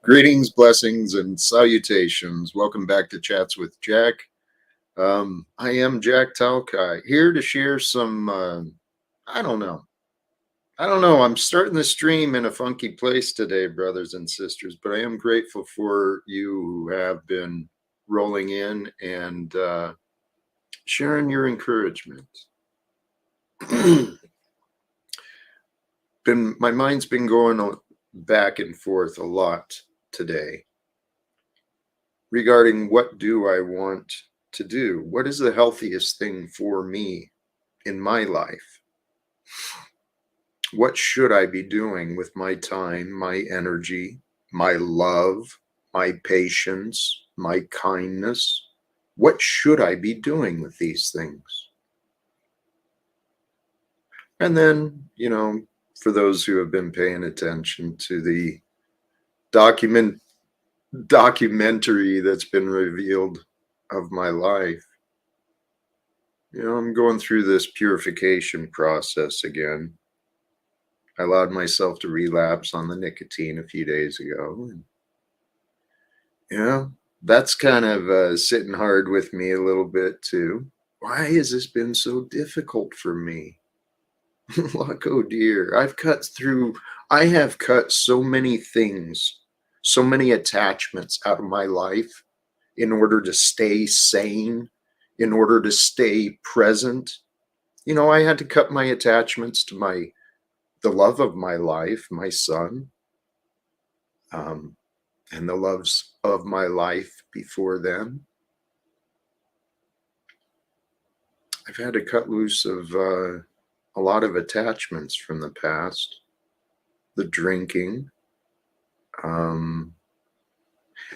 Greetings, blessings, and salutations. Welcome back to Chats with Jack. I am Jack Talcott, here to share some, I don't know. I'm starting the stream in a funky place today, brothers and sisters, but I am grateful for you who have been rolling in and sharing your encouragement. My mind's been going back and forth a lot today regarding what do I want to do? What is the healthiest thing for me in my life? What should I be doing with my time, my energy, my love, my patience, my kindness? What should I be doing with these things? And then, for those who have been paying attention to the documentary that's been revealed of my life, I'm going through this purification process again. I allowed myself to relapse on the nicotine a few days ago. And, that's kind of sitting hard with me a little bit too. Why has this been so difficult for me? Like, oh dear, I have cut so many things, so many attachments out of my life in order to stay sane, in order to stay present. I had to cut my attachments to the love of my life, my son, and the loves of my life before them. I've had to cut loose of a lot of attachments from the past, the drinking. And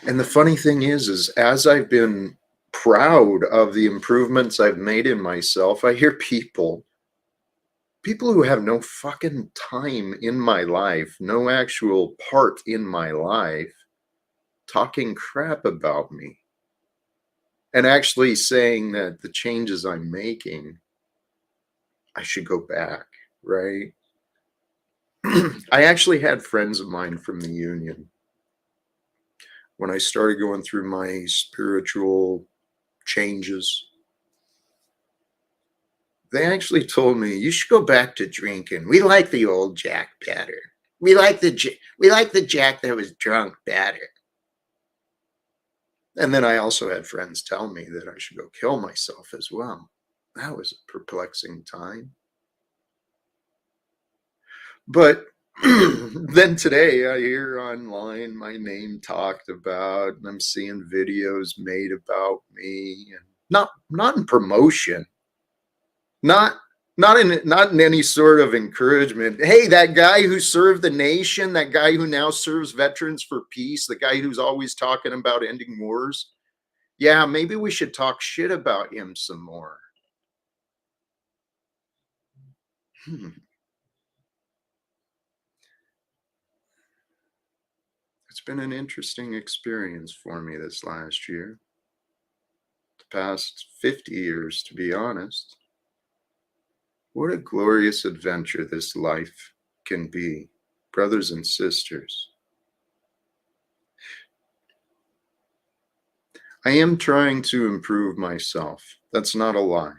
the funny thing is as I've been proud of the improvements I've made in myself, I hear people who have no fucking time in my life, no actual part in my life, talking crap about me and actually saying that the changes I'm making, I should go back, right? I actually had friends of mine from the Union when I started going through my spiritual changes. They actually told me, you should go back to drinking. We like the old Jack better. We like the Jack that was drunk better. And then I also had friends tell me that I should go kill myself as well. That was a perplexing time. But then today I hear online my name talked about, and I'm seeing videos made about me, and not in promotion, not in any sort of encouragement. Hey, that guy who served the nation, that guy who now serves Veterans for Peace, the guy who's always talking about ending wars. Yeah, maybe we should talk shit about him some more. It's been an interesting experience for me this last year. The past 50 years, to be honest. What a glorious adventure this life can be, brothers and sisters. I am trying to improve myself. That's not a lie.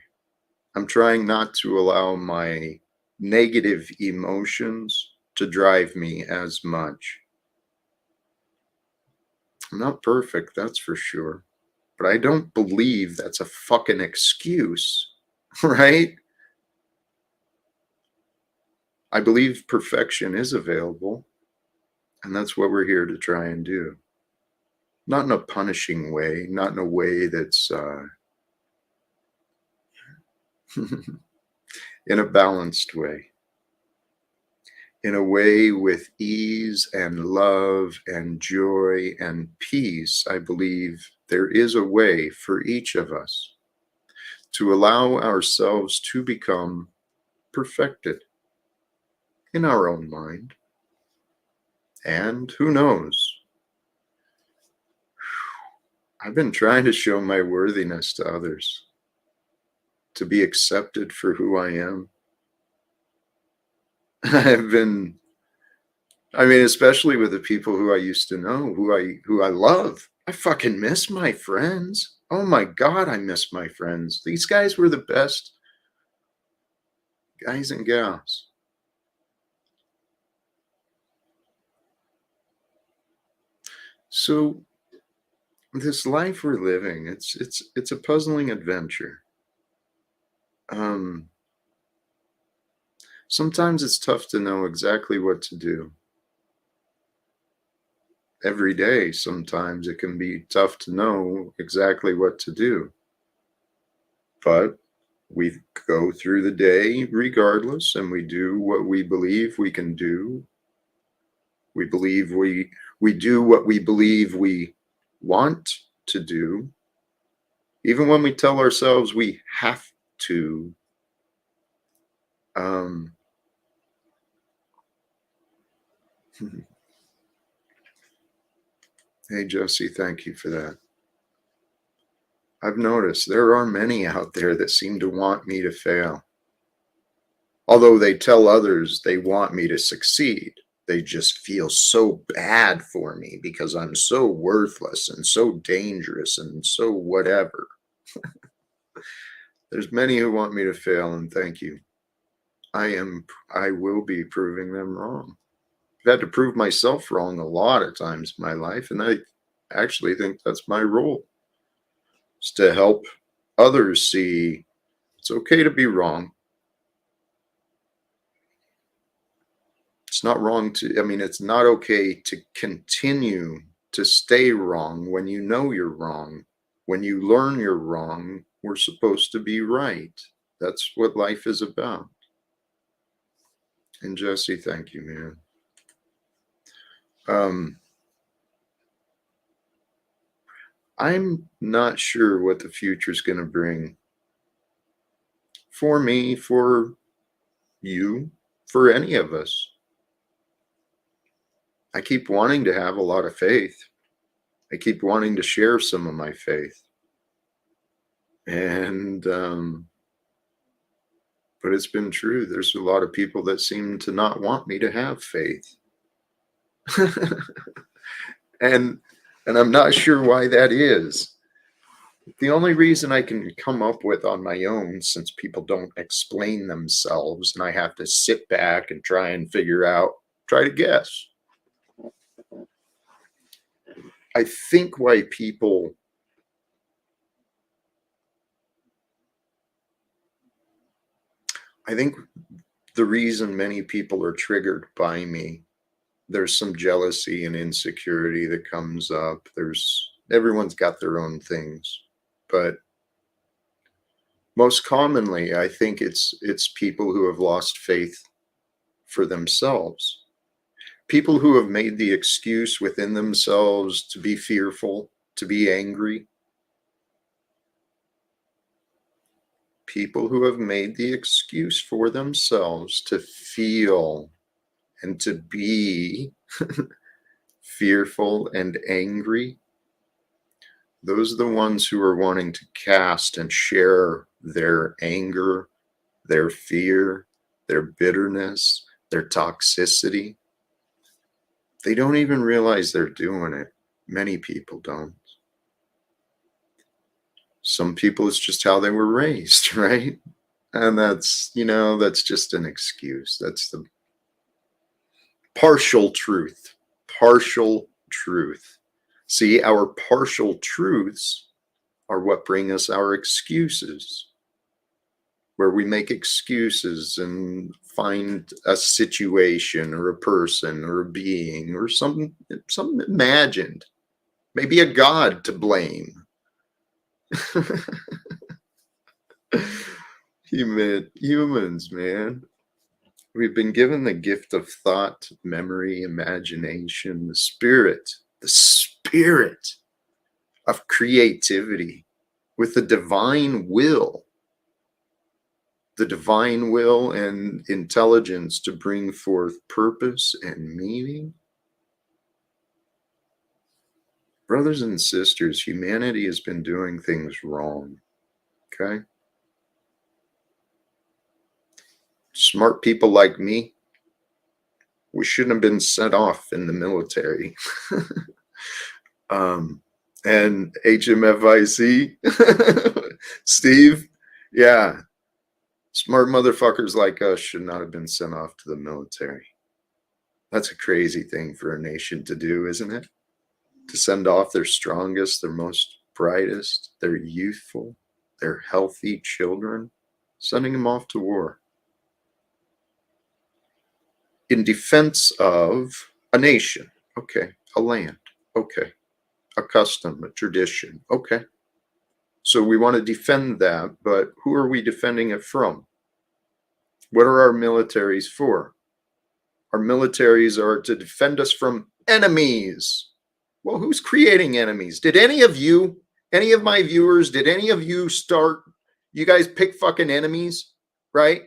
I'm trying not to allow my negative emotions to drive me as much. I'm not perfect, that's for sure. But I don't believe that's a fucking excuse, right? I believe perfection is available, and that's what we're here to try and do. Not in a punishing way, not in a way that's in a balanced way. In a way with ease and love and joy and peace. I believe there is a way for each of us to allow ourselves to become perfected in our own mind. And who knows? I've been trying to show my worthiness to others, to be accepted for who I am. I've been I mean, especially with the people who I used to know, who I love. I fucking miss my friends. Oh my God, I miss my friends. These guys were the best guys and gals. So this life we're living, it's a puzzling adventure. Um, Sometimes it's tough to know exactly what to do. Every day, sometimes it can be tough to know exactly what to do. But we go through the day regardless, and we do what we believe we can do. We believe we do what we believe we want to do, even when we tell ourselves we have to. Um, hey, Jesse, thank you for that. I've noticed there are many out there that seem to want me to fail. Although they tell others they want me to succeed, they just feel so bad for me because I'm so worthless and so dangerous and so whatever. There's many who want me to fail, and thank you. I will be proving them wrong. I've had to prove myself wrong a lot of times in my life, and I actually think that's my role. Is to help others see it's okay to be wrong. It's not wrong to, I mean, it's not okay to continue to stay wrong when you know you're wrong. When you learn you're wrong, we're supposed to be right. That's what life is about. And Jesse, thank you, man. Um, I'm not sure what the future is going to bring for me, for you, for any of us. I keep wanting to have a lot of faith. I keep wanting to share some of my faith. And, but it's been true. There's a lot of people that seem to not want me to have faith. and and I'm not sure why that is. The only reason I can come up with on my own, since people don't explain themselves and I have to sit back and try and figure out, try to guess. I think why people I think the reason many people are triggered by me, there's some jealousy and insecurity that comes up. There's everyone's got their own things, but most commonly, I think it's people who have lost faith for themselves. People who have made the excuse within themselves to be fearful, to be angry. People who have made the excuse for themselves to feel and to be fearful and angry. Those are the ones who are wanting to cast and share their anger, their fear, their bitterness, their toxicity. They don't even realize they're doing it. Many people don't. Some people, it's just how they were raised, right? And that's just an excuse. That's the partial truth. Partial truth. See, our partial truths are what bring us our excuses, where we make excuses and find a situation or a person or a being or something imagined, maybe a god to blame. Humans, man. We've been given the gift of thought, memory, imagination, the spirit of creativity with the divine will and intelligence to bring forth purpose and meaning. Brothers and sisters, humanity has been doing things wrong. Okay? Smart people like me, We shouldn't have been sent off in the military. And HMFIC, Steve, yeah, smart motherfuckers like us should not have been sent off to the military. That's a crazy thing for a nation to do, isn't it? To send off their strongest, their most brightest, their youthful, their healthy children, sending them off to war in defense of a nation. Okay. A land. Okay. A custom, a tradition. Okay. So we want to defend that, but who are we defending it from? What are our militaries for? Our militaries are to defend us from enemies. Well, who's creating enemies? Did any of you, any of my viewers, did any of you start, you guys pick fucking enemies, right?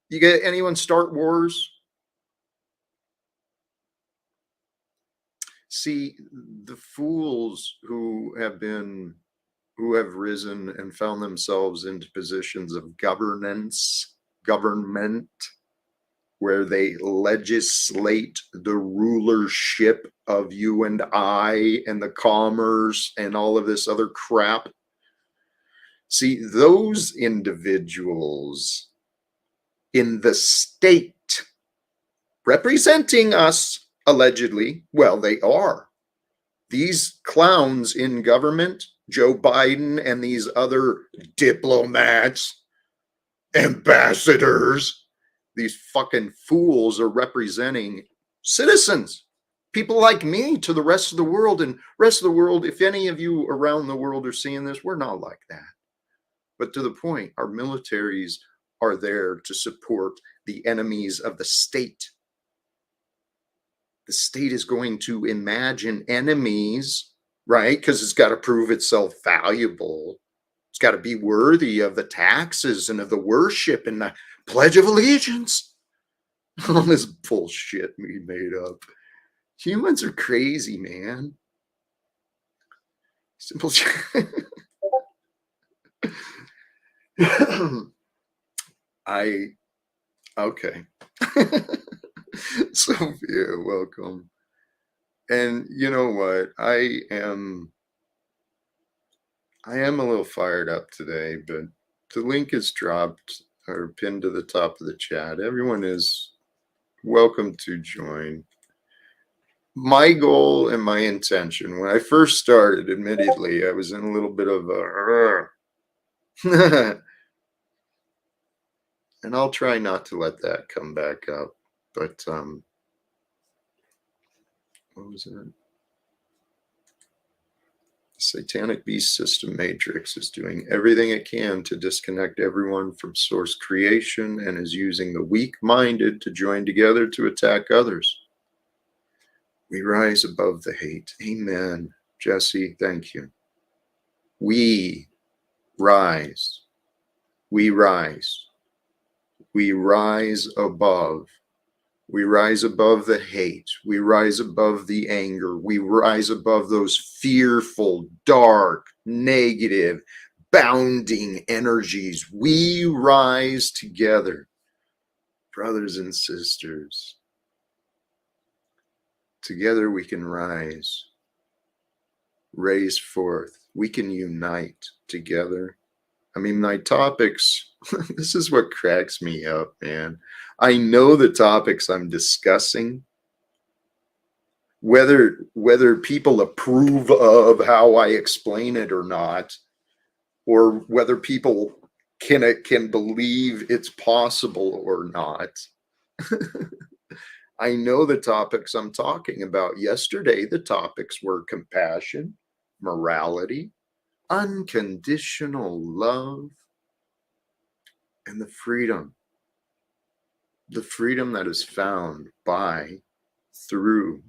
You get anyone start wars? See, the fools who have risen and found themselves into positions of government, where they legislate the rulership of you and I and the commerce and all of this other crap. See, those individuals in the state representing us, allegedly, well, they are. These clowns in government, Joe Biden and these other diplomats, ambassadors, these fucking fools are representing citizens, people like me, to the rest of the world. And rest of the world, if any of you around the world are seeing this, we're not like that. But to the point, our militaries are there to support the enemies of the state. The state is going to imagine enemies, right? Because it's got to prove itself valuable. It's got to be worthy of the taxes and of the worship and the Pledge of Allegiance. All this bullshit we made up. Humans are crazy, man. Simple. Okay. Sophia, welcome. And you know what? I am a little fired up today, but the link is dropped or pinned to the top of the chat. Everyone is welcome to join. My goal and my intention when I first started, admittedly, I was in a little bit of a and I'll try not to let that come back up. But what was it? Satanic Beast System Matrix is doing everything it can to disconnect everyone from source creation and is using the weak-minded to join together to attack others. We rise above the hate. Amen. Jesse, thank you. We rise. We rise. We rise above. We rise above the hate. We rise above the anger. We rise above those fearful, dark, negative, bounding energies. We rise together, brothers and sisters. Together we can rise, raise forth. We can unite together. I mean, my topics, this is what cracks me up, man. I know the topics I'm discussing, whether people approve of how I explain it or not, or whether people can believe it's possible or not. I know the topics I'm talking about. Yesterday, the topics were compassion, morality, unconditional love, and the freedom that is found by, through,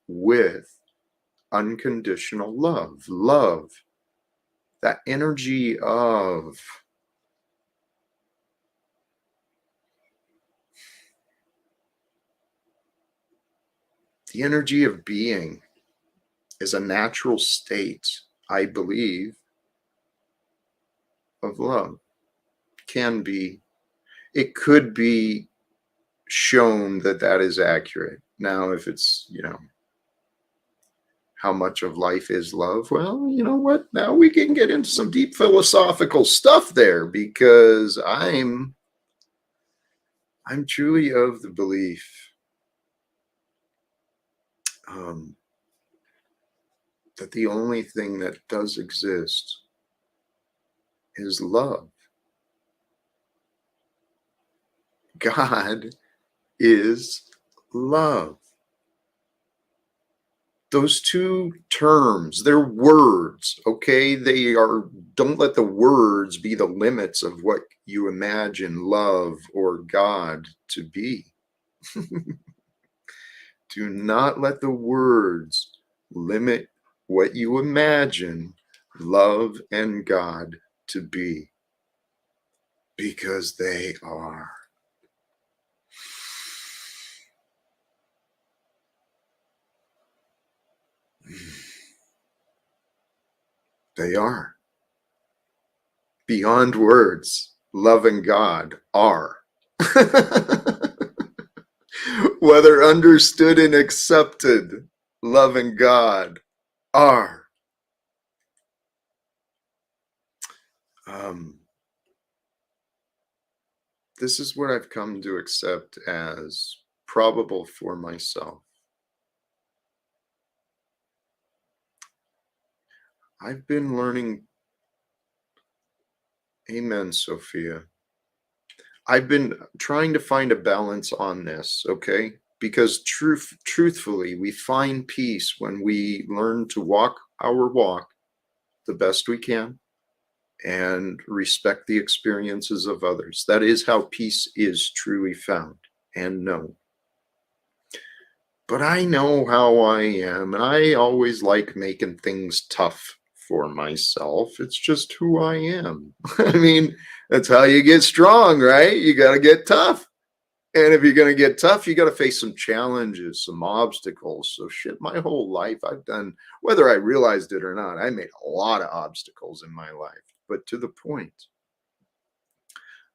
with unconditional love, that energy of the energy of being is a natural state, I believe, of love. Can be, it could be shown that that is accurate. Now, if it's, how much of life is love? Well, you know what? Now we can get into some deep philosophical stuff there, because I'm truly of the belief that the only thing that does exist is love. God is love. Those two terms, they're words, okay? Don't let the words be the limits of what you imagine love or God to be. Do not let the words limit what you imagine love and God to be, because they are. They are. Beyond words, love and God are. Whether understood and accepted, love and God are. This is what I've come to accept as probable for myself. I've been learning. Amen, Sophia. I've been trying to find a balance on this, okay? Because truthfully, we find peace when we learn to walk our walk the best we can and respect the experiences of others. That is how peace is truly found and known. But I know how I am, and I always like making things tough for myself. It's just who I am. I mean, that's how you get strong, right? You got to get tough. And if you're going to get tough, you got to face some challenges, some obstacles. So shit, my whole life I've done, whether I realized it or not, I made a lot of obstacles in my life. But to the point,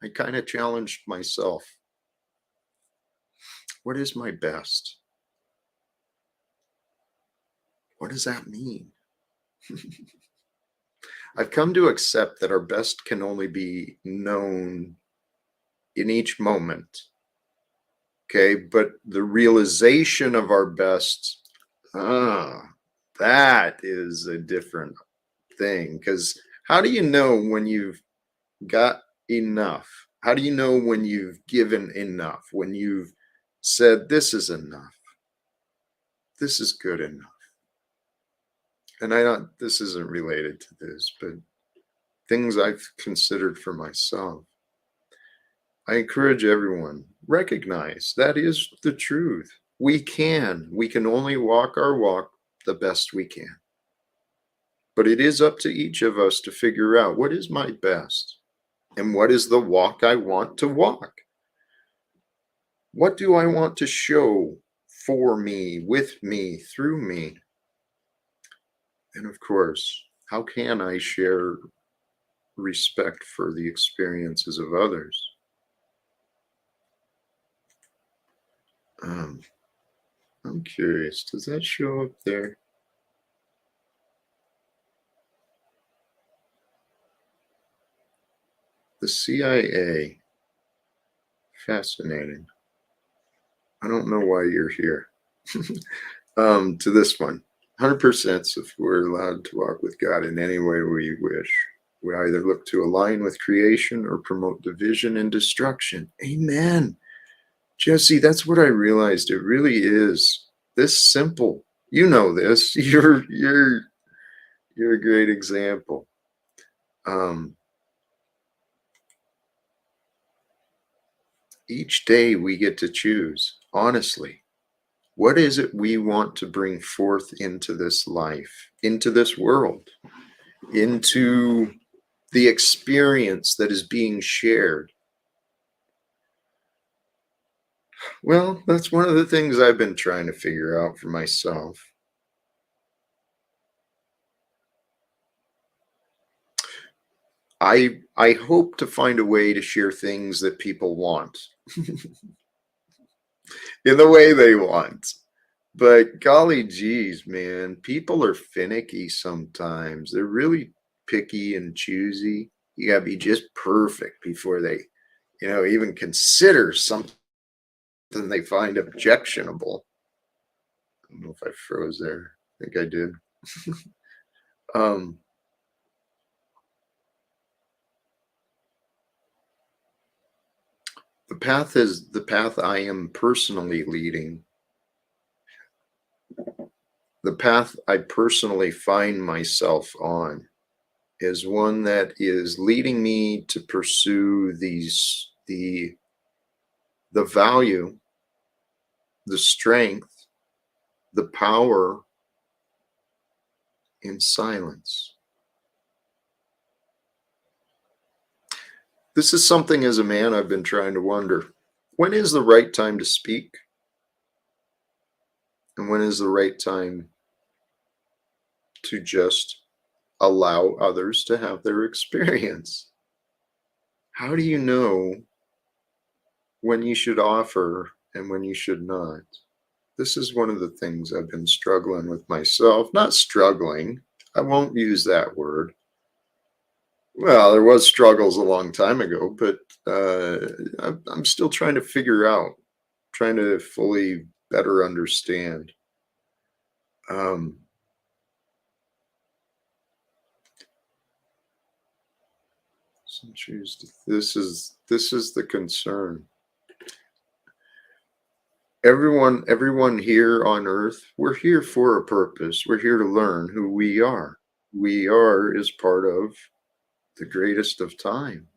I kind of challenged myself. What is my best? What does that mean? I've come to accept that our best can only be known in each moment. Okay, but the realization of our best, that is a different thing. Because how do you know when you've got enough? How do you know when you've given enough? When you've said, this is enough, this is good enough? And this isn't related to this, but things I've considered for myself. I encourage everyone, recognize that is the truth. We can only walk our walk the best we can. But it is up to each of us to figure out what is my best and what is the walk I want to walk. What do I want to show for me, with me, through me? And of course, how can I share respect for the experiences of others? I'm curious, does that show up there? The CIA. Fascinating. I don't know why you're here. To this one. 100% if we're allowed to walk with God in any way we wish. We either look to align with creation or promote division and destruction. Amen. Jesse, that's what I realized. It really is this simple. You know this. You're a great example. Each day we get to choose, honestly, what is it we want to bring forth into this life, into this world, into the experience that is being shared? Well, that's one of the things I've been trying to figure out for myself. I hope to find a way to share things that people want. in the way they want. But golly geez, man, people are finicky sometimes. They're really picky and choosy. You gotta be just perfect before they, even consider something they find objectionable. I don't know if I froze there. I think I did. um, the path I am personally leading. The path I personally find myself on is one that is leading me to pursue the value, the strength, the power in silence. This is something as a man I've been trying to wonder. When is the right time to speak? And when is the right time to just allow others to have their experience? How do you know when you should offer and when you should not? This is one of the things I've been struggling with myself. Not struggling, I won't use that word. Well, there was struggles a long time ago, but I'm still trying to figure out, trying to fully better understand. Um, this is the concern. Everyone here on earth, we're here for a purpose. We're here to learn who we are. We are is part of the greatest of time.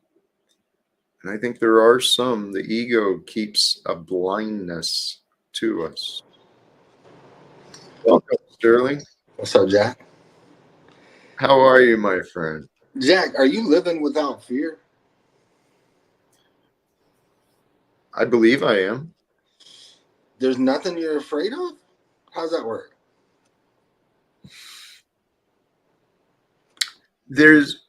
And I think there are some, the ego keeps a blindness to us. Welcome, Sterling. What's up, Jack? How are you, my friend? Jack, are you living without fear? I believe I am. There's nothing you're afraid of? How's that work? There's,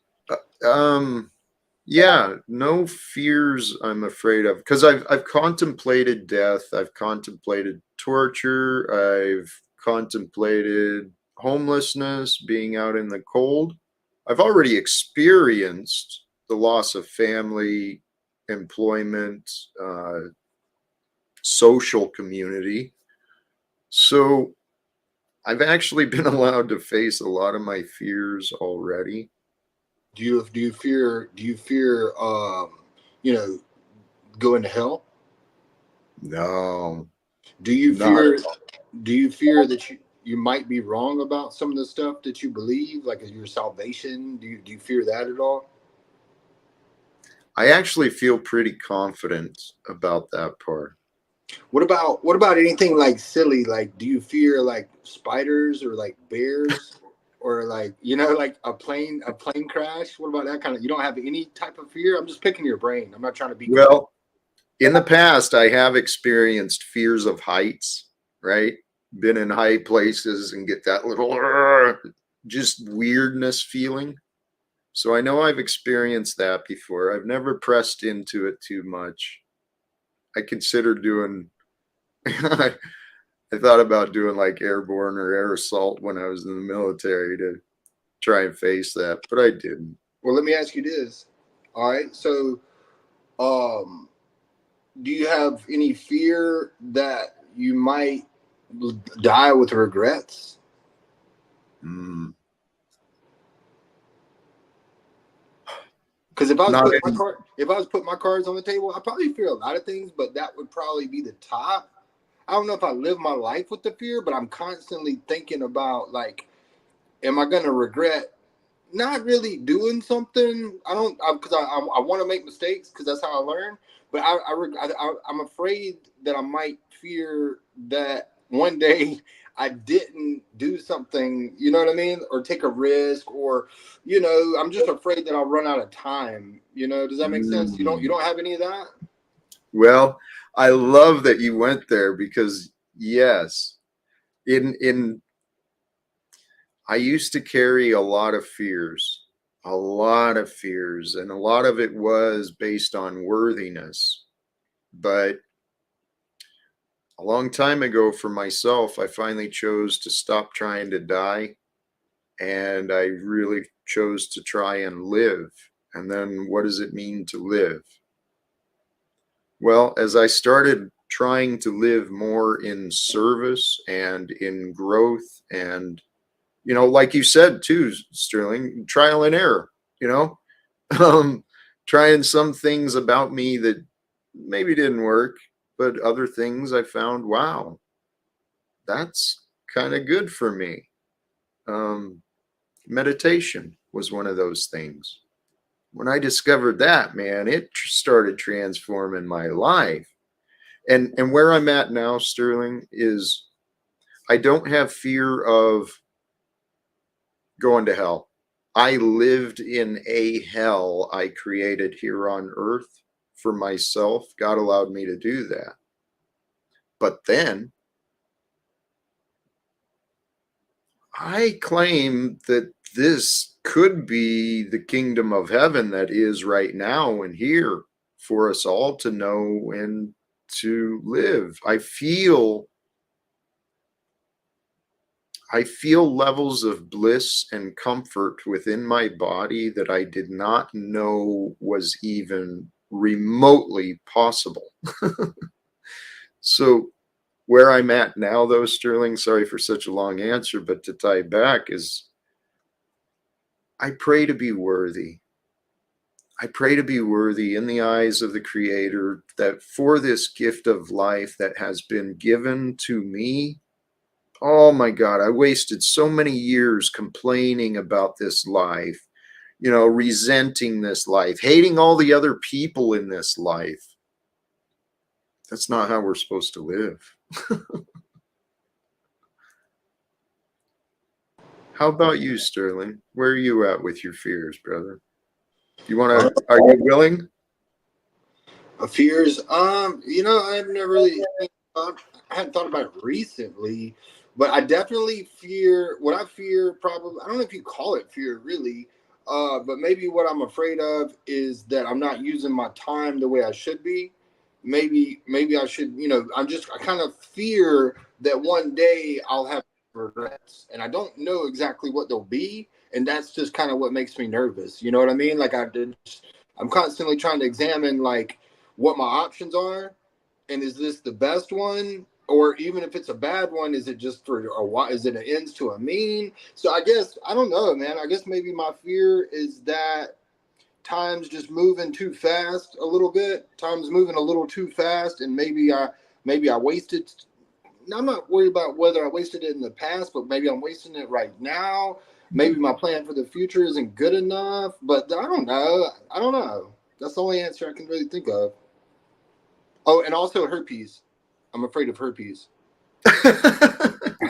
yeah, no fears I'm afraid of because I've contemplated death. I've contemplated torture. I've contemplated homelessness, being out in the cold. I've already experienced the loss of family, employment, social community. So I've actually been allowed to face a lot of my fears already. Do you fear you know going to hell? No, Do you not. fear do you fear that you might be wrong about some of the stuff that you believe, like your salvation? Do you fear that at all? I actually feel pretty confident about that part. What about anything like silly? Like, do you fear like spiders or like bears or like like a plane crash? What about that kind of? You don't have any type of fear? I'm just picking your brain. I'm not trying to be crazy. Well, in the past, I have experienced fears of heights, right? Been in high places and get that little just weirdness feeling. So I know I've experienced that before. I've never pressed into it too much. I considered doing, I thought about doing like airborne or air assault when I was in the military to try and face that, but I didn't. Well, let me ask you this. All right, so um, do you have any fear that you might die with regrets? Mm, Because if I was not putting my any, card, if I was putting my cards on the table, I probably fear a lot of things, but that would probably be the top. I don't know if I live my life with the fear, but I'm constantly thinking about like, am I gonna regret not really doing something? I don't because I want to make mistakes because that's how I learn. But I'm afraid that I might fear that one day I didn't do something. You know what I mean? Or take a risk, or I'm just afraid that I'll run out of time. Does that make sense? You don't have any of that? well, I love that you went there because yes, in I used to carry a lot of fears, and a lot of it was based on worthiness. But A long time ago for myself, I finally chose to stop trying to die, and I really chose to try and live. And then what does it mean to live? Well, as I started trying to live more in service and in growth, and, like you said too, Sterling, trial and error, you know, um, trying some things about me that maybe didn't work, but other things I found, wow, that's kind of good for me. Um, Meditation was one of those things. When I discovered that, man, it started transforming my life. And where I'm at now, Sterling, is I don't have fear of going to hell. I lived in a hell I created here on earth for myself. God allowed me to do that. But then I claim that this could be the kingdom of heaven that is right now and here for us all to know and to live. I feel levels of bliss and comfort within my body that I did not know was even remotely possible. So where I'm at now, though, Sterling, sorry for such a long answer, but to tie back is I pray to be worthy. I pray to be worthy in the eyes of the Creator, that for this gift of life that has been given to me. Oh my God, I wasted so many years complaining about this life, resenting this life, hating all the other people in this life. That's not how we're supposed to live. How about you, Sterling? Where are you at with your fears, brother? Are you willing? Fears. I've never really thought, I hadn't thought about it recently, but I definitely fear what I fear. Probably, I don't know if you call it fear, really, but maybe what I'm afraid of is that I'm not using my time the way I should be. Maybe I should. I kind of fear that one day I'll have regrets, and I don't know exactly what they'll be, and that's just kind of what makes me nervous. You know what I mean? Like I'm constantly trying to examine like what my options are, and is this the best one, or even if it's a bad one, is it just for a while? Is it an ends to a mean? So I guess I don't know, man. I guess maybe my fear is that time's just moving too fast a little bit. Time's moving a little too fast, and maybe I wasted. I'm not worried about whether I wasted it in the past, but maybe I'm wasting it right now. Maybe my plan for the future isn't good enough, but I don't know. I don't know. That's the only answer I can really think of. Oh, and also herpes. I'm afraid of herpes.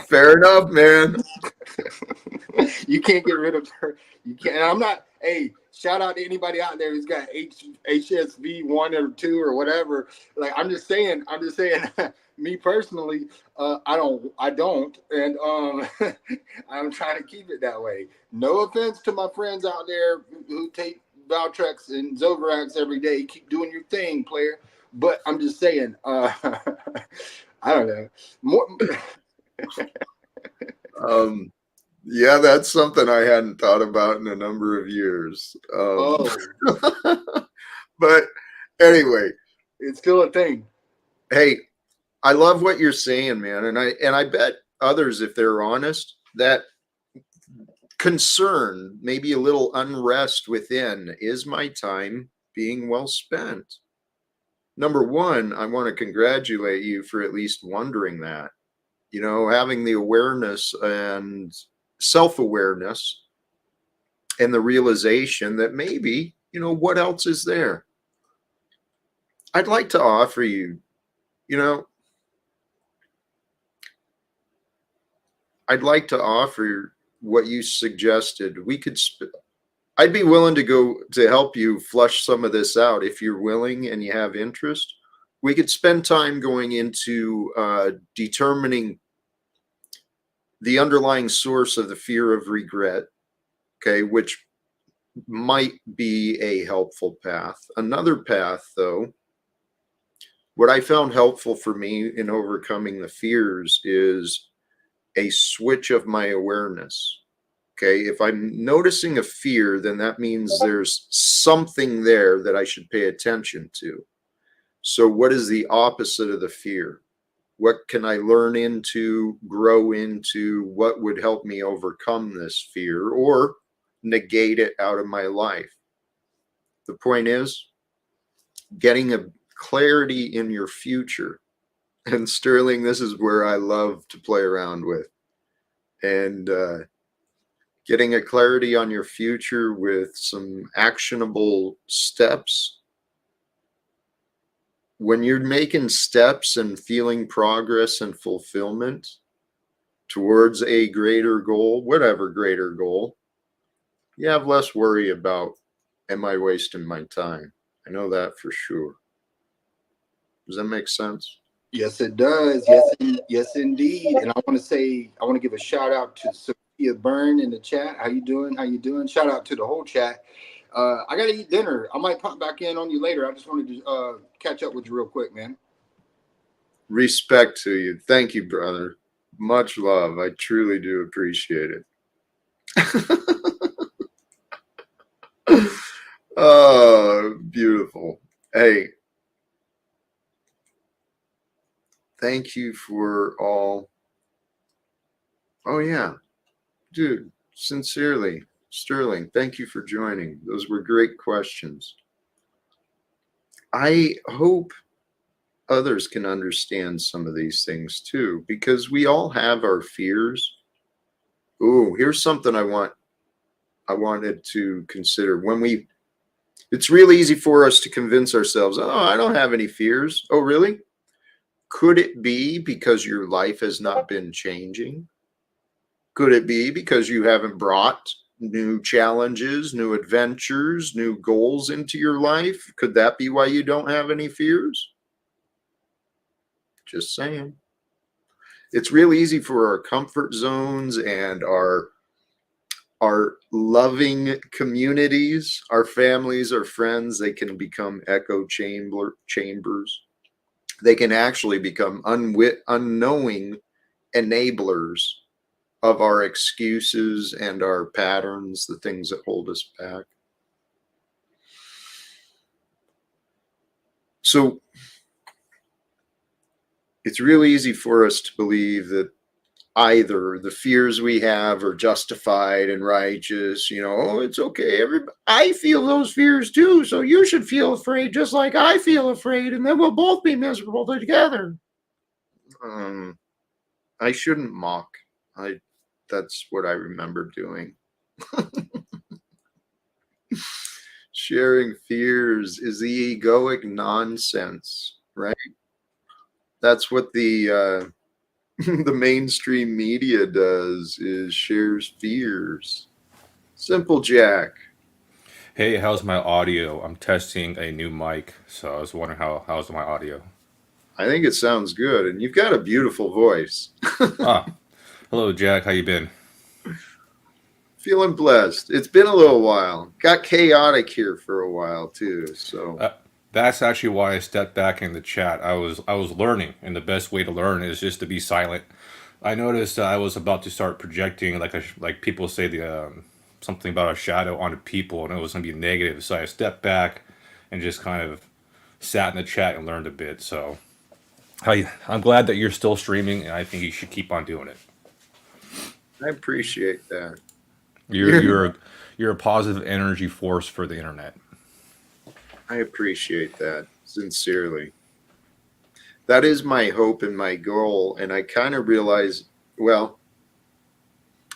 Fair enough, man. You can't get rid of her. You can't. And I'm not. Hey, shout out to anybody out there who's got HSV 1 or 2 or whatever. Like I'm just saying. I'm just saying. Me personally, I don't, and I'm trying to keep it that way. No offense to my friends out there who take Valtrex and Zovirax every day. Keep doing your thing, player. But I'm just saying. I don't know. More. Um, yeah, that's something I hadn't thought about in a number of years. Oh, But anyway, it's still a thing. hey, I love what you're saying, man, and I bet others, if they're honest, that concern, maybe a little unrest within, is my time being well spent? Number one, I want to congratulate you for at least wondering that, having the awareness and self-awareness and the realization that maybe, what else is there? I'd like to offer you, you know, I'd like to offer what you suggested. I'd be willing to go to help you flush some of this out if you're willing and you have interest. We could spend time going into determining the underlying source of the fear of regret, okay, which might be a helpful path. Another path, though, What I found helpful for me in overcoming the fears is a switch of my awareness. Okay, if I'm noticing a fear, then that means there's something there that I should pay attention to. So, what is the opposite of the fear? What can I learn into, grow into? What would help me overcome this fear or negate it out of my life? The point is getting a clarity in your future. And Sterling, this is where I love to play around with. And getting a clarity on your future with some actionable steps. When you're making steps and feeling progress and fulfillment towards a greater goal, whatever greater goal, you have less worry about, am I wasting my time? I know that for sure. Does that make sense? Yes, it does. Yes, yes, indeed. And I want to give a shout out to Sophia Byrne in the chat. How you doing? How you doing? Shout out to the whole chat. I gotta eat dinner. I might pop back in on you later. I just wanted to catch up with you real quick, man. Respect to you. Thank you, brother. Much love. I truly do appreciate it. Oh, beautiful. Hey, thank you for all. Oh, yeah, dude, sincerely, Sterling, thank you for joining. Those were great questions. I hope others can understand some of these things too, because we all have our fears. Ooh, here's something I wanted to consider. It's really easy for us to convince ourselves, oh, I don't have any fears. Oh, really? Could it be because your life has not been changing? Could it be because you haven't brought new challenges, new adventures, new goals into your life? Could that be why you don't have any fears? Just saying. It's real easy for our comfort zones and our loving communities, our families, our friends, they can become echo chambers. They can actually become unknowing enablers of our excuses and our patterns, the things that hold us back. So it's really easy for us to believe that either the fears we have are justified and righteous, oh, it's okay. I feel those fears too, so you should feel afraid just like I feel afraid, and then we'll both be miserable together. I shouldn't mock. That's what I remember doing. Sharing fears is the egoic nonsense, right? That's what the the mainstream media does, is shares fears. Simple Jack. Hey, how's my audio? I'm testing a new mic, so I was wondering how's my audio. I think it sounds good, and you've got a beautiful voice. Ah, hello Jack, how you been? Feeling blessed. It's been a little while. Got chaotic here for a while too, so Uh, that's actually why I stepped back in the chat. I was learning, and the best way to learn is just to be silent. I noticed I was about to start projecting, like people say, the something about a shadow onto people, and it was going to be negative. So I stepped back and just kind of sat in the chat and learned a bit. So I'm glad that you're still streaming, and I think you should keep on doing it. I appreciate that. You're you're you're a positive energy force for the internet. I appreciate that sincerely. That is my hope and my goal, and I kind of realize, well,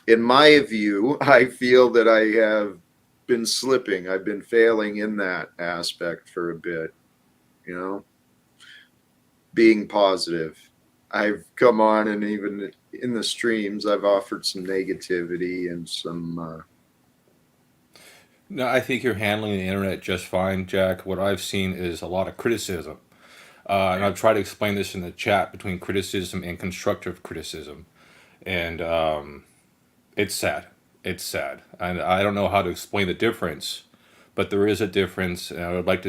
in my view, I feel that I have been slipping. I've been failing in that aspect for a bit, you know, being positive. I've come on, and even in the streams, I've offered some negativity and some. No, I think you're handling the internet just fine, Jack. What I've seen is a lot of criticism. And I've tried to explain this in the chat between criticism and constructive criticism. And it's sad. It's sad. And I don't know how to explain the difference. but there is a difference, and I would like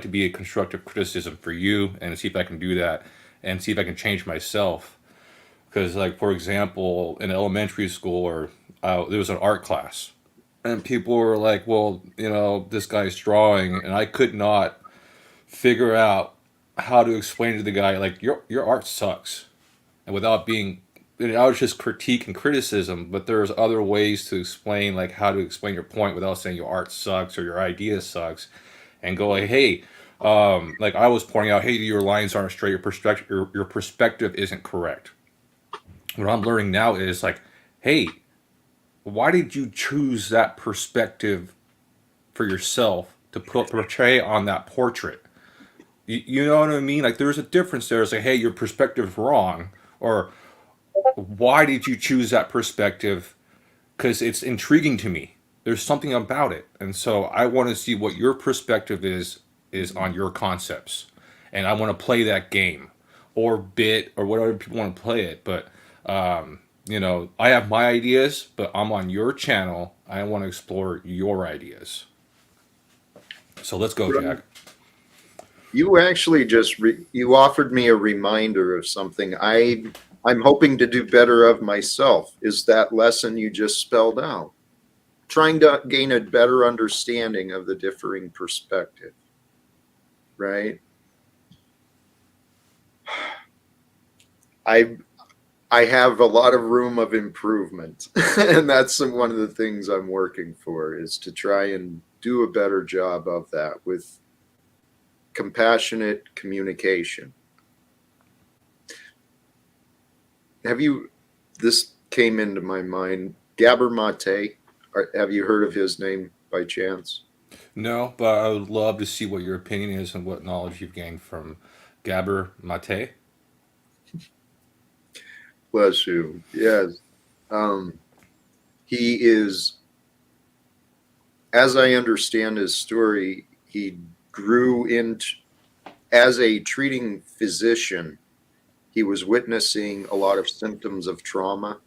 to be a constructive criticism for you and see if I can do that and see if I can change myself. Because, like, for example, in elementary school, or there was an art class, and people were like, "Well, this guy's drawing," and I could not figure out how to explain to the guy, like, your art sucks, and without being, I was just critique and criticism, but there's other ways to explain, like how to explain your point without saying your art sucks or your idea sucks, and go like, hey, like I was pointing out, hey, your lines aren't straight, your perspective isn't correct. What I'm learning now is like, hey, why did you choose that perspective for yourself to portray on that portrait? You know what I mean? Like, there's a difference there. It's like, hey, your perspective's wrong, or why did you choose that perspective? Because it's intriguing to me. There's something about it, and so I want to see what your perspective is on your concepts, and I want to play that game, or bit, or whatever people want to play it. But I have my ideas, but I'm on your channel. I want to explore your ideas. So let's go, Jack. You actually just you offered me a reminder of something I'm hoping to do better of myself, is that lesson you just spelled out. Trying to gain a better understanding of the differing perspective, right? I have a lot of room of improvement, and that's one of the things I'm working for, is to try and do a better job of that with compassionate communication. This came into my mind, Gabor Mate. Have you heard of his name by chance? No, but I would love to see what your opinion is and what knowledge you've gained from Gabor Mate. Bless you. Yes. He is, as I understand his story, he grew into, as a treating physician, he was witnessing a lot of symptoms of trauma,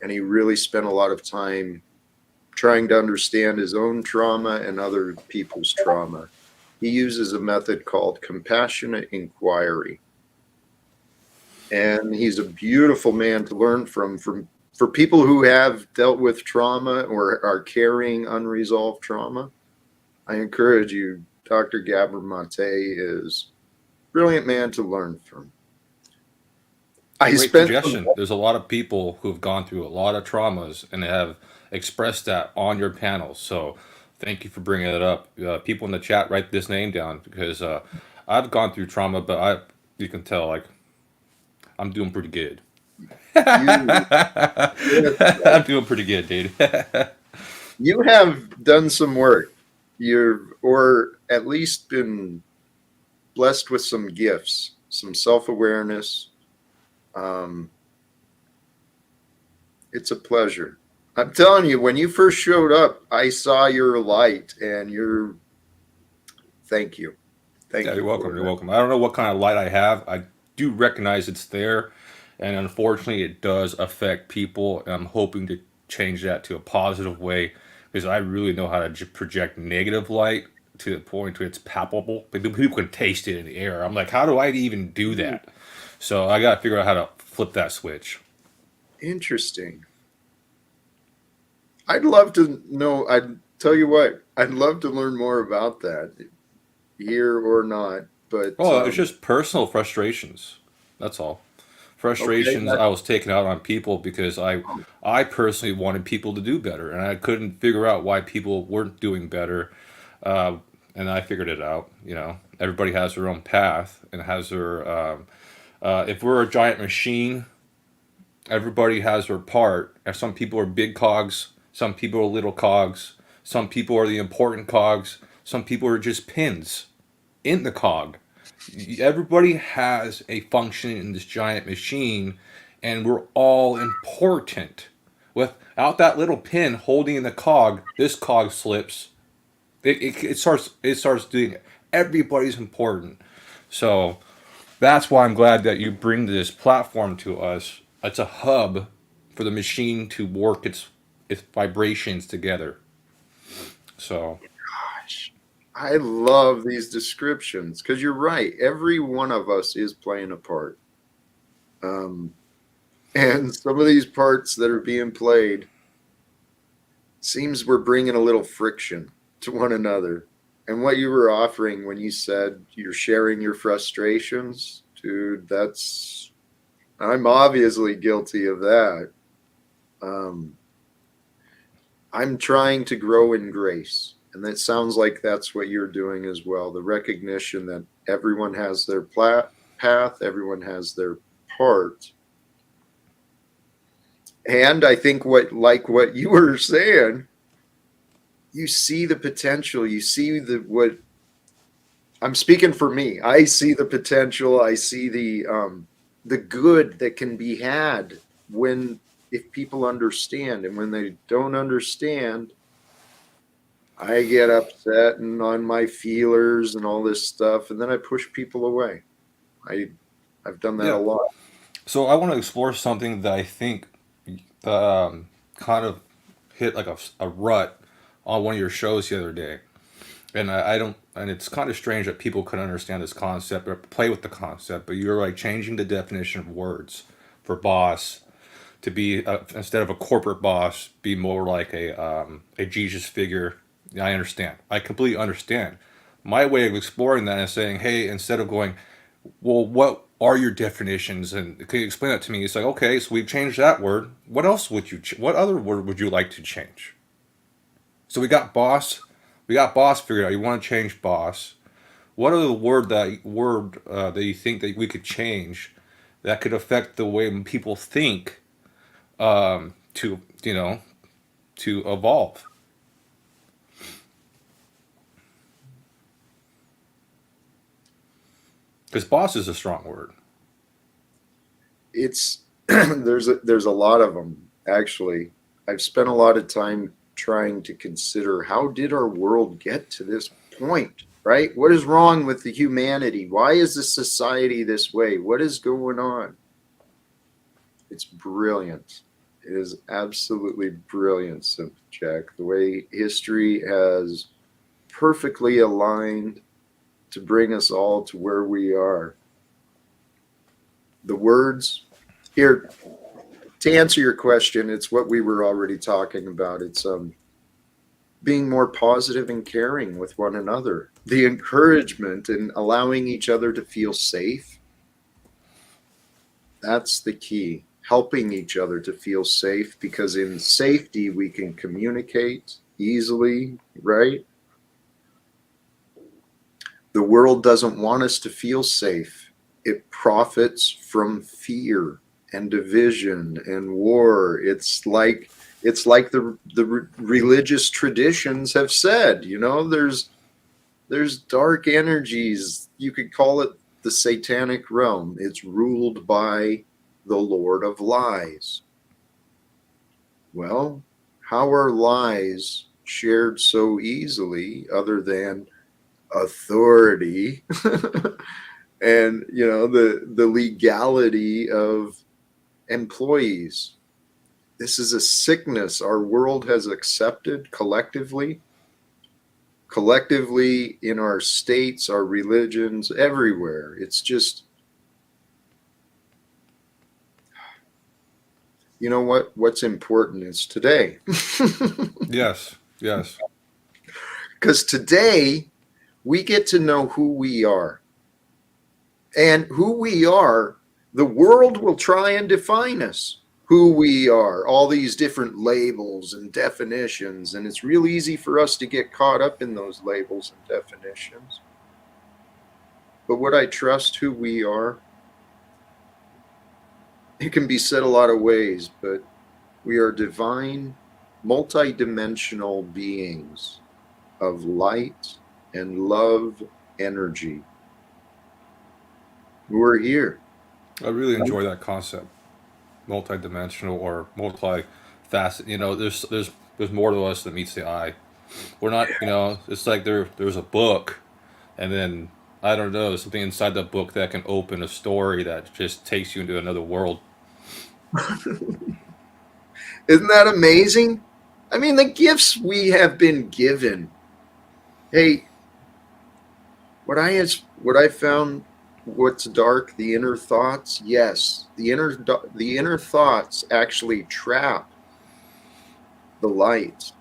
and he really spent a lot of time trying to understand his own trauma and other people's trauma. He uses a method called compassionate inquiry. And he's a beautiful man to learn from for people who have dealt with trauma or are carrying unresolved trauma. I encourage you, Dr. Gabor Mate is a brilliant man to learn from. Great suggestion. There's a lot of people who've gone through a lot of traumas and have expressed that on your panel. So thank you for bringing it up. People in the chat, write this name down, because I've gone through trauma, but you can tell, like, I'm doing pretty good. I'm doing pretty good, dude. You have done some work. Or at least been blessed with some gifts, some self-awareness. It's a pleasure. I'm telling you, when you first showed up, I saw your light, and thank you. Thank you. You're welcome. You're welcome. I don't know what kind of light I have. I do recognize it's there, and unfortunately it does affect people, and I'm hoping to change that to a positive way, because I really know how to project negative light to the point where it's palpable. People can taste it in the air. I'm like, how do I even do that? So I got to figure out how to flip that switch. Interesting. I'd love to know. I'd tell you what, I'd love to learn more about that, here or not. But it's just personal frustrations. That's all. Frustrations. Okay. I was taking out on people because I personally wanted people to do better, and I couldn't figure out why people weren't doing better. And I figured it out. Everybody has their own path and has their. If we're a giant machine, everybody has their part. And some people are big cogs. Some people are little cogs. Some people are the important cogs. Some people are just pins in the cog. Everybody has a function in this giant machine, and we're all important. Without that little pin holding in the cog, this cog slips. It starts doing it. Everybody's important. So that's why I'm glad that you bring this platform to us. It's a hub for the machine to work its vibrations together. So, I love these descriptions because you're right. Every one of us is playing a part. And some of these parts that are being played seems we're bringing a little friction to one another. And what you were offering when you said you're sharing your frustrations, dude, I'm obviously guilty of that. I'm trying to grow in grace. And that sounds like that's what you're doing as well. The recognition that everyone has their path, everyone has their part. And I think what you were saying, you see the potential. You see what I'm speaking for me. I see the potential. I see the good that can be had if people understand. And when they don't understand, I get upset and on my feelers and all this stuff, and then I push people away. I've done that a Yeah. lot. So I want to explore something that I think kind of hit like a rut on one of your shows the other day. And I don't, and it's kind of strange that people couldn't understand this concept or play with the concept, but you're like changing the definition of words for boss to be instead of a corporate boss, be more like a Jesus figure. Yeah, I understand. I completely understand. My way of exploring that is saying, hey, instead of going, well, what are your definitions? And can you explain that to me? It's like, okay, so we've changed that word. What else would what other word would you like to change? So we got boss figured out. You want to change boss. What other that you think that we could change that could affect the way people think to to evolve? Because boss is a strong word. It's there's a lot of them actually. I've spent a lot of time trying to consider how did our world get to this point, right? What is wrong with the humanity? Why is the society this way? What is going on? It's brilliant. It is absolutely brilliant, Jack. The way history has perfectly aligned to bring us all to where we are. The words here, to answer your question, it's what we were already talking about. It's being more positive and caring with one another. The encouragement and allowing each other to feel safe. That's the key. Helping each other to feel safe, because in safety we can communicate easily, right? The world doesn't want us to feel safe. It profits from fear and division and war. It's like the religious traditions have said, there's dark energies. You could call it the satanic realm. It's ruled by the Lord of Lies. Well, how are lies shared so easily other than authority and the legality of employees? This is a sickness our world has accepted collectively in our states, our religions, everywhere. It's just, what's important is today. Yes, yes. Because today we get to know who we are. And who we are, the world will try and define us. Who we are, all these different labels and definitions. And it's real easy for us to get caught up in those labels and definitions. But would I trust who we are? It can be said a lot of ways, but we are divine, multi-dimensional beings of light and love energy. We're here. I really enjoy that concept, multi-dimensional or multi-facet. There's more to us than meets the eye. We're not, it's like there's a book, and then I don't know, something inside the book that can open a story that just takes you into another world. Isn't that amazing? I mean, the gifts we have been given. Hey, what I found, what's dark, the inner thoughts. Yes, the inner thoughts actually trap the light,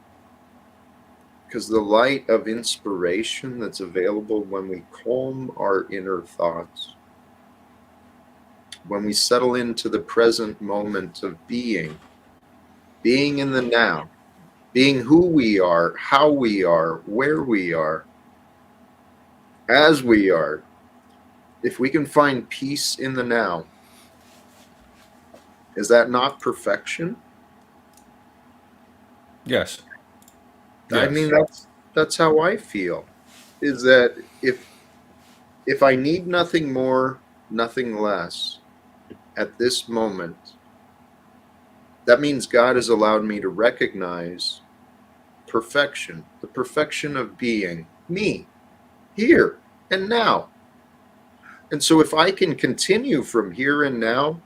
because the light of inspiration that's available when we calm our inner thoughts, when we settle into the present moment of being in the now, being who we are, how we are, where we are, as we are. If we can find peace in the now, is that not perfection? Yes. I mean, Yes. that's how I feel. Is that if I need nothing more, nothing less at this moment, that means God has allowed me to recognize perfection, the perfection of being me, here and now. And so if I can continue from here and now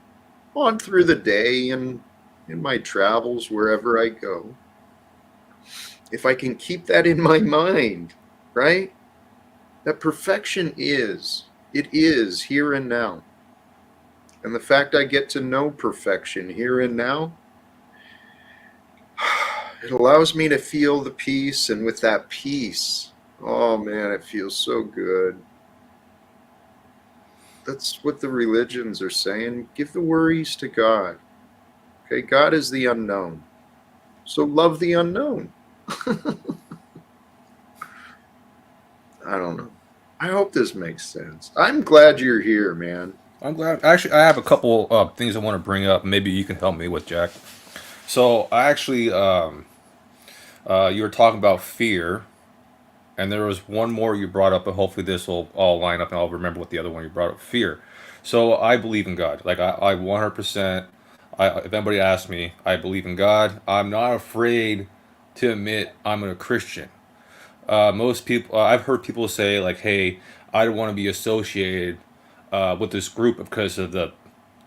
on through the day and in my travels, wherever I go, if I can keep that in my mind, right? That perfection it is here and now. And the fact I get to know perfection here and now, it allows me to feel the peace. And with that peace, oh man, it feels so good. That's what the religions are saying. Give the worries to God. Okay, God is the unknown. So love the unknown. I don't know. I hope this makes sense. I'm glad you're here, man. I'm glad. Actually, I have a couple things I want to bring up. Maybe you can help me with, Jack. So I actually, you were talking about fear, and there was one more you brought up, and hopefully this will all line up, and I'll remember what the other one you brought up. Fear. So I believe in God. Like I 100%. If anybody asks me, I believe in God. I'm not afraid to admit I'm a Christian. Most people, I've heard people say like, "Hey, I don't want to be associated with this group because of some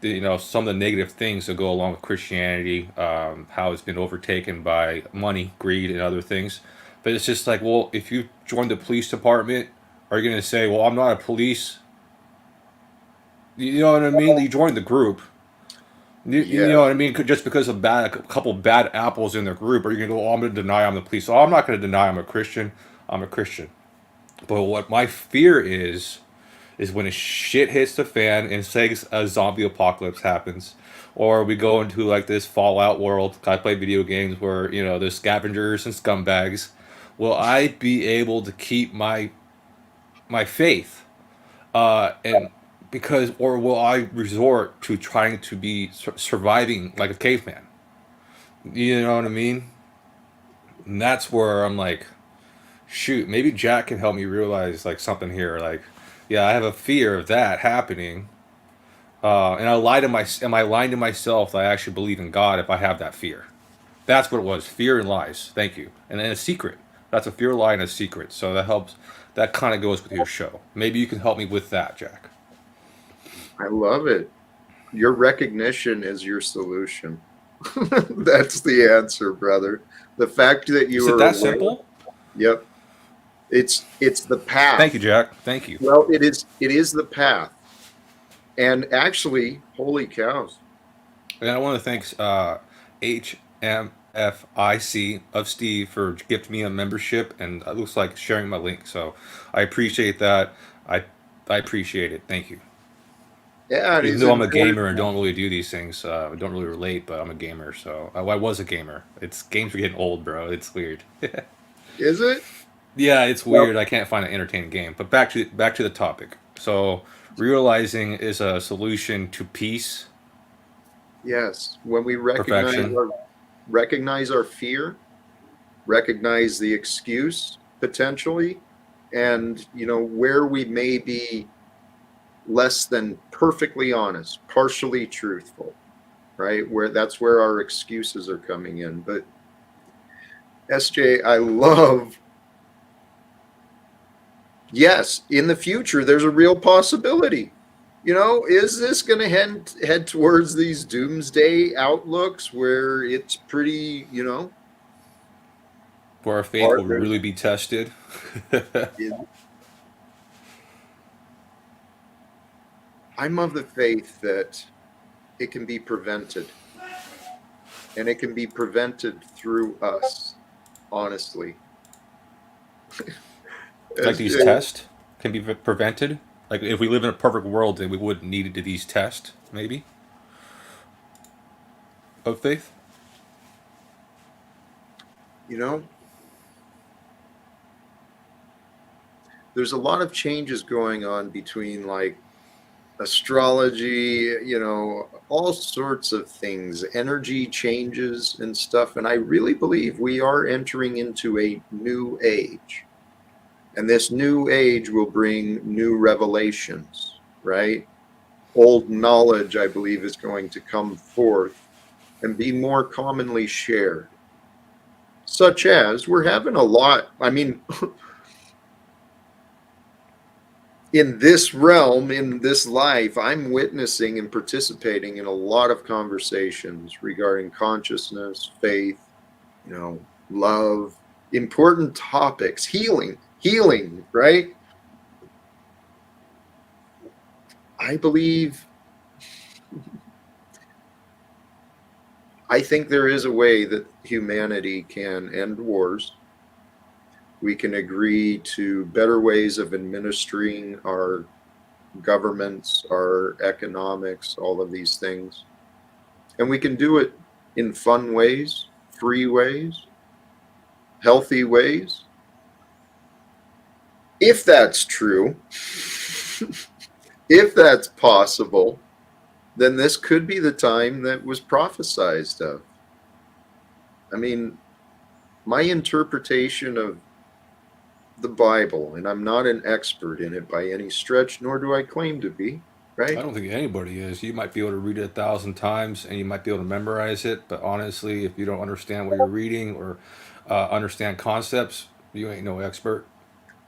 of the negative things that go along with Christianity, how it's been overtaken by money, greed, and other things." But it's just like, well, if you join the police department, are you going to say, "Well, I'm not a police"? You know what I mean? You join the group. You Yeah. know what I mean? Just because of a couple bad apples in the group, are you going to go, "Oh, I'm going to deny I'm the police"? Oh, I'm not going to deny I'm a Christian. I'm a Christian. But what my fear is when a shit hits the fan and say a zombie apocalypse happens, or we go into like this Fallout world. I play video games where there's scavengers and scumbags. Will I be able to keep my faith? And because, or will I resort to trying to be surviving like a caveman? You know what I mean? And that's where I'm like, shoot, maybe Jack can help me realize like something here. Like, yeah, I have a fear of that happening. And I lie to my, am I lying to myself that I actually believe in God if I have that fear? That's what it was. Fear and lies. Thank you. And then a secret. That's a fear, lie, and a secret. So that helps. That kind of goes with your show. Maybe you can help me with that, Jack. I love it. Your recognition is your solution. That's the answer, brother. The fact that Is you it are that aware. simple? Yep. It's the Thank you, path. Jack. Thank you. Well, it is the path. And actually, holy cows. And I want to thank HMFIC of Steve for gifting me a membership, and it looks like sharing my link. So I appreciate that. I I appreciate it. Thank you. Yeah, it Even is though I'm a important. gamer and don't really do these things, I don't really relate, but I'm a gamer. So I was a gamer. It's games are getting old, bro. It's weird. Is it? Yeah, it's Well, weird. I can't find an entertaining game. But back to the topic. So realizing is a solution to peace, yes. When we perfection. recognize our fear, recognize the excuse potentially, and where we may be less than perfectly honest, partially truthful, right? Where our excuses are coming in. But SJ, I love, yes, in the future there's a real possibility. Is this going to head towards these doomsday outlooks where it's pretty, Where our faith hard? will really be tested. I'm of the faith that it can be prevented, and it can be prevented through us, honestly. Like these SJ, tests can be prevented. Like if we live in a perfect world, then we wouldn't need these tests, maybe, of faith. you know, there's a lot of changes going on between like astrology, all sorts of things, energy changes and stuff. And I really believe we are entering into a new age. And this new age will bring new revelations, right? Old knowledge, I believe, is going to come forth and be more commonly shared. Such as we're having a lot, I mean, in this realm, in this life, I'm witnessing and participating in a lot of conversations regarding consciousness, faith, love, important topics, healing, right? I believe, I think there is a way that humanity can end wars. We can agree to better ways of administering our governments, our economics, all of these things. And we can do it in fun ways, free ways, healthy ways. If that's true, if that's possible, then this could be the time that was prophesized of. I mean, my interpretation of the Bible, and I'm not an expert in it by any stretch, nor do I claim to be, I right? don't think anybody is. You might be able to read it 1,000 times and you might be able to memorize it, but honestly, if you don't understand what you're reading or understand concepts, you ain't no expert.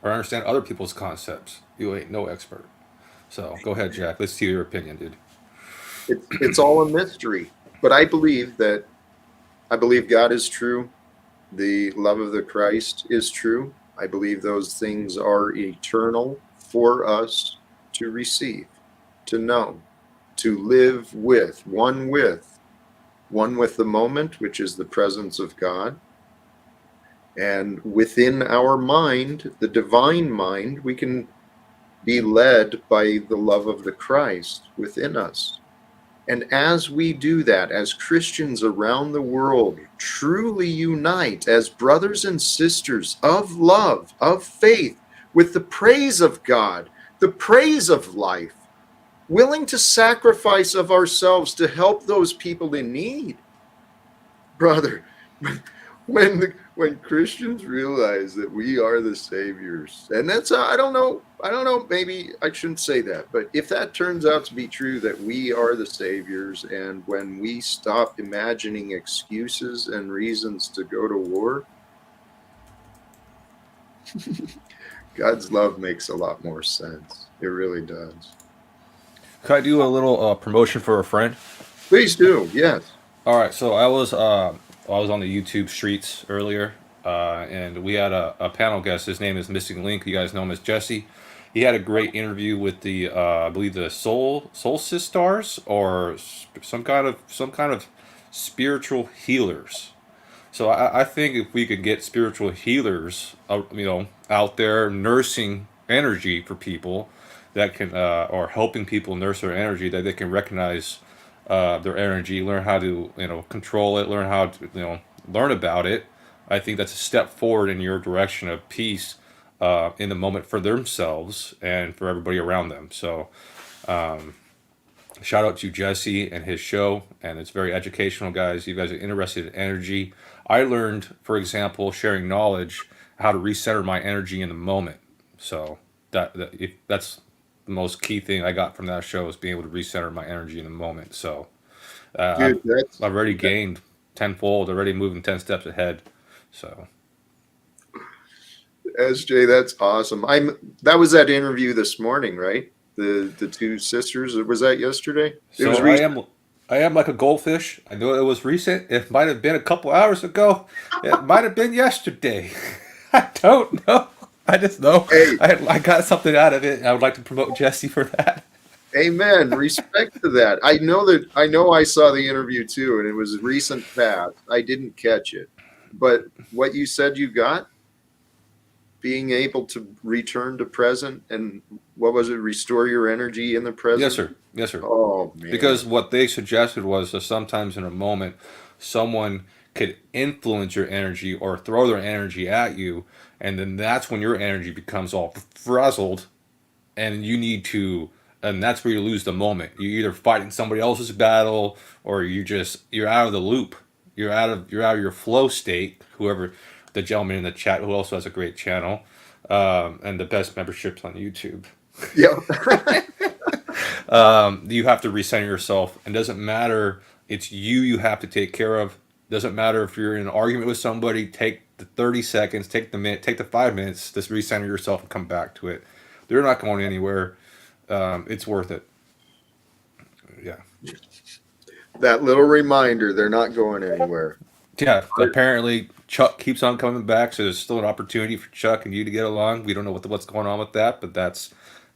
Or understand other people's concepts, you ain't no expert. So go ahead, Jack. Let's see your opinion, dude. It's all a mystery. But I believe God is true. The love of the Christ is true. I believe those things are eternal for us to receive, to know, to live with, one with the moment, which is the presence of God. And within our mind, the divine mind, we can be led by the love of the Christ within us. And as we do that, as Christians around the world truly unite as brothers and sisters of love, of faith, with the praise of God, the praise of life, willing to sacrifice of ourselves to help those people in need. Brother, when Christians realize that we are the saviors, and that's I don't know, maybe I shouldn't say that, but if that turns out to be true, that we are the saviors, and when we stop imagining excuses and reasons to go to war, God's love makes a lot more sense. It really does. Could I do a little promotion for a friend? Please do. Yes. All right, so I was on the YouTube streets earlier, and we had a panel guest. His name is Missing Link. You guys know him as Jesse. He had a great interview with the I believe the Soul Sisters or some kind of spiritual healers. So I think if we could get spiritual healers, out there nursing energy for people that can, or helping people nurse their energy, that they can recognize their energy, learn how to, control it, learn how to, learn about it. I think that's a step forward in your direction of peace in the moment for themselves and for everybody around them. So, shout out to Jesse and his show, and it's very educational, guys. You guys are interested in energy. I learned, for example, sharing knowledge, how to recenter my energy in the moment. So that's the most key thing I got from that show is being able to recenter my energy in the moment. So Dude, I've already gained tenfold, already moving 10 steps ahead. So SJ, that's awesome. That was that interview this morning, right? The two sisters. Was that yesterday? It was recent. I am like a goldfish. I know it was recent. It might have been a couple hours ago. It might have been yesterday. I don't know. I just know Hey, I got something out of it. I would like to promote Jesse for that. Amen. Respect to that. I know I saw the interview too, and it was recent past. I didn't catch it. But what you said you got, being able to return to present and what was it, restore your energy in the Yes, present? sir. Yes, sir. Oh man. Because what they suggested was that sometimes in a moment, someone could influence your energy or throw their energy at you, and then that's when your energy becomes all frazzled, and you need to, and that's where you lose the moment. You're either fighting somebody else's battle, or you're out of the loop. You're out of your flow state. Whoever, the gentleman in the chat who also has a great channel, and the best memberships on YouTube. Yeah. You have to recenter yourself. It doesn't matter. It's you have to take care of. Doesn't matter if you're in an argument with somebody. Take the 30 seconds. Take the minute. Take the 5 minutes. Just recenter yourself and come back to it. They're not going anywhere. It's worth it. Yeah. That little reminder, they're not going anywhere. Yeah. Apparently, Chuck keeps on coming back, so there's still an opportunity for Chuck and you to get along. We don't know what's going on with that, but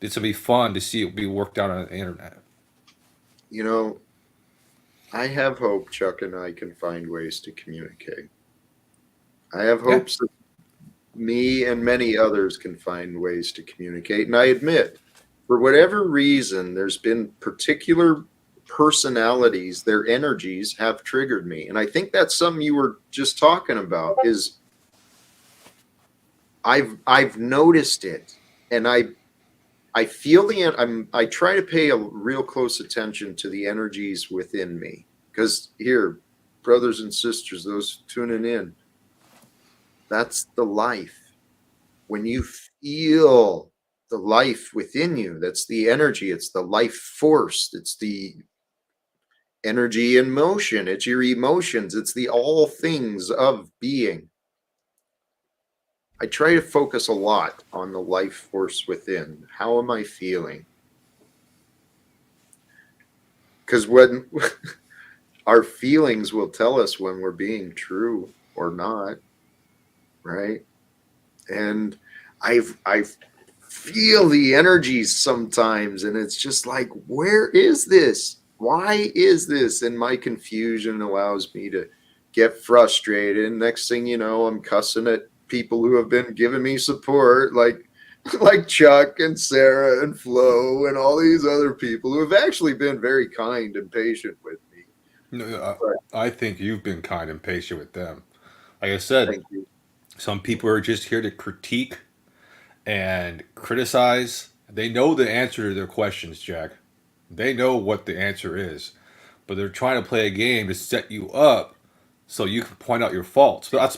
it's gonna be fun to see it be worked out on the internet. You know, I have hope Chuck and I can find ways to communicate. I have Yeah. hopes that me and many others can find ways to communicate. And I admit, for whatever reason, there's been particular personalities, their energies have triggered me. And I think that's something you were just talking about is I've noticed it, and I feel I try to pay a real close attention to the energies within me, because here, brothers and sisters, those tuning in, that's the life. When you feel the life within you, that's the energy, it's the life force, it's the energy in motion, it's your emotions, it's the all things of being. I try to focus a lot on the life force within. How am I feeling? Because when our feelings will tell us when we're being true or not, right? And I feel the energies sometimes, and it's just like, where is this? Why is this? And my confusion allows me to get frustrated. And next thing you know, I'm cussing at people who have been giving me support, like Chuck and Sarah and Flo and all these other people who have actually been very kind and patient with me. No, But I think you've been kind and patient with them. Like I said, thank you. some people are just here to critique and criticize. They know the answer to their questions, Jack. They know what the answer is, but they're trying to play a game to set you up so you can point out your faults. That's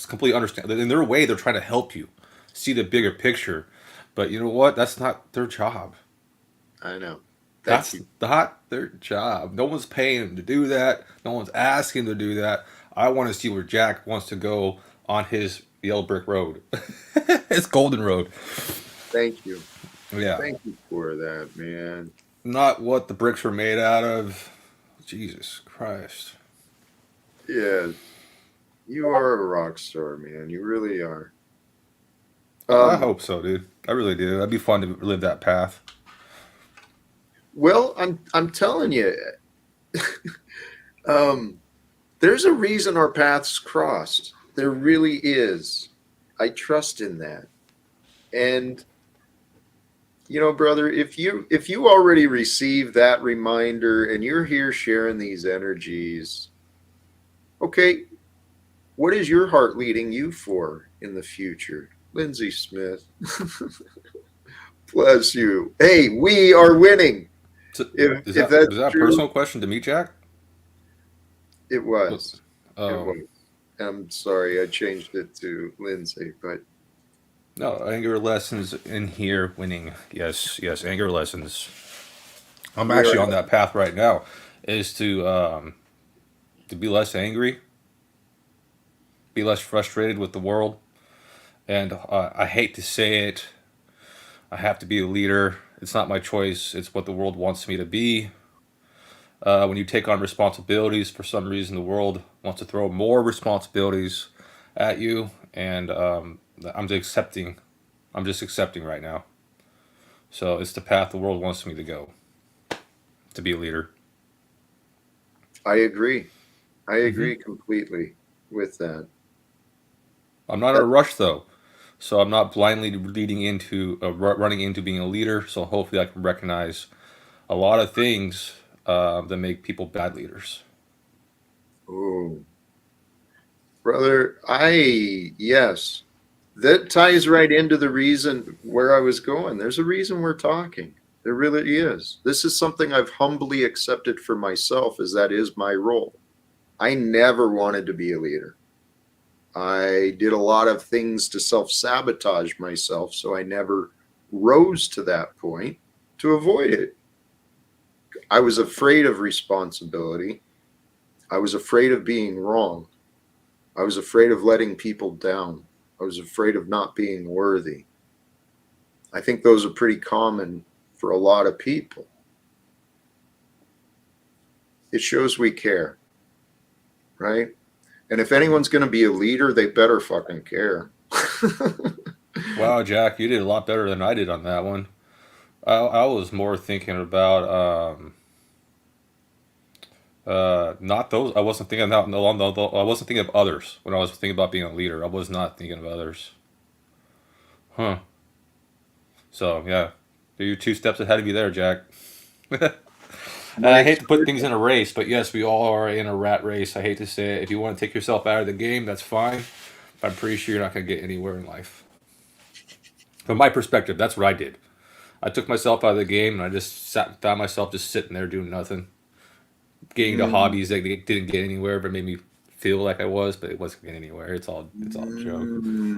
completely understandable. In their way, they're trying to help you see the bigger picture. But you know what? That's not their job. I know. Thank That's you. not their job. No one's paying them to do that. No one's asking them to do that. I want to see where Jack wants to go on his yellow brick road, his golden road. Thank you. Yeah, Thank you for that, man. not what the bricks were made out of. Jesus Christ. Yeah, you are a rock star, man. You really are. I Um, hope so, dude. I really do. That'd be fun to live that path. well, I'm telling you, um, there's a reason our paths crossed. There really is. I trust in that. And you know, brother, if you already received that reminder and you're here sharing these energies, okay, what is your heart leading you for in the future? Lindsay Smith. Bless you. Hey, we are winning. So, If that's is that a true, personal question to me, Jack? it was. It Oh was. I'm sorry, I changed it to Lindsay, but no, anger lessons in here winning. Yes, yes, anger lessons. I'm we are. actually on that path right now. Is to be less angry, be less frustrated with the world, and I hate to say it. I have to be a leader. It's not my choice. It's what the world wants me to be. When you take on responsibilities, for some reason, the world wants to throw more responsibilities at you, and I'm just accepting. I'm just accepting right now. So it's the path the world wants me to go, to be a leader. I agree. I Hmm. agree completely with that. I'm not in a rush though, so I'm not blindly leading into running into being a leader. So hopefully I can recognize a lot of things that make people bad leaders. Oh, brother, yes, that ties right into the reason where I was going. There's a reason we're talking. There really is. This is something I've humbly accepted for myself, as that is my role. I never wanted to be a leader. I did a lot of things to self sabotage myself, so I never rose to that point to avoid it. I was afraid of responsibility. I was afraid of being wrong. I was afraid of letting people down. I was afraid of not being worthy. I think those are pretty common for a lot of people. It shows we care, right? And if anyone's going to be a leader, they better fucking care. Wow, Jack, you did a lot better than I did on that one. I was more thinking about not those. I wasn't thinking about I wasn't thinking of others when I was thinking about being a leader. I was not thinking of others. Huh. So yeah, you're 2 steps ahead of me there, Jack. My I hate to put experience, things in a race, but yes, we all are in a rat race. I hate to say it. If you want to take yourself out of the game, that's fine. But I'm pretty sure you're not going to get anywhere in life. From my perspective, that's what I did. I took myself out of the game and I just found myself just sitting there doing nothing, getting to mm, hobbies that didn't get anywhere, but made me feel like I was, but it wasn't getting anywhere. It's all a joke.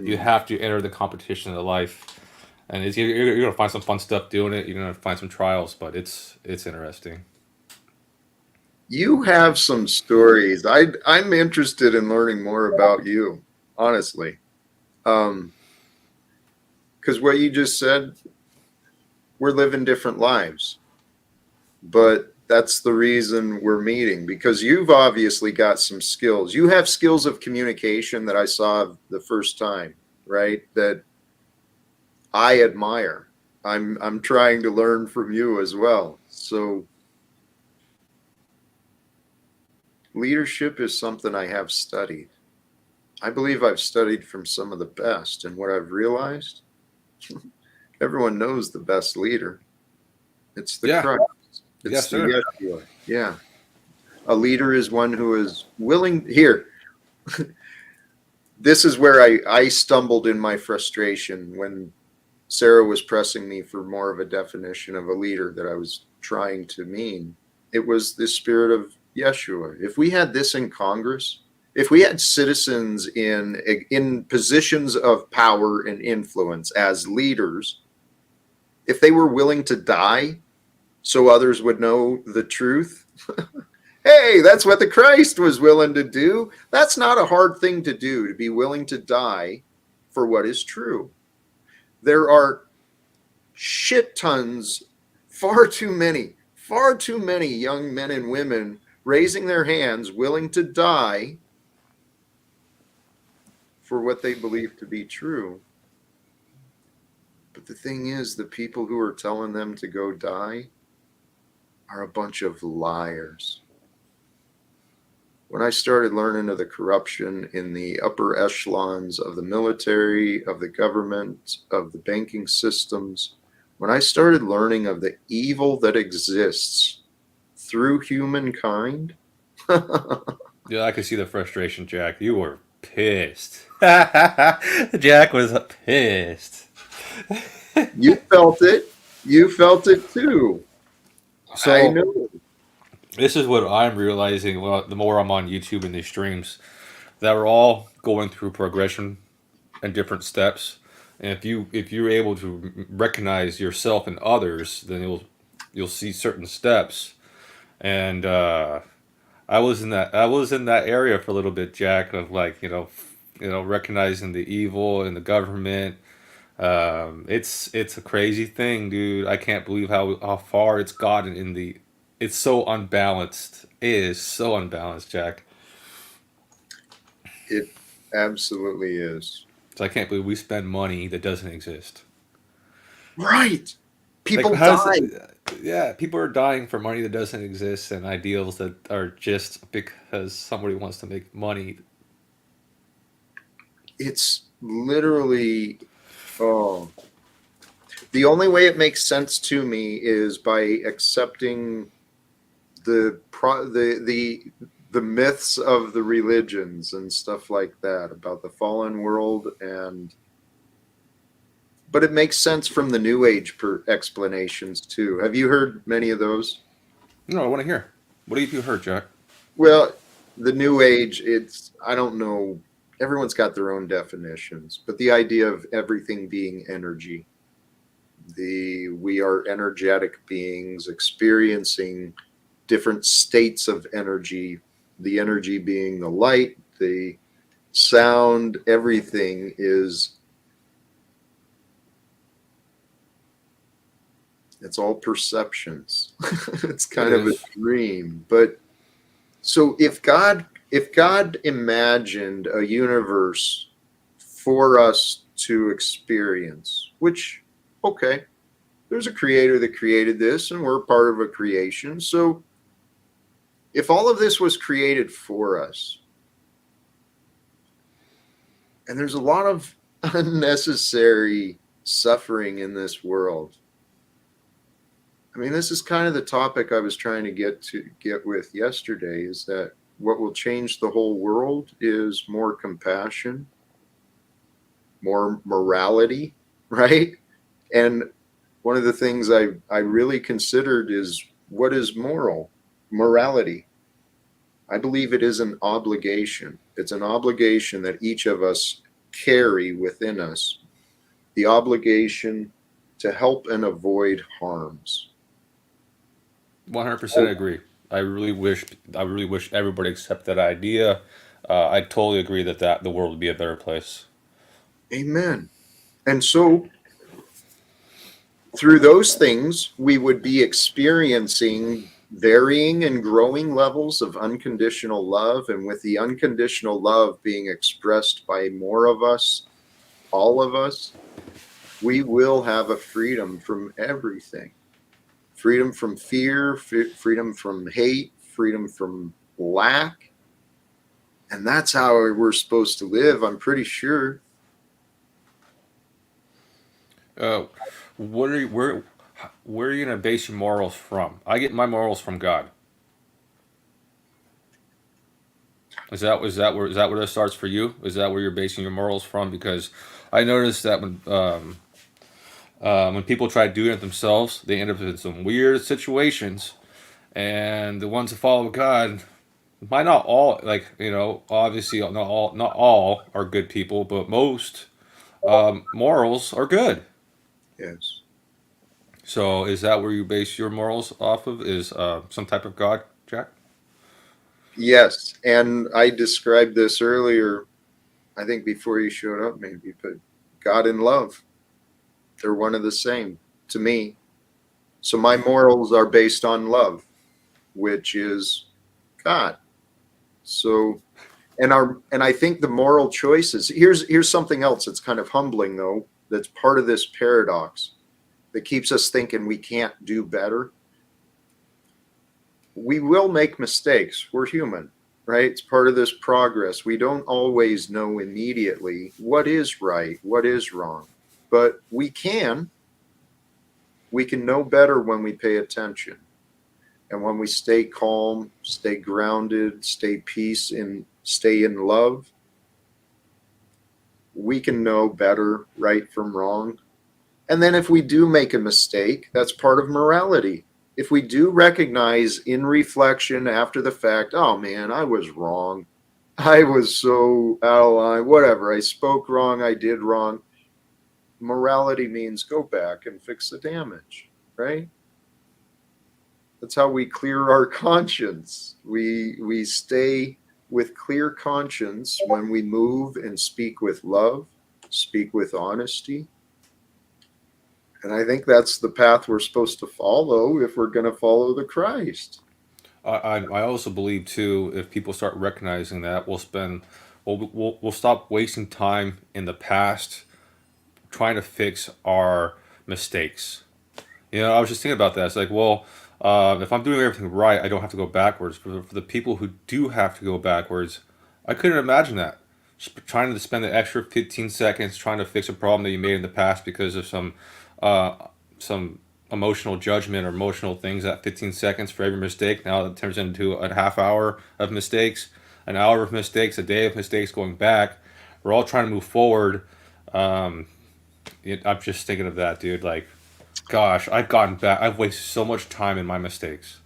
You mm, have to enter the competition of life, and you're gonna find some fun stuff doing it. You're gonna find some trials, but it's interesting. you have some stories. I'm interested in learning more about you, honestly. Because what you just said, we're living different lives, but that's the reason we're meeting, because you've obviously got some skills. You have skills of communication that I saw the first time, right? That I admire. I'm trying to learn from you as well. So leadership is something I have studied. I believe I've studied from some of the best, and what I've realized, everyone knows the best leader. It's the Yeah. Christ. Yes, It's the sir. Yeshua. Yeah. A leader is one who is willing. Here, this is where I stumbled in my frustration when Sarah was pressing me for more of a definition of a leader that I was trying to mean. It was the spirit of Yeshua. If we had this in Congress, if we had citizens in positions of power and influence as leaders, if they were willing to die so others would know the truth, hey, that's what the Christ was willing to do. That's not a hard thing to do, to be willing to die for what is true. There are shit tons, far too many young men and women raising their hands, willing to die for what they believe to be true. But the thing is, the people who are telling them to go die are a bunch of liars. When I started learning of the corruption in the upper echelons of the military, of the government, of the banking systems, when I started learning of the evil that exists through humankind, Yeah, I could see the frustration, Jack. You were pissed. Jack was pissed. you felt it. You felt it too. I So know. this is what I'm realizing. Well, the more I'm on YouTube and these streams, that we're all going through progression and different steps. And if you're able to recognize yourself and others, then you'll see certain steps. And I was in that area for a little bit, Jack, of like recognizing the evil in the government. It's a crazy thing, dude. I can't believe how far it's gotten in the. It's so unbalanced. It is so unbalanced, Jack. It absolutely is. So I can't believe we spend money that doesn't exist. Right. Like, People how's die. yeah, people are dying for money that doesn't exist and ideals that are just because somebody wants to make money. It's literally, oh, the only way it makes sense to me is by accepting the myths of the religions and stuff like that about the fallen world. And but it makes sense from the new age explanations too. Have you heard many of those? No, I want to hear. What have you heard, Jack? Well, the new age, it's, I don't know, everyone's got their own definitions, but the idea of everything being energy, the we are energetic beings experiencing different states of energy, the energy being the light, the sound, everything is, it's all perceptions. It's It kind of a is. dream. But so if God imagined a universe for us to experience, which, okay, there's a creator that created this and we're part of a creation. So if all of this was created for us, and there's a lot of unnecessary suffering in this world. I mean, this is kind of the topic I was trying to get with yesterday, is that what will change the whole world is more compassion, more morality, right? And one of the things I really considered is, what is morality? I believe it is an obligation. It's an obligation that each of us carry within us, the obligation to help and avoid harms. 100% agree. I really wish everybody accept that idea. I totally agree that the world would be a better place. Amen. And so through those things, we would be experiencing varying and growing levels of unconditional love. And with the unconditional love being expressed by more of us, all of us, we will have a freedom from everything. Freedom from fear, freedom from hate, freedom from lack. And that's how we're supposed to live, I'm pretty sure. Uh, what are you, where are you gonna base your morals from? I get my morals from God. Is that where it starts for you? Is that where you're basing your morals from? Because I noticed that when people try doing it themselves, they end up in some weird situations, and the ones that follow God might not all, like, obviously not all are good people, but most morals are good. Yes. So is that where you base your morals off of? Is some type of God, Jack? Yes. And I described this earlier, I think before you showed up, maybe, but God and love, they're one of the same to me. So my morals are based on love, which is God. So and I think the moral choices, here's something else that's kind of humbling though, that's part of this paradox that keeps us thinking we can't do better. We will make mistakes. We're human, right? It's part of this progress. We don't always know immediately what is right, what is wrong, but we can know better when we pay attention. And when we stay calm, stay grounded, stay in love, we can know better right from wrong. And then if we do make a mistake, that's part of morality. If we do recognize in reflection after the fact, oh man, I was wrong. I was so out of line, whatever. I spoke wrong, I did wrong. Morality means go back and fix the damage, right? That's how we clear our conscience. We stay with clear conscience when we move and speak with love, speak with honesty. And I think that's the path we're supposed to follow if we're going to follow the Christ. I also believe too, if people start recognizing that, we'll stop wasting time in the past trying to fix our mistakes. You know, I was just thinking about that. It's like, well, if I'm doing everything right, I don't have to go backwards. For the people who do have to go backwards, I couldn't imagine that. Trying to spend the extra 15 seconds trying to fix a problem that you made in the past because of uh, some emotional judgment or emotional things. At 15 seconds for every mistake, now it turns into a half hour of mistakes, an hour of mistakes, a day of mistakes going back. We're all trying to move forward. Um, I'm just thinking of that, dude. Like, gosh, I've gotten back. I've wasted so much time in my mistakes.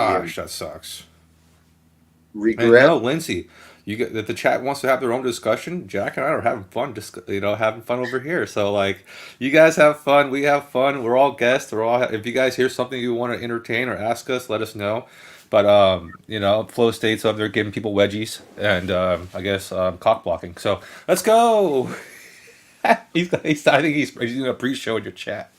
Yeah. Gosh, that sucks. And Regret. no, Lindsay, you get that the chat wants to have their own discussion. Jack and I are having fun, just having fun over here. So like, you guys have fun, we have fun. We're all guests. We're all. If you guys hear something you want to entertain or ask us, let us know. But Flow State's up there giving people wedgies and I guess cock blocking. So let's go. I think he's doing a pre-show in your chat.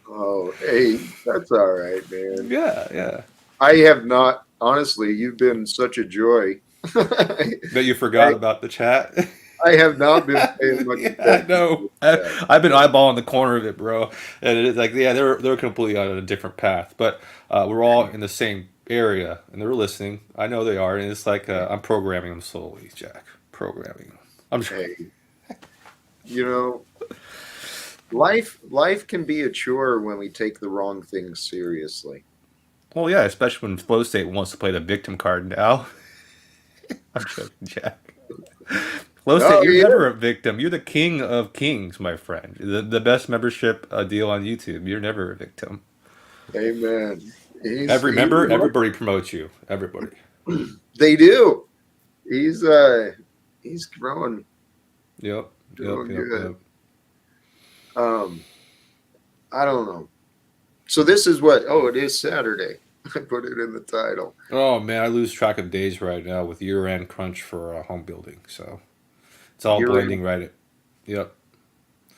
Oh, hey, that's all right, man. Yeah, yeah. I have not, honestly, you've been such a joy. That you forgot about the chat. I have not been paying much Yeah, I attention know. to that. I've been eyeballing the corner of it, bro. And it's like, yeah, they're completely on a different path, but we're all in the same area, and they're listening. I know they are, and it's like I'm programming them slowly, Jack. Programming them. I'm sure. Hey, you know, life can be a chore when we take the wrong things seriously. Well, yeah, especially when Flow State wants to play the victim card now. I'm joking, Jack. Flow State, Oh, you're yeah. never a victim. You're the king of kings, my friend. The best membership deal on YouTube. You're never a victim. Amen. Everybody promotes you. Everybody. They do. He's growing, Yep. doing Yep. good. I don't know. So this is what? Oh, it is Saturday. I put it in the title. Oh man, I lose track of days right now with year-end crunch for home building. So it's all Year-end blending right. Yep.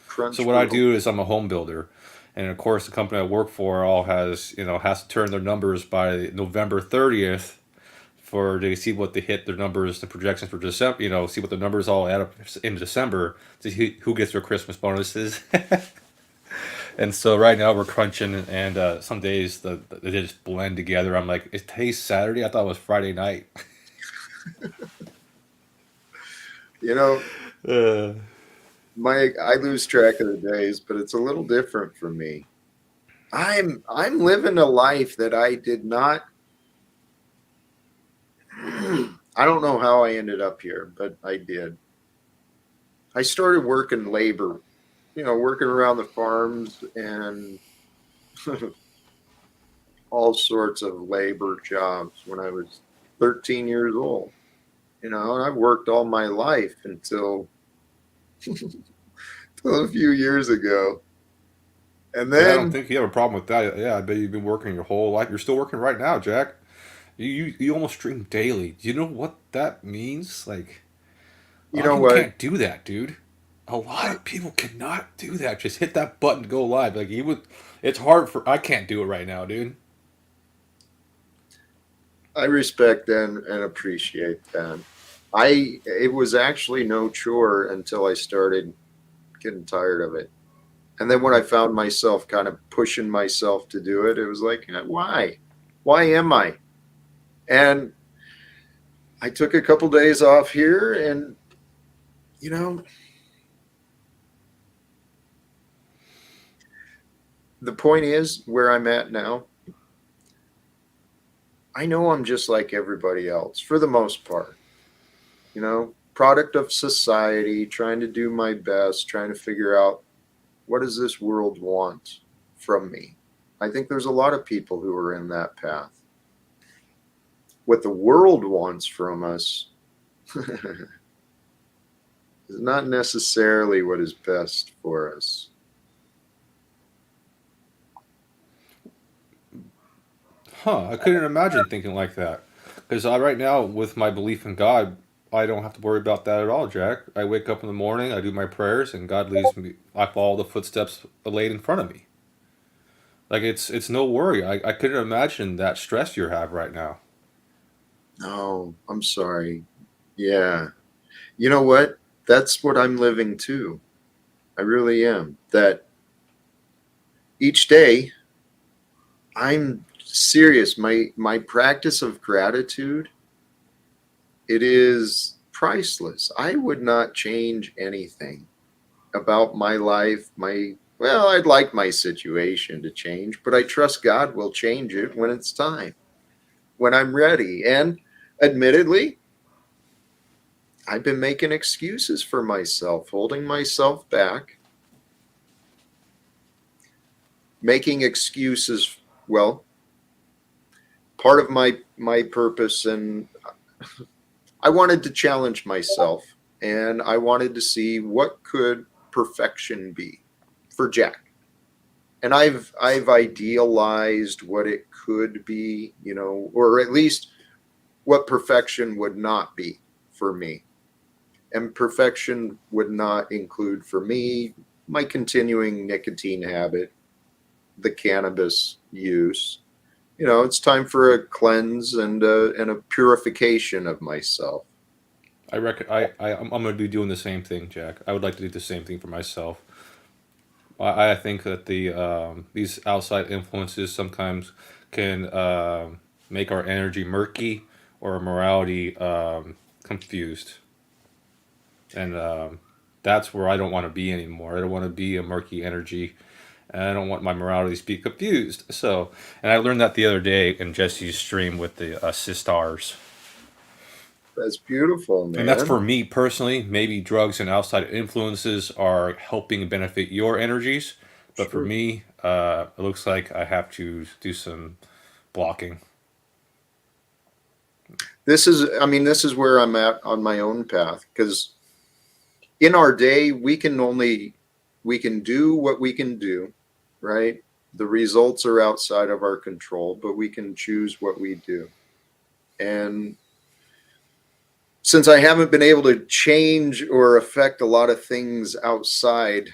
crunch. So what I do is I'm a home builder, and of course the company I work for all has to turn their numbers by November 30th for to see what they hit their numbers, the projections for December. See what the numbers all add up in December to see who gets their Christmas bonuses. And so right now we're crunching, and some days they just blend together. I'm like, it's today's Saturday. I thought it was Friday night. You know, Uh, I lose track of the days, but it's a little different for me. I'm living a life that I did not. I don't know how I ended up here, but I did. I started working labor, working around the farms and all sorts of labor jobs when I was 13 years old. And I've worked all my life until a few years ago. And yeah, I don't then, think you have a problem with that. Yeah, I bet you've been working your whole life. You're still working right now, Jack. You almost stream daily. Do you know what that means? Like, a you lot of know people what? can't do that, dude. A lot of people cannot do that. Just hit that button, to go live. Like you would. It's hard for. I can't do it right now, dude. I respect and appreciate that. It was actually no chore until I started getting tired of it. And then when I found myself kind of pushing myself to do it, it was like, why? Why am I? And I took a couple days off here, and the point is where I'm at now. I know I'm just like everybody else for the most part. Product of society, trying to do my best, trying to figure out what does this world want from me. I think there's a lot of people who are in that path. What the world wants from us is not necessarily what is best for us. Huh? I couldn't imagine thinking like that. Because right now, with my belief in God, I don't have to worry about that at all, Jack. I wake up in the morning, I do my prayers, and God leads me. I follow the footsteps laid in front of me. Like it's no worry. I couldn't imagine that stress you have right now. Oh, I'm sorry. Yeah. You know what? That's what I'm living too. I really am. That each day, I'm serious. My practice of gratitude, it is priceless. I would not change anything about my life. I'd like my situation to change, but I trust God will change it when it's time, when I'm ready. And admittedly, I've been making excuses for myself, holding myself back, making excuses. Well, part of my purpose, and I wanted to challenge myself, and I wanted to see what could perfection be for Jack. And I've idealized what it could be, or at least what perfection would not be for me. And perfection would not include for me my continuing nicotine habit, the cannabis use. It's time for a cleanse and a purification of myself. I'm going to be doing the same thing, Jack. I would like to do the same thing for myself. I think that these outside influences sometimes can make our energy murky or our morality confused, and that's where I don't want to be anymore. I don't want to be a murky energy, and I don't want my morality to be confused. So, and I learned that the other day in Jesse's stream with the sistars. That's beautiful, man. And that's for me personally. Maybe drugs and outside influences are helping benefit your energies, but for me, it looks like I have to do some blocking. This is where I'm at on my own path, because in our day, we can do what we can do, right? The results are outside of our control, but we can choose what we do. And since I haven't been able to change or affect a lot of things outside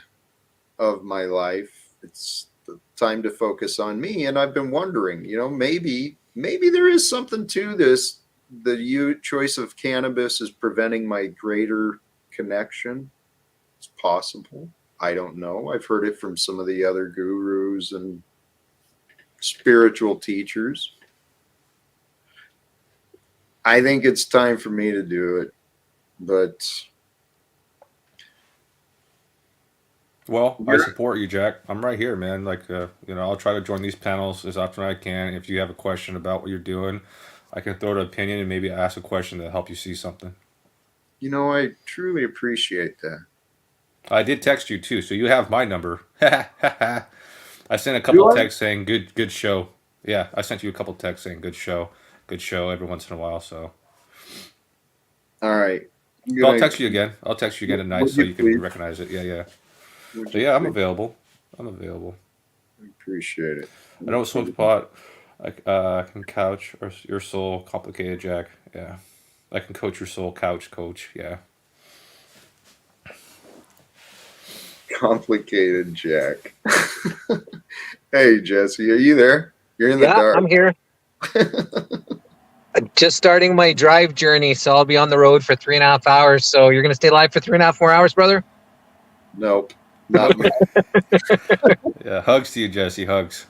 of my life, it's the time to focus on me. And I've been wondering, maybe there is something to this. The choice of cannabis is preventing my greater connection. It's possible. I don't know. I've heard it from some of the other gurus and spiritual teachers. I think it's time for me to do it, but well, I support you, Jack. I'm right here, man. Like, I'll try to join these panels as often as I can. If you have a question about what you're doing, I can throw an opinion and maybe ask a question to help you see something. I truly appreciate that. I did text you too, so you have my number. I sent a couple texts saying good show. Yeah, I sent you a couple texts saying good show every once in a while. So, all right, I'll text you again. Tonight so you can recognize it. Yeah. So yeah, I'm available. I appreciate it. I know smoke pot. I can couch or your soul complicated, Jack. Yeah, I can coach your soul couch coach. Yeah. Complicated, Jack. Hey, Jesse, are you there? You're in the dark. I'm here. Just starting my drive journey, so I'll be on the road for 3.5 hours. So you're going to stay live for 3.5 more hours, brother? Nope, not me. Yeah, hugs to you, Jesse. Hugs.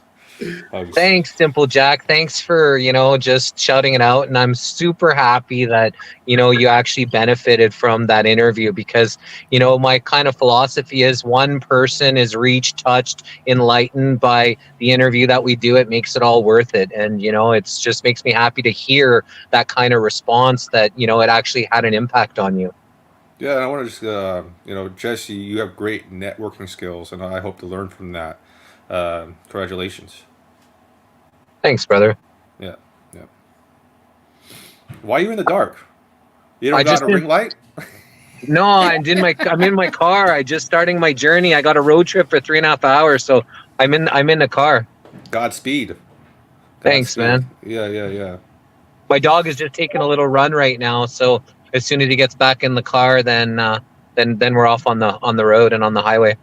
Thanks, Simple Jack. Thanks for, just shouting it out. And I'm super happy that, you actually benefited from that interview because, my kind of philosophy is one person is reached, touched, enlightened by the interview that we do. It makes it all worth it. And, it's just makes me happy to hear that kind of response that, it actually had an impact on you. Yeah, and I want to just, Jesse, you have great networking skills, and I hope to learn from that. Congratulations. Thanks, brother. Yeah. Why are you in the dark? You don't got a ring light? No, I'm in my car. I just starting my journey. I got a road trip for 3.5 hours, so I'm in the car. Godspeed. Thanks, man. Yeah. My dog is just taking a little run right now, so as soon as he gets back in the car, then we're off on the road and on the highway.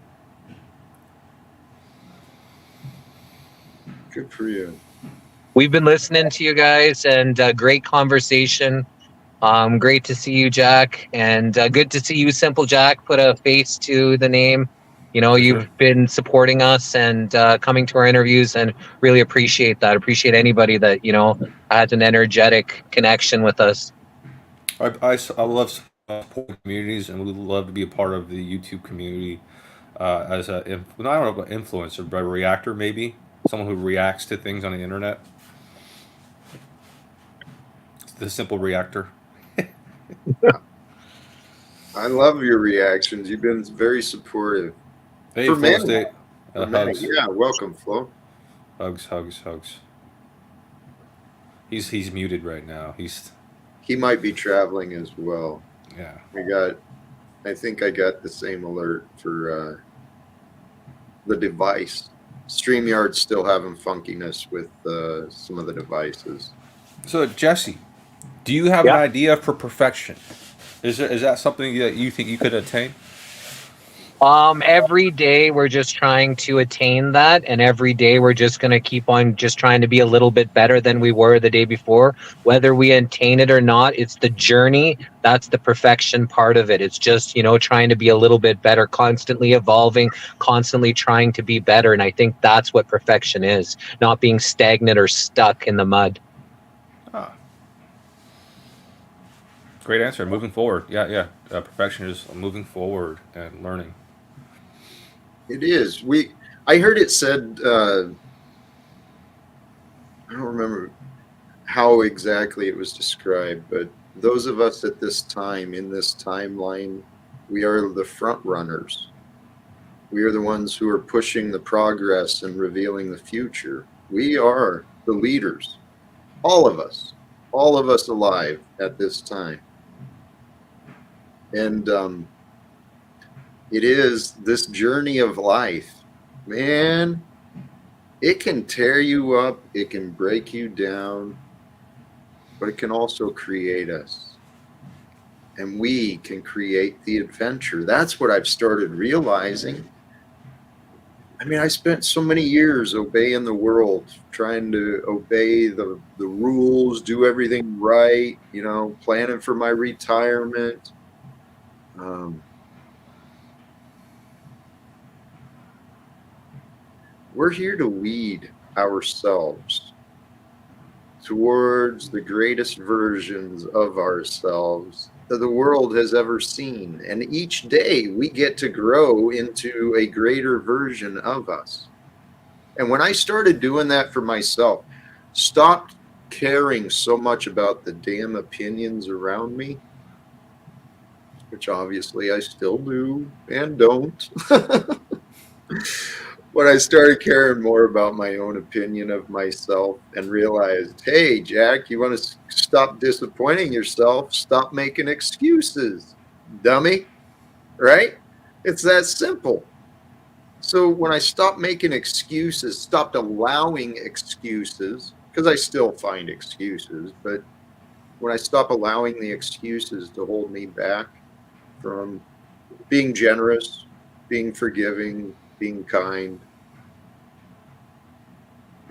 Good for you. We've been listening to you guys, and great conversation. Great to see you, Jack, and good to see you, Simple Jack. Put a face to the name. You know, For you've sure. been supporting us and coming to our interviews, and really appreciate that. Appreciate anybody that, has an energetic connection with us. I love supporting communities, and we love to be a part of the YouTube community as well, I don't know about influencer, but a reactor maybe, someone who reacts to things on the internet. The simple reactor. I love your reactions. You've been very supportive. Hey, For Flow many. State. For many. Hugs, Yeah, welcome, Flo. hugs, hugs, hugs. He's muted right now. He's He might be traveling as well. yeah. I think I got the same alert for the device. StreamYard's still having funkiness with some of the devices. So Jesse, do you have an Yeah. idea for perfection? Is that something that you think you could attain? Every day we're just trying to attain that, and every day we're just going to keep on just trying to be a little bit better than we were the day before. Whether we attain it or not, it's the journey. That's the perfection part of it. It's just, trying to be a little bit better, constantly evolving, constantly trying to be better. And I think that's what perfection is, not being stagnant or stuck in the mud. Ah, great answer. Moving forward. Yeah, yeah. Perfection is moving forward and learning. It is. I heard it said, I don't remember how exactly it was described, but those of us at this time, in this timeline, we are the front runners. We are the ones who are pushing the progress and revealing the future. We are the leaders. All of us alive at this time. And it is this journey of life, man. It can tear you up, it can break you down, but it can also create us. And we can create the adventure. That's what I've started realizing. I mean, I spent so many years obeying the world, trying to obey the rules, do everything right, planning for my retirement. We're here to lead ourselves towards the greatest versions of ourselves that the world has ever seen. And each day we get to grow into a greater version of us. And when I started doing that for myself, stopped caring so much about the damn opinions around me, which obviously I still do and don't. When I started caring more about my own opinion of myself and realized, hey, Jack, you want to stop disappointing yourself? Stop making excuses, dummy, right? It's that simple. So when I stopped making excuses, stopped allowing excuses, because I still find excuses, but when I stop allowing the excuses to hold me back from being generous, being forgiving, being kind,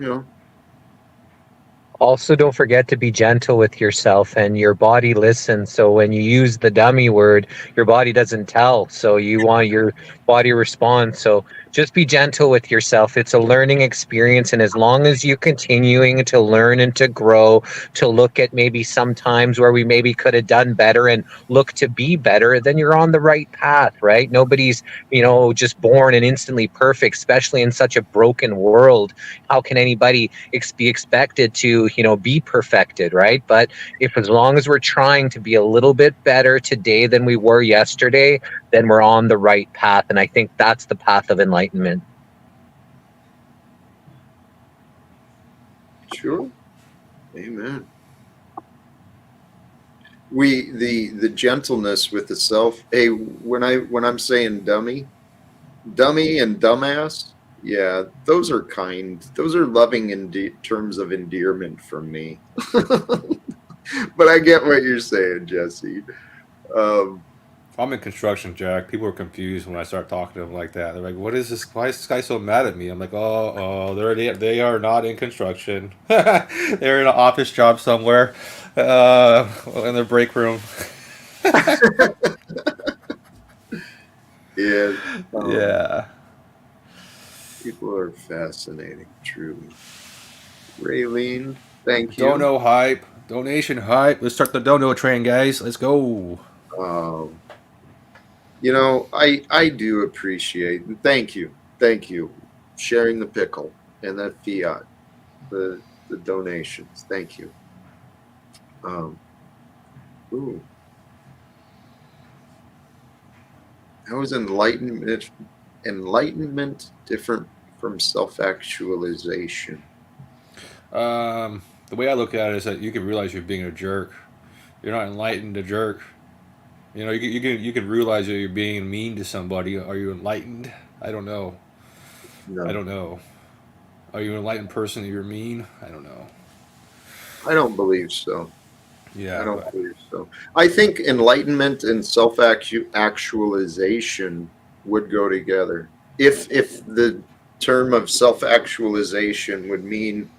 you know. Also, don't forget to be gentle with yourself, and your body listens. So when you use the dummy word, your body doesn't tell. So you want your body to respond. So just be gentle with yourself. It's a learning experience. And as long as you're continuing to learn and to grow, to look at maybe some times where we maybe could have done better and look to be better, then you're on the right path, right? Nobody's, just born and instantly perfect, especially in such a broken world. How can anybody be expected to be perfected, right? But if as long as we're trying to be a little bit better today than we were yesterday, then we're on the right path. And I think that's the path of enlightenment. Sure. Amen. The gentleness with the self. Hey, when I'm saying dummy and dumbass, yeah, those are kind. Those are loving in terms of endearment from me. But I get what you're saying, Jesse. I'm in construction, Jack. People are confused when I start talking to them like that. They're like, "What is this? Why is this guy so mad at me?" I'm like, they are not in construction. They're in an office job somewhere, in their break room." Yeah. Yeah. fascinating, truly. Raylene, thank you. Dono hype, donation hype. Let's start the dono train, guys. Let's go. Um, I do appreciate, and thank you, sharing the pickle and that fiat, the donations. Thank you. Um, ooh, how is enlightenment different from self-actualization? The way I look at it is that you can realize you're being a jerk. You're not enlightened, a jerk. You know, you can realize that you're being mean to somebody. Are you enlightened? I don't know. I No, don't know. Are you an enlightened person? That you're mean? I don't know. I don't believe so. I Yeah, don't but believe so. I think enlightenment and self-actualization would go together. If the term of self-actualization would mean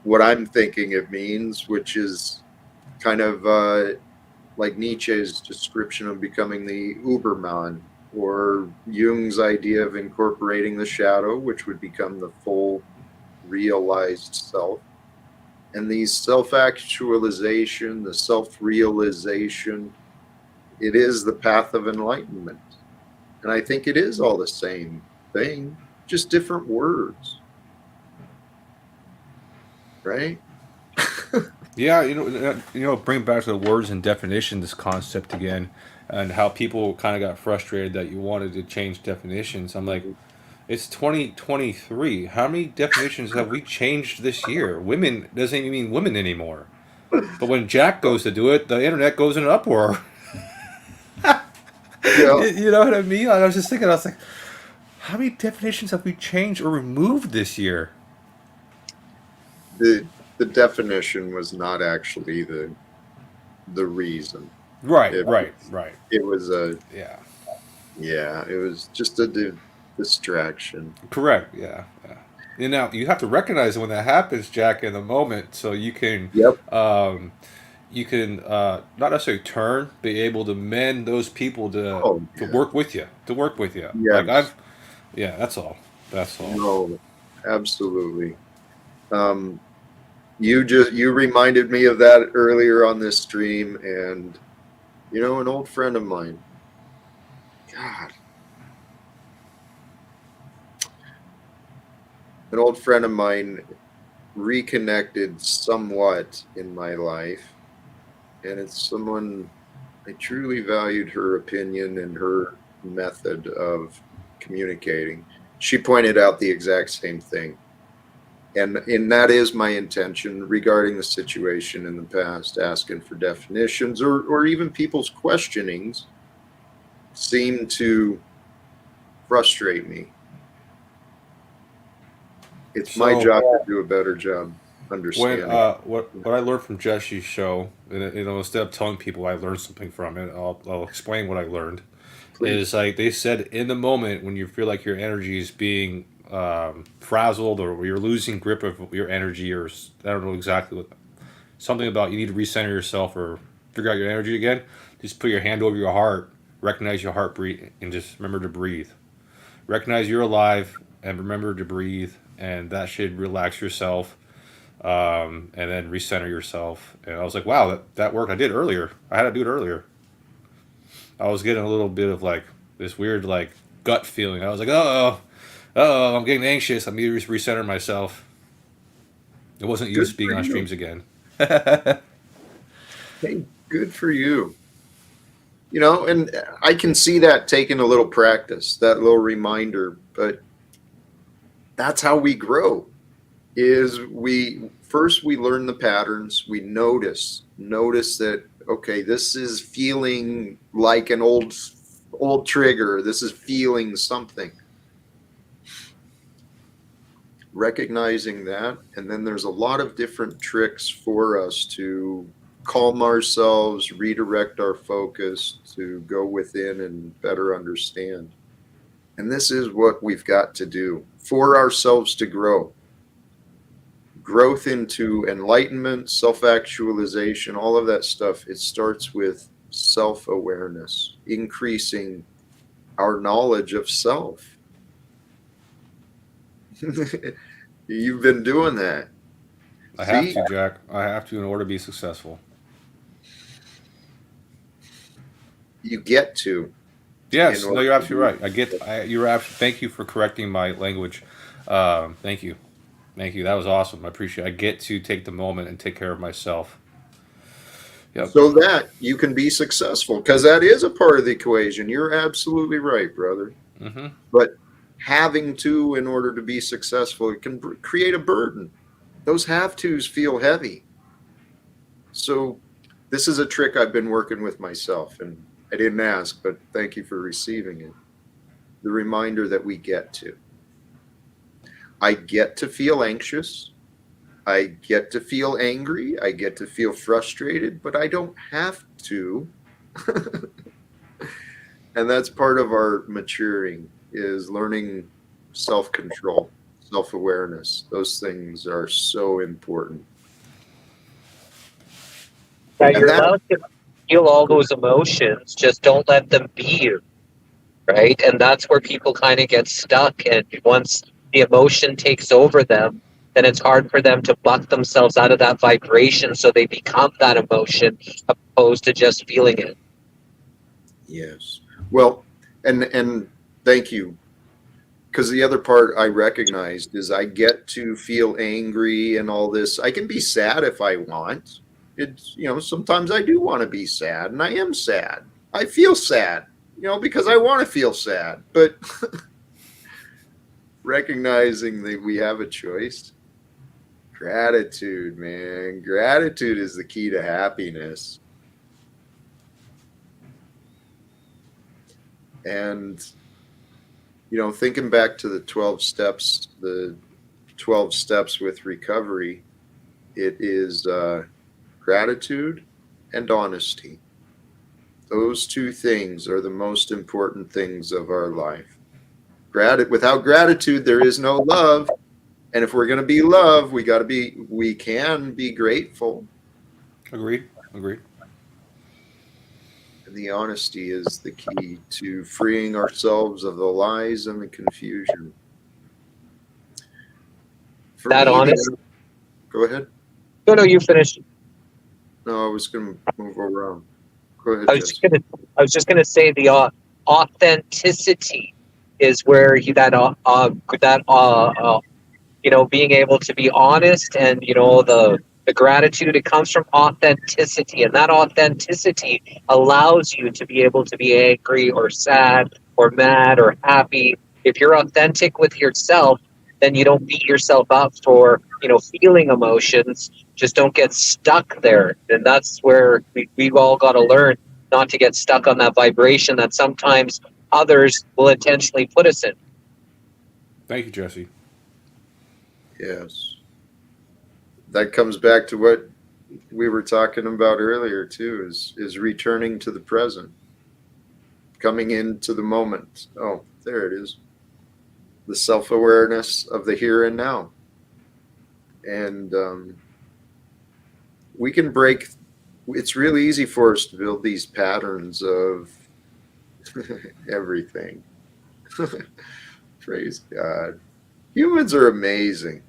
what I'm thinking it means, which is kind of like Nietzsche's description of becoming the Uberman, or Jung's idea of incorporating the shadow, which would become the full realized self. And the self-actualization, the self-realization, it is the path of enlightenment. And I think it is all the same thing, just different words, right? yeah, bring back to the words and definitions concept again, and how people kind of got frustrated that you wanted to change definitions. I'm like, it's 2023. How many definitions have we changed this year? Women doesn't even mean women anymore. But when Jack goes to do it, the internet goes in an uproar. Yeah, You know what I mean? I was just thinking, I was like, how many definitions have we changed or removed this year? the definition was not actually the reason. Right, It right, right. it was Yeah, it was just a distraction. correct. Yeah, yeah. You know, you have to recognize when that happens, Jack, in the moment, so Yep. um, not necessarily turn, be able to mend those people Oh to yeah. work with you, Like Yes. yeah, that's all. That's all. No. Absolutely. Um, you reminded me of that earlier on this stream, and an old friend of mine. God, an old friend of mine reconnected somewhat in my life, and it's someone I truly valued her opinion and her method of communicating. She pointed out the exact same thing. And that is my intention regarding the situation in the past, asking for definitions, or even people's questionings seem to frustrate me. It's my So job to do a better job when understanding. what I learned from Jesse's show, and instead of telling people I learned something from it, I'll explain what I learned. Please. Is like they said, in the moment when you feel like your energy is being frazzled, or you're losing grip of your energy, or I don't know exactly what, something about you need to recenter yourself or figure out your energy again. Just put your hand over your heart, recognize your heartbeat, and just remember to breathe. Recognize you're alive and remember to breathe, and that should relax yourself, and then recenter yourself. And I was like, wow, that worked. I did earlier. I had to do it earlier. I was getting a little bit of like this weird like gut feeling. I was like, I'm getting anxious. I need to recenter myself. It wasn't Good used to being for on you. streams again. Hey, good for you. And I can see that taking a little practice, that little reminder, but that's how we grow. Is we learn the patterns, we notice that, okay, this is feeling like an old trigger, this is feeling something, recognizing that. And then there's a lot of different tricks for us to calm ourselves, redirect our focus, to go within and better understand. And this is what we've got to do for ourselves to grow. Growth into enlightenment, self-actualization, all of that stuff, it starts with self-awareness, increasing our knowledge of self. You've been doing that. I have See, to, Jack. I have to in order to be successful. you get to in Yes, no, order you're to absolutely be. right. I get. You're absolutely. Thank you for correcting my language. Thank you, thank you. That was awesome. I appreciate. I get to take the moment and take care of myself. Yep. So that you can be successful, because that is a part of the equation. You're absolutely right, brother. Mm-hmm. But having to in order to be successful, it can create a burden. Those have tos feel heavy. So this is a trick I've been working with myself, and I didn't ask, but thank you for receiving it. The reminder that we get to. I get to feel anxious. I get to feel angry. I get to feel frustrated, but I don't have to. And that's part of our maturing, is learning self-control, self-awareness. Those things are so important. That And you're that, allowed to feel all those emotions, just don't let them be you, right? And that's where people kind of get stuck. And once the emotion takes over them, then it's hard for them to buck themselves out of that vibration. So they become that emotion opposed to just feeling it. yes. Well, and thank you. Because the other part I recognized is I get to feel angry and all this. I can be sad if I want. It's, sometimes I do want to be sad, and I am sad. I feel sad, because I want to feel sad. But recognizing that we have a choice. Gratitude, man. Gratitude is the key to happiness. And, thinking back to the 12 steps with recovery, it is gratitude and honesty. Those two things are the most important things of our life. Without gratitude, there is no love. And if we're going to be loved, we can be grateful. Agreed. Agreed. And the honesty is the key to freeing ourselves of the lies and the confusion. For That me, honest. go ahead. No, you finish. No, I was going to move around. Go ahead, I was Jesse. just gonna say the authenticity is where being able to be honest, and the gratitude, it comes from authenticity, and that authenticity allows you to be able to be angry or sad or mad or happy. If you're authentic with yourself, then you don't beat yourself up for feeling emotions. Just don't get stuck there. And that's where we've all got to learn not to get stuck on that vibration that sometimes others will intentionally put us in. Thank you, Jesse. Yes. That comes back to what we were talking about earlier too, is returning to the present, coming into the moment. Oh, there it is. The self-awareness of the here and now. And we can break. It's really easy for us to build these patterns of everything. Praise God. Humans are amazing.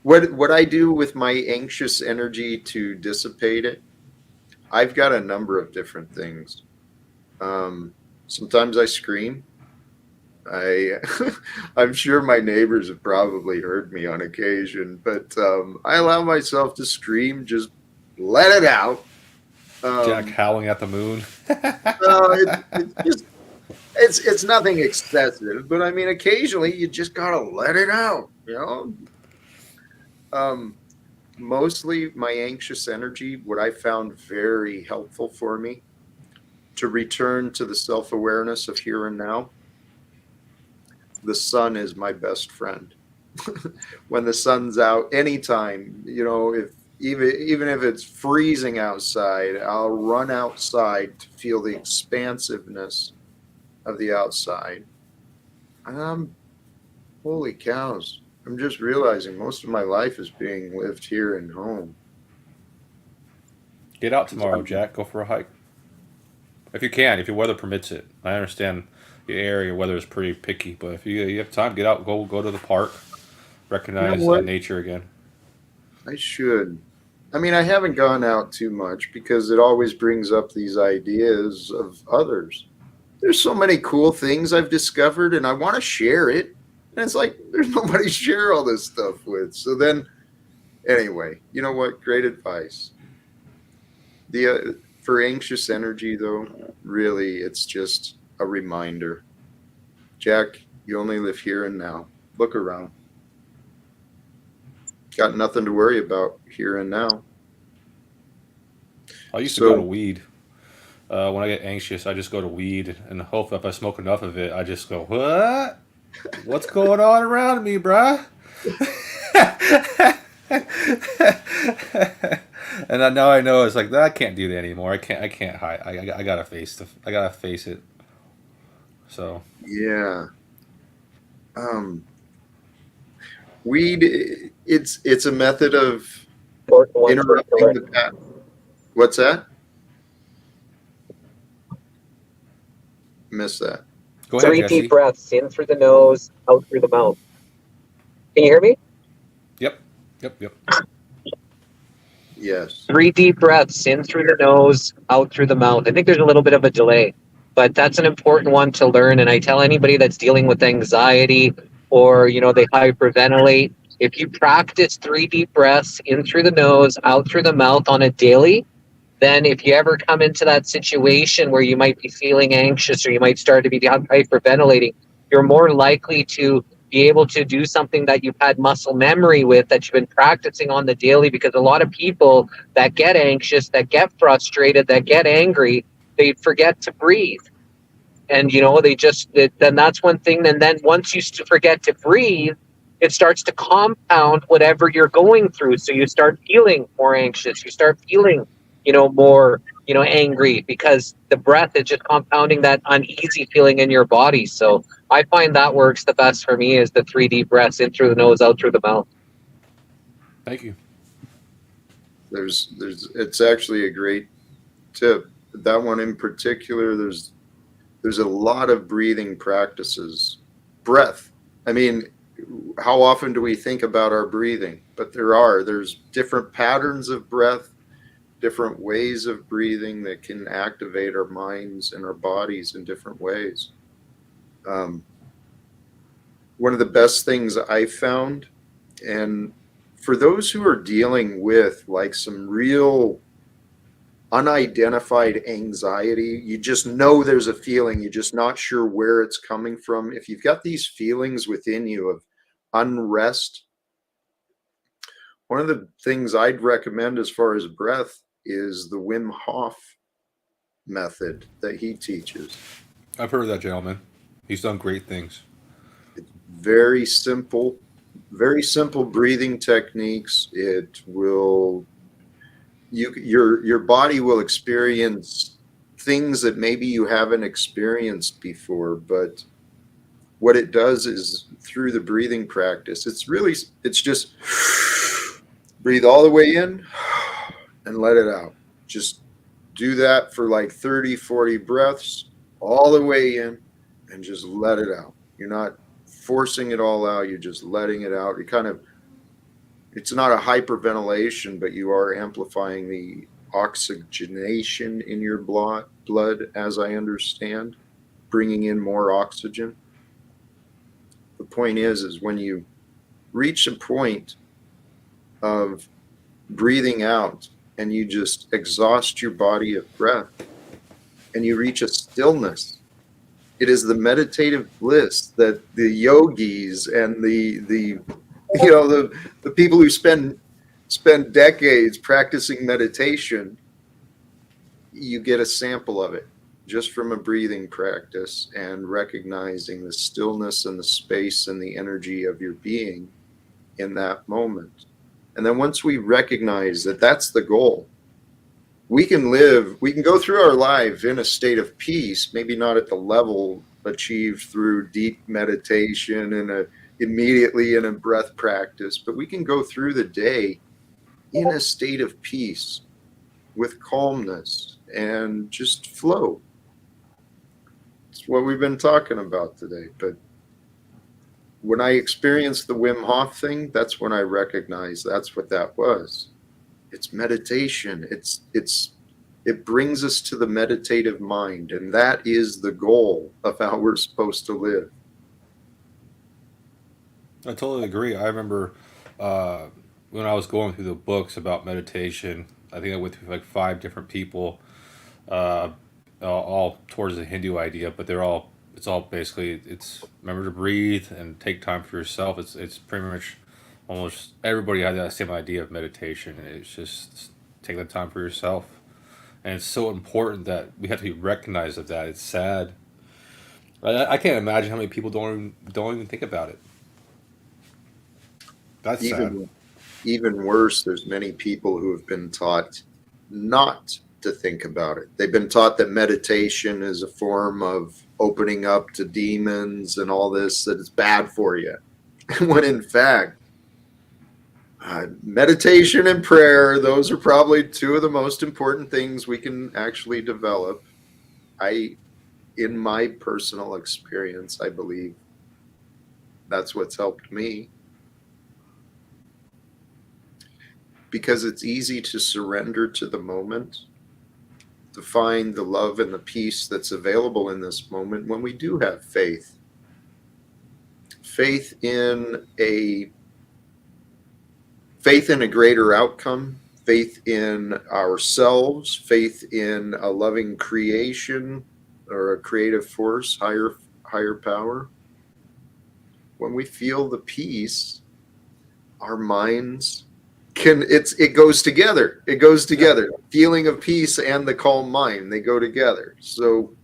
What I do with my anxious energy to dissipate it, I've got a number of different things. Sometimes I scream. I'm sure my neighbors have probably heard me on occasion, but I allow myself to scream, just let it out. Jack howling at the moon. It's nothing excessive, but I mean, occasionally you just gotta let it out, Mostly my anxious energy, what I found very helpful for me to return to the self-awareness of here and now. The sun is my best friend. When the sun's out, anytime, if even if it's freezing outside, I'll run outside to feel the expansiveness of the outside. And holy cows, I'm just realizing most of my life is being lived here and home. Get out tomorrow, Jack. Go for a hike. If you can, if your weather permits it. I understand your area weather is pretty picky, but if you have time, get out, go to the park. recognize what? nature again. I should. I mean, I haven't gone out too much because it always brings up these ideas of others. There's so many cool things I've discovered and I want to share it. And it's like, there's nobody to share all this stuff with. So then, anyway, you know what? Great advice. For anxious energy, though, really, it's just a reminder. Jack, you only live here and now. Look around. Got nothing to worry about here and now. I used to So go to weed. When I get anxious, I just go to weed, and hope if I smoke enough of it, I just go, what? What's going on around me, bruh? And now I know it's like I can't do that anymore. I can't hide. I gotta I gotta face it. So yeah, weed. It's a method of interrupting the path. What's that? Miss that. go ahead, 3 deep Jesse. breaths in through the nose, out through the mouth. Can you hear me? Yep, yep. Yes. 3 deep breaths in through the nose, out through the mouth. I think there's a little bit of a delay, but that's an important one to learn. And I tell anybody that's dealing with anxiety or, they hyperventilate, if you practice 3 deep breaths in through the nose, out through the mouth on a daily, then if you ever come into that situation where you might be feeling anxious or you might start to be hyperventilating, you're more likely to be able to do something that you've had muscle memory with, that you've been practicing on the daily. Because a lot of people that get anxious, that get frustrated, that get angry, they forget to breathe. And then that's one thing. And then once you forget to breathe, it starts to compound whatever you're going through. So you start feeling more anxious, you start feeling more angry, because the breath is just compounding that uneasy feeling in your body. So I find that works the best for me, is the 3 deep breaths in through the nose, out through the mouth. Thank you. It's actually a great tip. That one in particular, there's a lot of breathing practices. Breath. I mean, how often do we think about our breathing? But there's different patterns of breath, different ways of breathing that can activate our minds and our bodies in different ways. One of the best things I found, and for those who are dealing with like some real unidentified anxiety, you just know there's a feeling, you're just not sure where it's coming from. If you've got these feelings within you of unrest, one of the things I'd recommend as far as breath is the Wim Hof method that he teaches. I've heard of that gentleman. He's done great things. It's very simple breathing techniques. It will your body will experience things that maybe you haven't experienced before, but what it does is through the breathing practice, it's just breathe all the way in and let it out. Just do that for like 30, 40 breaths all the way in and just let it out. You're not forcing it all out. You're just letting it out. It's not a hyperventilation, but you are amplifying the oxygenation in your blood, as I understand, bringing in more oxygen. The point is when you reach a point of breathing out and you just exhaust your body of breath and you reach a stillness, it is the meditative bliss that the yogis and the people who spend decades practicing meditation, you get a sample of it just from a breathing practice and recognizing the stillness and the space and the energy of your being in that moment. And then once we recognize that that's the goal, we can go through our life in a state of peace, maybe not at the level achieved through deep meditation and immediately in a breath practice, but we can go through the day in a state of peace with calmness and just flow. It's what we've been talking about today, but when I experienced the Wim Hof thing, that's when I recognized that's what that was. It's meditation. It brings us to the meditative mind, and that is the goal of how we're supposed to live. I totally agree. I remember uh, when I was going through the books about meditation. I think I went through like 5 different people, uh, all towards the Hindu idea, but they're all it's all basically it's remember to breathe and take time for yourself. It's pretty much almost everybody had that same idea of meditation. It's just take the time for yourself, and it's so important that we have to be recognized of that. It's sad. I can't imagine how many people don't even think about it. That's sad. Even worse, there's many people who have been taught not to think about it. They've been taught that meditation is a form of opening up to demons and all this, that it's bad for you. When in fact, meditation and prayer, those are probably two of the most important things we can actually develop. In my personal experience, I believe that's what's helped me. Because it's easy to surrender to the moment, to find the love and the peace that's available in this moment when we do have faith. Faith in a greater outcome, faith in ourselves, faith in a loving creation or a creative force, higher power. When we feel the peace, our minds it goes together. It goes together. Feeling of peace and the calm mind, they go together. So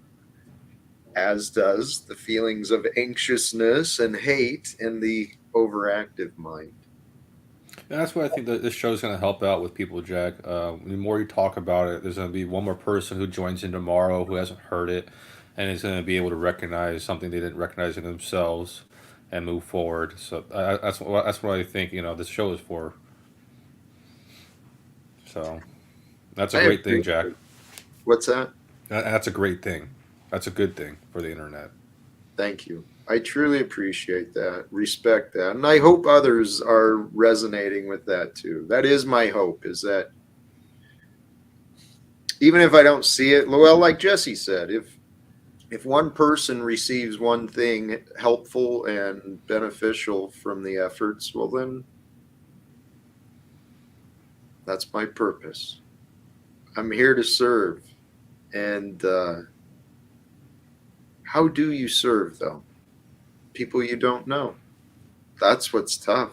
as does the feelings of anxiousness and hate and the overactive mind. And that's what I think that this show is going to help out with people, Jack. The more you talk about it, there's going to be one more person who joins in tomorrow who hasn't heard it and is going to be able to recognize something they didn't recognize in themselves and move forward. So that's what I think, this show is for. So that's a great thing, Jack. What's that? That's a great thing. That's a good thing for the internet. Thank you. I truly appreciate that, respect that, and I hope others are resonating with that too. That is my hope, is that even if I don't see it, well, like Jesse said, if one person receives one thing helpful and beneficial from the efforts, well then that's my purpose. I'm here to serve. And how do you serve, though? People you don't know. That's what's tough.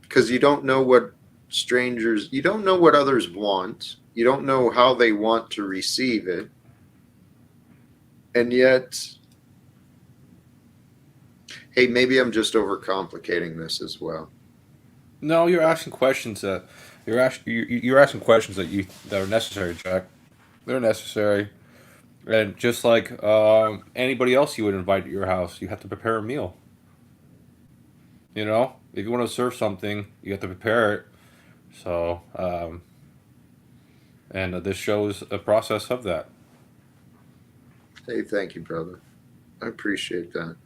Because you don't know what you don't know what others want. You don't know how they want to receive it. And yet, hey, maybe I'm just overcomplicating this as well. No, you're asking questions that you're asking questions that are necessary, Jack. They're necessary, and just like anybody else you would invite to your house, you have to prepare a meal. If you want to serve something, you have to prepare it. So, and this shows a process of that. Hey, thank you, brother. I appreciate that.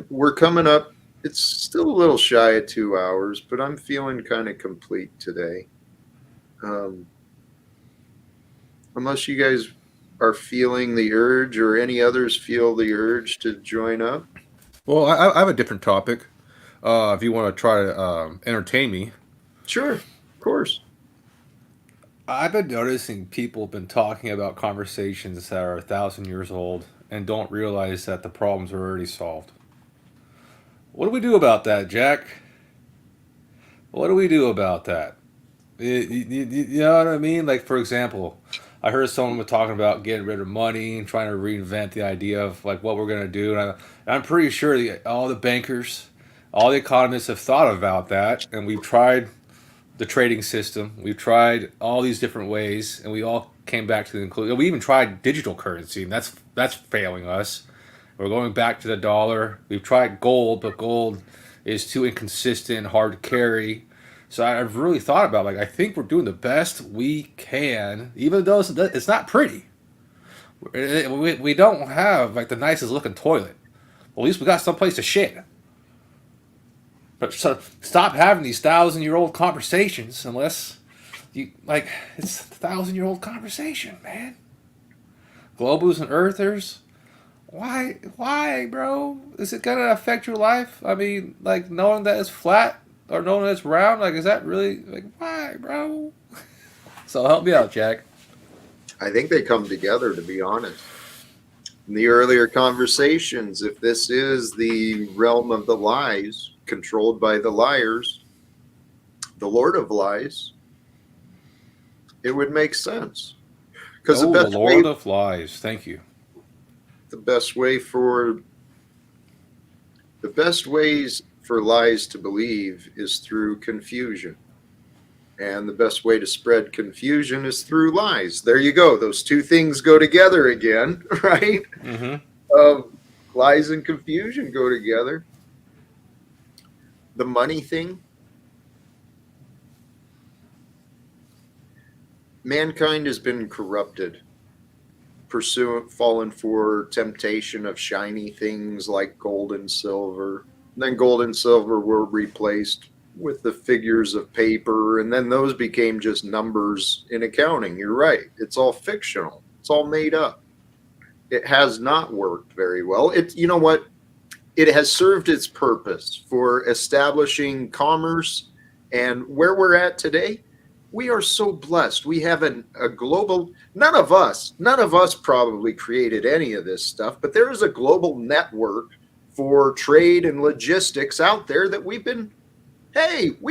We're coming up. It's still a little shy of 2 hours, but I'm feeling kind of complete today. Unless you guys are feeling the urge or any others feel the urge to join up. Well, I have a different topic. If you want to try to entertain me. Sure, of course. I've been noticing people have been talking about conversations that are 1,000 years old and don't realize that the problems are already solved. What do we do about that, Jack? What do we do about that? You know what I mean? Like, for example, I heard someone was talking about getting rid of money and trying to reinvent the idea of like what we're going to do. And I'm pretty sure all the bankers, all the economists have thought about that. And we've tried the trading system. We've tried all these different ways. And we all came back to the conclusion. We even tried digital currency. And that's failing us. We're going back to the dollar. We've tried gold, but gold is too inconsistent, hard to carry. So I've really thought about I think we're doing the best we can, even though it's not pretty. We don't have like the nicest looking toilet. Well, at least we got someplace to shit. But so stop having these 1,000-year-old conversations unless you like it's a 1,000-year-old conversation, man. Globals and earthers. Why, bro? Is it gonna affect your life? I mean, like knowing that it's flat or knowing that it's round, like is that really like why, bro? So help me out, Jack. I think they come together, to be honest. In the earlier conversations, if this is the realm of the lies, controlled by the liars, the Lord of lies, it would make sense. Because Oh, the Lord of Lies. Thank you. the best way for the best ways for lies to believe is through confusion. And the best way to spread confusion is through lies. There you go. Those two things go together again, right? Mm-hmm. Lies and confusion go together. The money thing. Mankind has been corrupted, fallen for temptation of shiny things like gold and silver. Then gold and silver were replaced with the figures of paper, and then those became just numbers in accounting. You're right. It's all fictional. It's all made up. It has not worked very well. You know what? It has served its purpose for establishing commerce, and where we're at today, we are so blessed. We have a global, none of us probably created any of this stuff, but there is a global network for trade and logistics out there that we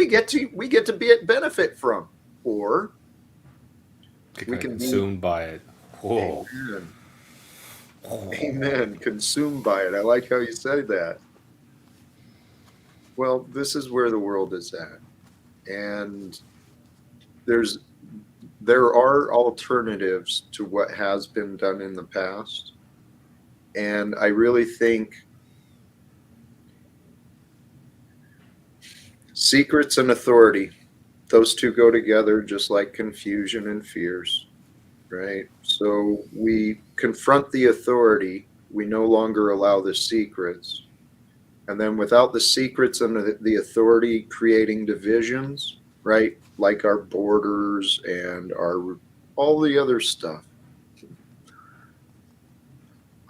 get to benefit from, or We can consumed by it. Whoa. Amen. Amen. Consumed by it. I like how you said that. Well, this is where the world is at, and there are alternatives to what has been done in the past, and I really think secrets and authority, those two go together just like confusion and fears, right? So we confront the authority, we no longer allow the secrets, and then without the secrets and the authority creating divisions, right? Like our borders and all the other stuff.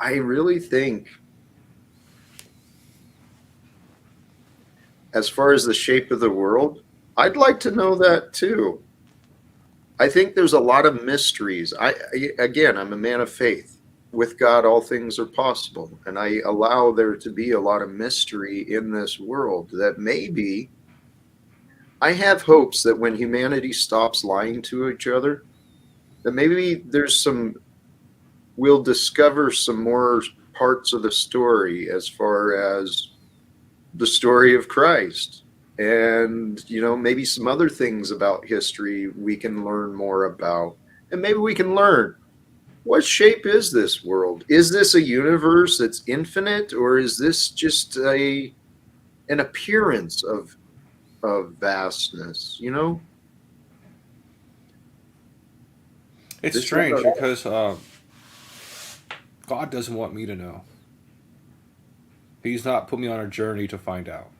I really think, as far as the shape of the world, I'd like to know that too. I think there's a lot of mysteries. I'm a man of faith. With God, all things are possible. And I allow there to be a lot of mystery in this world that maybe I have hopes that when humanity stops lying to each other, that maybe we'll discover some more parts of the story as far as the story of Christ. And, maybe some other things about history we can learn more about. And maybe we can learn, what shape is this world? Is this a universe that's infinite, or is this just an appearance of vastness, It's This strange is because God doesn't want me to know. He's not put me on a journey to find out.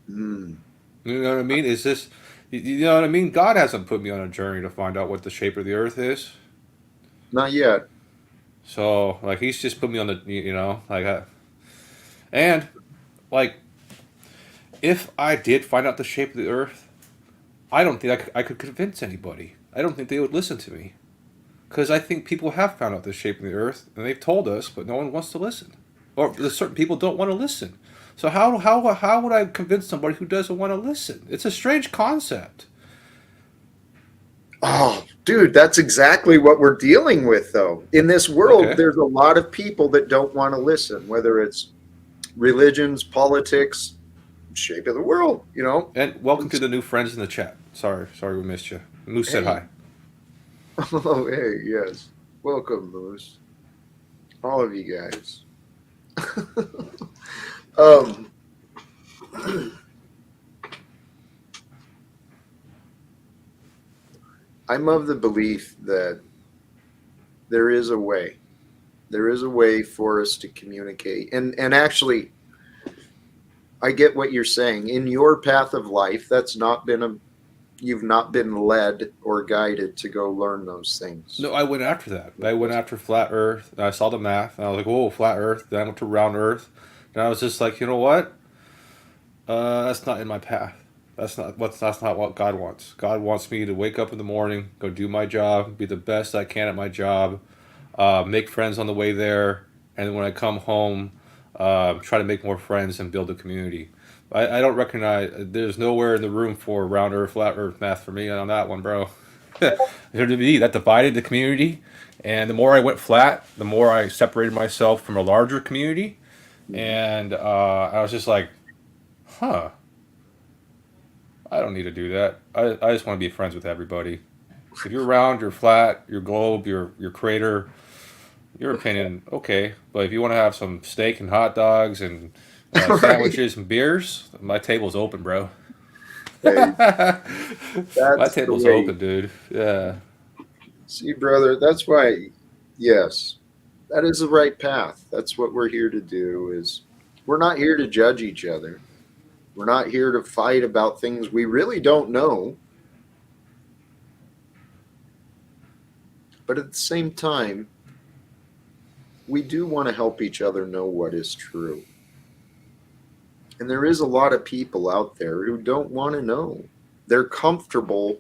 Mm. You know what I mean? You know what I mean? God hasn't put me on a journey to find out what the shape of the earth is. Not yet. So, like, he's just put me on the, and, like, if I did find out the shape of the earth, I don't think I could convince anybody. I don't think they would listen to me. Because I think people have found out the shape of the earth, and they've told us, but no one wants to listen. Or there's certain people don't want to listen. So how would I convince somebody who doesn't want to listen? It's a strange concept. Oh, dude, that's exactly what we're dealing with, though. In this world, Okay. There's a lot of people that don't want to listen, whether it's religions, politics, shape of the world, And welcome to the new friends in the chat. Sorry we missed you. Moose said Hey. hi. Oh, hey, yes. Welcome, Moose. All of you guys. I'm of the belief that there is a way. There is a way for us to communicate. And actually, I get what you're saying. In your path of life, you've not been led or guided to go learn those things. No, I went after that. I went after flat Earth. And I saw the math, and I was like, "Whoa, flat Earth." Then I went to round Earth, and I was just like, you know what? That's not in my path. That's not what God wants. God wants me to wake up in the morning, go do my job, be the best I can at my job, make friends on the way there, and when I come home, try to make more friends and build a community. I don't recognize. There's nowhere in the room for round Earth, flat Earth math for me on that one, bro. There to be that divided the community, and the more I went flat, the more I separated myself from a larger community, and I was just like, huh. I don't need to do that. I just want to be friends with everybody. If you're round, you're flat, you're globe, you're crater, your opinion, okay. But if you want to have some steak and hot dogs and Right. sandwiches and beers, my table's open, bro. Hey, My that's the table's way. open, dude. Yeah. See, brother, that's why, yes, that is the right path. That's what we're here to do is we're not here to judge each other. We're not here to fight about things we really don't know. But at the same time, we do want to help each other know what is true. And there is a lot of people out there who don't want to know. They're comfortable.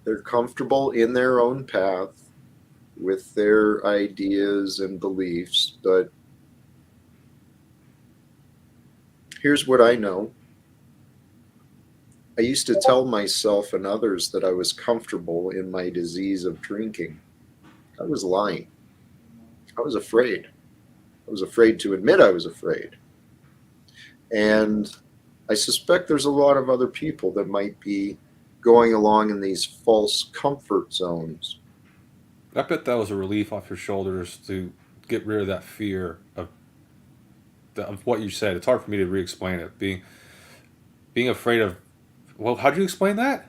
They're comfortable in their own path with their ideas and beliefs. But here's what I know. I used to tell myself and others that I was comfortable in my disease of drinking. I was lying. I was afraid. I was afraid to admit I was afraid. And I suspect there's a lot of other people that might be going along in these false comfort zones. I bet that was a relief off your shoulders to get rid of that fear of what you said. It's hard for me to re-explain it. Being afraid of. Well, how do you explain that?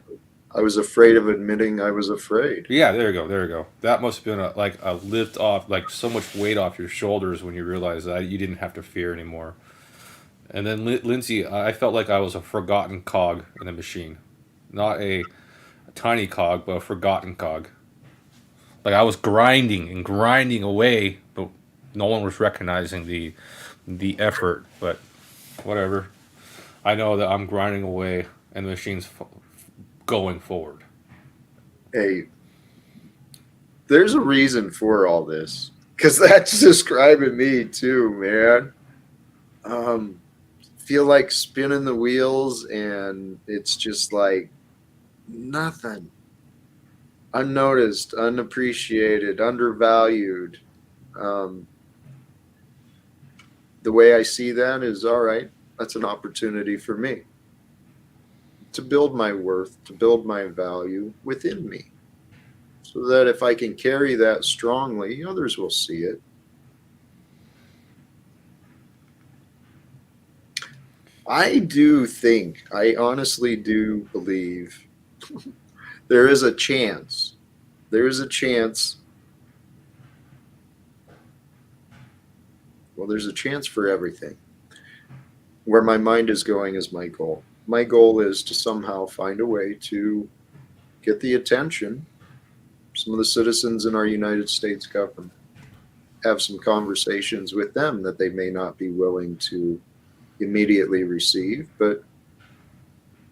I was afraid of admitting I was afraid. Yeah, there you go, there you go. That must have been a lift off, like so much weight off your shoulders when you realized that you didn't have to fear anymore. And then Lindsay, I felt like I was a forgotten cog in a machine, not a tiny cog, but a forgotten cog. Like I was grinding and grinding away, but no one was recognizing the effort. But whatever, I know that I'm grinding away, and the machine's going forward. Hey, there's a reason for all this. Because that's describing me too, man. Feel like spinning the wheels and it's just like nothing. Unnoticed, unappreciated, undervalued. Um, the way I see that is all right, that's an opportunity for me to build my worth, to build my value within me. So that if I can carry that strongly, others will see it. I honestly do believe there is a chance. There is a chance. Well, there's a chance for everything. Where my mind is going is my goal. My goal is to somehow find a way to get the attention of some of the citizens in our United States government. Have some conversations with them that they may not be willing to immediately receive, but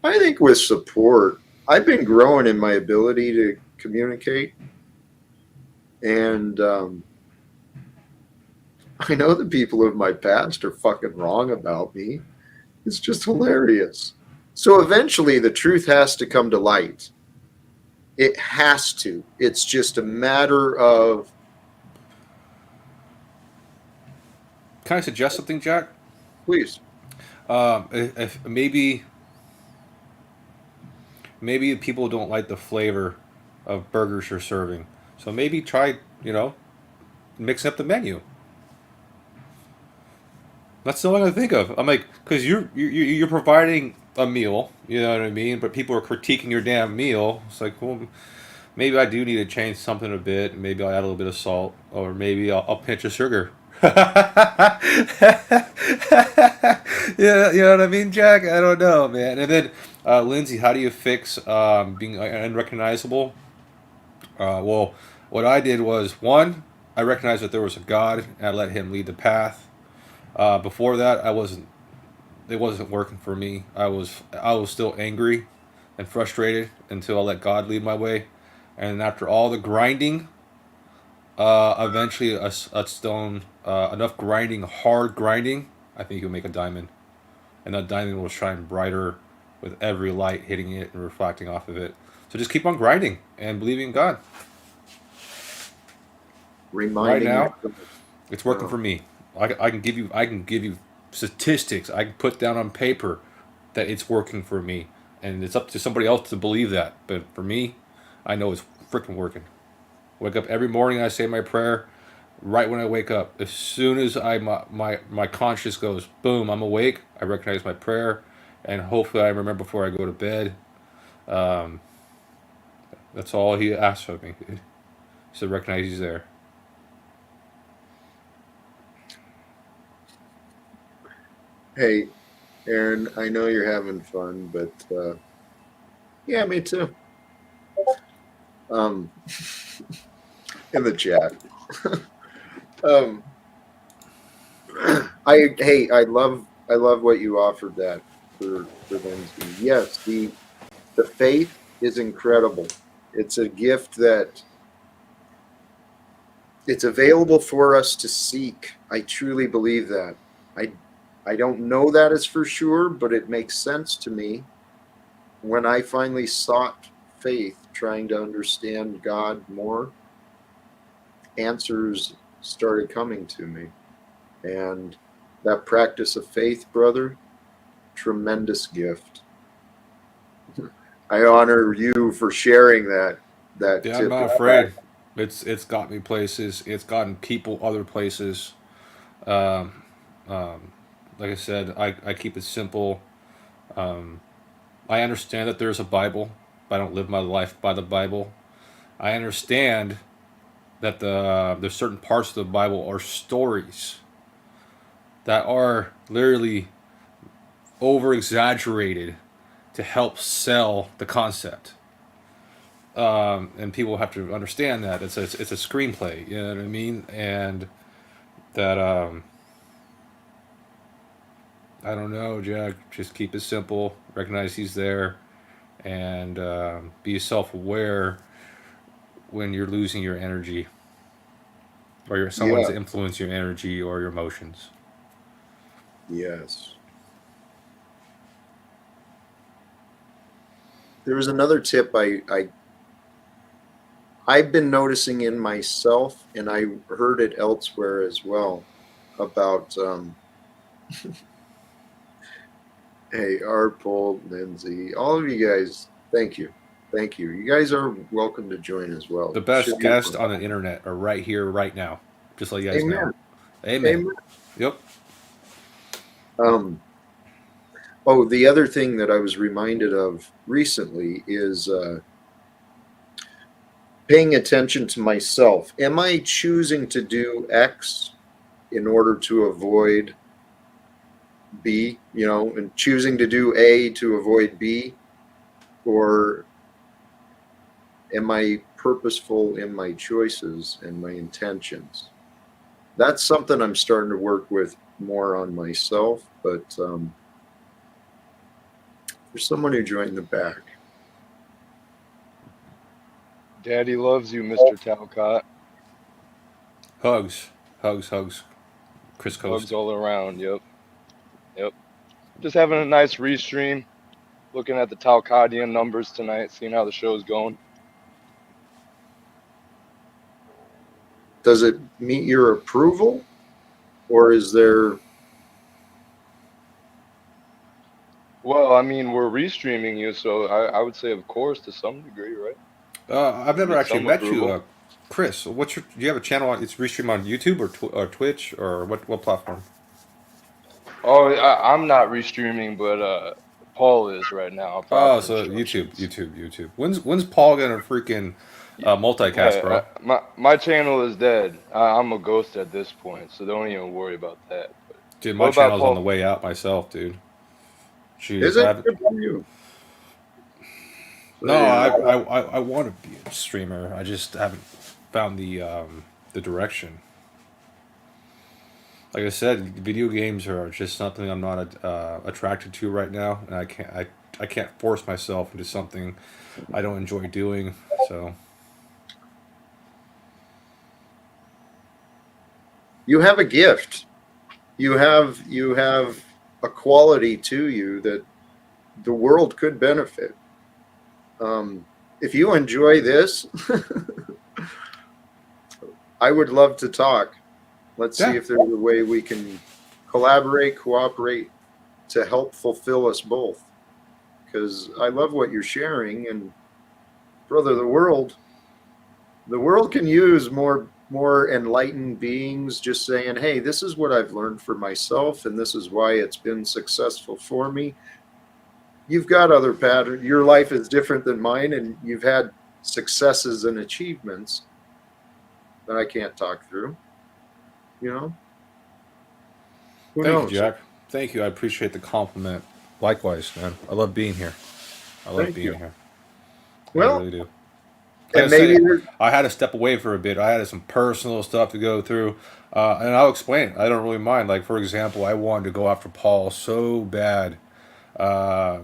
I think with support, I've been growing in my ability to communicate, and I know the people of my past are fucking wrong about me. It's just hilarious. So eventually, the truth has to come to light. It has to. It's just a matter of. Can I suggest something, Jack? Please. If maybe people don't like the flavor of burgers you're serving, so maybe try mix up the menu. That's the only one I think of. I'm like, because you're providing a meal, you know what I mean? But people are critiquing your damn meal. It's like, well, maybe I do need to change something a bit. Maybe I'll add a little bit of salt, or maybe I'll pinch of sugar. Yeah, you know what I mean, Jack? I don't know, man. And then, Lindsay, how do you fix being unrecognizable? Well, what I did was one, I recognized that there was a God, and I let Him lead the path. Before that, I wasn't. It wasn't working for me. I was still angry and frustrated until I let God lead my way. And after all the grinding, eventually a stone, enough grinding, hard grinding, I think you'll make a diamond, and that diamond will shine brighter with every light hitting it and reflecting off of it. So just keep on grinding and believing in God. Right Reminding now, yourself. it's working Oh, for me. I can give you statistics. I can put down on paper that it's working for me, and it's up to somebody else to believe that. But for me, I know it's freaking working. Wake up every morning. I say my prayer right when I wake up. As soon as my conscience goes boom, I'm awake. I recognize my prayer, and hopefully I remember before I go to bed. Um, that's all He asks of me, dude. Is to recognize He's there. hey, Aaron, I know you're having fun, but yeah, me too. Um, in the chat. um, I love what you offered that for Lindsay. Yes, the faith is incredible. It's a gift that it's available for us to seek. I truly believe that. I don't know that as for sure, but it makes sense to me. When I finally sought faith, trying to understand God more, answers started coming to me. And that practice of faith, brother, tremendous gift. I honor you for sharing that Yeah, I'm tip. not afraid. It's got me places. It's gotten people other places. Um, um, like I said, I keep it simple. Um, I understand that there's a Bible, but I don't live my life by the Bible. I understand that there's certain parts of the Bible are stories that are literally over exaggerated to help sell the concept. And people have to understand that it's a screenplay. You know what I mean? And that I don't know, Jack. Just keep it simple. Recognize He's there, and be self-aware when you're losing your energy, or someone's Yeah, influence your energy or your emotions. yes. There was another tip I've been noticing in myself, and I heard it elsewhere as well about hey, Arpol, Lindsay, all of you guys, thank you. Thank you. You guys are welcome to join as well. The Should best be guests fun. on the internet are right here, right now. Just let you guys know. Amen. Amen. Amen. Yep. Um, oh, the other thing that I was reminded of recently is paying attention to myself. Am I choosing to do X in order to avoid B, and choosing to do A to avoid B? Or am I purposeful in my choices and my intentions? That's something I'm starting to work with more on myself. But for someone who joined the back, Daddy loves you, Mr. Talcott. Hugs. Hugs. Hugs. ChrisCoast. Hugs all around. Yep. Yep. Just having a nice restream. Looking at the Talcottian numbers tonight, seeing how the show's going. does it meet your approval, or is there? Well, I mean, we're restreaming you, so I would say, of course, to some degree, right? I've never Meet actually some met you, approval. Chris. Do you have a channel on? It's restream on YouTube or Twitch or what? What platform? Oh, I'm not restreaming, but Paul is right now for Oh, so instructions. YouTube. When's Paul gonna freaking multicast, Yeah, bro? my channel is dead. I'm a ghost at this point, so don't even worry about that. But Dude, what my about channel's on the Paul? way out myself, dude. Is Jeez, I it haven't. good for you? So No, you're I want to be a streamer. I just haven't found the direction. Like I said, video games are just something I'm not attracted to right now, and I can't force myself into something I don't enjoy doing. So you have a gift. You have a quality to you that the world could benefit. If you enjoy this, I would love to talk. Let's see yeah, if there's a way we can collaborate, cooperate to help fulfill us both. Because I love what you're sharing, and brother, the world can use more enlightened beings just saying, hey, this is what I've learned for myself, and this is why it's been successful for me. You've got other patterns. Your life is different than mine, and you've had successes and achievements that I can't talk through. You know, who thank you, knows? Jack. Thank you. I appreciate the compliment. Likewise, man. I love being here. I love Thank being you. here. I Well, really do. Like I and maybe said, there's I had to step away for a bit. I had some personal stuff to go through, and I'll explain it. I don't really mind. Like for example, I wanted to go after Paul so bad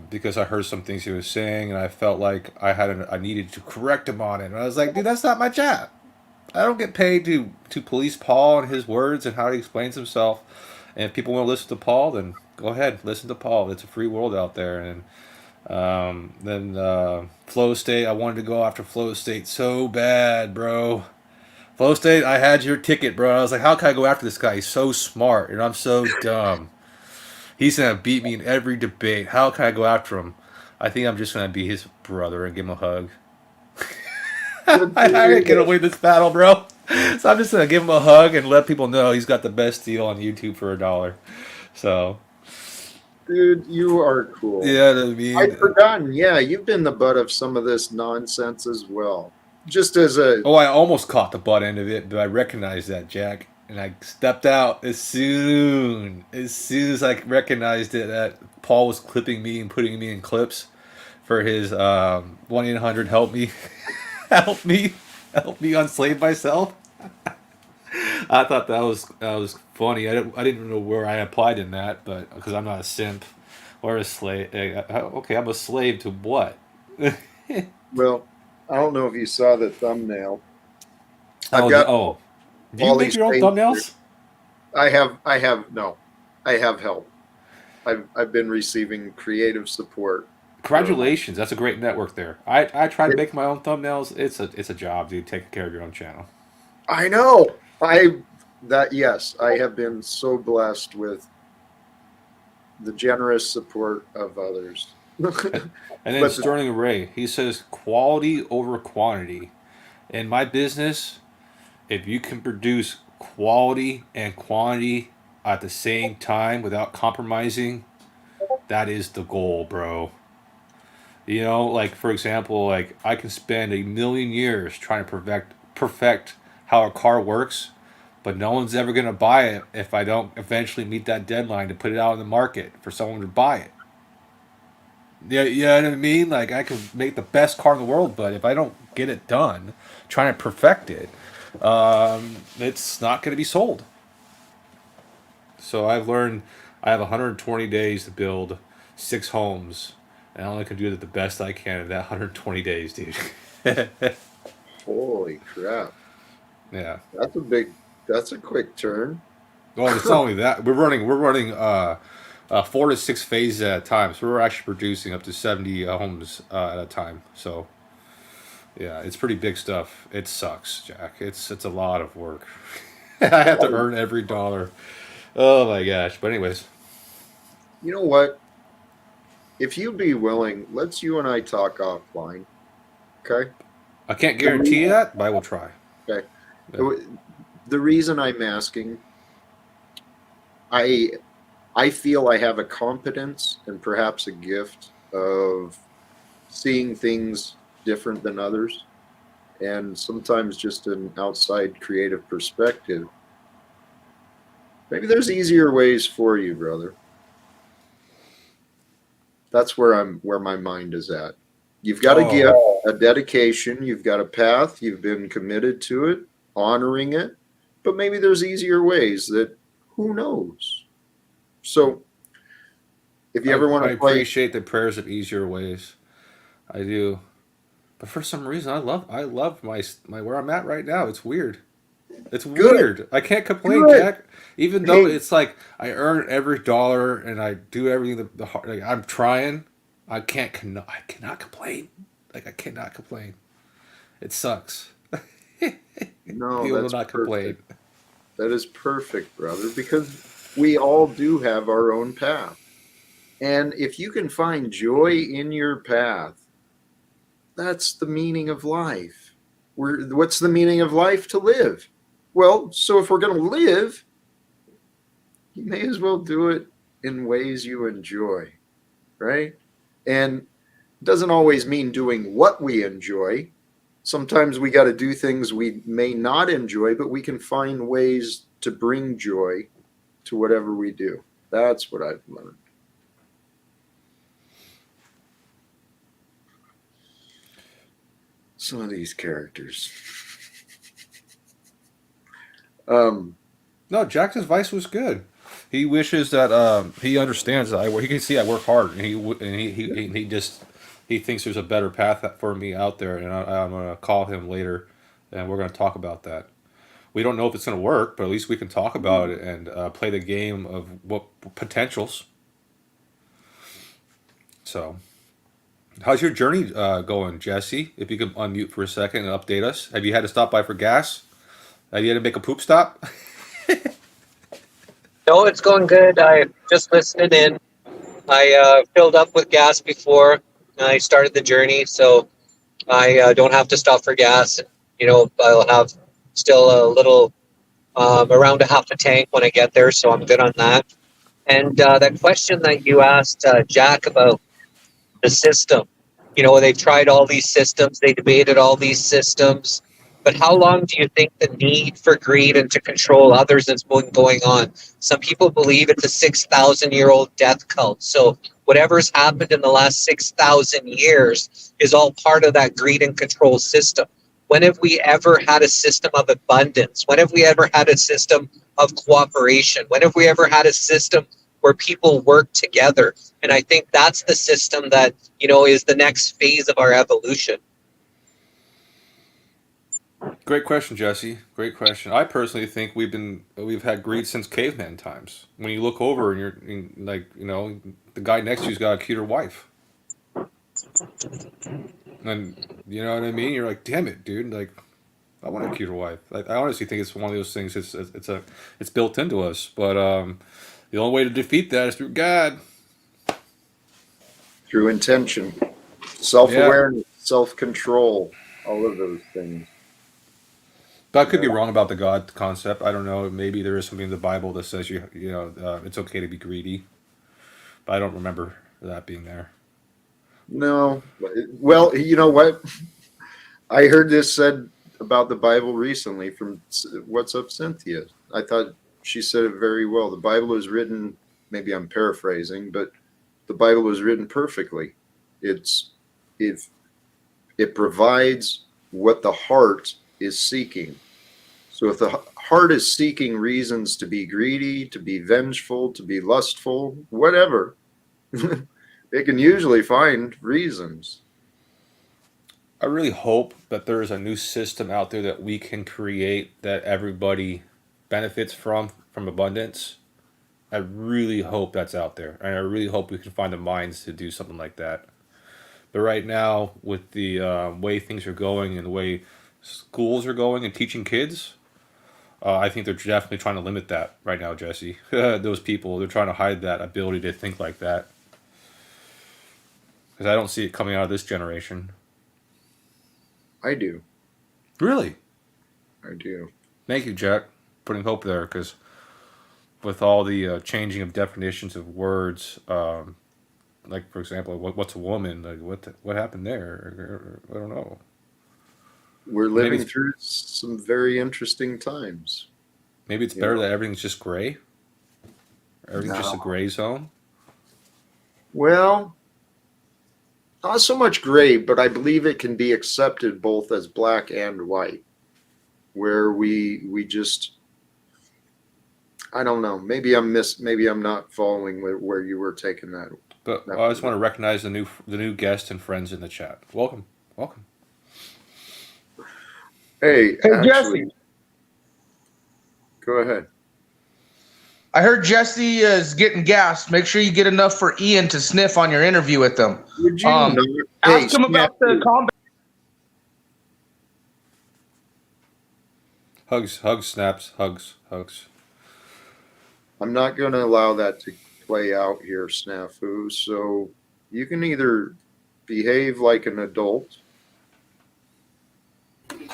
because I heard some things he was saying, and I felt like I needed to correct him on it. And I was like, dude, that's not my job. I don't get paid to police Paul and his words and how he explains himself. And if people want to listen to Paul, then go ahead, listen to Paul. It's a free world out there. And then Flow State, I wanted to go after Flow State so bad, bro. Flow State, I had your ticket, bro. I was like, how can I go after this guy? He's so smart, and I'm so dumb. He's gonna beat me in every debate. How can I go after him? I think I'm just gonna be his brother and give him a hug. good I for ain't gonna you, win this battle, bro. So I'm just gonna give him a hug and let people know he's got the best deal on YouTube for $1. So dude. You are cool. yeah, I I'd mean, forgotten. Yeah, you've been the butt of some of this nonsense as well. Just as a oh, I almost caught the butt end of it, but I recognized that, Jack, and I stepped out as soon as I recognized it that Paul was clipping me and putting me in clips for his 1-800 help me, help me, help me unslave myself. I thought that was funny. I didn't know where I applied in that, but because I'm not a simp or a slave. Okay, I'm a slave to what? well, I don't know if you saw the thumbnail. I've Oh, got oh, do you all make these your own pages. thumbnails? I have no. I have help. I've been receiving creative support from Congratulations, that's a great network there. I tried it. making my own thumbnails. It's a job, dude. Taking care of your own channel. I know. Yes, I have been so blessed with the generous support of others. but And then the, Sterling Ray, he says quality over quantity. In my business, if you can produce quality and quantity at the same time without compromising, that is the goal, bro. You know, like for example, like I can spend 1,000,000 years trying to perfect how a car works, but no one's ever gonna buy it if I don't eventually meet that deadline to put it out in the market for someone to buy it. Yeah, you know what I mean? Like I can make the best car in the world, but if I don't get it done, trying to perfect it, it's not gonna be sold. So I've learned I have 120 days to build 6 homes, and I only can do it the best I can in that 120 days, dude. holy crap. Yeah. That's a big that's a quick turn. Well, it's not only that we're running 4 to 6 phases at a time, so we're actually producing up to 70 homes at a time. So yeah, it's pretty big stuff. It sucks, Jack. It's a lot of work. I have to earn every dollar. Oh my gosh. But anyways, You know what? If you be willing, let's you and I talk offline. Okay? I can't The guarantee reason, that, but I will try. okay. Yeah. The reason I'm asking, I I feel I have a competence and perhaps a gift of seeing things different than others, and sometimes just an outside creative perspective. Maybe there's easier ways for you, brother. That's where my mind is at. You've got a gift, Oh, a dedication, you've got a path, you've been committed to it, honoring it, but maybe there's easier ways that who knows. So if you ever want I to play, appreciate the prayers of easier ways. I do. But for some reason, I love my where I'm at right now. It's weird. It's good, weird. I can't complain, good. Jack. Even though Hey, it's like I earn every dollar and I do everything the hard, like I'm trying. I cannot complain. Like I cannot complain. It sucks. no, People will that's not complain. perfect. That is perfect, brother, because we all do have our own path. And if you can find joy in your path, that's the meaning of life. What's the meaning of life? To live. Well, so if we're going to live, you may as well do it in ways you enjoy, right? And it doesn't always mean doing what we enjoy. Sometimes we got to do things we may not enjoy, but we can find ways to bring joy to whatever we do. That's what I've learned. Some of these characters. No, Jack's advice was good. He wishes that he understands that I work. He can see I work hard, and he just he thinks there's a better path for me out there, and I'm gonna call him later, and we're gonna talk about that. We don't know if it's gonna work, but at least we can talk about it and play the game of what potentials. So, how's your journey going, Jesse? If you could unmute for a second and update us. Have you had to stop by for gas? Have you had to make a poop stop? No, it's going good. I just listened in. I filled up with gas before I started the journey, so I don't have to stop for gas. You know, I'll have still a little around a half a tank when I get there, so I'm good on that. And that question that you asked Jack about the system, you know, they tried all these systems, they debated all these systems, but how long do you think the need for greed and to control others has been going on? Some people believe it's a 6,000-year-old death cult. So whatever's happened in the last 6,000 years is all part of that greed and control system. When have we ever had a system of abundance? When have we ever had a system of cooperation? When have we ever had a system where people work together? And I think that's the system that, you know, is the next phase of our evolution. Great question, Jesse. Great question. I personally think we've had greed since caveman times. When you look over and like, you know, the guy next to you's got a cuter wife, and you know what I mean. You're like, damn it, dude. Like, I want a cuter wife. Like, I honestly think it's one of those things. It's built into us. But the only way to defeat that is through God. Through intention, Yeah, self-awareness, self-control, all of those things. but I could Yeah, be wrong about the God concept. I don't know. Maybe there is something in the Bible that says you know it's okay to be greedy, but I don't remember that being there. no, well, you know what? I heard this said about the Bible recently from What's Up, Cynthia. I thought she said it very well. The Bible was written, maybe I'm paraphrasing, but the Bible was written perfectly. It's if it provides what the heart is seeking. So if the heart is seeking reasons to be greedy, to be vengeful, to be lustful, whatever, it can usually find reasons. I really hope that there is a new system out there that we can create that everybody benefits from abundance. I really hope that's out there, and I really hope we can find the minds to do something like that. But right now, with the way things are going and the way schools are going and teaching kids, I think they're definitely trying to limit that right now, Jesse. Those people, they're trying to hide that ability to think like that because I don't see it coming out of this generation. I do. Really? I do. Thank you, Jack, putting hope there because with all the changing of definitions of words, like for example, what's a woman? Like what happened there? I don't know. We're Maybe living through some very interesting times. it's You better know? that everything's just gray. Everything's just a No. gray zone. Well, not so much gray, but I believe it can be accepted both as black and white, where we just, I don't know. Maybe I'm not following where you were taking that. But I just want to recognize the new guests and friends in the chat. Welcome, welcome. Hey, Hey, actually, Jesse. go ahead. I heard Jesse is getting gas. Make sure you get enough for Ian to sniff on your interview with them. Would you not? Hey, Ask him about the combat. Hugs, snaps, hugs. I'm not going to allow that to play out here, Snafu. So you can either behave like an adult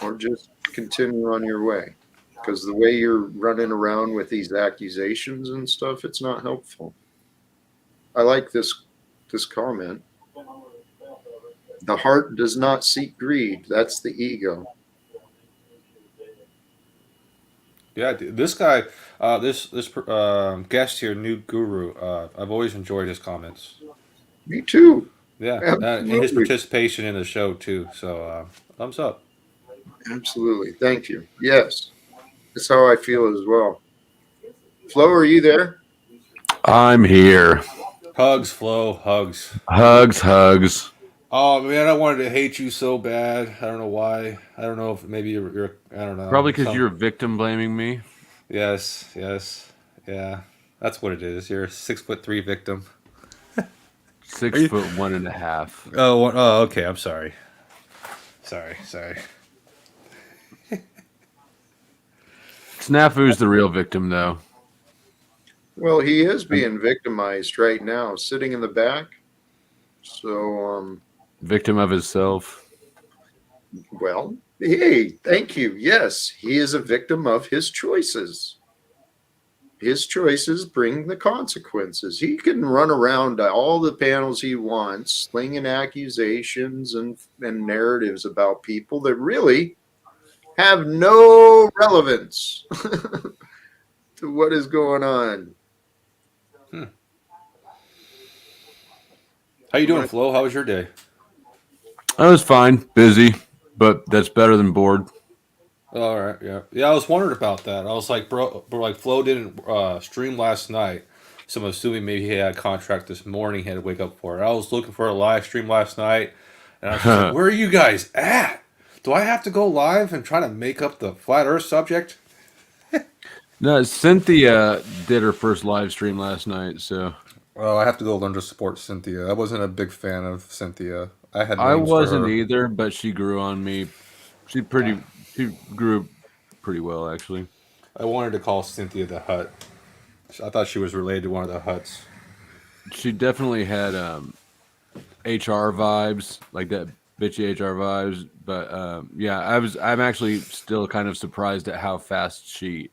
or just continue on your way. Because the way you're running around with these accusations and stuff, it's not helpful. I like this comment. The heart does not seek greed. That's the ego. Yeah, this guy, this guest here, new guru. I've always enjoyed his comments. Me too. Yeah, and his Absolutely. participation in the show too. So thumbs up. Absolutely. Thank you. Yes. That's how I feel as well. Flo, are you there? I'm here. Hugs, Flo, hugs. Hugs. Oh man, I wanted to hate you so bad. I don't know why. I don't know if maybe you're I don't know. Probably because you're victim blaming me. Yes. Yeah. That's what it is. You're a 6'3" victim. 6 foot 1.5. Oh, okay. I'm sorry. Sorry. Snafu's the real victim, though. Well, he is being victimized right now, sitting in the back. So, Victim of himself. well, hey, thank you. Yes, he is a victim of his choices. His choices bring the consequences. He can run around all the panels he wants, slinging accusations and narratives about people that really have no relevance to what is going on. How you doing, Flo? How was your day? I was fine, busy, but that's better than bored. All right, yeah. I was wondering about that. I was like, bro, like Flo didn't stream last night, so I'm assuming maybe he had a contract this morning. He had to wake up for it. I was looking for a live stream last night, and I was just like, where are you guys at? Do I have to go live and try to make up the flat Earth subject? No, Cynthia did her first live stream last night, so Well, I have to go learn to support Cynthia. I wasn't a big fan of Cynthia. I had I names wasn't for her. either, but she grew on me. She grew pretty well, actually. I wanted to call Cynthia the Hut. I thought she was related to one of the Huts. She definitely had HR vibes, like that bitchy HR vibes. But yeah, I'm actually still kind of surprised at how fast she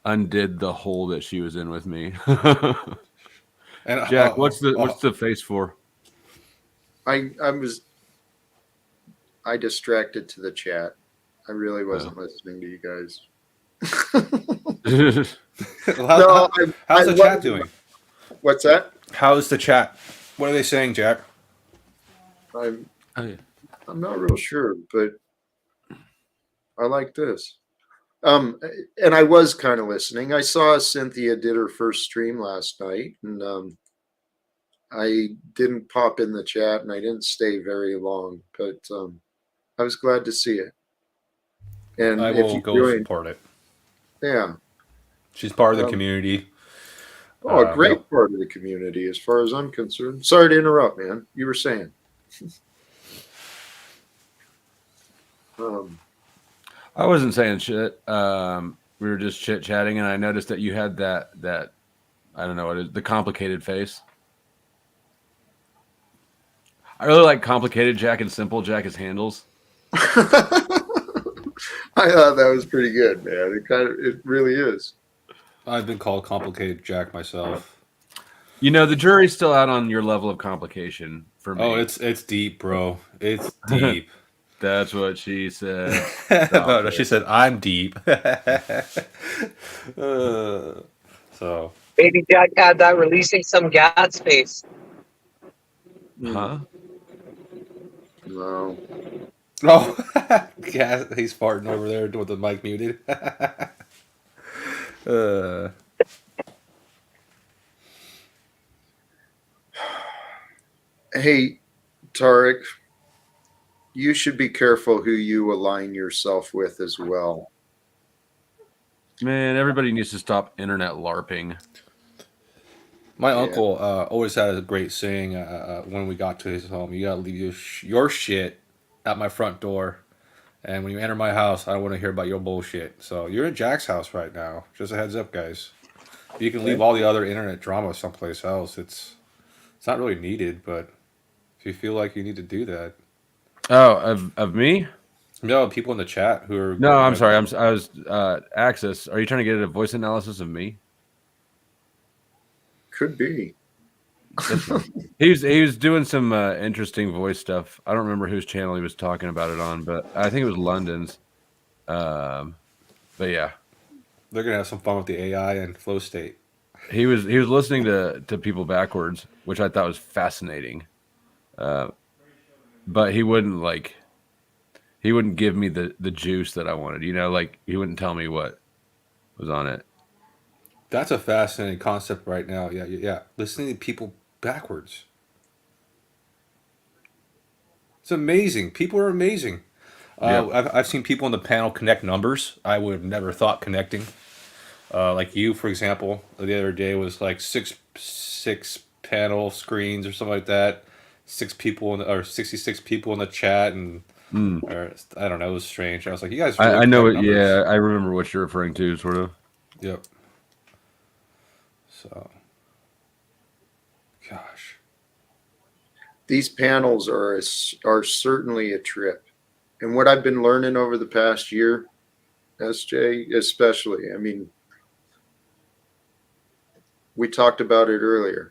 undid the hole that she was in with me. And Jack, what's the face for? I distracted to the chat. I really wasn't listening to you guys. How's the chat doing? What's that? How's the chat? What are they saying, Jack? I'm not real sure, but I like this. And I was kind of listening. I saw Cynthia did her first stream last night, and I didn't pop in the chat, and I didn't stay very long, but I was glad to see it. And I will go support it. Yeah. She's part of the community. Oh, a great part of the community, as far as I'm concerned. Sorry to interrupt, man. You were saying. I wasn't saying shit. We were just chit chatting, and I noticed that you had that I don't know what it is, the complicated face. I really like complicated Jack and simple Jack as handles. I thought that was pretty good, man. It really is. I've been called complicated Jack myself. You know, the jury's still out on your level of complication for me. Oh, it's deep, bro. It's deep. That's what she said. No, she said I'm deep. So Baby Jack had that releasing some gas space. Huh? No. oh yeah, he's farting over there with the mic muted. uh, Hey, Tarek, you should be careful who you align yourself with as well. Man, everybody needs to stop internet LARPing. My Yeah. uncle always had a great saying when we got to his home. You gotta leave your shit at my front door, and when you enter my house, I don't want to hear about your bullshit. So you're in Jack's house right now. Just a heads up, guys. You can leave all the other internet drama someplace else. It's not really needed, but if you feel like you need to do that. Oh, of me? No, people in the chat who are. No, I'm sorry. I was Axis. Are you trying to get a voice analysis of me? Could be. He was doing some interesting voice stuff. I don't remember whose channel he was talking about it on, but I think it was London's. But yeah, They're gonna have some fun with the AI and flow state. he was listening to people backwards, which I thought was fascinating. But he wouldn't give me the juice that I wanted. You know, like he wouldn't tell me what was on it. That's a fascinating concept right now. Yeah. Listening to people backwards. It's amazing. People are amazing. Yeah. I've seen people on the panel connect numbers I would have never thought connecting. Like you, for example, the other day was like six panel screens or something like that. 66 people in the chat, and or, I don't know. It was strange. I was like, you guys. Really I know it. connect numbers. Yeah, I remember what you're referring to, sort of. Yep. So, gosh. These panels are certainly a trip. And what I've been learning over the past year, SJ, especially, I mean, we talked about it earlier.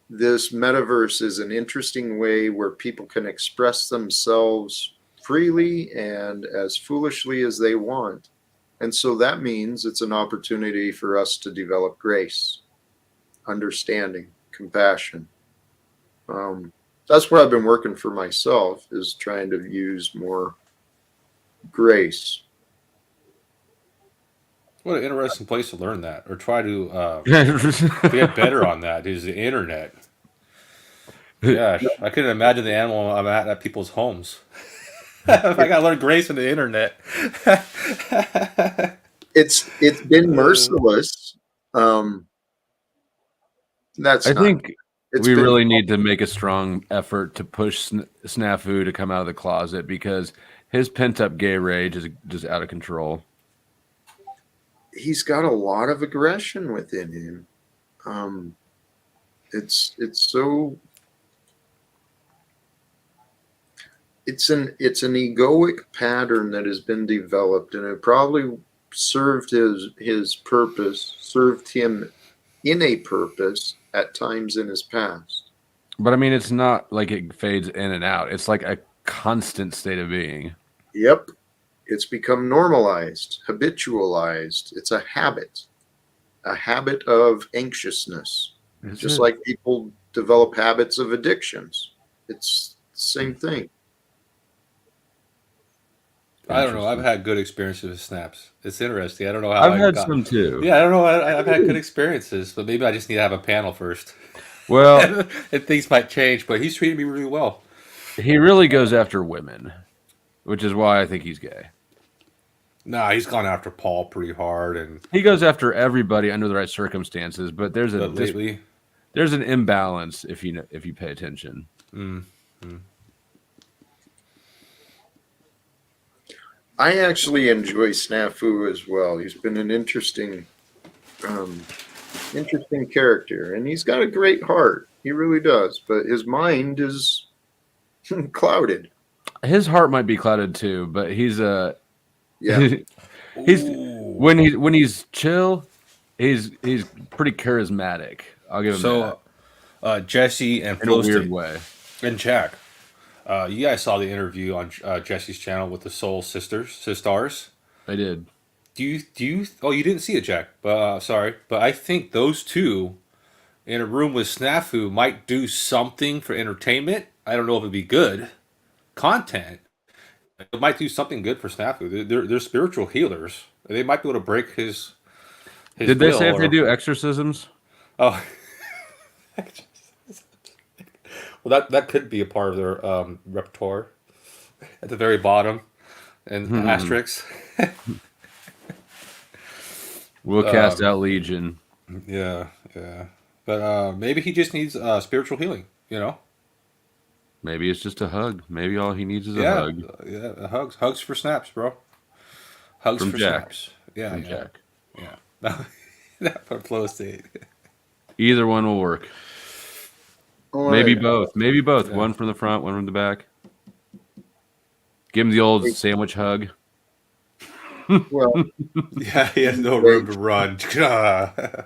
This metaverse is an interesting way where people can express themselves freely and as foolishly as they want. And so that means it's an opportunity for us to develop grace, understanding, compassion. That's what I've been working for myself, is trying to use more grace. What an interesting place to learn that, or try to get better on that. Is the internet? Gosh, I couldn't imagine the animal I'm at people's homes. If I got to learn grace on the internet. It's been merciless. That's I not. think It's we been- really need to make a strong effort to push Snafu to come out of the closet, because his pent up gay rage is just out of control. He's got a lot of aggression within him. It's so. It's an egoic pattern that has been developed, and it probably served his purpose, served him in a purpose at times in his past. But I mean, it's not like it fades in and out. It's like a constant state of being. Yep. It's become normalized, habitualized. It's a habit of anxiousness. Just like people develop habits of addictions. It's the same thing. I don't know. I've had good experiences with snaps. It's interesting. I don't know how I've had some too. Yeah, I don't know. I've had good experiences, but maybe I just need to have a panel first. Well, and things might change, but he's treated me really well. he really goes after women, which is why I think he's gay. Nah, he's gone after Paul pretty hard, and He goes after everybody under the right circumstances, but there's lately, there's an imbalance if you pay attention. I actually enjoy Snafu as well. He's been an interesting character, and he's got a great heart. He really does, but his mind is clouded. His heart might be clouded too, but he's Yeah. he's when he's chill, He's pretty charismatic. I'll give him So, Jesse and that. In a weird Felicity way. and Jack, you guys saw the interview on Jesse's channel with the Soul Sisters. I did. Do you? Oh, you didn't see it, Jack. But sorry, but I think those two in a room with Snafu might do something for entertainment. I don't know if it'd be good content. It might do something good for Snafu. They're spiritual healers. They might be able to break his Did they will say if they or- do exorcisms? Oh, well, that could be a part of their repertoire at the very bottom, and asterisks. We'll cast out Legion. Yeah, yeah. But maybe he just needs spiritual healing. You know? Maybe it's just a hug. Maybe all he needs is a Yeah, hug yeah. Hugs for snaps, bro. Hugs From for Jack. snaps. Yeah, from yeah, Jack. yeah. That for flow state. Either one will work. All Maybe right. both. Maybe both. Yeah. One from the front, one from the back. Give him the old sandwich hug. Well, Yeah, he has no room to run. NJ,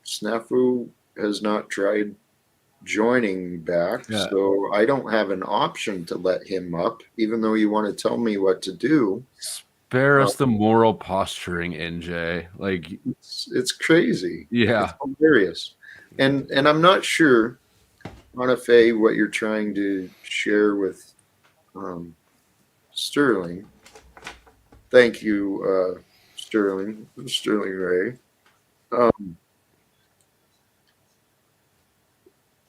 Snafu has not tried joining back, Yeah. so I don't have an option to let him up, even though you want to tell me what to do. Spare us the moral posturing, NJ. Like, It's crazy. yeah. It's hilarious. And I'm not sure, Monafe, what you're trying to share with Sterling. Thank you, Sterling Ray.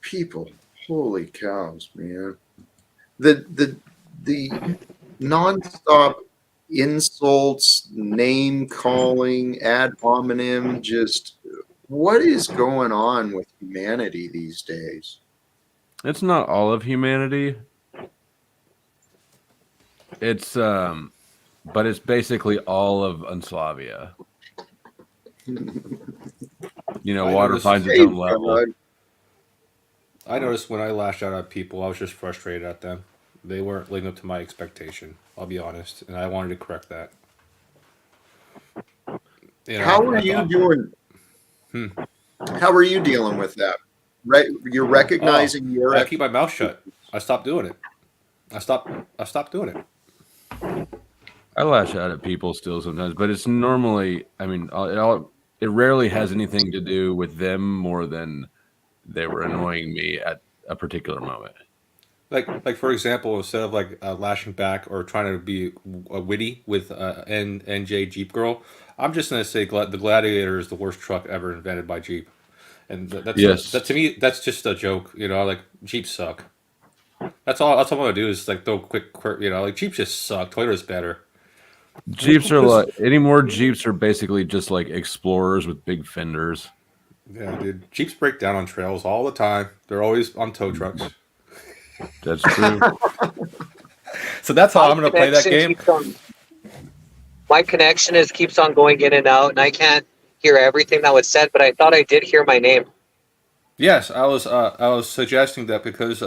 People, holy cows, man! The nonstop insults, name calling, ad hominem, just what is going on with humanity these days? It's not all of humanity. It's but it's basically all of Unslavia. You know, I water noticed- finds its Hey, own level. God. I noticed when I lashed out at people, I was just frustrated at them. They weren't living up to my expectation. I'll be honest, and I wanted to correct that. You know, How are I you thought- doing? How are you dealing with that? Right, you're recognizing your. I keep my mouth shut. I stopped doing it. I stopped doing it. I lash out at people still sometimes, but it's normally, I mean, it rarely has anything to do with them more than they were annoying me at a particular moment. Like for example, instead of like lashing back or trying to be witty with NJ Jeep Girl, I'm just gonna say the Gladiator is the worst truck ever invented by Jeep, and that's Yes. that to me that's just a joke. You know, like Jeeps suck. That's all I'm gonna do is like throw a quick, you know, like Jeeps just suck. Toyota's better. Jeeps are like, anymore Jeeps are basically just like Explorers with big fenders. Yeah, dude. Jeeps break down on trails all the time. They're always on tow trucks. That's true. So that's how My I'm gonna play that connection game. my connection keeps on going in and out, and I can't hear everything that was said, but I thought I did hear my name. Yes, I was suggesting that because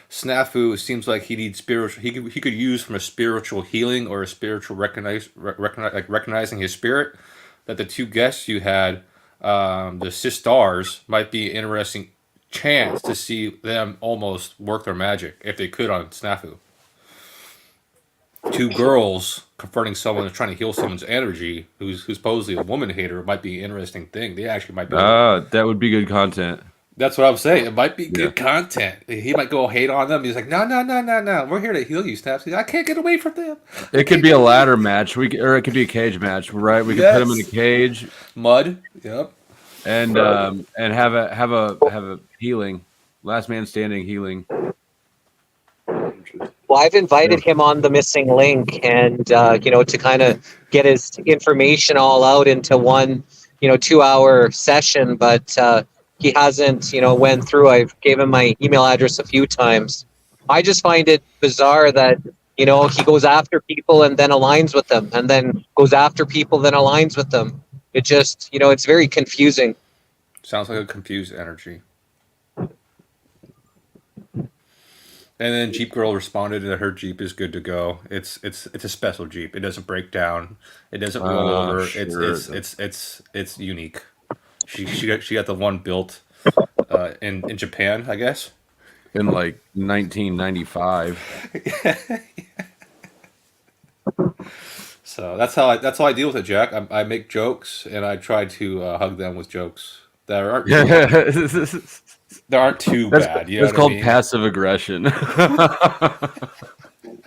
Snafu seems like he needs spiritual. He could use from a spiritual healing or a spiritual recognizing his spirit. That the two guests you had, the sisters, might be an interesting chance to see them almost work their magic if they could on Snafu. Two girls confronting someone that's trying to heal someone's energy, who's supposedly a woman hater, might be an interesting thing. They actually might be. That would be good content. That's what I'm saying. It might be good content. He might go hate on them. He's like, no. We're here to heal you, Snaps. I can't get away from them. It could be a ladder match. Or it could be a cage match, right? We could put them in a cage Mud. Yep. and have a healing, last man standing healing. Well, I've invited him on the missing link, and to kind of get his information all out into one 2-hour session, but he hasn't went through. I've gave him my email address a few times. I just find it bizarre that he goes after people and then aligns with them, and then goes after people then aligns with them. It just it's very confusing. Sounds like a confused energy. And then Jeep Girl responded that her Jeep is good to go. It's a special Jeep. It doesn't break down. It doesn't roll over. Sure. It's unique. She got the one built in Japan, I guess. In like 1995. So that's how I deal with it, Jack. I make jokes and I try to hug them with jokes that aren't that aren't too bad. You know That's what I called mean? passive aggression.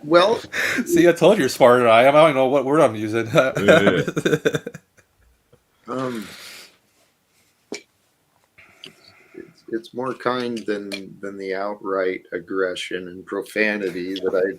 Well, See, I told you you're smarter than I am. I don't know what word I'm using. it's more kind than the outright aggression and profanity that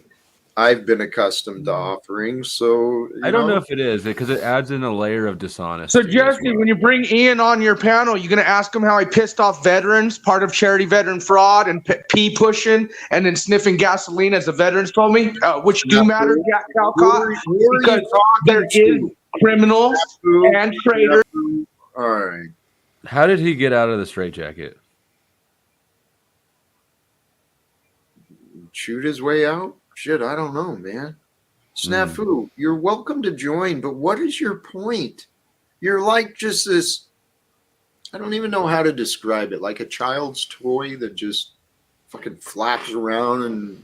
I've been accustomed to offering. So I don't know if it is because it adds in a layer of dishonesty. So, Jesse, when you bring Ian on your panel, you're going to ask him how he pissed off veterans, part of charity veteran fraud, and pee pushing, and then sniffing gasoline, as the veterans told me, which do matter, Jack Talcott, because there is criminals and traitors. All right. How did he get out of the straitjacket? Shoot his way out? Shit, I don't know, man. Snafu, you're welcome to join, but what is your point? You're like just this, I don't even know how to describe it, like a child's toy that just fucking flaps around and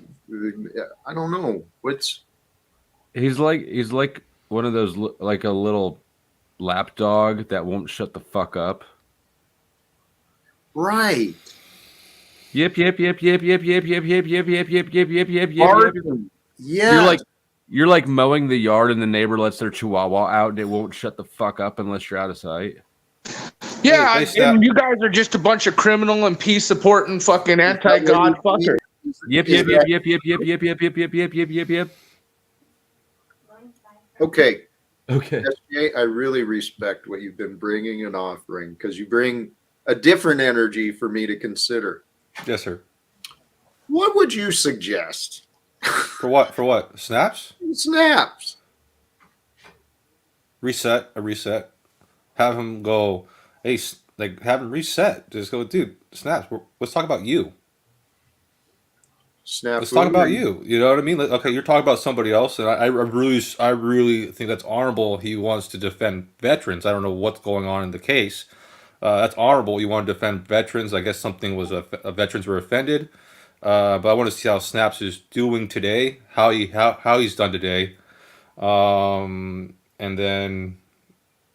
I don't know. He's like one of those, like a little lap dog that won't shut the fuck up. Right. Yep. Yeah. You're like mowing the yard and the neighbor lets their chihuahua out and it won't shut the fuck up unless you're out of sight. Yeah, Hey, and you guys are just a bunch of criminal and peace supporting fucking anti-God fuckers. Yep. Okay. Okay. SJ, I really respect what you've been bringing and offering because you bring a different energy for me to consider. Yes, sir. What would you suggest? For what? For what? Snaps? Snaps. A reset. Have him go. Hey, like have him reset. Just go, dude. Snaps. Let's talk about you. Snap. Let's talk about you. You know what I mean? Okay, you're talking about somebody else, and I really think that's honorable. He wants to defend veterans. I don't know what's going on in the case. That's honorable. You want to defend veterans. I guess something was veterans were offended. But I want to see how Snaps is doing today. How he's done today. And then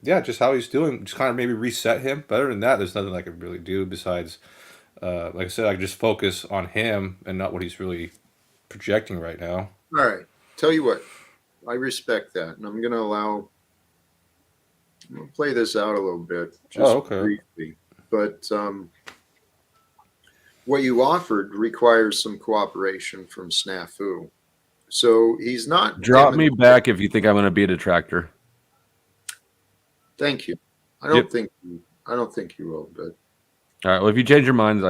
just how he's doing. Just kind of maybe reset him. Better than that, there's nothing I could really do besides. Like I said, I can just focus on him and not what he's really projecting right now. All right. Tell you what, I respect that, and I'm gonna play this out a little bit, just briefly. But what you offered requires some cooperation from Snafu. So he's not. Drop me back if you think I'm going to be a detractor. Thank you. I don't think you will, but. All right. Well, if you change your minds,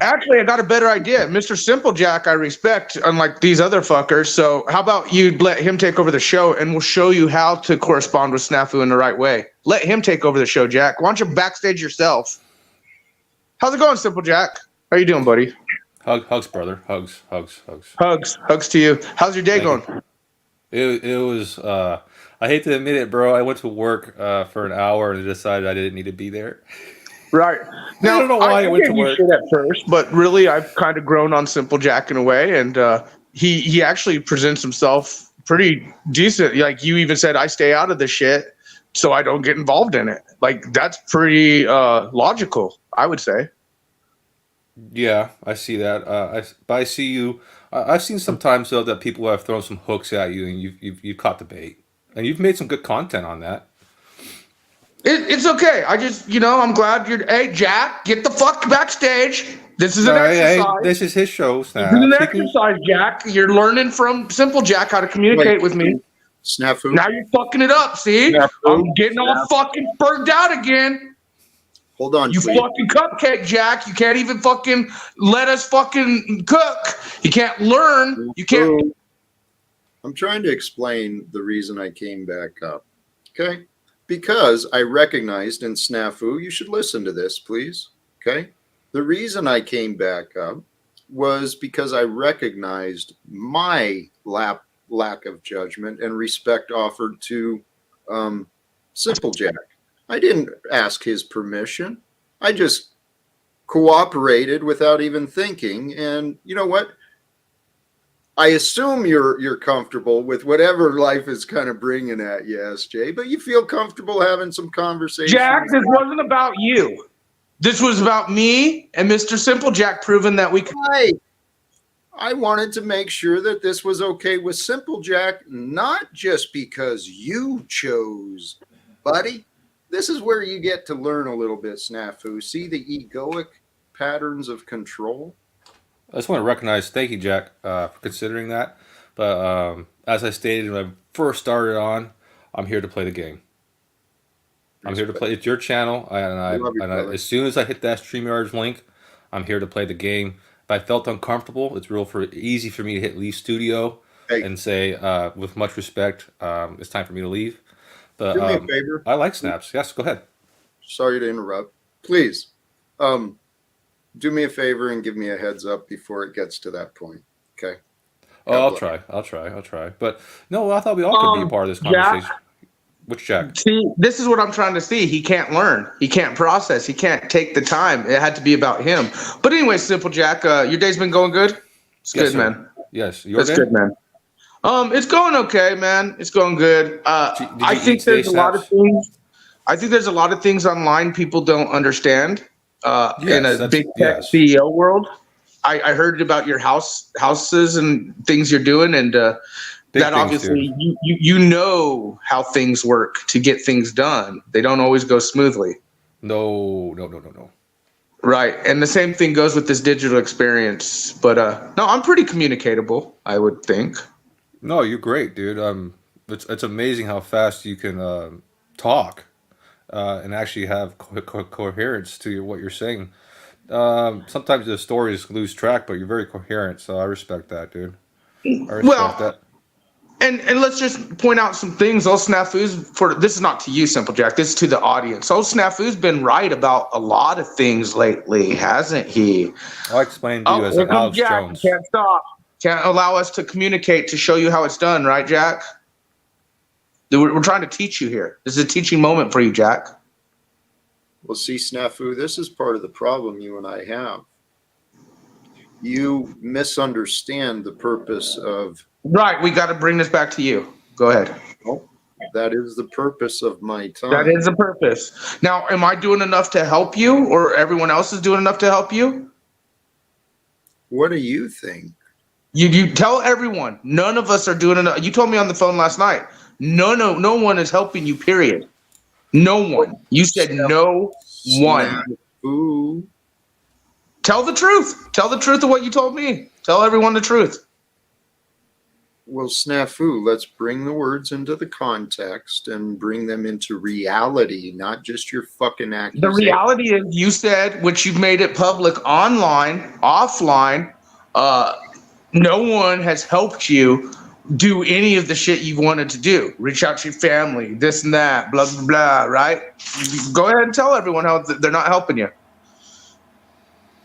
Actually, I got a better idea. Mr. Simplejack, I respect, unlike these other fuckers. So how about you let him take over the show and we'll show you how to correspond with Snafu in the right way. Let him take over the show, Jack. Why don't you backstage yourself? How's it going, Simplejack? How you doing, buddy? Hugs, brother. Hugs. Hugs to you. How's your day going? It was, I hate to admit it, bro. I went to work for an hour and decided I didn't need to be there. Right. Now, I don't know why I went to gave you work. shit at first, but really I've kind of grown on Simplejack in a way, and he actually presents himself pretty decent. Like you even said, I stay out of the shit so I don't get involved in it. Like that's pretty logical, I would say. Yeah, I see that. But I see you. I've seen sometimes though that people have thrown some hooks at you, and you've caught the bait, and you've made some good content on that. It's okay. I just, I'm glad you're. Hey, Jack, get the fuck backstage. This is an exercise. Hey, this is his show. Snaps. This is an exercise, Jack. You're learning from Simple Jack how to communicate with me. Snafu. Now you're fucking it up. See, I'm getting all fucking burnt out again. Hold on, you please. fucking cupcake, Jack. You can't even fucking let us fucking cook. You can't learn. You can't. I'm trying to explain the reason I came back up. Okay. Because I recognized in Snafu, you should listen to this, please. Okay. The reason I came back up was because I recognized my lack of judgment and respect offered to Simple Jack. I didn't ask his permission. I just cooperated without even thinking. And you know what? I assume you're comfortable with whatever life is kind of bringing at you, SJ, but you feel comfortable having some conversations. Jack, this wasn't about you. This was about me and Mr. Simple Jack proving that we could. I wanted to make sure that this was okay with Simple Jack, not just because you chose, buddy. This is where you get to learn a little bit, Snafu. See the egoic patterns of control? I just want to recognize, thank you, Jack, for considering that. But as I stated when I first started on, I'm here to play the game. I'm here to play. It's your channel, as soon as I hit that StreamYard's link, I'm here to play the game. If I felt uncomfortable, it's easy for me to hit Leave Studio and say, with much respect, it's time for me to leave. But do me a favor. I like snaps. Yes, go ahead. Sorry to interrupt. Please, do me a favor and give me a heads up before it gets to that point. Okay. I'll try. But no, I thought we all could be a part of this conversation. Jack? Which Jack? See, this is what I'm trying to see. He can't learn. He can't process. He can't take the time. It had to be about him. But anyway, Simple Jack, your day's been going good? It's Yes, good, sir. man. Yes, It's good, man. It's going okay, man. It's going good. Did I you think eat there's a steak lot of snaps? things. I think there's a lot of things online people don't understand in a big tech CEO world. I heard about your houses and things you're doing, and that obviously you know how things work to get things done. They don't always go smoothly. No. Right, and the same thing goes with this digital experience. But no, I'm pretty communicatable, I would think. No, you're great, dude. It's amazing how fast you can talk and actually have coherence to what you're saying. Sometimes the stories lose track, but you're very coherent, so I respect that, dude. I respect that. And let's just point out some things. Old Snafu's this is not to you, Simple Jack. This is to the audience. Old Snafu's been right about a lot of things lately, hasn't he? I'll explain to you as an Alex Jack. Jones. Can't stop. Can't allow us to communicate to show you how it's done, right, Jack? We're trying to teach you here. This is a teaching moment for you, Jack. Well, see, Snafu, this is part of the problem you and I have. You misunderstand the purpose of... Right, we got to bring this back to you. Go ahead. Well, that is the purpose of my time. That is the purpose. Now, am I doing enough to help you, or everyone else is doing enough to help you? What do you think? You tell everyone. None of us are doing enough. You told me on the phone last night. No one is helping you, period. No one. You said no one. Ooh. Tell the truth. Tell the truth of what you told me. Tell everyone the truth. Well, Snafu, let's bring the words into the context and bring them into reality, not just your fucking accusation. The reality is you said, which you've made it public online, offline, no one has helped you do any of the shit you've wanted to do. Reach out to your family, this and that, blah, blah, blah, right? Go ahead and tell everyone how they're not helping you.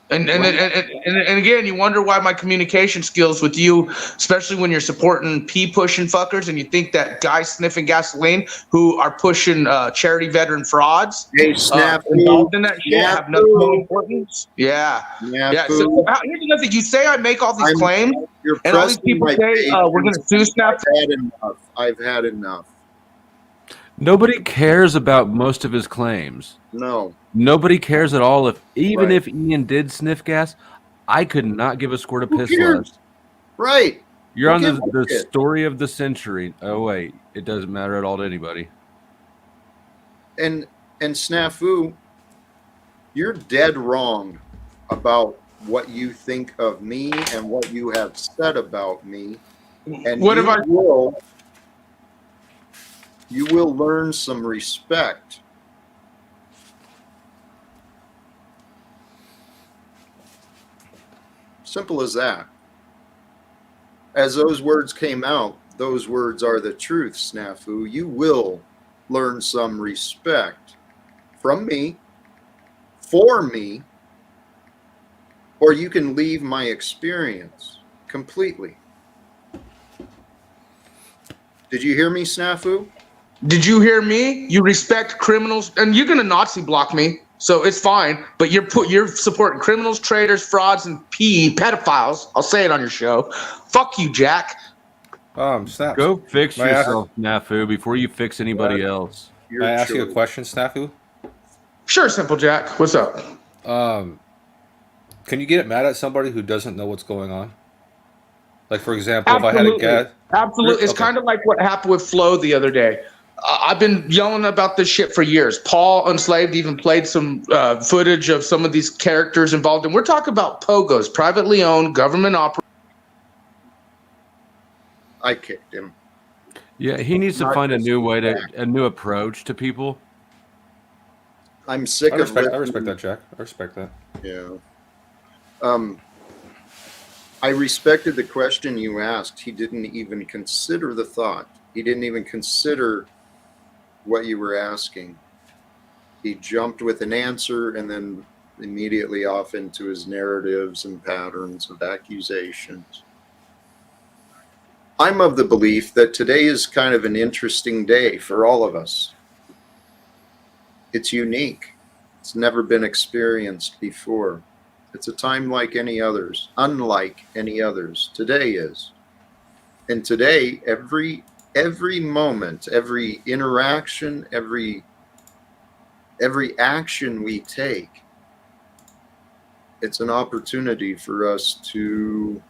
And again, you wonder why my communication skills with you, especially when you're supporting pushing fuckers, and you think that guys sniffing gasoline who are pushing charity veteran frauds involved in that shit have no importance. Yeah. So here's another thing. You say I make all these claims, and all these people say we're going to sue Snap. I've had enough. Nobody cares about most of his claims. No. Nobody cares at all. If Ian did sniff gas, I could not give a squirt of piss less. Right. You're on the story of the century. Oh wait, it doesn't matter at all to anybody. And Snafu, you're dead wrong about what you think of me and what you have said about me. And you will learn some respect. Simple as that. As those words came out, those words are the truth, Snafu. You will learn some respect from me, for me, Or you can leave my experience completely. Did you hear me, Snafu? Did you hear me? You respect criminals, and you're gonna Nazi block me, so it's fine. But you're supporting criminals, traitors, frauds, and pedophiles. I'll say it on your show. Fuck you, Jack. Snaps. Go fix May I ask- yourself, Snafu, before you fix anybody else. Your May I ask you a choice. question, Snafu? Sure, Simple Jack. What's up? Can you get mad at somebody who doesn't know what's going on? Like, for example, if I had Absolutely. a guess. Absolutely. It's Okay. kind of like what happened with Flo the other day. I've been yelling about this shit for years. Paul Unslaved even played some footage of some of these characters involved. And we're talking about POGOs, privately owned, government operated. I kicked him. Yeah, he needs to Not find a just new way to back. a new approach to people. I'm sick I of respect listening- that, Jack. I respect that. Yeah. I respected the question you asked. He didn't even consider the thought. He didn't even consider what you were asking. He jumped with an answer and then immediately off into his narratives and patterns of accusations. I'm of the belief that today is kind of an interesting day for all of us. It's unique. It's never been experienced before. It's a time like any others, unlike any others. Today is. And today, every moment, every interaction, every action we take, it's an opportunity for us to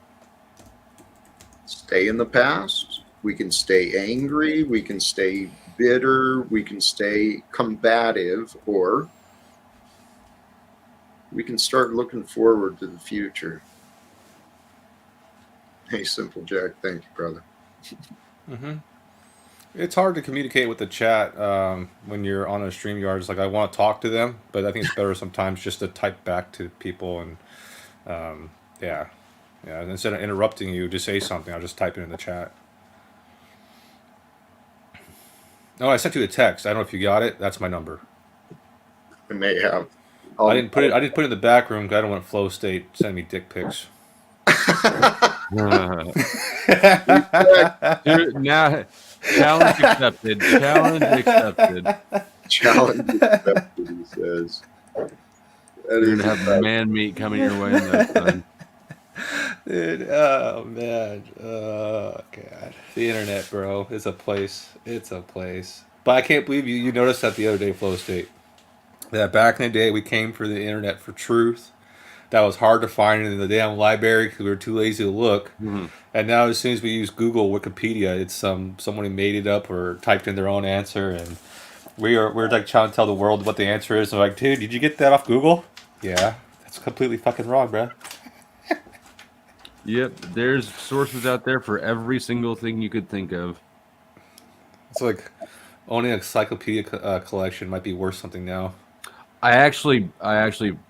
stay in the past. We can stay angry, we can stay bitter, we can stay combative, or we can start looking forward to the future. Hey, Simple Jack, thank you, brother. It's hard to communicate with the chat when you're on a StreamYard. It's like I want to talk to them, but I think it's better sometimes just to type back to people and yeah. And instead of interrupting you, just say something. I'll just type it in the chat. Oh, I sent you a text. I don't know if you got it. That's my number. I may have. I didn't put it in the back room because I don't want Flow State send me dick pics. Dude, now, challenge accepted. Challenge accepted. Challenge accepted, he says. That You're is gonna have man meat coming your way in that son. Dude, oh man, oh god, the internet, bro, it's a place. It's a place. But I can't believe you noticed that the other day, Flow State. That back in the day, we came for the internet for truth. That was hard to find in the damn library because we were too lazy to look. Mm-hmm. And now, as soon as we use Google, Wikipedia, it's someone who made it up or typed in their own answer, and we're like trying to tell the world what the answer is. I'm like, dude, did you get that off Google? Yeah, that's completely fucking wrong, bro. Yep, there's sources out there for every single thing you could think of. It's like owning an encyclopedia collection might be worth something now. I actually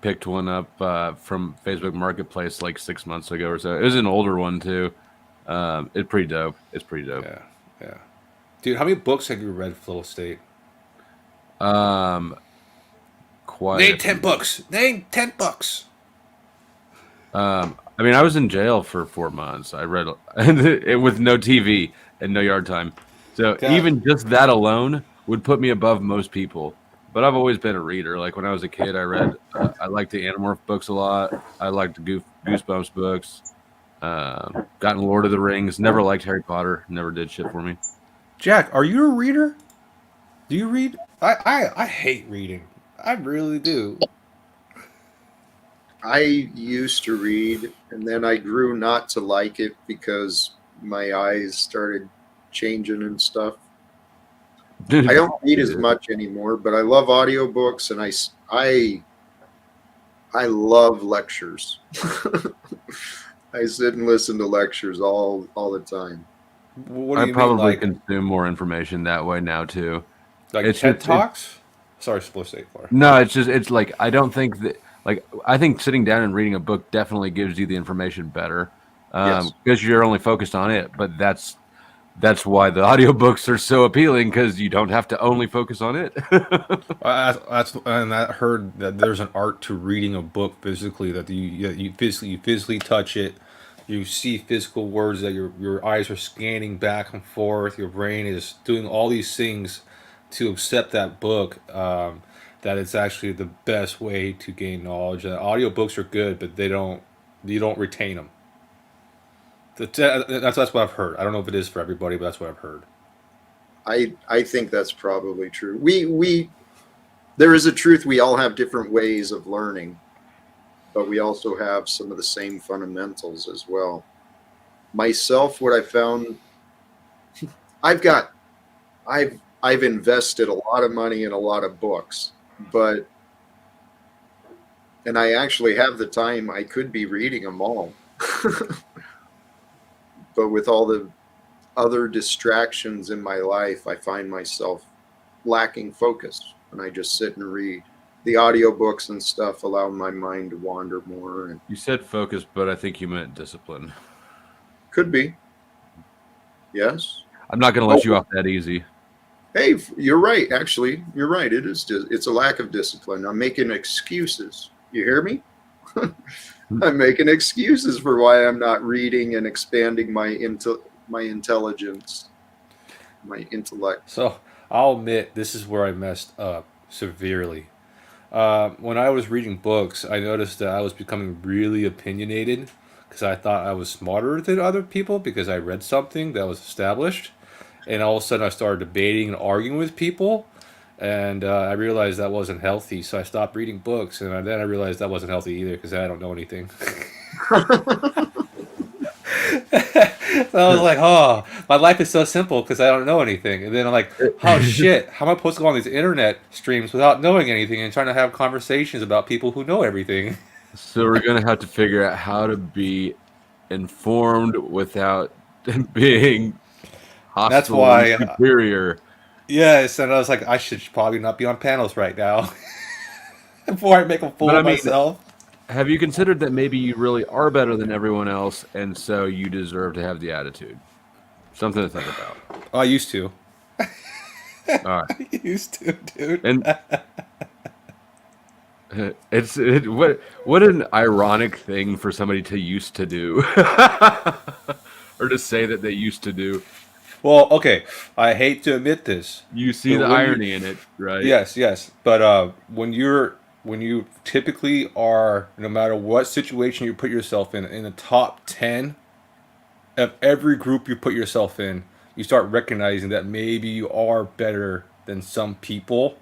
picked one up from Facebook Marketplace like 6 months ago or so. It was an older one too. It's pretty dope. It's pretty dope. Yeah. Dude, how many books have you read, Flow State? Quite. Name 10 books. Name 10 books. I mean, I was in jail for 4 months. I read it with no TV and no yard time. So God. even just that alone would put me above most people. But I've always been a reader. Like when I was a kid, I read. I liked the Animorph books a lot. I liked the Goosebumps books. Gotten Lord of the Rings. Never liked Harry Potter. Never did shit for me. Jack, are you a reader? Do you read? I hate reading. I really do. I used to read, and then I grew not to like it because my eyes started changing and stuff. I don't read as much anymore, but I love audiobooks, and I love lectures. I sit and listen to lectures all the time. What do I you probably mean, like consume more information that way now too. it's TED Talks? Sorry, Flow State for. No, it's like I don't think that. Like I think sitting down and reading a book definitely gives you the information better Yes. because you're only focused on it. But that's that's why the audiobooks are so appealing, because you don't have to only focus on it. And I heard that there's an art to reading a book physically, that you physically touch it, you see physical words, that your eyes are scanning back and forth, your brain is doing all these things to accept that book. That it's actually the best way to gain knowledge. Audiobooks are good, but you don't retain them. That's what I've heard. I don't know if it is for everybody, but that's what I've heard. I think that's probably true. We there is a truth. We all have different ways of learning, but we also have some of the same fundamentals as well. Myself, what I found, I've invested a lot of money in a lot of books, and I actually have the time. I could be reading them all. But with all the other distractions in my life, I find myself lacking focus, and I just sit and read. The audiobooks and stuff allow my mind to wander more. And You said focus, but I think you meant discipline. could be. Yes. I'm not going to let you off that easy. Hey, you're right. Actually, you're right. It's a lack of discipline. I'm making excuses. You hear me? I'm making excuses for why I'm not reading and expanding my intelligence, my intellect. So I'll admit this is where I messed up severely. When I was reading books, I noticed that I was becoming really opinionated because I thought I was smarter than other people because I read something that was established, and all of a sudden I started debating and arguing with people, and I realized that wasn't healthy. So I stopped reading books, and then I realized that wasn't healthy either because I don't know anything. So I was like, oh, my life is so simple because I don't know anything. And then I'm like, oh shit, how am I supposed to go on these internet streams without knowing anything and trying to have conversations about people who know everything? So we're going to have to figure out how to be informed without being hostile. That's why and superior. Yes, and I was like, I should probably not be on panels right now before I make a fool of myself. Have you considered that maybe you really are better than everyone else, and so you deserve to have the attitude? Something to think about. I used to. All right. I used to, dude. And what an ironic thing for somebody to used to do, or to say that they used to do. Well, okay, I hate to admit this. You see the irony in it, right? Yes. But when you typically are, no matter what situation you put yourself in the top 10 of every group you put yourself in, you start recognizing that maybe you are better than some people.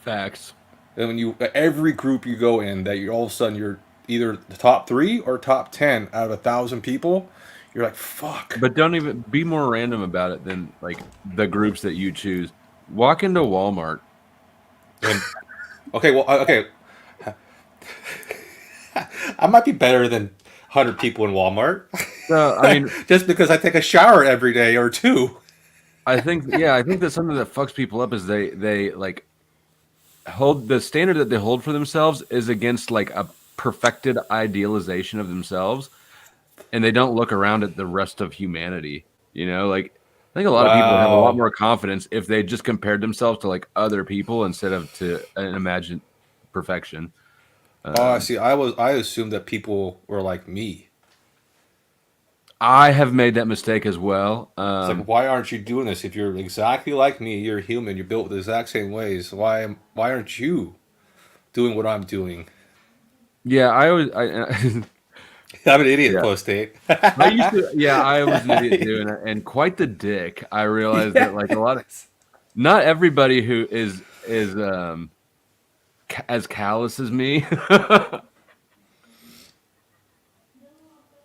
Facts. And when every group you go in, that you all of a sudden you're either the top 3 or top 10 out of 1,000 people. You're like, fuck. But don't even be more random about it than like the groups that you choose. Walk into Walmart. And, okay. I might be better than 100 people in Walmart. I mean, just because I take a shower every day or two. I think that something that fucks people up is they like hold the standard that they hold for themselves is against like a perfected idealization of themselves, and they don't look around at the rest of humanity. You know, like I think a lot of people have a lot more confidence if they just compared themselves to like other people instead of to an imagined perfection. See, I assumed that people were like me. I have made that mistake as well. It's like, why aren't you doing this? If you're exactly like me, you're human, you're built the exact same ways. Why aren't you doing what I'm doing? Yeah, I'm an idiot, post-date. I was an idiot too, and quite the dick. I realized that like a lot of, not everybody who is as callous as me.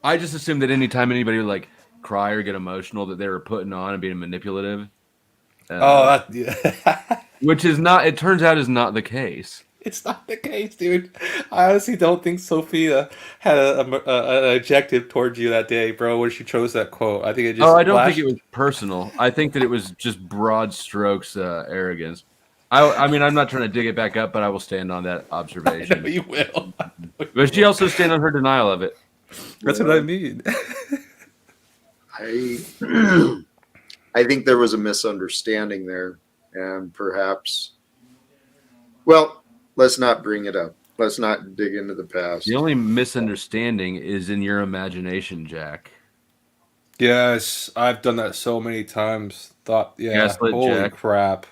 I just assumed that anytime anybody would like cry or get emotional, that they were putting on and being manipulative. Which is not. It turns out is not the case. It's not the case, dude. I honestly don't think Sophia had an adjective towards you that day, bro, when she chose that quote. I think it just. Oh, I don't think it was personal. I think that it was just broad strokes arrogance. I mean, I'm not trying to dig it back up, but I will stand on that observation. I know you will. But she also stand on her denial of it. That's what I mean. I think there was a misunderstanding there, and perhaps, well, let's not bring it up. Let's not dig into the past. The only misunderstanding is in your imagination, Jack. Yes, I've done that so many times. Thought, yeah, Gaslit holy Jack. crap.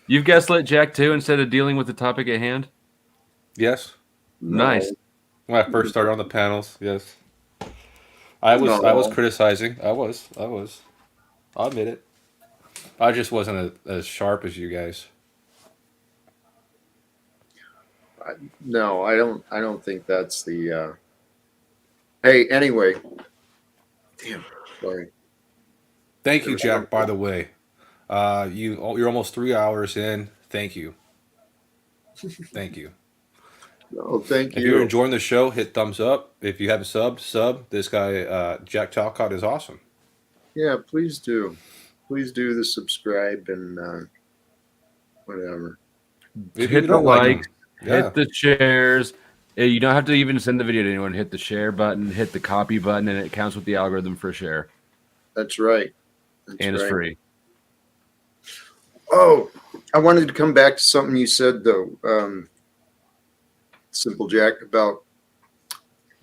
You've gaslit Jack too instead of dealing with the topic at hand? Yes, No. Nice. when I first started on the panels, yes. I was No. criticizing. I was. I'll admit it. I just wasn't as sharp as you guys. No, I don't think that's the. Hey, anyway. Damn. Sorry. Thank you, Jack. By the way, you're almost 3 hours in. Thank you. Thank you. No, thank If you. you're enjoying the show, hit thumbs up. If you haven't sub. This guy, Jack Talcott, is awesome. Yeah, please do. Please do the subscribe and whatever. If Hit you the don't like likes, him, yeah. hit the shares. You don't have to even send the video to anyone. Hit the share button, hit the copy button, and it counts with the algorithm for a share. That's right. That's And it's right. free. Oh, I wanted to come back to something you said though, Simple Jack, about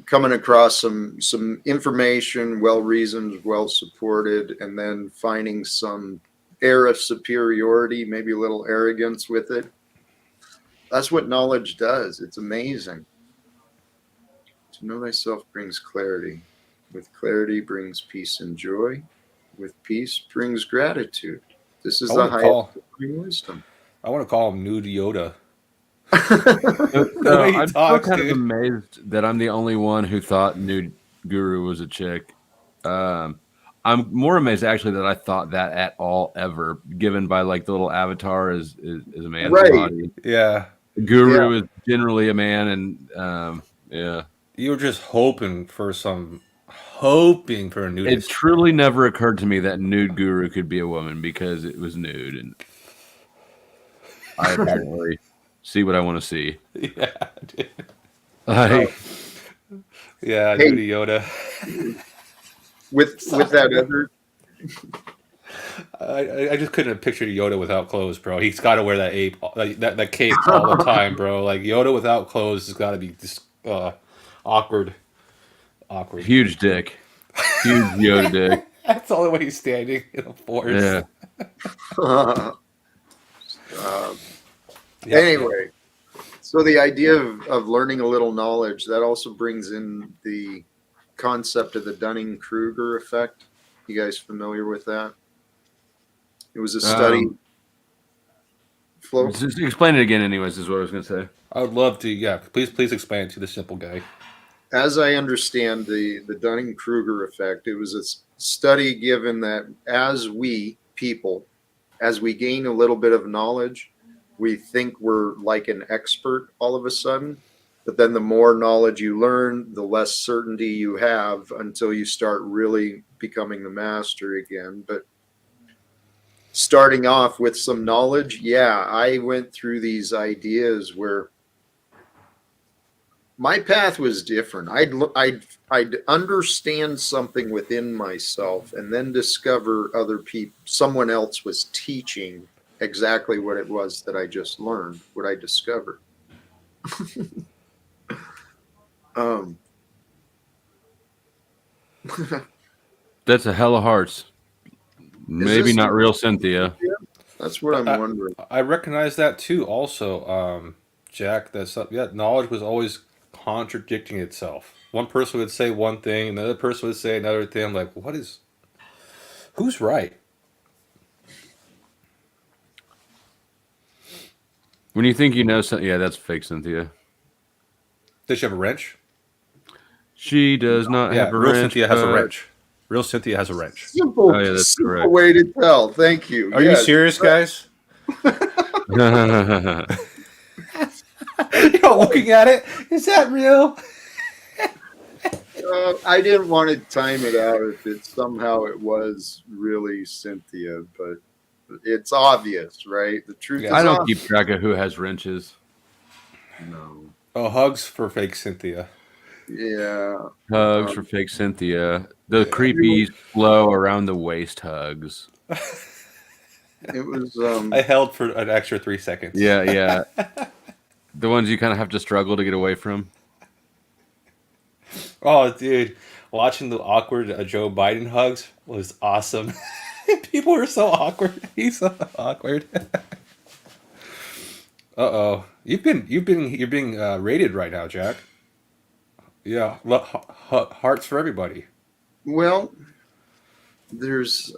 coming across some information, well reasoned, well supported, and then finding some air of superiority, maybe a little arrogance with it. That's what knowledge does. It's amazing. To know thyself brings clarity. With clarity brings peace and joy. With peace brings gratitude. This is I the wanna highest call- supreme wisdom. I want to call him Nude Yoda. So way he I'm talks, still kind dude. of amazed that I'm the only one who thought Nude Guru was a chick. I'm more amazed actually that I thought that at all ever, given by like the little avatar is a man's Right. body. Yeah, Guru is generally a man, and yeah. you were just hoping for a It nudist. truly never occurred to me that Nude Guru could be a woman because it was nude, and I apparently see what I want to see. Yeah, dude. Like, Yeah, Hey. Nude Yoda. with that other I just couldn't have pictured Yoda without clothes, bro. He's got to wear that cape all the time, bro. Like Yoda without clothes has got to be just awkward. Awkward. huge dick. Huge Yoda dick. That's the only way he's standing in a forest. Yeah. Yeah. Anyway, so the idea of learning a little knowledge, that also brings in the concept of the Dunning-Kruger effect. You guys familiar with that? It was a study. Flo? Just explain it again, anyways, is what I was going to say. I would love to. Yeah, please explain it to the simple guy. As I understand the Dunning-Kruger effect, it was a study given that as we people, as we gain a little bit of knowledge, we think we're like an expert all of a sudden. But then the more knowledge you learn, the less certainty you have until you start really becoming the master again. But starting off with some knowledge, yeah, I went through these ideas where my path was different. I'd understand something within myself and then discover other people, someone else was teaching exactly what it was that I just learned, what I discovered. That's a hell of hearts. Maybe this- not real Cynthia. That's what I'm wondering. I recognize that too. Also, Jack, knowledge was always contradicting itself. One person would say one thing, another person would say another thing. I'm like, who's right? When you think you know something, yeah, that's fake Cynthia. Does she have a wrench? She does not Yeah, have a real wrench. Cynthia has a but- wrench. Real Cynthia has a wrench. Simple, Oh, yeah, that's simple correct. way to tell. Thank you. Are you Yes. serious, guys? You're looking at it. Is that real? I didn't want to time it out if it somehow it was really Cynthia, but it's obvious, right? The truth Yeah. is I don't obvious. keep track of who has wrenches. No. Oh, hugs for fake Cynthia. Yeah. Hugs for fake Cynthia. The creepy, slow around the waist hugs. It was I held for an extra 3 seconds. Yeah. The ones you kind of have to struggle to get away from. Oh, dude, watching the awkward Joe Biden hugs was awesome. People were so awkward. He's so awkward. Uh-oh. You're being rated right now, Jack. Yeah, hearts for everybody. well. There's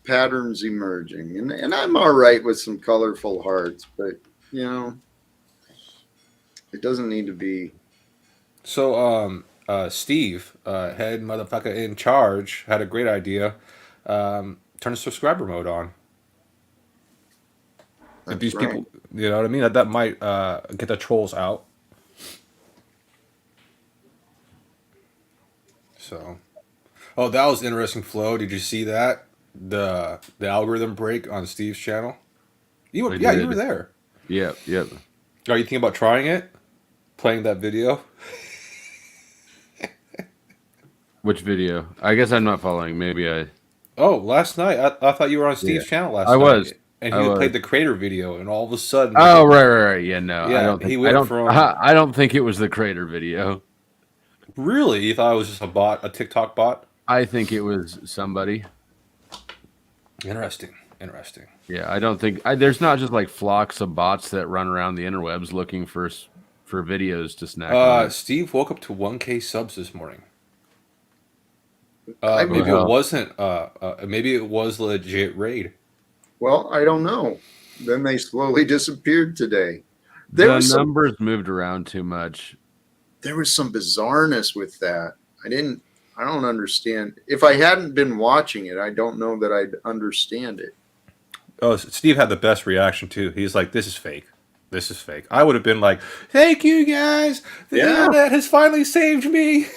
patterns emerging, and I'm all right with some colorful hearts, but you know, it doesn't need to be. So, Steve, head motherfucker in charge, had a great idea. Turn the subscriber mode on. If That's these right. people, you know what I mean? That might get the trolls out. So, oh, that was interesting, Flo. Did you see that? The algorithm break on Steve's channel. You were, I yeah, you did. were there. Yep. Are you thinking about trying it? Playing that video? Which video? I guess I'm not following. Maybe I. Oh, last night I thought you were on Steve's channel last I night. was. And I he was. played the creator video, and all of a sudden, Oh, right. Yeah, no, I Yeah, don't he think. went I don't. from- I don't think it was the creator video. really, you thought it was just a bot, a TikTok bot? I think it was somebody. Interesting. Yeah, I don't think there's not just like flocks of bots that run around the interwebs looking for videos to snack on. Steve woke up to 1K subs this morning. I Maybe Wow. it wasn't. Maybe it was legit raid. Well, I don't know. Then they slowly disappeared today. There The was some, numbers moved around too much. there was some bizarreness with that. I don't understand. If I hadn't been watching it, I don't know that I'd understand it. Oh, Steve had the best reaction too. He's like, "This is fake. This is fake." I would have been like, "Thank you guys. The Yeah. internet has finally saved me."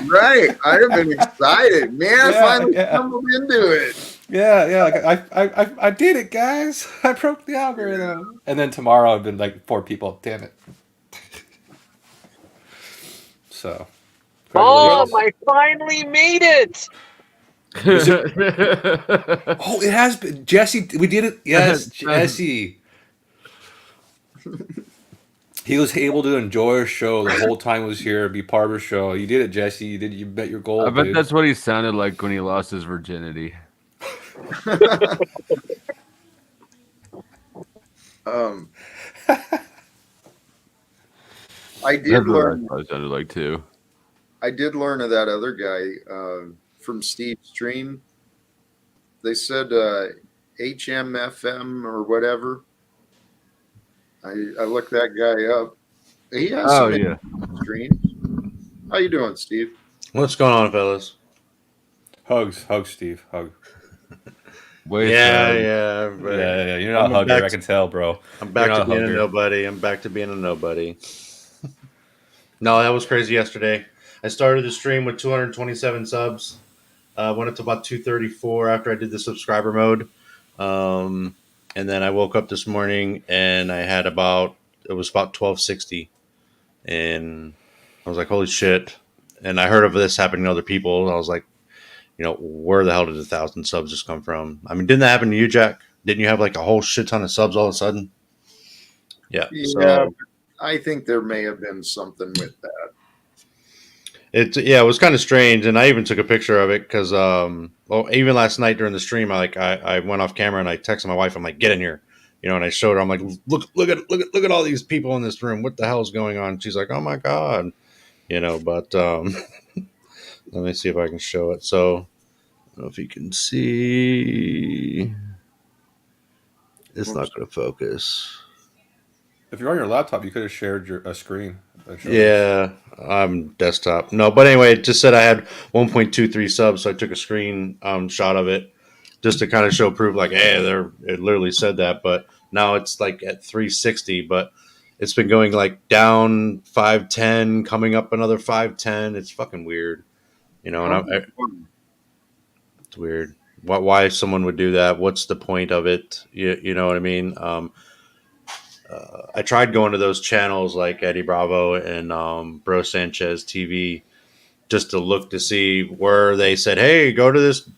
Right. I'd have been excited. Man, I Yeah, finally yeah. stumbled into it. Yeah. Like, I did it, guys. I broke the algorithm. And then tomorrow I've been like 4 people. Damn it. So. Mom, congratulations. I finally made it. Oh, it has been Jesse. We did it. Yes, Jesse. He was able to enjoy our show the whole time he was here, be part of our show. You did it, Jesse. You met your goal. I bet dude. that's what he sounded like when he lost his virginity. I did That's what learn. I probably sounded like too. I did learn of that other guy from Steve's stream. They said HMFM or whatever. I looked that guy up. He has Oh some yeah. streams. How you doing, Steve? What's going on, fellas? Hugs, Steve, hug. Wait, Yeah, but Yeah. You're not a I'm hugger. back I can tell, bro. I'm back You're to not a being a hugger. nobody. I'm back to being a nobody. No, that was crazy yesterday. I started the stream with 227 subs. Went up to about 234 after I did the subscriber mode. And then I woke up this morning and it was about 1260. And I was like, holy shit. And I heard of this happening to other people. I was like, where the hell did 1,000 subs just come from? I mean, didn't that happen to you, Jack? Didn't you have like a whole shit ton of subs all of a sudden? Yeah. Yeah, So I think there may have been something with that. it was kind of strange, and I even took a picture of it because even last night during the stream, I went off camera and I texted my wife. I'm like, get in here, and I showed her. I'm like, look at all these people in this room. What the hell is going on? She's like, oh my god, But let me see if I can show it. So I don't know if you can see. It's not going to focus. If you're on your laptop, you could have shared a screen. Yeah, I'm desktop. No, but anyway, it just said I had 1.23 subs, so I took a screen shot of it just to kind of show proof, like, hey, it literally said that. But now it's like at 360, but it's been going like down 510, coming up another 510. It's fucking weird, and it's weird. Why someone would do that? What's the point of it? You know what I mean? I tried going to those channels like Eddie Bravo and Bro Sanchez TV just to look to see where they said, hey, go to this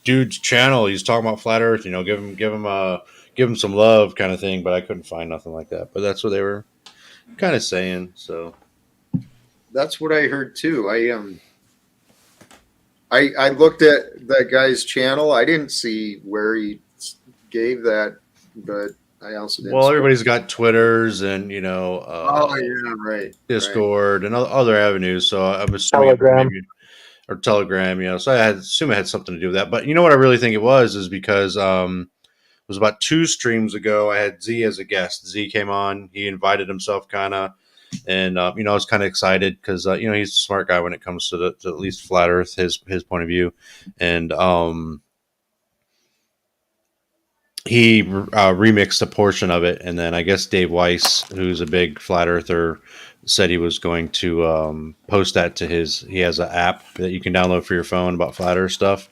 dude's channel. He's talking about flat Earth. You know, give him some love, kind of thing. But I couldn't find nothing like that. But that's what they were kind of saying. So That's what I heard too. I looked at that guy's channel. I didn't see where he gave that, but I also didn't. well, everybody's got Twitters and Oh yeah, right. Discord and other avenues. So I'm assuming Telegram. maybe or Telegram. So I assume it had something to do with that. But you know what I really think it was is because it was about 2 streams ago. I had Z as a guest. Z came on. He invited himself, kind of, and I was kind of excited because he's a smart guy when it comes to at least flat Earth, his point of view, and he remixed a portion of it, and then I guess Dave Weiss, who's a big flat earther, said he was going to post that to he has an app that you can download for your phone about flat earth stuff,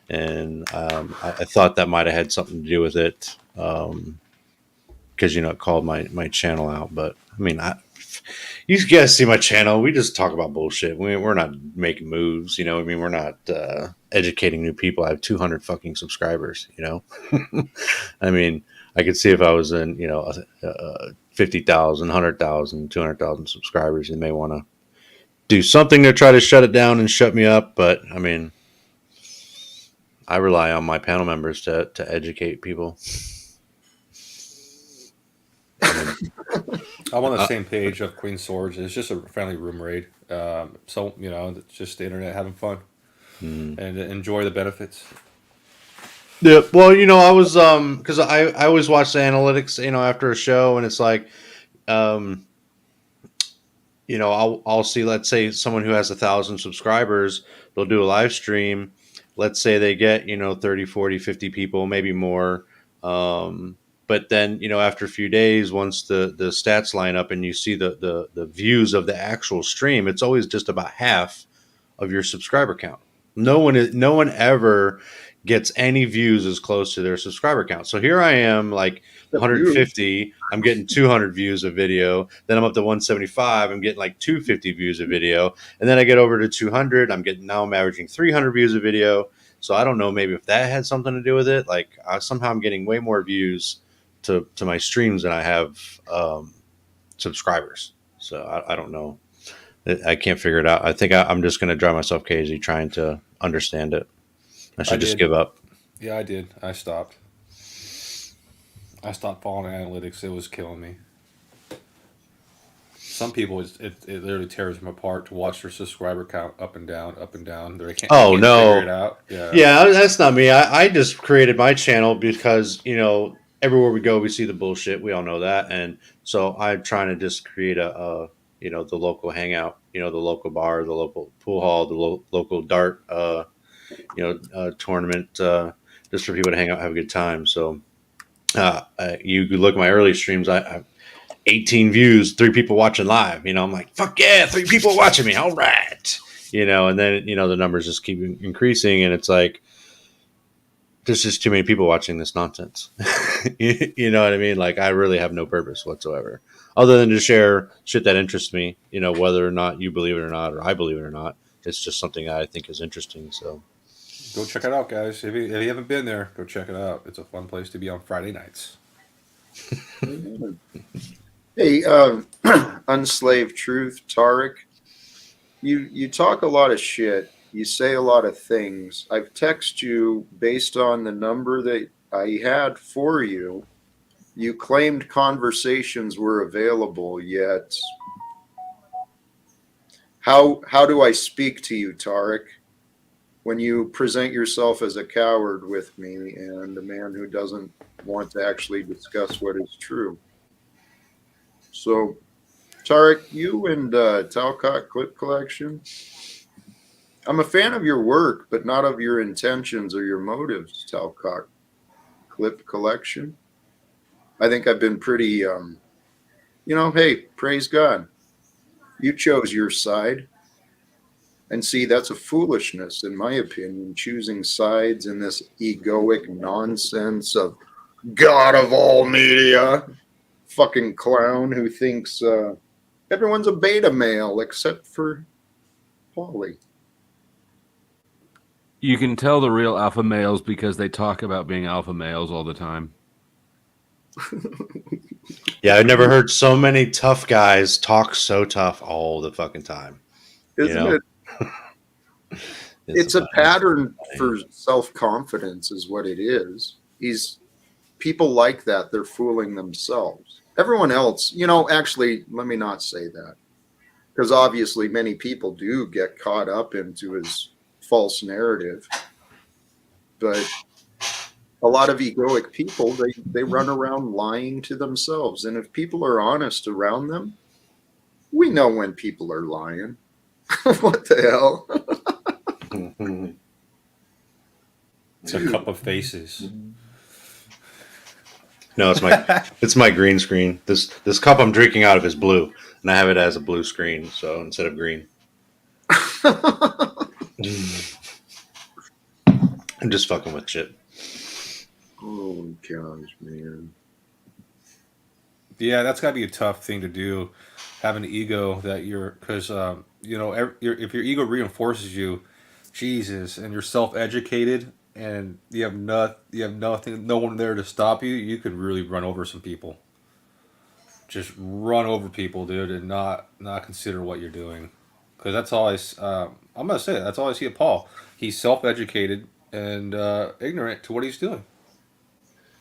and I thought that might have had something to do with it, because it called my channel out. But I mean, you guys see my channel. We just talk about bullshit. We're not making moves. I mean, we're not educating new people. I have 200 fucking subscribers. I mean, I could see if I was in 50,000, 100,000, 200,000 subscribers, you may want to do something to try to shut it down and shut me up. But I mean, I rely on my panel members to educate people. I'm on the same page of Queen Swords. It's just a friendly room raid. So it's just the internet having fun and enjoy the benefits. Yeah, well, I was because I always watch the analytics, after a show, and it's like, I'll see, let's say someone who has 1,000 subscribers, they'll do a live stream. Let's say they get 30, 40, 50 people, maybe more. But then, after a few days, once the stats line up and you see the views of the actual stream, it's always just about half of your subscriber count. No one ever gets any views as close to their subscriber count. So here I am, like 150. I'm getting 200 views of video. Then I'm up to 175. I'm getting like 250 views of video. And then I get over to 200. I'm averaging 300 views of video. So I don't know, maybe if that had something to do with it. Like somehow I'm getting way more views to my streams than I have subscribers. So I don't know. I can't figure it out. I think I'm just going to drive myself crazy trying to understand it. I should just give up. Yeah, I did. I stopped following analytics. It was killing me. Some people, it literally tears them apart to watch their subscriber count up and down. They can't figure it out. Yeah, that's not me. I just created my channel because, everywhere we go, we see the bullshit. We all know that. And so I'm trying to just create the local hangout, the local bar, the local pool hall, the local dart, tournament, just for people to hang out, have a good time. So you could look at my early streams. I 18 views, 3 people watching live. I'm like, fuck yeah, 3 people watching me. All right. And then, the numbers just keep increasing. And it's like, there's just too many people watching this nonsense. You know what I mean? Like, I really have no purpose whatsoever other than to share shit that interests me, whether or not you believe it or not, or I believe it or not. It's just something I think is interesting. So go check it out, guys. If you haven't been there, go check it out. It's a fun place to be on Friday nights. Hey, Unslaved Truth, Tarek, you talk a lot of shit. You say a lot of things. I've texted you based on the number that I had for you. You claimed conversations were available, yet how do I speak to you, Tarek, when you present yourself as a coward with me and a man who doesn't want to actually discuss what is true? So, Tarek, you and Talcott Clip Collection, I'm a fan of your work, but not of your intentions or your motives, Talcott Clip Collection. I think I've been pretty, hey, praise God. You chose your side. And see, that's a foolishness, in my opinion, choosing sides in this egoic nonsense of God of all media. Fucking clown who thinks everyone's a beta male except for Paulie. You can tell the real alpha males because they talk about being alpha males all the time. Yeah, I've never heard so many tough guys talk so tough all the fucking time. Isn't it? It's a funny. pattern for self-confidence is what it is. People like that. They're fooling themselves. Everyone else, actually, let me not say that. Because obviously many people do get caught up into his false narrative. But a lot of egoic people, they run around lying to themselves. And if people are honest around them, we know when people are lying. What the hell? It's a cup of faces. No, it's my green screen. This cup I'm drinking out of is blue, and I have it as a blue screen, so instead of green. I'm just fucking with shit. Oh gosh, man. Yeah, that's got to be a tough thing to do. Have an ego that because if your ego reinforces you, Jesus, and you're self-educated, and you have nothing, no one there to stop you. You could really run over some people. Just run over people, dude, and not consider what you're doing. Because that's all I'm gonna say. That's all I see of Paul. He's self-educated and ignorant to what he's doing.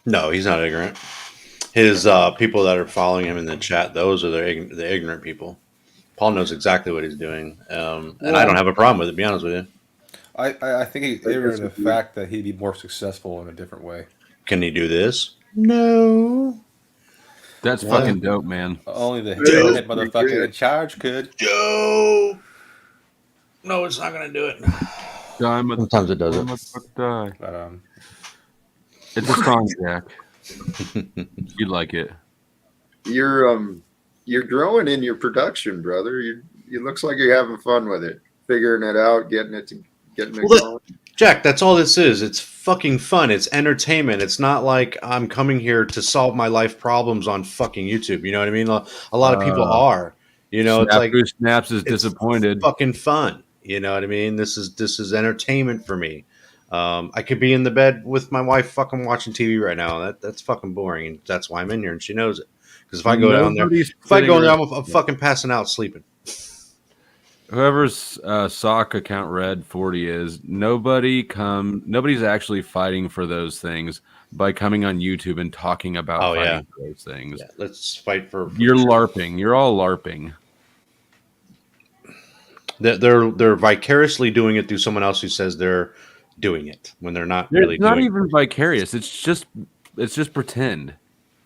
No, he's not ignorant. His people that are following him in the chat, those are the ignorant people. Paul knows exactly what he's doing, and I don't have a problem with it. To be honest with you, I think he's ignorant of the fact that he'd be more successful in a different way. can he do this? No. That's fucking dope, man. Only the Joe. head motherfucker in charge could. Joe. No, it's not gonna do it. Sometimes it does it. But It's a song, Jack. You'd like it. You're growing in your production, brother. It looks like you're having fun with it, figuring it out, getting it going. Jack, that's all this is. It's fucking fun. It's entertainment. It's not like I'm coming here to solve my life problems on fucking YouTube. You know what I mean? A lot of people are. It's like Snaps is disappointed. Fucking fun. You know what I mean? This is entertainment for me. I could be in the bed with my wife fucking watching TV right now. That's fucking boring, and that's why I'm in here, and she knows it. Because if I go down there, I'm fucking passing out sleeping. Whoever's sock account red 40 is, nobody's actually fighting for those things by coming on YouTube and talking about fighting for those things. Yeah, let's fight for You're LARPing. You're all LARPing. They're vicariously doing it through someone else who says they're doing it when they're not really doing it. It's not even vicarious. It's just pretend.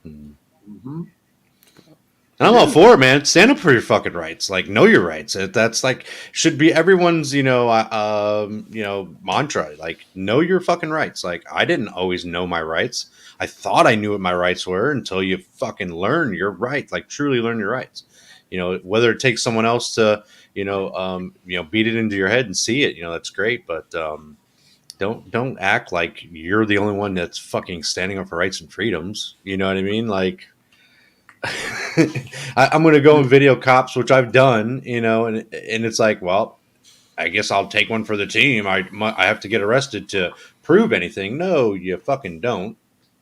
Mm-hmm. And I'm all for it, man. Stand up for your fucking rights. Like, know your rights. That's like should be everyone's, mantra. Like, know your fucking rights. Like, I didn't always know my rights. I thought I knew what my rights were until you fucking learn your rights. Like, truly learn your rights. Whether it takes someone else to, beat it into your head and see it. That's great, but don't act like you're the only one that's fucking standing up for rights and freedoms. You know what I mean? Like. I'm going to go and video cops, which I've done, and it's like, well, I guess I'll take one for the team. I have to get arrested to prove anything. No, you fucking don't.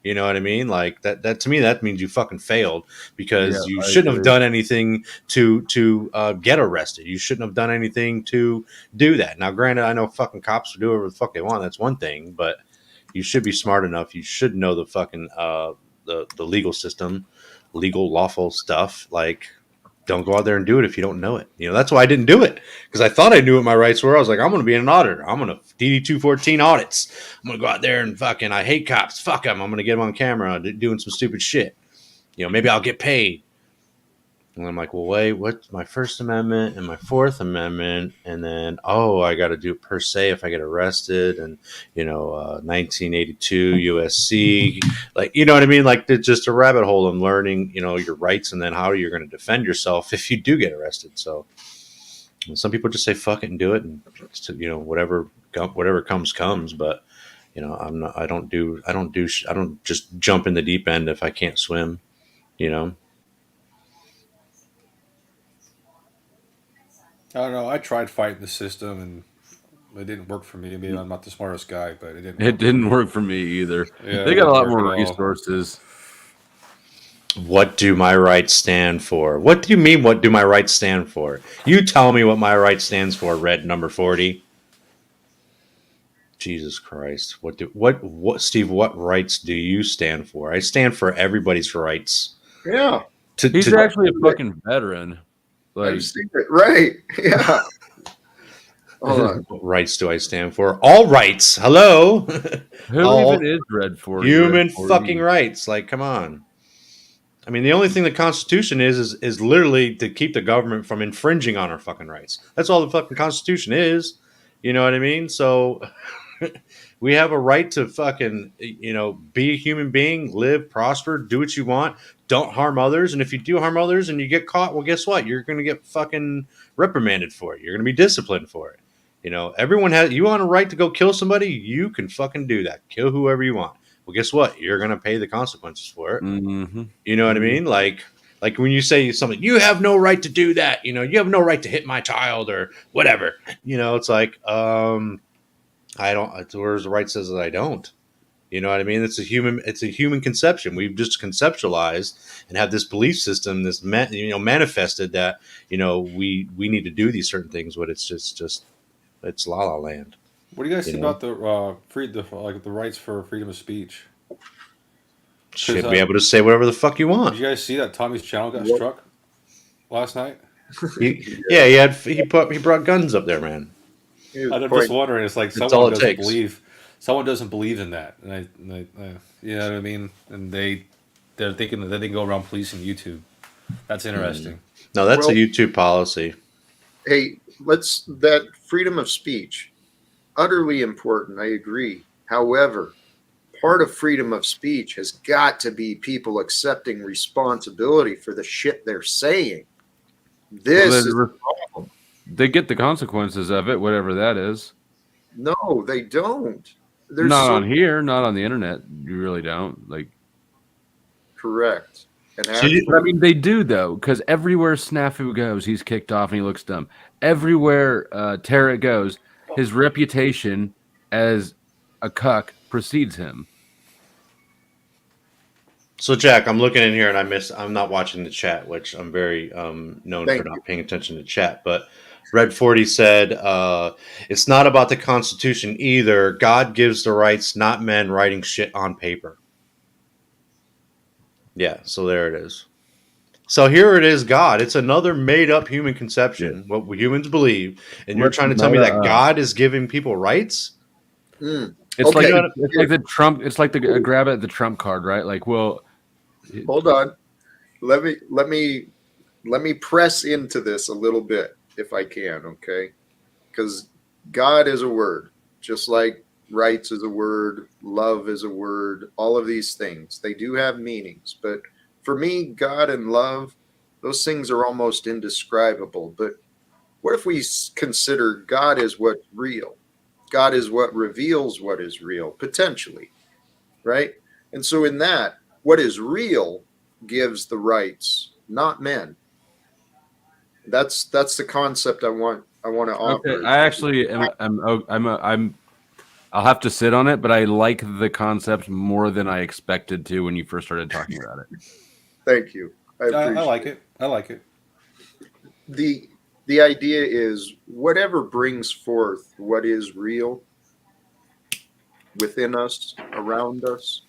You know what I mean? Like that to me, that means you fucking failed because you shouldn't have done anything to get arrested. You shouldn't have done anything to do that. Now, granted, I know fucking cops will do whatever the fuck they want. That's one thing, but you should be smart enough. You should know the fucking the legal system. Legal, lawful stuff. Like, don't go out there and do it if you don't know it. That's why I didn't do it because I thought I knew what my rights were. I was like, I'm going to be an auditor. I'm going to DD 214 audits. I'm going to go out there and fucking, I hate cops. Fuck them. I'm going to get them on camera doing some stupid shit. Maybe I'll get paid. And I'm like, well, wait, what's my First Amendment and my Fourth Amendment? And then, I got to do it per se if I get arrested. And, 1982 USC, like, you know what I mean? Like, it's just a rabbit hole in learning, your rights and then how you're going to defend yourself if you do get arrested. So some people just say, fuck it and do it. And, whatever comes. But, I don't just jump in the deep end if I can't swim, I don't know. I tried fighting the system, and It didn't work for me. Maybe I'm not the smartest guy, but it didn't. It didn't work for me either. Yeah, They it got a didn't lot work more at all. resources. What do my rights stand for? What do you mean, what do my rights stand for? You tell me what my right stands for, red number 40. Jesus Christ. What Steve, what rights do you stand for? I stand for everybody's rights. Yeah, He's actually a fucking veteran. Like, I've seen it. Right. Yeah. Hold on. what rights do I stand for? All rights. Hello. who All even is Red 40? human Red 40? fucking rights. Like, come on. I mean, the only thing the Constitution is literally to keep the government from infringing on our fucking rights. That's all the fucking Constitution is. You know what I mean? So we have a right to fucking, be a human being, live, prosper, do what you want, don't harm others. And if you do harm others and you get caught, well, guess what? You're going to get fucking reprimanded for it. You're going to be disciplined for it. Everyone you want a right to go kill somebody, you can fucking do that. Kill whoever you want. Well, guess what? You're going to pay the consequences for it. Mm-hmm. You know what I mean? Like when you say something, you have no right to do that. You have no right to hit my child or whatever. It's like, I don't. Where's the right says that I don't. You know what I mean? It's a human conception. We've just conceptualized and have this belief system, this manifested that we need to do these certain things, but it's just it's la la land. What do you guys think about the the rights for freedom of speech? Should be able to say whatever the fuck you want. Did you guys see that Tommy's channel got struck last night? He brought guns up there, man. I'm just wondering. It's like someone doesn't believe in that, and I you know what I mean? And they're thinking that they can go around policing YouTube. That's interesting. No, that's a YouTube policy. Hey, that freedom of speech, utterly important. I agree. However, part of freedom of speech has got to be people accepting responsibility for the shit they're saying. This is the problem. They get the consequences of it, whatever that is. No, they don't. Not on here, not on the internet. You really don't. Like, correct. But I mean, they do though, because everywhere Snafu goes, he's kicked off and he looks dumb. Everywhere Tara goes, his reputation as a cuck precedes him. So Jack, I'm looking in here and I'm not watching the chat, which I'm very known for not paying attention to chat. But Red 40 said, it's not about the Constitution either. God gives the rights, not men writing shit on paper. Yeah, so there it is. So here it is, God. It's another made-up human conception, what humans believe, and you're trying to tell me that God is giving people rights? It's like the Trump. It's like the grab at the Trump card, right? Like, well, hold on. Let me press into this a little bit if I can, okay? Because God is a word, just like rights is a word, love is a word, all of these things. They do have meanings, but for me, God and love, those things are almost indescribable. But what if we consider God is what's real? God is what reveals what is real, potentially, right? And so in that, what is real gives the rights, not men. That's the concept I want to offer. Okay, I actually I'll have to sit on it, but I like the concept more than I expected to when you first started talking about it. Thank you. I like it. I like it. The idea is whatever brings forth what is real within us, around us,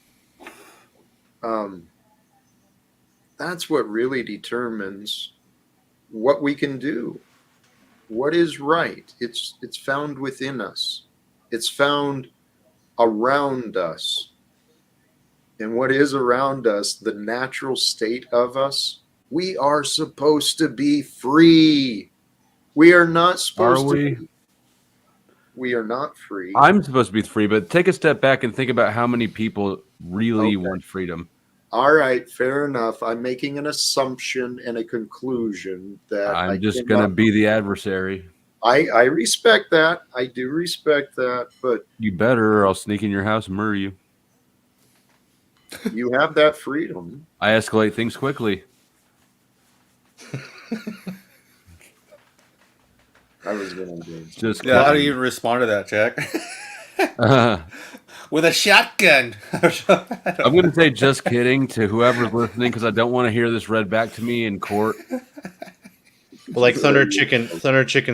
that's what really determines what we can do. What is right? It's found within us. It's found around us. And what is around us, the natural state of us, we are supposed to be free. We are not supposed to be. We are not free. I'm supposed to be free, but take a step back and think about how many people really want freedom. All right, fair enough. I'm making an assumption and a conclusion that I'm just going to be the adversary. I respect that. I do respect that, but you better, or I'll sneak in your house and murder you. You have that freedom. I escalate things quickly. I was gonna do. Just Yeah, how do you kidding. even respond to that, Jack? Uh, With a shotgun. I'm going to say just kidding to whoever's listening because I don't want to hear this read back to me in court. Well, like Thunder Chicken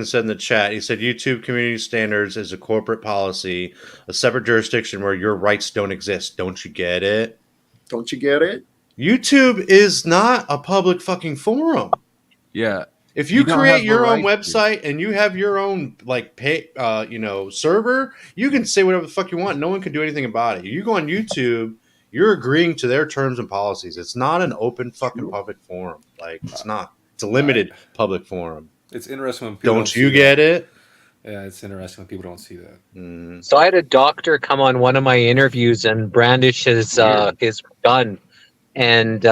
said in the chat, he said YouTube community standards is a corporate policy, a separate jurisdiction where your rights don't exist. Don't you get it? Don't you get it? YouTube is not a public fucking forum. Yeah. If You you don't create have the your own right to. website and you have your own like pay, server, you can say whatever the fuck you want. No one can do anything about it. You go on YouTube, you're agreeing to their terms and policies. It's not an open fucking public forum. Like it's not. It's a limited public forum. It's interesting when people Don't you get it? Yeah, it's interesting when people don't see that. Mm. So I had a doctor come on one of my interviews and brandish his gun, and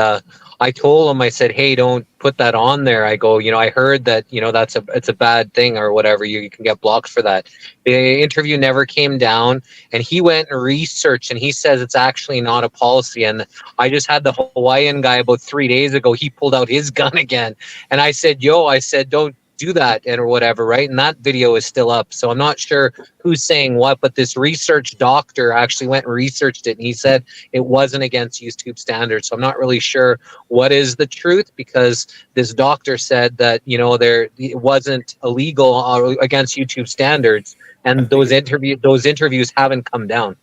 I told him, I said, "Hey, don't put that on there." I go, I heard that it's a bad thing or whatever. You can get blocked for that. The interview never came down, and he went and researched, and he says it's actually not a policy. And I just had the Hawaiian guy about 3 days ago. He pulled out his gun again, and I said, don't do that or whatever, right? And that video is still up, so I'm not sure who's saying what, but this research doctor actually went and researched it, and he said it wasn't against YouTube standards. So I'm not really sure what is the truth, because this doctor said that it wasn't illegal against YouTube standards, and those interviews haven't come down.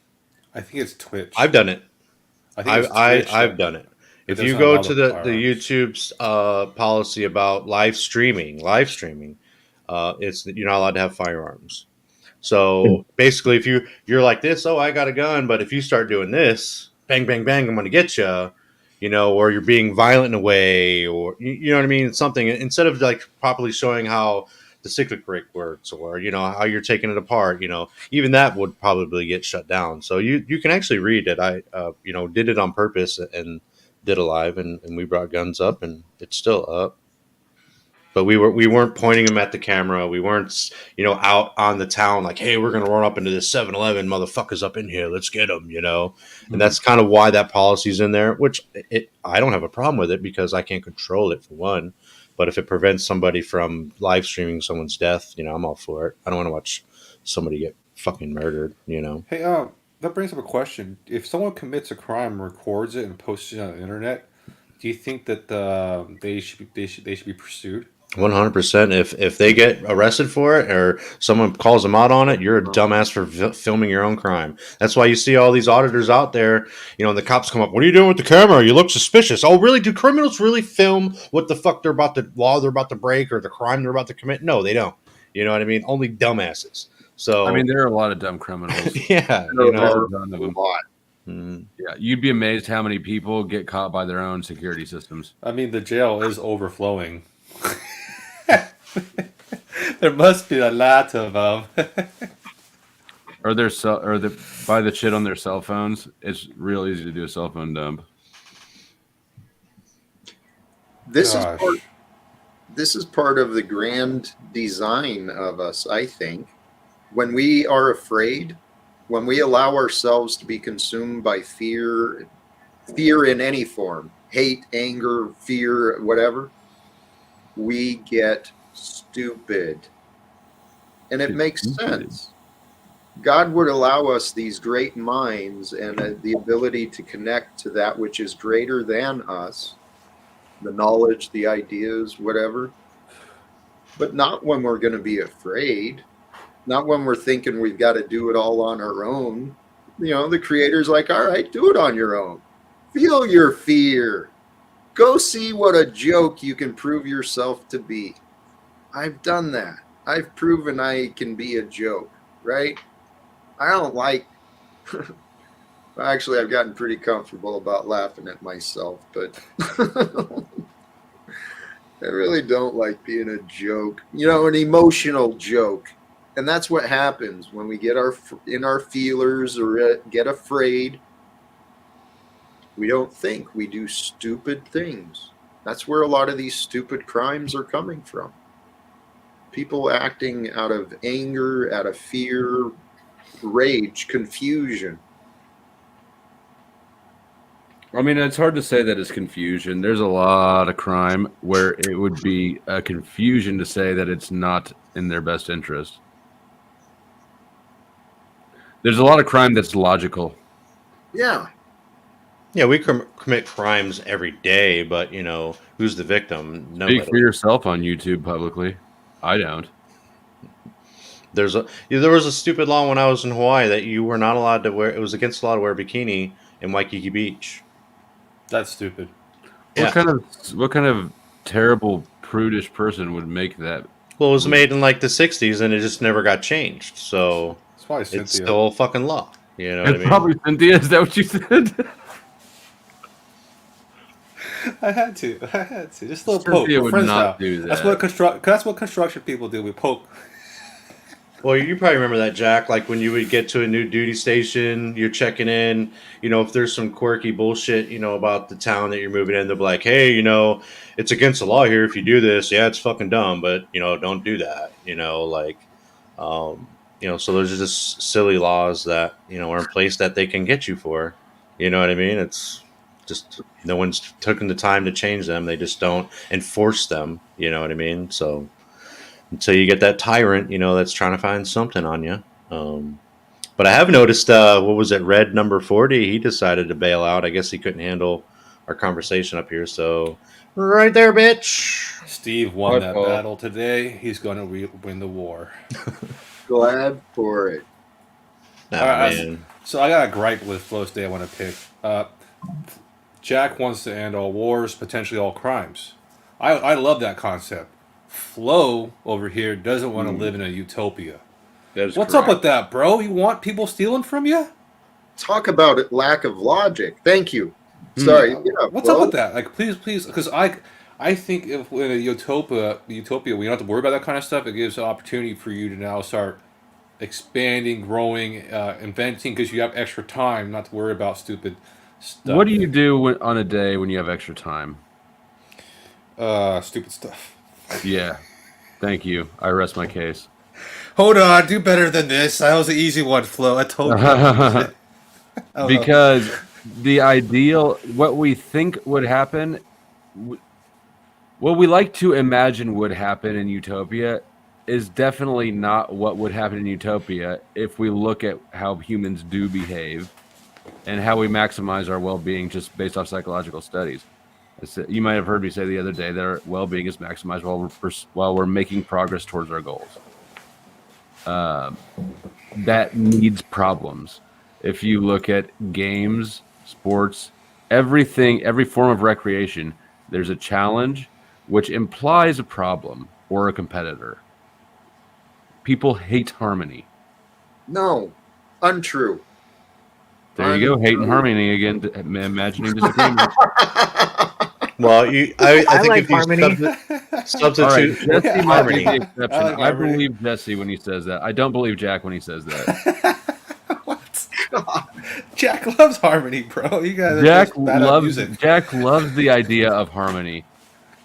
I think it's Twitch. I've done it. I think it's Twitch. I've done it. If does you not go allow to the the firearms. YouTube's policy about live streaming, it's you're not allowed to have firearms. So basically, if you're like this, oh, I got a gun, but if you start doing this, bang, bang, bang, I'm going to get you, or you're being violent in a way, or you know what I mean, something instead of like properly showing how the cyclic break works, or how you're taking it apart, even that would probably get shut down. So you can actually read it. I did it on purpose and did a live, and we brought guns up, and it's still up. But we weren't pointing them at the camera. We weren't, out on the town like, hey, we're gonna run up into this 7-Eleven, motherfuckers up in here, let's get them, And that's kind of why that policy's in there. Which I don't have a problem with it because I can't control it for one. But if it prevents somebody from live streaming someone's death, I'm all for it. I don't want to watch somebody get fucking murdered, Hey, that brings up a question. If someone commits a crime, records it, and posts it on the internet, do you think that they should be pursued? 100%. If they get arrested for it or someone calls them out on it, you're a dumbass for filming your own crime. That's why you see all these auditors out there, and the cops come up, what are you doing with the camera? You look suspicious. Oh, really? Do criminals really film what the fuck they're about to break or the crime they're about to commit? No, they don't. You know what I mean? Only dumbasses. So I mean, there are a lot of dumb criminals. yeah, There are a ton of them. Mhm. Yeah, you'd be amazed how many people get caught by their own security systems. I mean, the jail is overflowing. There must be a lot of them. Or buy the shit on their cell phones. It's real easy to do a cell phone dump. This Gosh. is part of the grand design of us, I think. When we are afraid, when we allow ourselves to be consumed by fear in any form, hate, anger, fear, whatever, we get stupid. And it makes sense. God would allow us these great minds and the ability to connect to that which is greater than us, the knowledge, the ideas, whatever, but not when we're going to be afraid, not when we're thinking we've got to do it all on our own. The Creator's like, all right, do it on your own. Feel your fear. Go see what a joke you can prove yourself to be. I've done that. I've proven I can be a joke, right? I don't like... Actually, I've gotten pretty comfortable about laughing at myself, but I really don't like being a joke. An emotional joke. And that's what happens when we get in our feelers or get afraid. We don't think. We do stupid things. That's where a lot of these stupid crimes are coming from. People acting out of anger, out of fear, rage, confusion. I mean, it's hard to say that it's confusion. There's a lot of crime where it would be a confusion to say that it's not in their best interest. There's a lot of crime that's logical. Yeah. Yeah, we commit crimes every day, but who's the victim? Nobody. Speak for yourself on YouTube publicly. I don't. There was a stupid law when I was in Hawaii that you were not allowed to wear. It was against the law to wear a bikini in Waikiki Beach. That's stupid. Yeah. What kind of terrible prudish person would make that? Well, it was made in like the '60s, and it just never got changed. So It's probably it's Cynthia. still a fucking law. You know what I It's mean? probably Cynthia. Is that what you said? I had to. Just a little Cynthia poke. would Friends not now. do That's that. what construction people do. We poke. Well, you probably remember that, Jack. Like when you would get to a new duty station, you're checking in. If there's some quirky bullshit, about the town that you're moving in, they'll be like, "Hey, it's against the law here if you do this. Yeah, it's fucking dumb, but don't do that." So there's just silly laws that are in place that they can get you for. You know what I mean? It's just no one's taken the time to change them. They just don't enforce them. You know what I mean? So until you get that tyrant, that's trying to find something on you. But I have noticed, what was it, Red number 40? He decided to bail out. I guess he couldn't handle our conversation up here. So right there, bitch. Steve won that Uh-oh. battle today. He's going to win the war. Glad for it. Nah, All right, man. So I got a gripe with Flow State I want to pick. Jack wants to end all wars, potentially all crimes. I love that concept. Flo over here doesn't want to live in a utopia. That is What's correct. up with that, bro? You want people stealing from you? Talk about it, lack of logic. Thank you. Sorry. Yeah, What's up with that? Like, please, because I think if in a utopia, we don't have to worry about that kind of stuff. It gives an opportunity for you to now start expanding, growing, inventing, because you have extra time, not to worry about stupid stuff. What do you do on a day when you have extra time? Stupid stuff. Yeah. Thank you. I rest my case. Hold on, do better than this. That was the easy one, Flo. I told you. Because the ideal, what we think would happen, what we like to imagine would happen in utopia is definitely not what would happen in utopia if we look at how humans do behave and how we maximize our well-being just based off psychological studies. You might have heard me say the other day that our well-being is maximized while we're making progress towards our goals. That needs problems. If you look at games, sports, everything, every form of recreation, there's a challenge which implies a problem or a competitor. People hate harmony. No, untrue. There you go, hate and harmony again. Imagining disagreement. Well, I think like if you harmony. substitute All right, Jesse might be harmony. the exception. I like I harmony. believe Jesse when he says that. I don't believe Jack when he says that. What? Jack loves harmony, bro. You guys Jack are bad at music. loves the idea of harmony.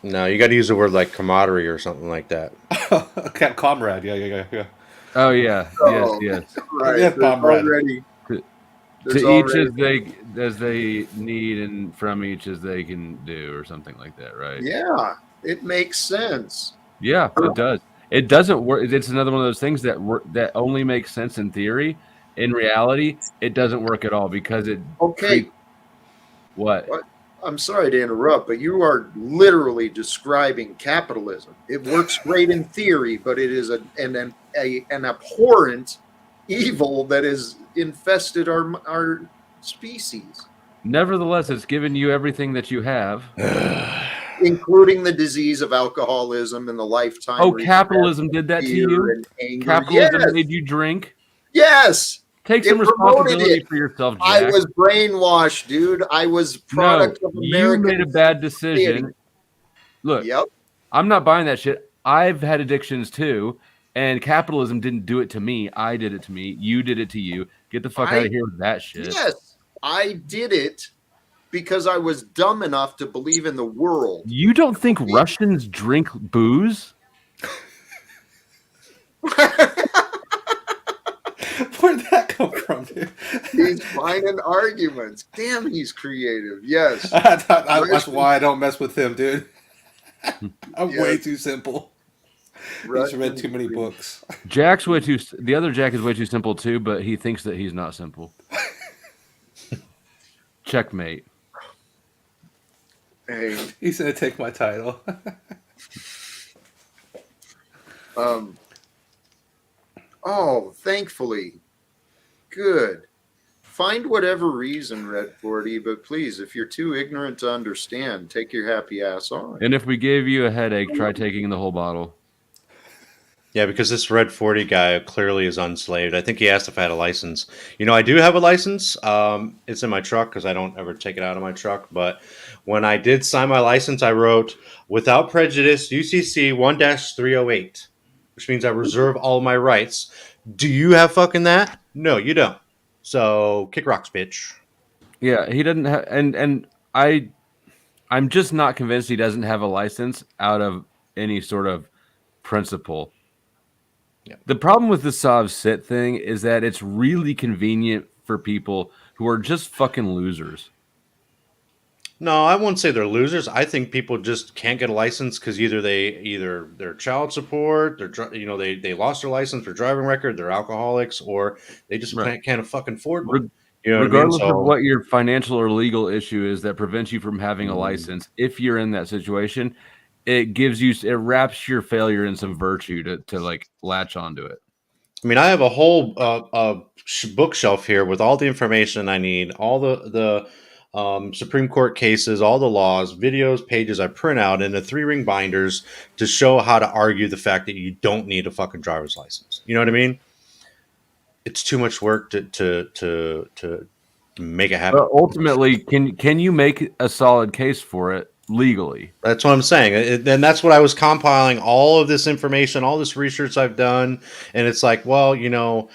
No, you got to use the word like camaraderie or something like that. Okay, comrade. Yeah. Oh yeah, Oh. yes. Right. Yeah, There's comrade. already. To there's each already- as they need, and from each as they can do, or something like that, right? Yeah, it makes sense. Yeah, it does. It doesn't work. It's another one of those things that only makes sense in theory. In reality, it doesn't work at all because it. Okay, What? I'm sorry to interrupt, but you are literally describing capitalism. It works great in theory, but it is an abhorrent evil that has infested our species, Nevertheless, it's given you everything that you have. including the disease of alcoholism and the lifetime. Oh, regret, capitalism did that to fear, you. and anger. Capitalism Yes, made you drink. yes. Take It some promoted responsibility it. for yourself, Jack. I was brainwashed, dude. I was product of you American. made a bad society. decision. Look, Yep. I'm not buying that shit. I've had addictions too, and capitalism didn't do it to me. I did it to me. You did it to you. Get the fuck out of here with that shit. Yes, I did it because I was dumb enough to believe in the world. You don't think Russians drink booze? Where'd that come from, dude? He's finding arguments. Damn, he's creative. Yes. That's why I don't mess with him, dude. I'm way Yes. too simple. He's Russian read too many creative. books. Jack's way too. The other Jack is way too simple too, but he thinks that he's not simple. Checkmate. Hey, He's gonna take my title. oh, thankfully. Good. Find whatever reason, Red 40, but please, if you're too ignorant to understand, take your happy ass on. And if we gave you a headache, try taking the whole bottle. Yeah, because this Red 40 guy clearly is unslaved. I think he asked if I had a license. You know, I do have a license. It's in my truck because I don't ever take it out of my truck. But when I did sign my license, I wrote, without prejudice, UCC 1-308, which means I reserve all my rights. Do you have fucking that? No, you don't. So kick rocks, bitch. Yeah, he doesn't have, and I'm just not convinced he doesn't have a license out of any sort of principle. Yeah. The problem with the Sav sit thing is that it's really convenient for people who are just fucking losers. No, I won't say they're losers. I think people just can't get a license because either their child support, they lost their license, their driving record, they're alcoholics, or they just Right. can't fucking afford one. You know Regardless what I mean? of what your financial or legal issue is that prevents you from having a license, if you're in that situation, it wraps your failure in some virtue to like latch onto it. I mean, I have a whole bookshelf here with all the information I need, all the Supreme Court cases, all the laws, videos, pages I print out into 3-ring binders to show how to argue the fact that you don't need a fucking driver's license. You know what I mean? It's too much work to make it happen. But ultimately, can you make a solid case for it legally? That's what I'm saying. And that's what I was compiling all of this information, all this research I've done. And it's like, well, you know,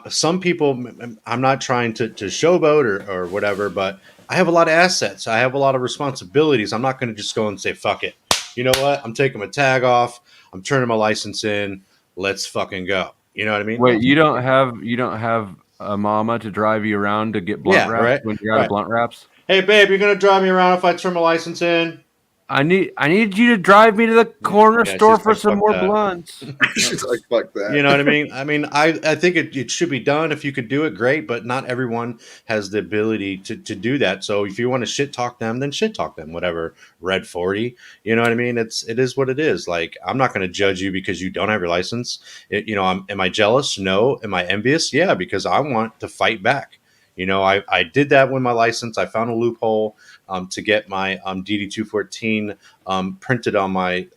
some people, I'm not trying to showboat or whatever, but I have a lot of assets. I have a lot of responsibilities. I'm not going to just go and say, fuck it. You know what? I'm taking my tag off. I'm turning my license in. Let's fucking go. You know what I mean? Wait, you don't have a mama to drive you around to get blunt wraps right, when you're out of blunt wraps? Hey, babe, you're going to drive me around if I turn my license in? I need you to drive me to the corner store for some more blunts. She's like, fuck that. You know what I mean? I mean, I think it should be done. If you could do it, great. But not everyone has the ability to do that. So if you want to shit talk them, then shit talk them. Whatever. Red 40. You know what I mean? It is what it is. Like, I'm not going to judge you because you don't have your license. Am I jealous? No. Am I envious? Yeah, because I want to fight back. You know, I did that with my license. I found a loophole to get my DD-214 printed on my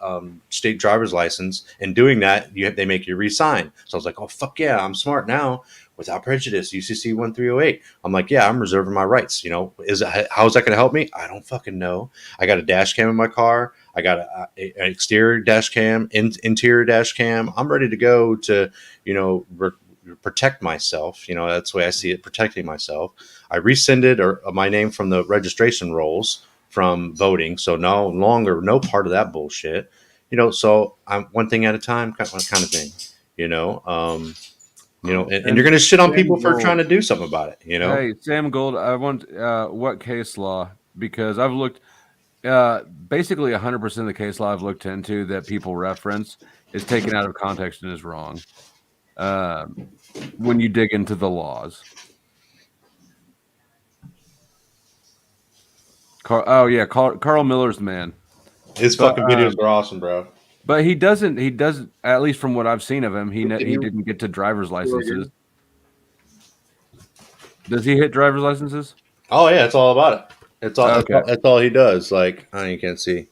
state driver's license. And doing that, they make you re-sign. So I was like, oh, fuck yeah, I'm smart now. Without prejudice, UCC 1-308. I'm like, yeah, I'm reserving my rights. You know, how is that going to help me? I don't fucking know. I got a dash cam in my car. I got an exterior dash cam, interior dash cam. I'm ready to go to, protect myself. You know, that's the way I see it, protecting myself. I rescinded my name from the registration rolls from voting. So no longer, no part of that bullshit, so I'm one thing at a time kind of thing, and you're going to shit on people for trying to do something about it, Hey, Sam Gold, I want what case law, because I've looked basically 100% of the case law I've looked into that people reference is taken out of context and is wrong. When you dig into the laws. Carl Miller's the man. His fucking videos are awesome, bro. But he doesn't, at least from what I've seen of him, he didn't get to driver's licenses. Does he hit driver's licenses? Oh yeah, it's all about it. It's all that's all he does. Like, you can't see.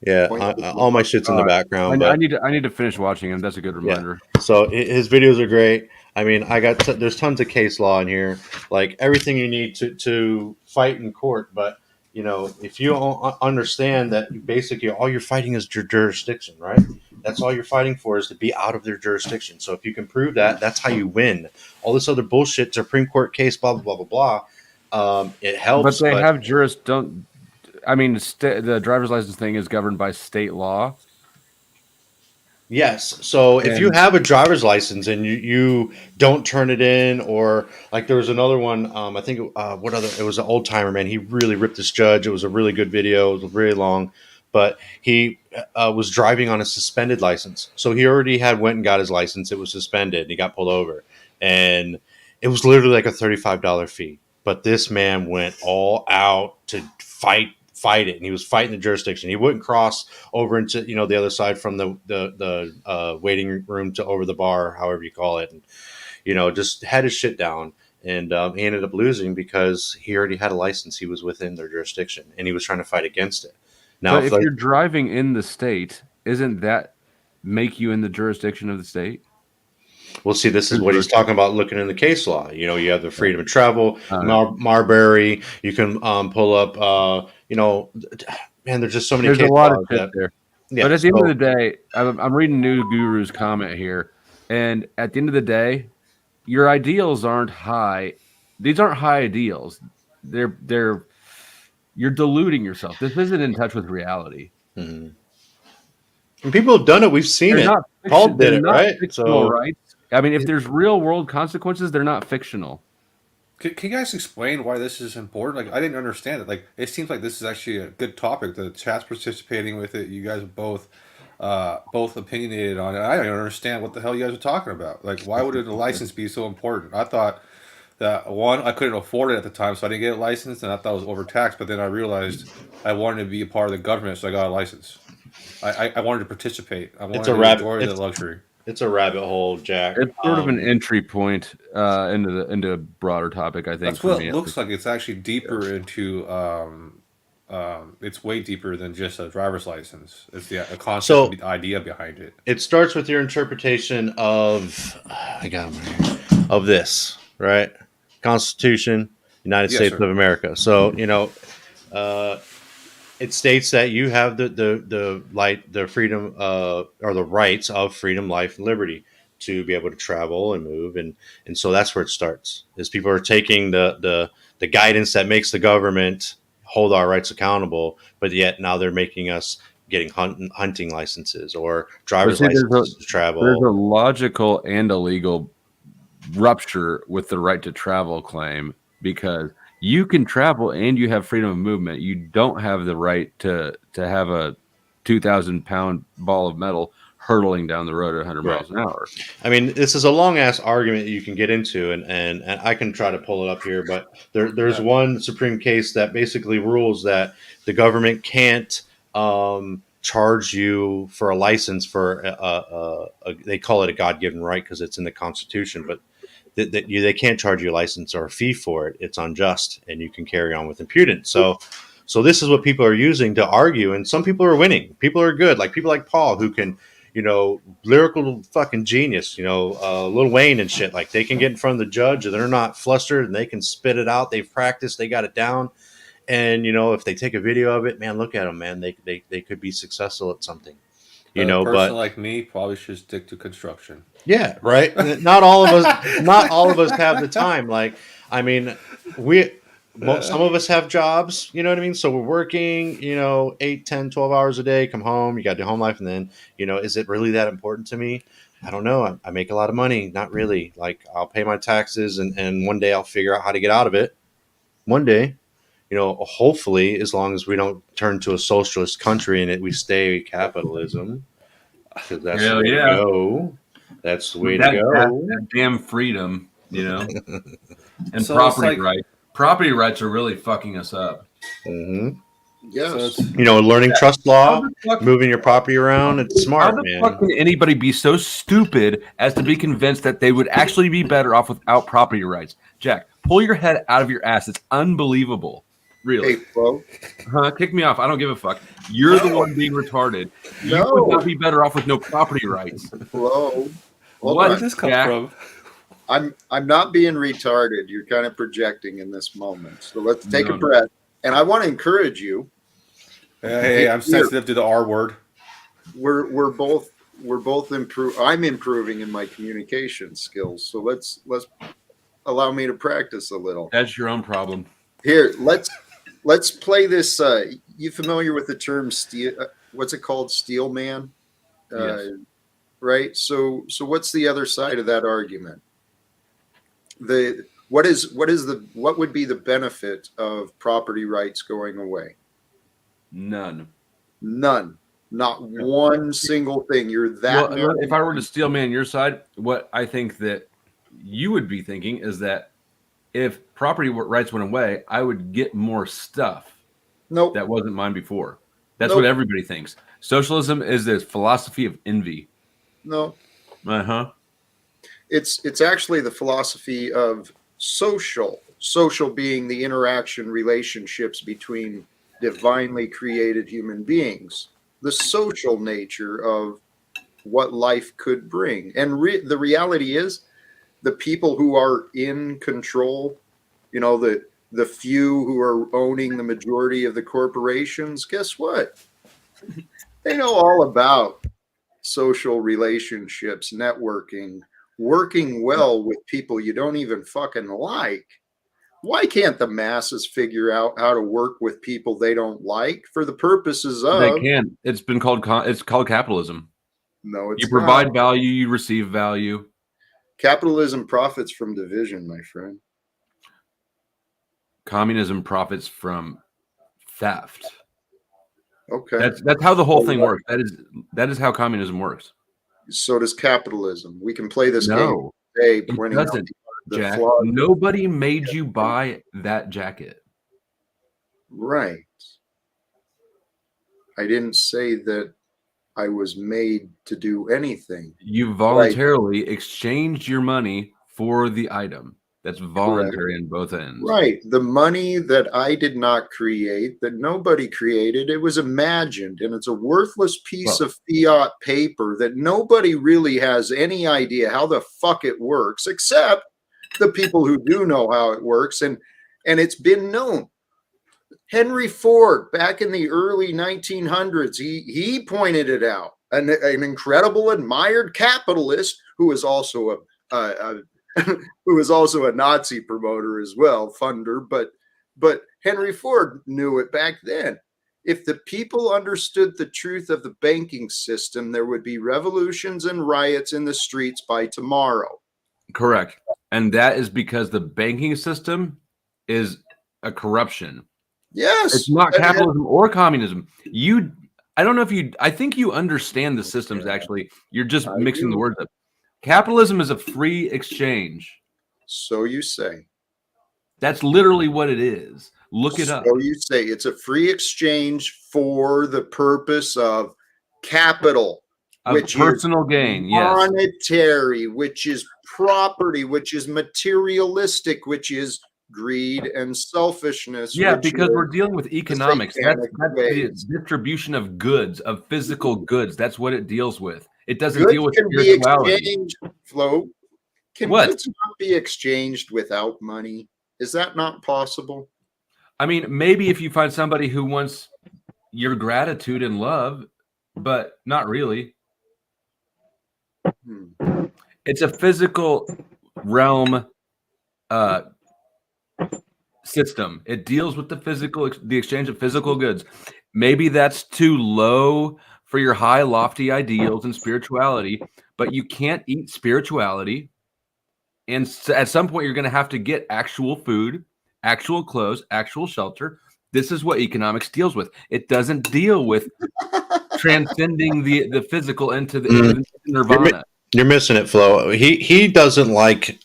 Yeah, all my shit's in the background. I need to finish watching him. That's a good reminder. Yeah. So his videos are great. I mean, there's tons of case law in here, like everything you need to fight in court. But if you understand that basically all you're fighting is your jurisdiction, right? That's all you're fighting for, is to be out of their jurisdiction. So if you can prove that, that's how you win. All this other bullshit, Supreme Court case, blah blah blah blah blah. It helps, but they have jurisdiction. I mean, the driver's license thing is governed by state law. Yes. So if you And have a driver's license and you don't turn it in, or like there was another one, I think what other? It was an old timer man. He really ripped this judge. It was a really good video. It was very long, but he was driving on a suspended license. So he already had went and got his license. It was suspended, and he got pulled over, and it was literally like a $35 fee. But this man went all out to fight it, and he was fighting the jurisdiction. He wouldn't cross over into the other side from the waiting room to over the bar, however you call it, and just had his shit down. And he ended up losing because he already had a license. He was within their jurisdiction, and he was trying to fight against it. Now, but if you're driving in the state, isn't that make you in the jurisdiction of the state? we'll see. This is what he's talking about. Looking in the case law, you have the freedom of travel, Marbury. You can pull up. Man, there's just so many. There's case a lot of laws shit that, there. yeah, But at the end of the day, I'm reading New Guru's comment here, and at the end of the day, your ideals aren't high. These aren't high ideals. They're you're deluding yourself. This isn't in touch with reality. mhm. And people have done it. We've seen They're it. not Paul fiction, did they're it, not right? fictional, So right? I mean, if there's real world consequences, they're not fictional. Can you guys explain why this is important? Like, I didn't understand it. Like, it seems like this is actually a good topic. The chat's participating with it. You guys are both opinionated on it. I don't understand what the hell you guys are talking about. Like, why would a license be so important? I thought that one, I couldn't afford it at the time, so I didn't get a license, and I thought it was overtaxed. But then I realized I wanted to be a part of the government, so I got a license. I wanted to participate. I wanted to enjoy the luxury. it's a rabbit hole, Jack. It's sort of an entry point into a broader topic, I think. That's for what me, it looks like. It's actually deeper into. It's way deeper than just a driver's license. It's the a concept, the idea behind it. It starts with your interpretation of of this, right? Constitution, United Yes, States sir. of America. So it states that you have the freedom or the rights of freedom, life, and liberty to be able to travel and move, and so that's where it starts. Is people are taking the guidance that makes the government hold our rights accountable, but yet now they're making us getting hunting licenses or driver's licenses to travel. There's a logical and a legal rupture with the right to travel claim, because you can travel and you have freedom of movement. You don't have the right to have a 2,000-pound ball of metal hurtling down the road at 100 miles an hour. I mean, this is a long ass argument that you can get into, and I can try to pull it up here, but there's one Supreme case that basically rules that the government can't charge you for a license for they call it a God-given right because it's in the Constitution, but they can't charge you a license or a fee for it. It's unjust, and you can carry on with impudence. So this is what people are using to argue, and some people are winning. People are good, like people like Paul, who can, lyrical fucking genius, Lil Wayne and shit. Like they can get in front of the judge, and they're not flustered, and they can spit it out. They've practiced, they got it down, and if they take a video of it, man, look at them, man. They could be successful at something. A person but like me probably should stick to construction. Yeah, right. Not all of us have the time. Like, I mean, some of us have jobs, you know what I mean? So we're working, 8, 10, 12 hours a day, come home, you got your home life. And then, is it really that important to me? I don't know. I make a lot of money. Not really. Like, I'll pay my taxes and one day I'll figure out how to get out of it. One day, hopefully, as long as we don't turn to a socialist country and we stay capitalism, because that's the way to go. That's the way to go. That damn freedom, and So property it's like- rights. Property rights are really fucking us up. Mm-hmm. Yes. So it's, Learning trust law, How the fuck- moving your property around. It's How smart, the man. fuck can anybody be so stupid as to be convinced that they would actually be better off without property rights? Jack, pull your head out of your ass. It's unbelievable. Really. Hey, Flo. Kick me off. I don't give a fuck. You're the one being retarded. You No. would not be better off with no property rights. Flo. Hold What? on. where did this come Jack. from? I'm not being retarded. You're kind of projecting in this moment. So let's take No, a no. breath. And I want to encourage you. Hey, I'm sensitive to the R word. We're both I'm improving in my communication skills. So let's allow me to practice a little. That's your own problem. Here, let's play this. You familiar with the term steel? What's it called? Steel man. Yes. right? So what's the other side of that argument? What would be the benefit of property rights going away? None. None. Not one single thing. You're that. Well, if I were to steel man your side, what I think that you would be thinking is that if property rights went away, I would get more stuff Nope. that wasn't mine before. That's Nope. what everybody thinks. Socialism is this philosophy of envy. No. Uh-huh. It's actually the philosophy of social being the interaction relationships between divinely created human beings, the social nature of what life could bring. And the reality is, the people who are in control, the few who are owning the majority of the corporations, guess what? They know all about social relationships, networking, working well with people you don't even fucking like. Why can't the masses figure out how to work with people they don't like for the purposes of? They can. It's been called it's called capitalism. No, it's you provide not. value, you receive value. Capitalism profits from division, my friend. Communism profits from theft. Okay. That's how the whole thing works. That is how communism works. So does capitalism. We can play this game No, today, it pointing out doesn't, the Jack. flaws. Nobody made you buy that jacket. Right. I didn't say that I was made to do anything. You voluntarily exchanged your money for the item. That's voluntary on both ends. Right. The money that I did not create, that nobody created, it was imagined. And it's a worthless piece of fiat paper that nobody really has any idea how the fuck it works, except the people who do know how it works. And it's been known. Henry Ford, back in the early 1900s, he pointed it out. An incredible, admired capitalist who was also who was also a Nazi promoter as well, funder. But Henry Ford knew it back then. If the people understood the truth of the banking system, there would be revolutions and riots in the streets by tomorrow. Correct. And that is because the banking system is a corruption. Yes. It's not capitalism or communism. I don't know if I think you understand the systems, actually. You're just mixing the words up. Capitalism is a free exchange. So you say. That's literally what it is. Look it up. So you say it's a free exchange for the purpose of capital, which personal gain, monetary, which is property, which is materialistic, which is greed and selfishness. Yeah, because we're dealing with economics. That's the distribution of goods, of physical goods. That's what it deals with. It doesn't deal with spirituality. Can goods not be exchanged without money? Is that not possible? I mean, maybe if you find somebody who wants your gratitude and love, but not really. It's a physical realm system. It deals with the exchange of physical goods. Maybe that's too low for your high, lofty ideals and spirituality, but you can't eat spirituality. And at some point, you're going to have to get actual food, actual clothes, actual shelter. This is what economics deals with. It doesn't deal with transcending the physical into the nirvana. You're missing it, Flo. He doesn't like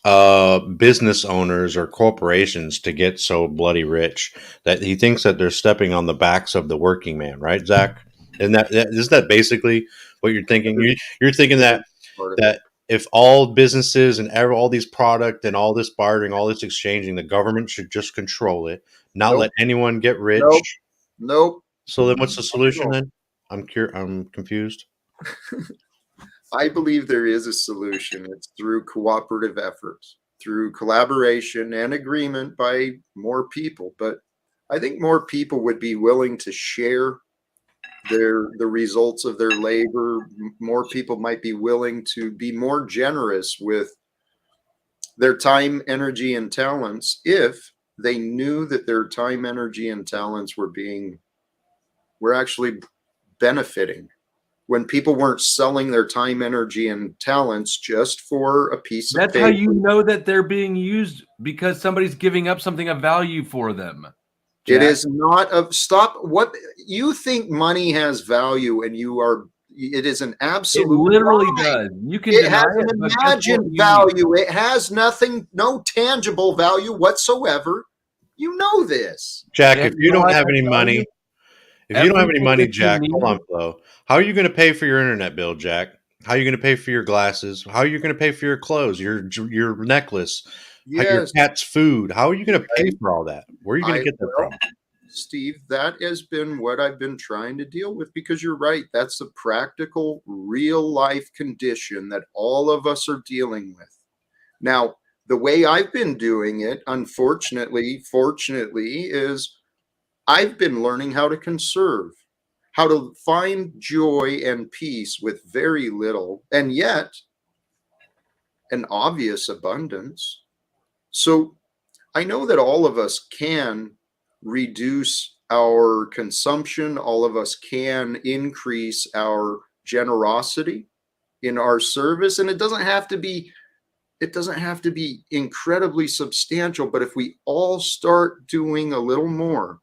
business owners or corporations to get so bloody rich that he thinks that they're stepping on the backs of the working man, right, Zach? Isn't that basically what you're thinking? You're thinking that if all businesses and all these product and all this bartering, all this exchanging, the government should just control it, not let anyone get rich. Nope. So then, what's the solution then? I'm confused. I believe there is a solution. It's through cooperative efforts, through collaboration and agreement by more people. But I think more people would be willing to share the results of their labor. More people might be willing to be more generous with their time, energy, and talents if they knew that their time, energy, and talents were actually benefiting when people weren't selling their time, energy, and talents just for a piece of That's paper. how you know that they're being used, because somebody's giving up something of value for them. It Jack. is not a stop. What you think money has value, and it is an It absolute literally lie. does. You can It deny has an it, but guess imagined what? value. It has nothing, no tangible value whatsoever. You know this. Jack, Yeah, if you you know don't what have I any tell money, you? if you don't have any Everything money, that you Jack, hold need- on, Flo. How are you going to pay for your internet bill, Jack? How are you going to pay for your glasses? How are you going to pay for your clothes, your necklace, your Yes, cat's food? How are you going to pay for all that? Where are you going to get that well, from? Steve, that has been what I've been trying to deal with, because you're right. That's a practical, real life condition that all of us are dealing with. Now, the way I've been doing it, unfortunately, fortunately, is I've been learning how to conserve, how to find joy and peace with very little, and yet an obvious abundance. So I know that all of us can reduce our consumption, all of us can increase our generosity in our service, and it doesn't have to be incredibly substantial, but if we all start doing a little more,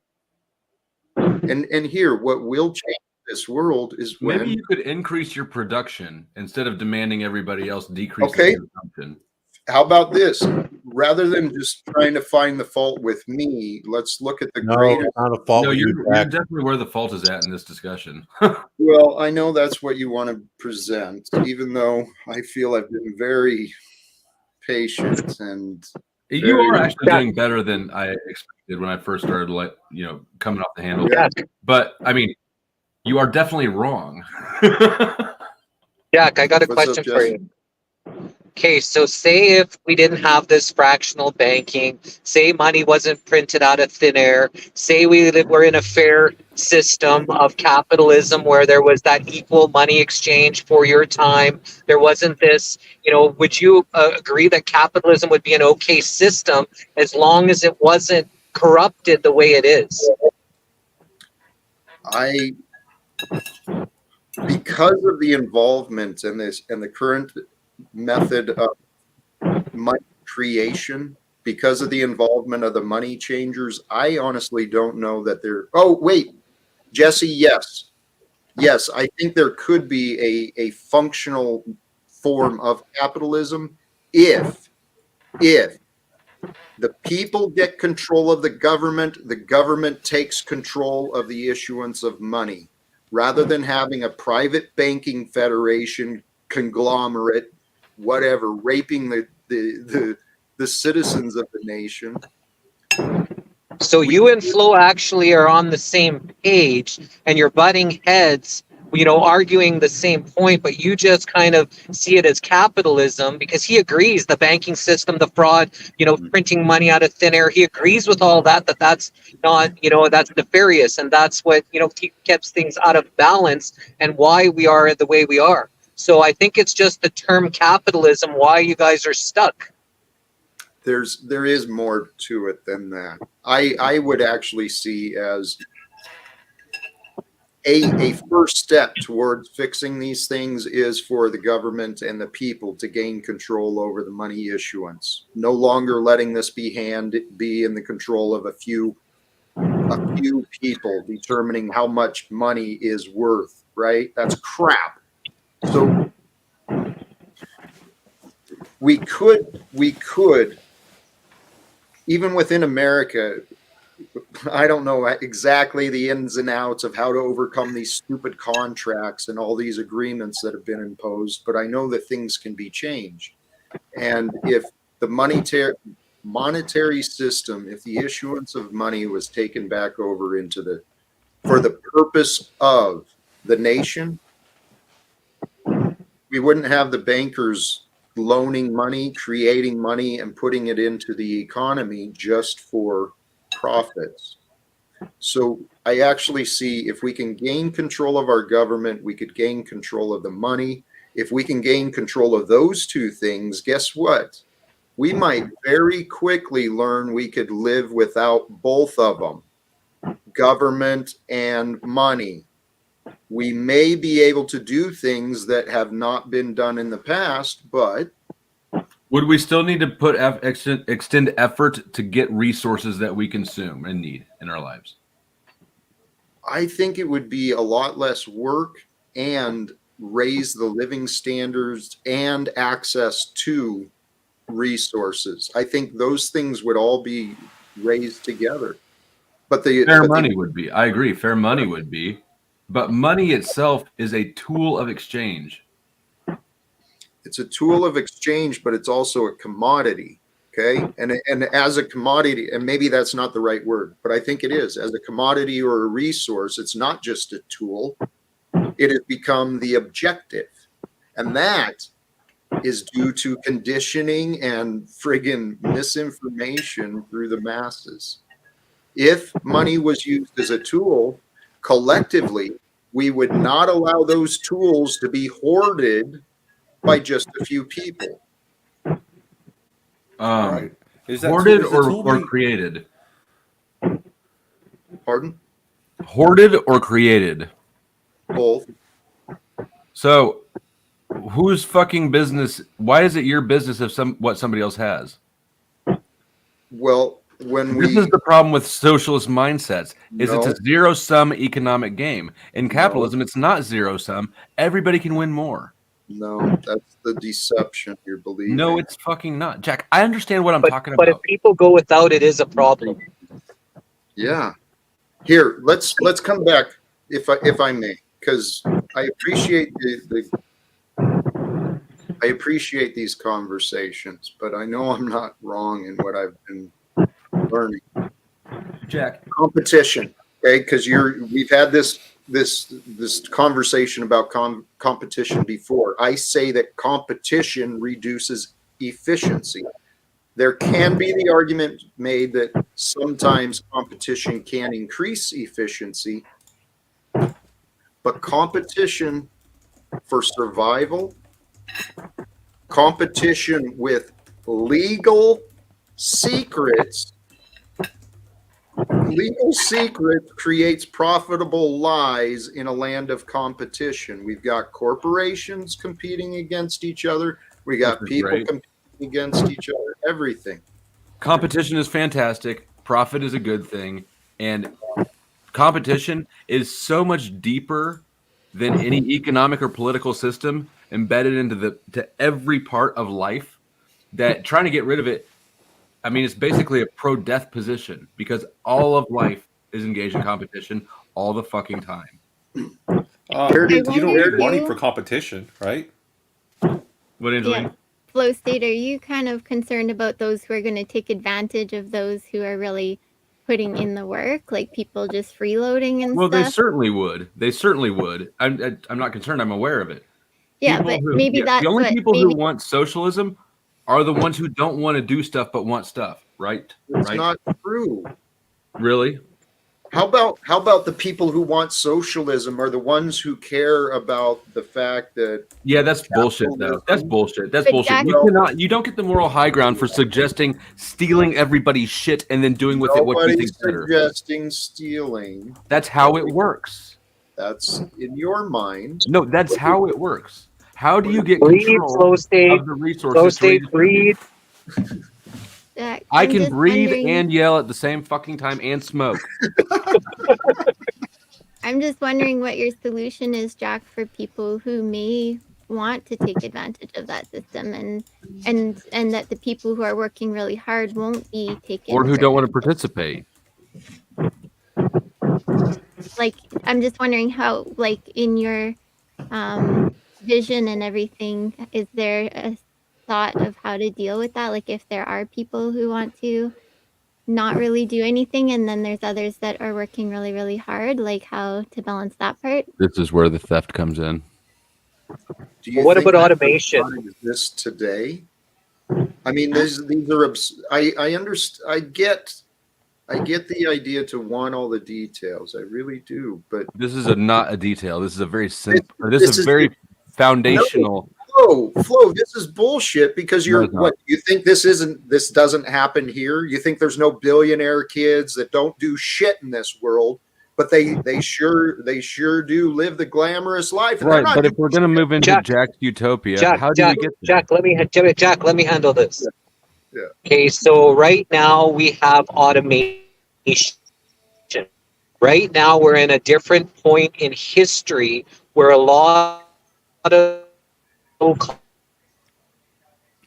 and here, what will change this world is Maybe when, you could increase your production instead of demanding everybody else decrease okay, their consumption. how about this? Rather than just trying to find the fault with me, let's look at the No, greater. it's not a fault No, with you, you're Jack. definitely where the fault is at in this discussion. Well, I know that's what you want to present, even though I feel I've been very patient and You are very, actually doing better than I expected when I first started, coming off the handle. yeah. But I mean, you are definitely wrong. Jack, I got a What's up, question for Jesse? you. Okay, so say if we didn't have this fractional banking, say money wasn't printed out of thin air, say were in a fair system of capitalism where there was that equal money exchange for your time, there wasn't this, would you agree that capitalism would be an okay system as long as it wasn't corrupted the way it is? Because of the involvement in this and the current method of money creation, because of the involvement of the money changers, I honestly don't know that they're. Oh, wait, Jesse, yes. Yes, I think there could be a functional form of capitalism if the people get control of the government takes control of the issuance of money, rather than having a private banking federation, conglomerate, whatever, raping the citizens of the nation. So you and Flo actually are on the same page and you're butting heads, arguing the same point, but you just kind of see it as capitalism because he agrees the banking system, the fraud, printing money out of thin air. He agrees with all that's not, that's nefarious. And that's what, keeps things out of balance and why we are the way we are. So I think it's just the term capitalism, why you guys are stuck. There is more to it than that. I would actually see as a first step towards fixing these things is for the government and the people to gain control over the money issuance. No longer letting this be in the control of a few people determining how much money is worth, right? That's crap. So we could even within America, I don't know exactly the ins and outs of how to overcome these stupid contracts and all these agreements that have been imposed, but I know that things can be changed. And if the monetary system, if the issuance of money was taken back over for the purpose of the nation, we wouldn't have the bankers loaning money, creating money, and putting it into the economy just for profits. So I actually see if we can gain control of our government, we could gain control of the money. If we can gain control of those two things, guess what? We might very quickly learn we could live without both of them, government and money. We may be able to do things that have not been done in the past, but Would we still need to put extend effort to get resources that we consume and need in our lives? I think it would be a lot less work and raise the living standards and access to resources. I think those things would all be raised together. But Fair money would be. I agree. Fair money would be. But money itself is a tool of exchange. It's a tool of exchange, but it's also a commodity. Okay. And as a commodity, and maybe that's not the right word, but I think it is. As a commodity or a resource, it's not just a tool. It has become the objective. And that is due to conditioning and friggin' misinformation through the masses. If money was used as a tool, collectively, we would not allow those tools to be hoarded by just a few people. Right. Is that Hoarded is the tool or being- created? Pardon? Hoarded or created? Both. So, whose fucking business? Why is it your business if what somebody else has? Well, when This is the problem with socialist mindsets. It's No. a zero-sum economic game. In capitalism, it's not zero-sum. Everybody can win more. No, that's the deception you're believing. No, it's fucking not, Jack. I understand what I'm talking But if about. people go without, it is a problem. Yeah. Here, let's come back, if I may, because I appreciate I appreciate these conversations, but I know I'm not wrong in what I've been learning. Jack, Competition, okay? Because we've had this conversation about competition before. I say that competition reduces efficiency. There can be the argument made that sometimes competition can increase efficiency, but competition for survival, competition with legal secrets creates profitable lies in a land of competition. We've got corporations competing against each other. We got people competing against each other, everything. competition is fantastic. Profit is a good thing. And competition is so much deeper than any economic or political system embedded into to every part of life that trying to get rid of it, I mean, it's basically a pro-death position because all of life is engaged in competition all the fucking time. you don't need money for competition, right? What, Angeline? Yeah. Flow State, are you kind of concerned about those who are going to take advantage of those who are really putting in the work, like people just freeloading and Well, stuff? they certainly would. They certainly would. I'm not concerned. I'm aware of it. Yeah, People but maybe that's the only what people maybe who want socialism are the ones who don't want to do stuff but want stuff, right? It's Right? not true. Really? How about the people who want socialism are the ones who care about the fact that Yeah, that's bullshit though. That's bullshit. That's But bullshit. Jack- You don't get the moral high ground for suggesting stealing everybody's shit and then doing with it what you nobody's think's better. suggesting stealing. That's how it works. That's in your mind. No, that's how it works. How do you get Breathe, control Flow State. of the resources? Flow to State, redistribute? breathe. Jack, I I'm can just breathe wondering- and yell at the same fucking time and smoke. I'm just wondering what your solution is, Jack, for people who may want to take advantage of that system and that the people who are working really hard won't be taken Or who don't want to advantage. participate. Like, I'm just wondering how, like, in your vision and everything, is there a thought of how to deal with that? Like, if there are people who want to not really do anything and then there's others that are working really, really hard, like how to balance that part? This is where the theft comes in. Do you What think about that automation? does not exist today? I mean, these are. I understand. I get the idea to want all the details. I really do. But This is not a detail. This is a very simple. This this is is- very foundational. Flo, this is bullshit because No, it's not. what you think this doesn't happen here? You think there's no billionaire kids that don't do shit in this world, but they sure do live the glamorous life. And they're Right, not but if we're gonna move into Jack- Jack's utopia, Jack, how do we Jack, get there? Jack, let me handle this. Yeah. Okay, so right now we have automation. Right now we're in a different point in history where a lot of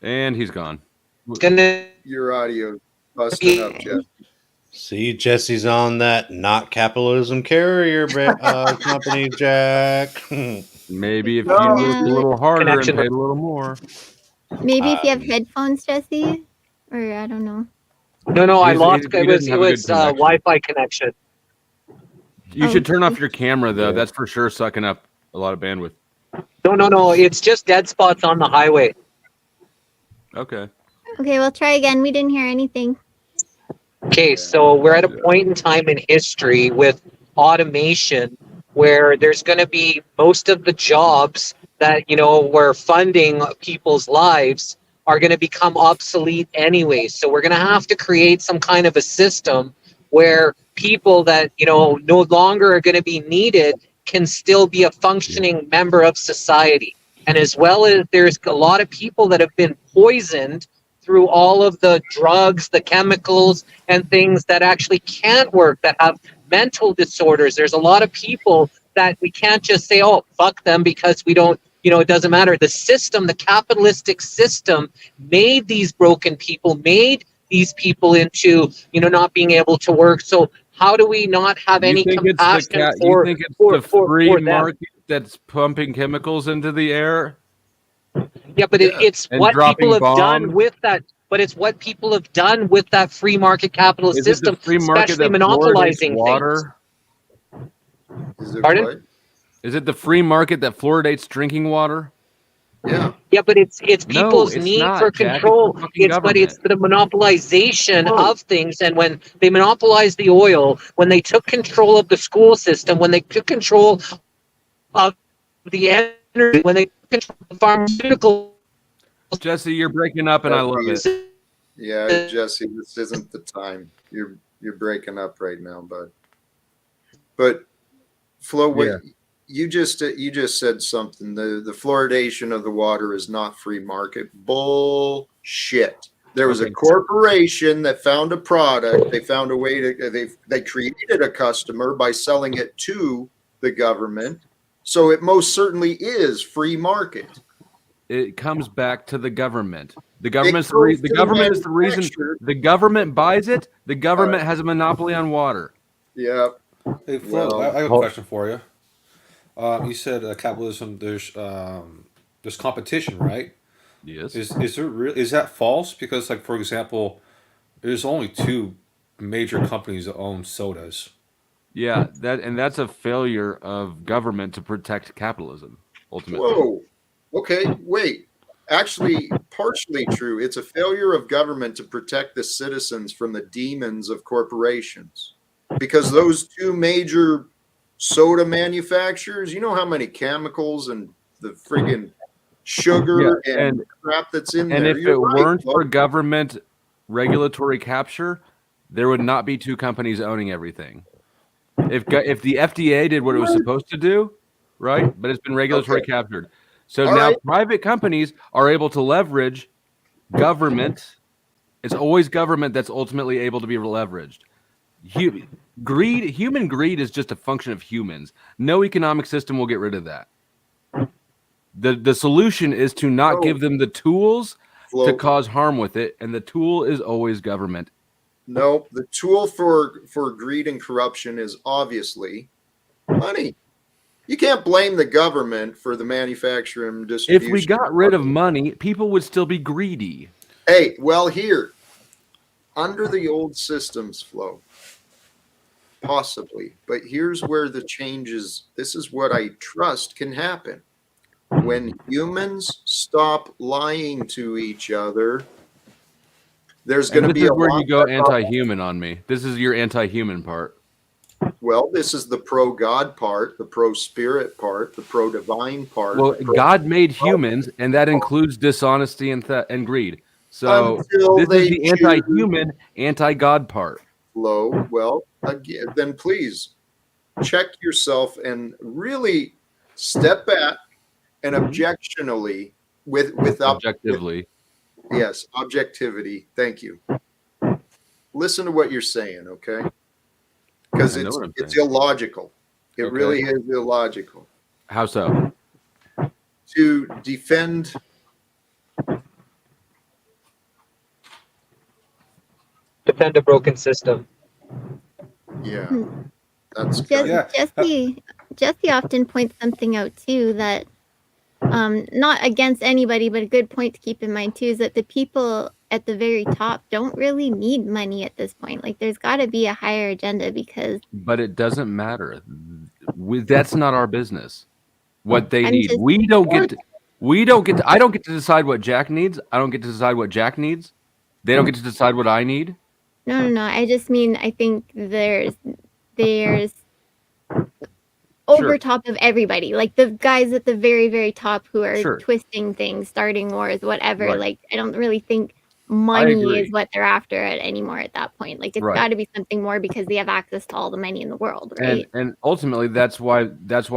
And he's gone. gonna Your audio busting up, Jeff. See, Jesse's on that not capitalism carrier company, Jack. Maybe if No. you worked a little harder and Connection. paid a little more. Maybe if you have headphones, Jesse, or I don't know. No, I He's- lost. he It doesn't have a good connection. Wi-Fi connection. You Oh, should turn off okay. your camera though. Yeah. That's for sure sucking up a lot of bandwidth. No. It's just dead spots on the highway. Okay. Okay, we'll try again. We didn't hear anything. Okay, so we're at a point in time in history with automation where there's going to be most of the jobs that, were funding people's lives are going to become obsolete anyway. So we're going to have to create some kind of a system where people that, no longer are going to be needed can still be a functioning member of society. And as well as there's a lot of people that have been poisoned through all of the drugs, the chemicals, and things that actually can't work, that have mental disorders. There's a lot of people that we can't just say, oh, fuck them because we don't, it doesn't matter. The system, the capitalistic system made these broken people, made these people into, not being able to work. So how do we not have any compassion you think it's the free for them? market that's pumping chemicals into the air? Yeah, but it's And what dropping people have done bombs? with that. But it's what people have done with that free market capitalist Is it system, the free market especially that fluoridates monopolizing things. water? Is it Pardon? what? Is it the free market that fluoridates drinking water? Yeah. Yeah, but it's No, people's it's need not, for Jack. It's control. the fucking But it's the monopolization Whoa. of things. And when they monopolized the oil, when they took control of the school system, when they took control of the energy, when they took control of the pharmaceutical. Jesse, you're breaking up, and I love it. Yeah, Jesse, this isn't the time. You're breaking up right now, bud. But Flo, what Yeah. you just said something. The fluoridation of the water is not free market. Bullshit. There was a corporation that found a product. They found a way to they created a customer by selling it to the government. So it most certainly is free market. It comes back to the government. The government's the, goes the to the government is the reason. manufacturer. The government buys it. The government has a monopoly on water. Yeah. Hey, Flo, Well, I have a question for you. You said capitalism. There's competition, right? Yes. Is there is that false? Because, like, for example, there's only two major companies that own sodas. Yeah, that's a failure of government to protect capitalism. Ultimately. Whoa. Okay, wait. Actually, partially true. It's a failure of government to protect the citizens from the demons of corporations. Because those two major soda manufacturers, you know how many chemicals and the friggin' sugar and crap that's in And there. if it weren't for government regulatory capture, there would not be two companies owning everything. If the FDA did what it was supposed to do, right? But it's been regulatory captured. So now private companies are able to leverage government. It's always government that's ultimately able to be leveraged. Human greed is just a function of humans. No economic system will get rid of that. The solution is to not give them the tools to cause harm with it, and the tool is always government. No, the tool for greed and corruption is obviously money. You can't blame the government for the manufacture and distribution. If we got rid of money, people would still be greedy. Hey, well, here, under the old systems flow, possibly. But here's where the changes, this is what I trust can happen. When humans stop lying to each other, there's going to be a where lot you go of- anti-human on me. This is your anti-human part. Well, this is the pro-God part, the pro-spirit part, the pro-divine part. Well, God made humans, and that includes dishonesty and greed. So Until this they is the anti-human, anti-God part. Flow. Well, again, then please check yourself and really step back and objectively Objectively. yes, objectivity. Thank you. Listen to what you're saying, okay? Because I know what I'm it's saying. illogical. It Okay. really is illogical How so? to defend. Defend a broken system. Yeah, Hmm. that's Yeah. Jesse often points something out too that not against anybody, but a good point to keep in mind too is that the people at the very top don't really need money at this point. Like there's got to be a higher agenda because But it doesn't matter. That's not our business. What they I'm need. just We don't get to, I don't get to decide what Jack needs. I don't get to decide what Jack needs. They don't get to decide what I need. no. I just mean I think there's over Sure. top of everybody, like the guys at the very, very top who are Sure. twisting things, starting wars, whatever. Right. Like I don't really think money agree. is what they're after anymore at that point. Like it's Right. got to be something more because they have access to all the money in the world, right? And ultimately that's why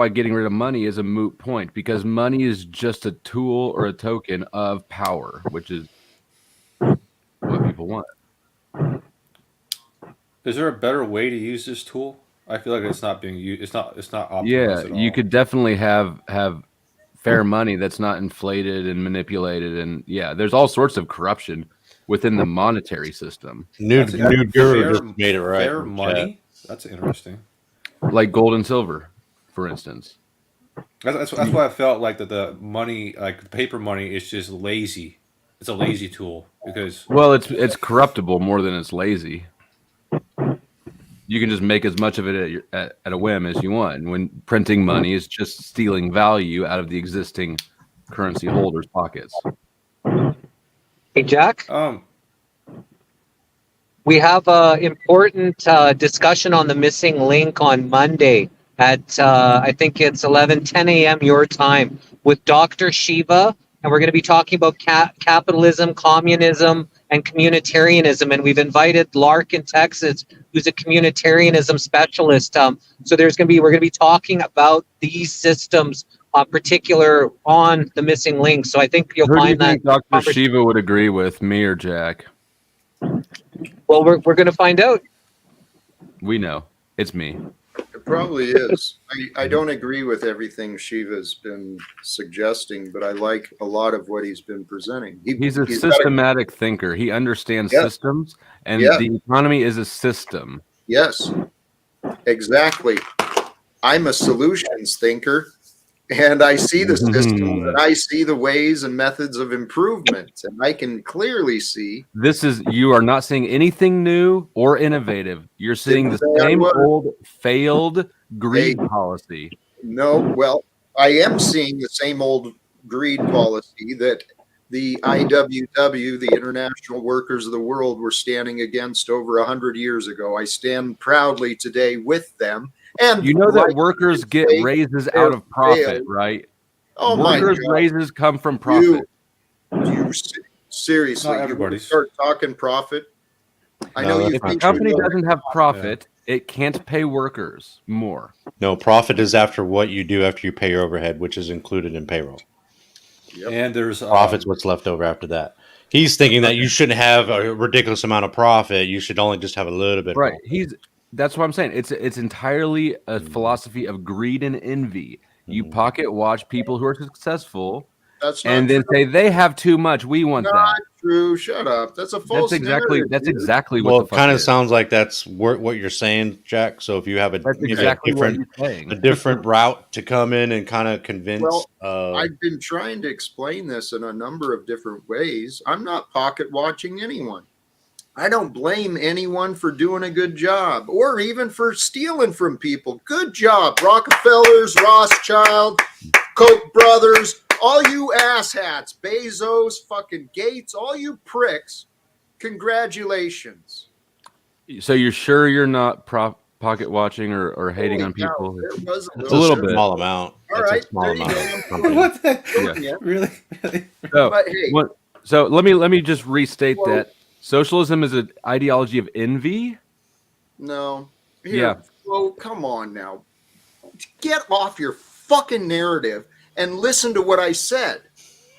getting rid of money is a moot point, because money is just a tool or a token of power, which is what people want. Is there a better way to use this tool? I feel like it's not being used. It's not optimized Yeah, at all. you could definitely have fair money that's not inflated and manipulated, and yeah, there's all sorts of corruption within the monetary system, Nude Guru just made it right. Fair in the money. That's interesting. like gold and silver, for instance. That's why I felt like that the money, like the paper money, is just lazy. It's a lazy tool because Well, it's corruptible more than it's lazy. You can just make as much of it at a whim as you want. And when printing money is just stealing value out of the existing currency holders' pockets. Hey, Jack, um we have a important discussion on the missing link on Monday at I think it's 10 a.m. your time with Dr. Shiva, and we're going to be talking about capitalism, communism, and communitarianism. And we've invited Lark in Texas, who's a communitarianism specialist. So we're going to be talking about these systems, particular on the missing link. So I think you'll Who do you find that think Dr. Shiva would agree with, me or Jack? Well, we're going to find out. We know. It's me. It probably is. I don't agree with everything Shiva's been suggesting, but I like a lot of what he's been presenting. He's a systematic thinker. He understands systems, and the economy is a system. Yes, exactly. I'm a solutions thinker, and I see the systems, and I see the ways and methods of improvement, and I can clearly see. You are not seeing anything new or innovative. You're seeing the same old failed greed policy. No, well, I am seeing the same old greed policy that the IWW, the International Workers of the World, were standing against over 100 years ago. I stand proudly today with them. And you know that workers get raises out of profit, right? Oh my God. Workers' raises come from profit. You seriously, not everybody. Start talking profit. I know you. If a company doesn't have profit, it can't pay workers more. No, profit is after what you do after you pay your overhead, which is included in payroll. Yep. And there's profit's what's left over after that. He's thinking that you shouldn't have a ridiculous amount of profit. You should only just have a little bit. Right. That's what I'm saying. It's entirely a philosophy of greed and envy. You pocket watch people who are successful, and then say they have too much. We want that. Not true. Shut up. That's a false. That's exactly what. Well, it kind of sounds like that's what you're saying, Jack. So if you have a different route to come in and kind of convince. Well, I've been trying to explain this in a number of different ways. I'm not pocket watching anyone. I don't blame anyone for doing a good job or even for stealing from people. Good job, Rockefellers, Rothschild, Koch brothers, all you asshats, Bezos, fucking Gates, all you pricks. Congratulations. So you're sure you're not pocket watching or hating on people? It's a little bit. Small amount. All right. What the? Really? So, but hey, so let me just restate that. Socialism is an ideology of envy? No. Yeah. Flo, come on now. Get off your fucking narrative and listen to what I said.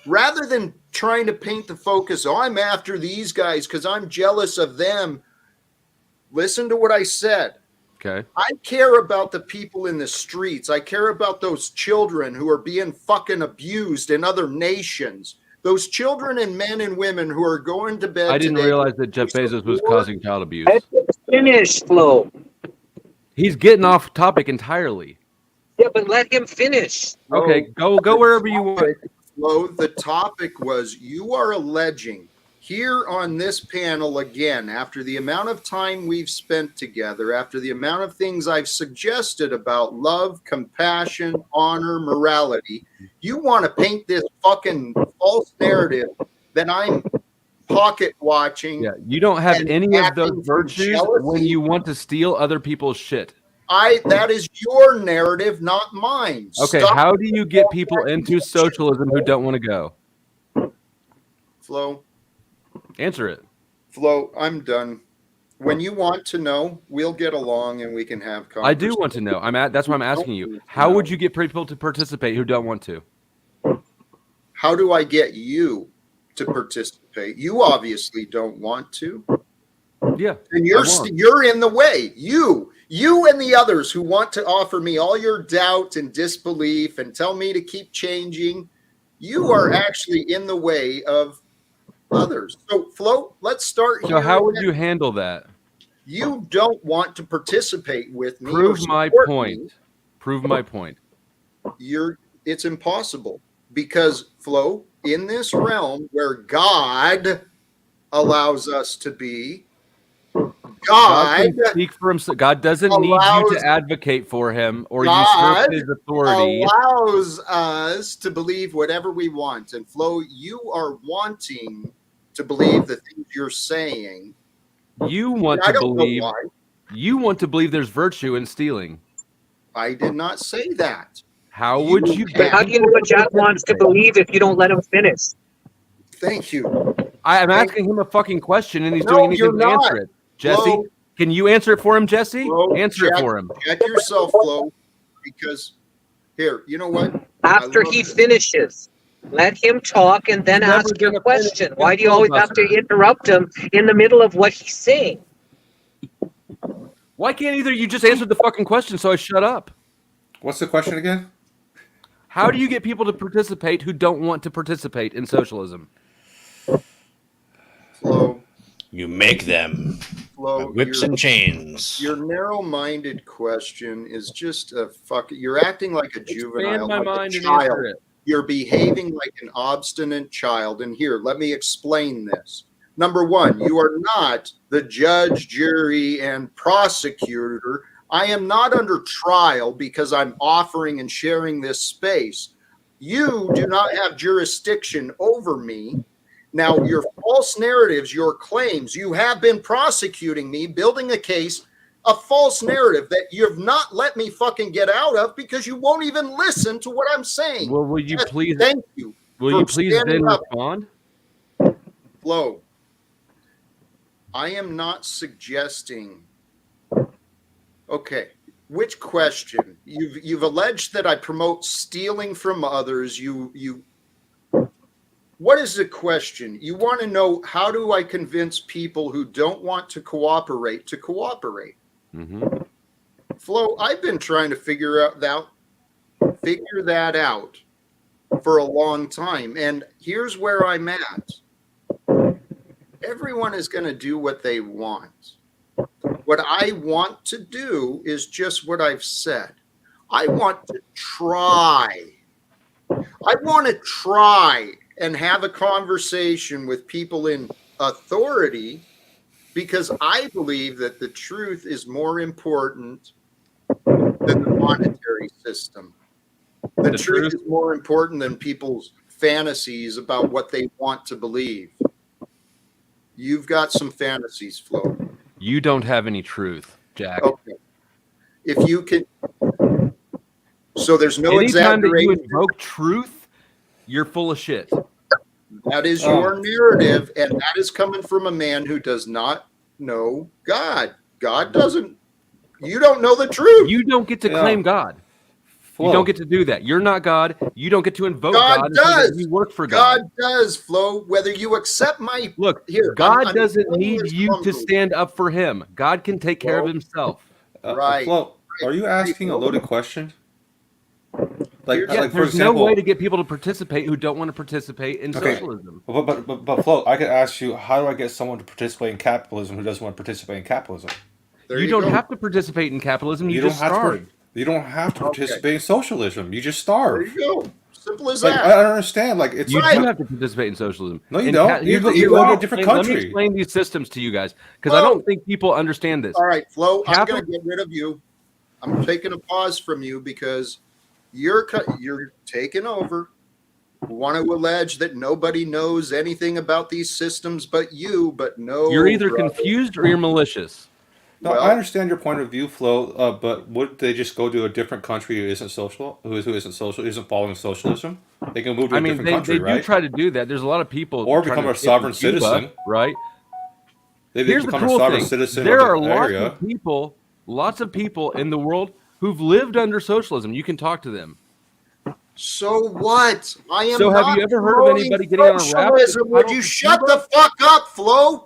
Rather than trying to paint the focus, oh, I'm after these guys because I'm jealous of them. Listen to what I said. Okay. I care about the people in the streets. I care about those children who are being fucking abused in other nations. Those children and men and women who are going to bed I didn't today. realize that Jeff Bezos was causing child abuse. Finish, Flo. He's getting off topic entirely. Yeah, but let him finish. Okay, go wherever you want. Flo, the topic was you are alleging here on this panel again, after the amount of time we've spent together, after the amount of things I've suggested about love, compassion, honor, morality, you want to paint this fucking false narrative that I'm pocket watching. Yeah, you don't have and any of acting those from virtues when jealousy. you want to steal other people's shit. That is your narrative, not mine. Okay, Stop how do you get people into socialism who don't want to go? Flo. Answer it. Flo, I'm done. When you want to know, we'll get along and we can have conversations. I do want to know. That's why I'm asking you. How would you get people to participate who don't want to? How do I get you to participate? You obviously don't want to. Yeah. And you're in the way. You and the others who want to offer me all your doubt and disbelief and tell me to keep changing, you are actually in the way of others. So, Flo, let's start here. So how would you handle that? You don't want to participate with me. Prove my point. Prove my point. It's impossible because, Flo, in this realm where God allows us to be, God can speak for himself. God doesn't need you to advocate for him or usurp his authority. Allows us to believe whatever we want. And Flo, you are wanting to believe the things you're saying. You want to believe. You want to believe there's virtue in stealing. I did not say that. How would you? How do you know what Jack wants to believe if you don't let him finish? Thank you. I'm asking him a fucking question and he's doing anything to answer it. Jesse, Flo, can you answer it for him, Jesse? Flo, Answer it for him. Check yourself, Flo, because here, you know what? After he finishes, let him talk and then ask your question. Why do you always have to interrupt him in the middle of what he's saying? Why can't either you just answer the fucking question so I shut up? What's the question again? How do you get people to participate who don't want to participate in socialism? Flo. You make them. Flo, whips and chains. Your narrow-minded question is just a fuck. You're acting like a juvenile, like a child. You're behaving like an obstinate child. And here, let me explain this. Number one, you are not the judge, jury, and prosecutor. I am not under trial because I'm offering and sharing this space. You do not have jurisdiction over me. Now, your false narratives, your claims, you have been prosecuting me, building a case, a false narrative that you have not let me fucking get out of because you won't even listen to what I'm saying. Well, will you please? Thank you. Will you please then respond? Flo, I am not suggesting. Okay, which question? You've alleged that I promote stealing from others. What is the question? You want to know how do I convince people who don't want to cooperate to cooperate? Mm-hmm. Flo, I've been trying to figure that out for a long time. And here's where I'm at. Everyone is going to do what they want. What I want to do is just what I've said. I want to try. I want to try and have a conversation with people in authority because I believe that the truth is more important than the monetary system. The truth is more important than people's fantasies about what they want to believe. You've got some fantasies, Flo. You don't have any truth, Jack. Okay. If you can, so there's no Anytime exaggeration. that you invoke truth, you're full of shit. That is your narrative, and that is coming from a man who does not know God. God doesn't You don't know the truth. You don't get to claim God. Flo. You don't get to do that. You're not God. You don't get to invoke God God. and say that does. You work for God. God does, Flo. Whether you accept my Look, here, God I'm doesn't explaining need this you to humbly. stand up for him. God can take care of Flo. himself. Right. Flo, are you asking a loaded question? Like, Here's- Yeah, like for there's example, no way to get people to participate who don't want to participate in Okay. socialism. but Flo, I could ask you, how do I get someone to participate in capitalism who doesn't want to participate in capitalism? There You don't go. have to participate in capitalism. You don't just have starve. you don't have to Okay. participate in socialism. You just There starve. you go. Simple as Like, that. I don't understand. Like, it's You Right. do have to participate in socialism. No, you In don't. You here's go what- to a let me different explain- Let me country. explain these systems to you guys because I Flo. don't think people understand this. All right, Flo, I'm Capital- going to get rid of you. I'm taking a pause from you because you're taking over. Want to allege that nobody knows anything about these systems but you, but no. You're either brother. confused or you're malicious. No, Well- I understand your point of view, Flo. But would they just go to a different country who isn't isn't following socialism? They can move to I a mean, different they country, do right? try to do that. There's a lot of people Or trying become to a escape sovereign from Cuba, citizen. right? They Here's the become a cool sovereign thing: citizen there of are the lots area. of people in the world who've lived under socialism. You can talk to them. So what? I am So have not you ever heard of promoting anybody getting on a raft with socialism. Would titles you to shut Cuba? the fuck up, Flo?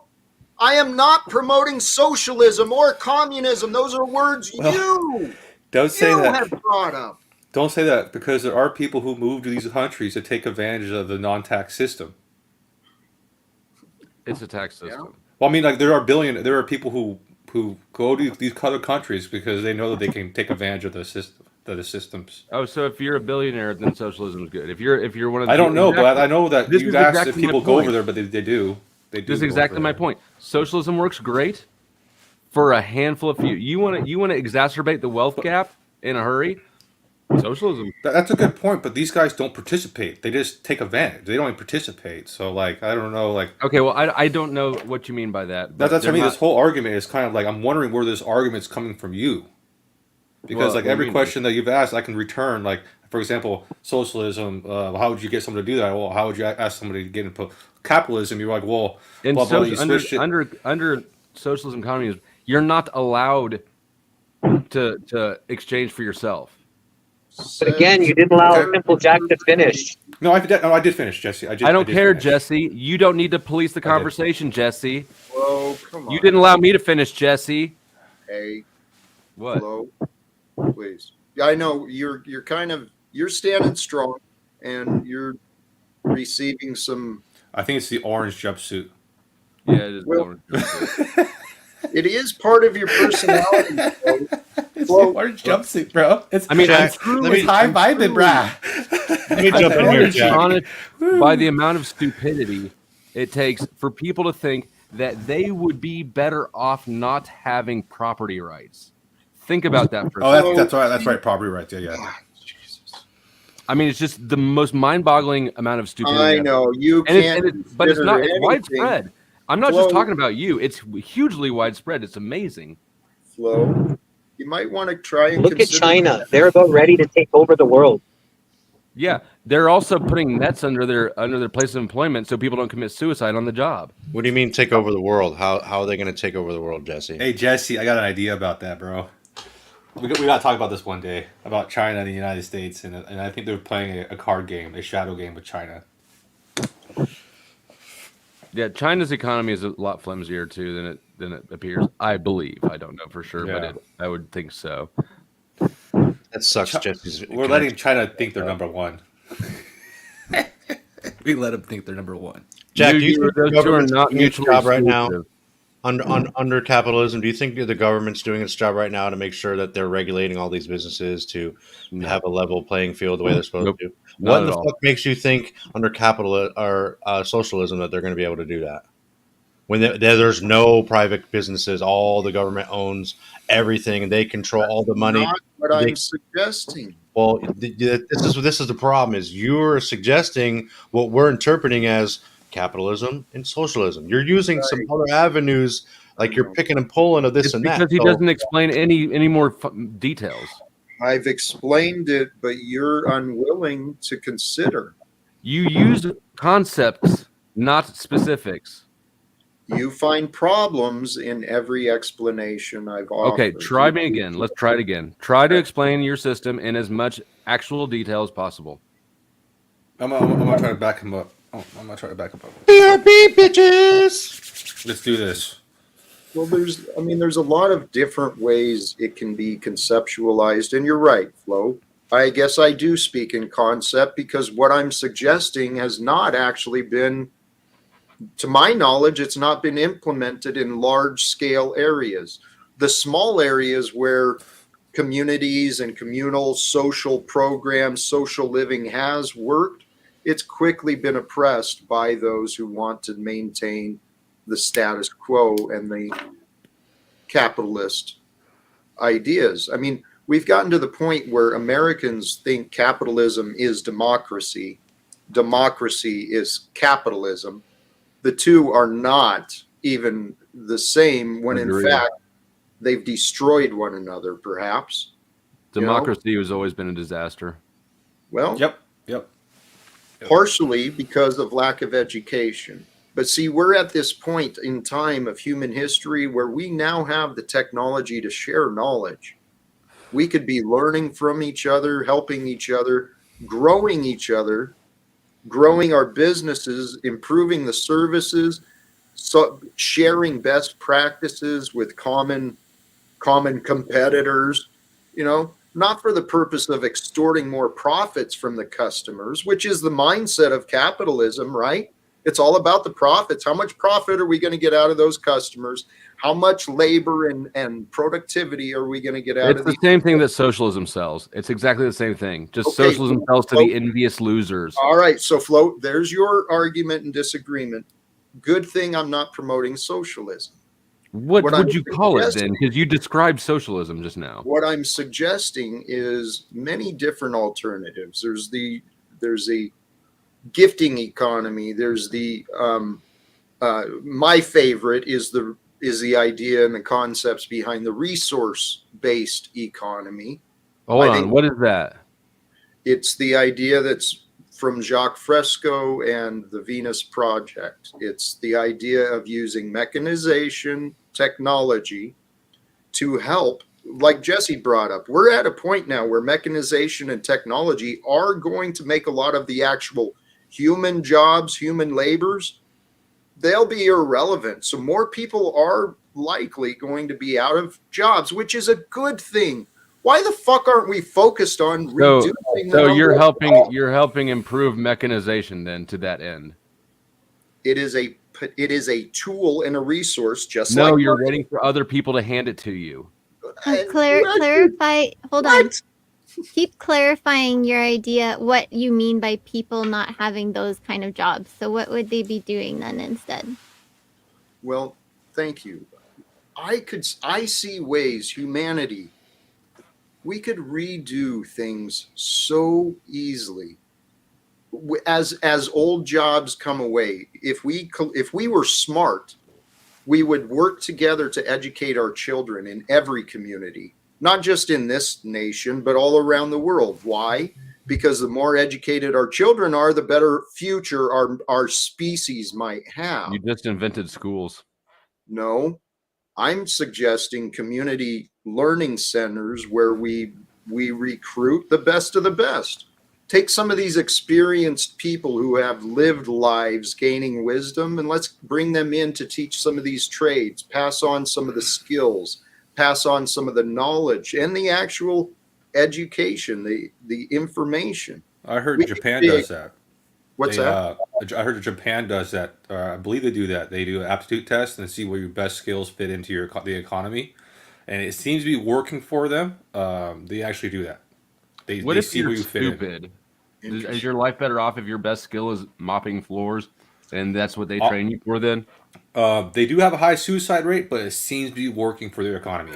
I am not promoting socialism or communism. Those are words Don't say you that. have brought up. Don't say that because there are people who move to these countries to take advantage of the non-tax system. It's a tax system. Well, I mean, like there are people who go to these other countries because they know that they can take advantage of the systems. Oh, so if you're a billionaire, then socialism is good. If you're one of the I don't know, but exactly. I know that This you is asked exactly if my people go point. over there, but they do. They do. This is go exactly over my there. point. Socialism works great for a handful of few. You want to exacerbate the wealth gap in a hurry? Socialism. That's a good point, but these guys don't participate. They just take advantage. They don't even participate. So, like, I don't know, like. Okay, well, I don't know what you mean by that. But That's what I they're mean. not- This whole argument is kind of like I'm wondering where this argument's coming from you, because Well, like what do every you mean? question that you've asked, I can return. Like, for example, socialism. How would you get someone to do that? Well, how would you ask somebody to get into capitalism? You're like, well, in blah, blah, you under switch it. under socialism communism, you're not allowed to exchange for yourself. But again, you didn't allow Okay. Simple Jack to finish. No, I did finish, Jesse. I don't did care, finish. Jesse. You don't need to police the did. conversation, Jesse. Flo, come on. You didn't allow me to finish, Jesse. Hey, What? Flo, please. Yeah, I know you're standing strong, and you're receiving some. I think it's the orange jumpsuit. Yeah, it is. Well- It is part of your personality. Flo. It's Well- the orange jumpsuit, bro. It's I mean, I'm Jack, truly, let me- high vibing, brah. Let me jump in I'm here, really Jack. astonished by the amount of stupidity it takes for people to think that they would be better off not having property rights. Think about that for a Oh, second. that's right. That's right. Property rights. Yeah. Ah, Jesus. I mean, it's just the most mind-boggling amount of stupidity. I know you And can't. but it's not. It's consider anything. widespread. I'm not Flo- just talking about you. It's hugely widespread. It's amazing. Flo, you might want to try and Look at consider China. that. They're about ready to take over the world. Yeah, they're also putting nets under their place of employment so people don't commit suicide on the job. What do you mean take over the world? How are they going to take over the world, Jesse? Hey, Jesse, I got an idea about that, bro. We got to talk about this one day about China and the United States, and I think they're playing a card game, a shadow game with China. Yeah, China's economy is a lot flimsier too than it appears. I believe. I don't know for sure, Yeah. but I would think so. That sucks, Jesse's. We're letting China think they're number one. We let them think they're number one. Jack, You- do you think those the two are government's not doing its mutually job right now exclusive. under capitalism? Do you think the government's doing its job right now to make sure that they're regulating all these businesses to No. have a level playing field the way they're supposed Nope. to? Not What at the all. fuck makes you think under capital or socialism that they're going to be able to do that? When there's no private businesses, all the government owns everything, and they control all the money. Not what They- I'm suggesting. Well, this is the problem: is you're suggesting what we're interpreting as capitalism and socialism. You're using some other avenues, like you're picking and pulling of this It's and that. because he So- doesn't explain any more details. I've explained it, but you're unwilling to consider. You use concepts, not specifics. You find problems in every explanation I've offered. Okay, try me again. Let's try it again. Try to explain your system in as much actual detail as possible. I'm gonna try to back him up. Oh, I'm gonna try to back him up. BRB bitches. Let's do this. Well, there's a lot of different ways it can be conceptualized, and you're right, Flo. I guess I do speak in concept because what I'm suggesting has not actually been, to my knowledge, it's not been implemented in large scale areas. The small areas where communities and communal social programs, social living has worked, it's quickly been oppressed by those who want to maintain the status quo and the capitalist ideas. I mean, we've gotten to the point where Americans think capitalism is democracy. Democracy is capitalism. The two are not even the same when in fact they've destroyed one another, perhaps. Democracy has always been a disaster. Well, Yep. partially because of lack of education. But see, we're at this point in time of human history where we now have the technology to share knowledge. We could be learning from each other, helping each other, growing our businesses, improving the services, so sharing best practices with common competitors, not for the purpose of extorting more profits from the customers, which is the mindset of capitalism, right? It's all about the profits. How much profit are we going to get out of those customers? How much labor and productivity are we going to get out of the same thing that socialism sells. It's exactly the same thing. Just socialism sells to the envious losers. All right. So, Flo, there's your argument and disagreement. Good thing I'm not promoting socialism. What would you call it then? Because you described socialism just now. What I'm suggesting is many different alternatives. There's the gifting economy. There's the my favorite is the idea and the concepts behind the resource-based economy. Hold on, what is that? It's the idea that's from Jacques Fresco and the Venus Project. It's the idea of using mechanization, technology to help, like Jesse brought up. We're at a point now where mechanization and technology are going to make a lot of the actual human jobs, human labors, they'll be irrelevant. So more people are likely going to be out of jobs, which is a good thing. Why the fuck aren't we focused on reducing? So you're helping improve mechanization then to that end. It is a tool and a resource, just no, like you're waiting for other people to hand it to you. Clarify. Hold on. Keep clarifying your idea, what you mean by people not having those kind of jobs. So what would they be doing then instead? Well, thank you. I see ways, humanity, we could redo things so easily. As old jobs come away, if we were smart, we would work together to educate our children in every community. Not just in this nation, but all around the world. Why? Because the more educated our children are, the better future our species might have. You just invented schools. No, I'm suggesting community learning centers where we recruit the best of the best. Take some of these experienced people who have lived lives gaining wisdom, and let's bring them in to teach some of these trades, pass on some of the skills, pass on some of the knowledge and the actual education, the information. I heard Japan does that. What's that? I heard Japan does that. I believe they do that. They do an aptitude test and see where your best skills fit into the economy, and it seems to be working for them. They actually do that. They see where you fit stupid? Is your life better off if your best skill is mopping floors, and that's what they train you for? Then They do have a high suicide rate, but it seems to be working for their economy.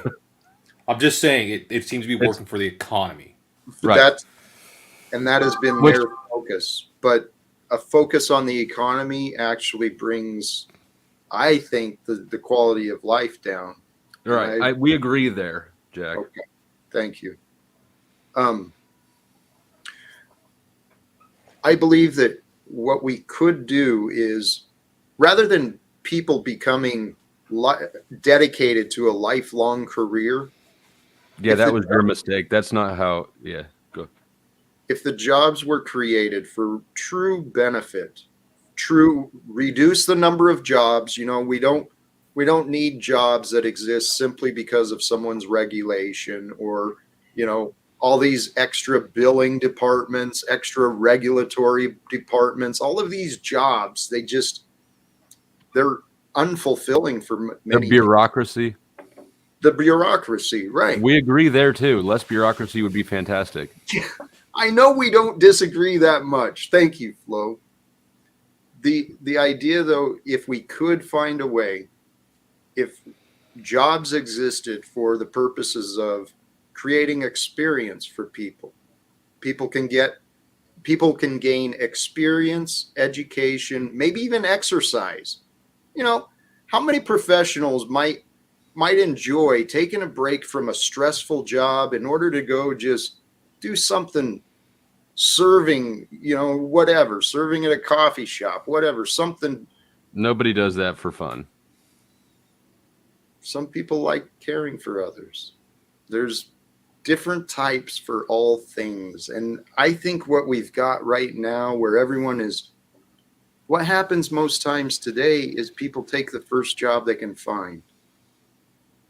I'm just saying it seems to be working for the economy. Right. That has been their focus. But a focus on the economy actually brings, I think, the quality of life down. Right. We agree there, Jack. Okay. Thank you. I believe that what we could do is, rather than people becoming dedicated to a lifelong career. Yeah, If that the was your mistake. That's not how. Yeah, go. if the jobs were created for true benefit, true reduce the number of jobs, we don't need jobs that exist simply because of someone's regulation or, all these extra billing departments, extra regulatory departments, all of these jobs, they're unfulfilling for The many people. bureaucracy. The bureaucracy, right? We agree there too. Less bureaucracy would be fantastic. I know we don't disagree that much. Thank you, Flo. The idea, though, if we could find a way, if jobs existed for the purposes of creating experience for people, people can gain experience, education, maybe even exercise. How many professionals might enjoy taking a break from a stressful job in order to go just do something, serving at a coffee shop, whatever, something. Nobody does that for fun. Some people like caring for others. There's different types for all things. And I think what we've got right now, where what happens most times today is people take the first job they can find.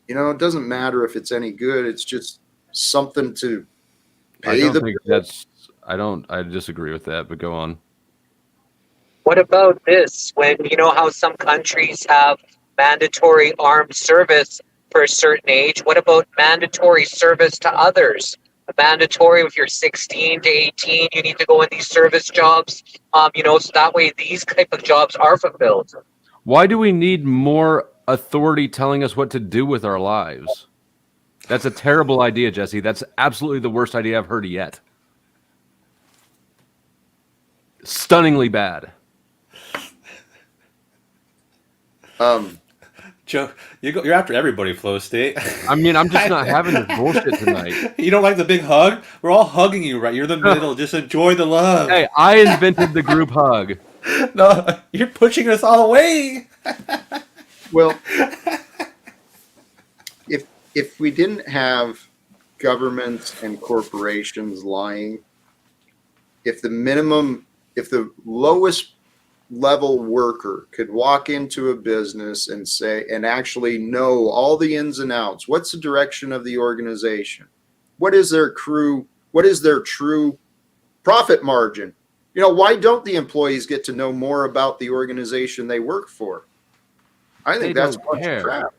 It doesn't matter if it's any good. It's just something to pay I disagree with that, but go on. What about this? When how some countries have mandatory armed service for a certain age, what about mandatory service to others? Mandatory if you're 16 to 18, you need to go in these service jobs, so that way these type of jobs are fulfilled. Why do we need more authority telling us what to do with our lives? That's a terrible idea, Jesse. That's absolutely the worst idea I've heard yet. Stunningly bad. Joe, you're after everybody, Flow State. I mean, I'm just not having this bullshit tonight. You don't like the big hug? We're all hugging you, right? You're the middle. Just enjoy the love. Hey, I invented the group hug. No, you're pushing us all away. Well, if we didn't have governments and corporations lying, if the lowest level worker could walk into a business and actually know all the ins and outs, what's the direction of the organization? What is their true profit margin? Why don't the employees get to know more about the organization they work for? I think that's a bunch of crap.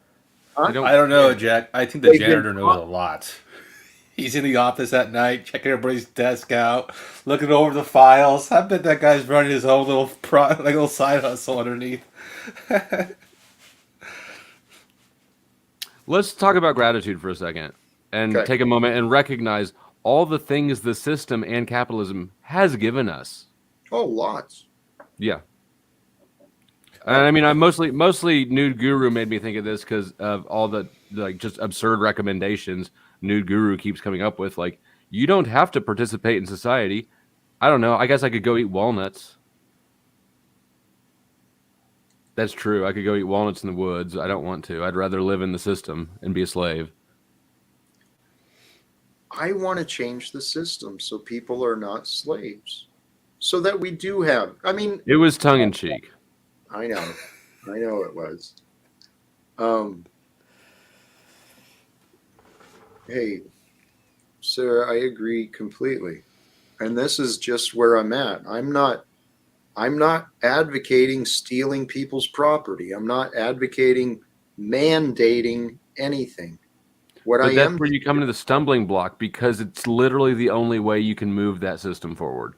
Huh? I don't know, Jack. I think the janitor knows a lot. He's in the office at night, checking everybody's desk out, looking over the files. I bet that guy's running his own little side hustle underneath. Let's talk about gratitude for a second and take a moment and recognize all the things the system and capitalism has given us. Oh, lots. Yeah. And I mean, I mostly Nude Guru made me think of this because of all the just absurd recommendations Nude Guru keeps coming up with. Like, you don't have to participate in society. I don't know. I guess I could go eat walnuts. That's true. I could go eat walnuts in the woods. I don't want to. I'd rather live in the system and be a slave. I want to change the system so people are not slaves. So that we do have, it was tongue in cheek. I know it was. Hey, Sarah, I agree completely. And this is just where I'm at. I'm not advocating stealing people's property. I'm not advocating mandating anything. But that's where you come into the stumbling block, because it's literally the only way you can move that system forward.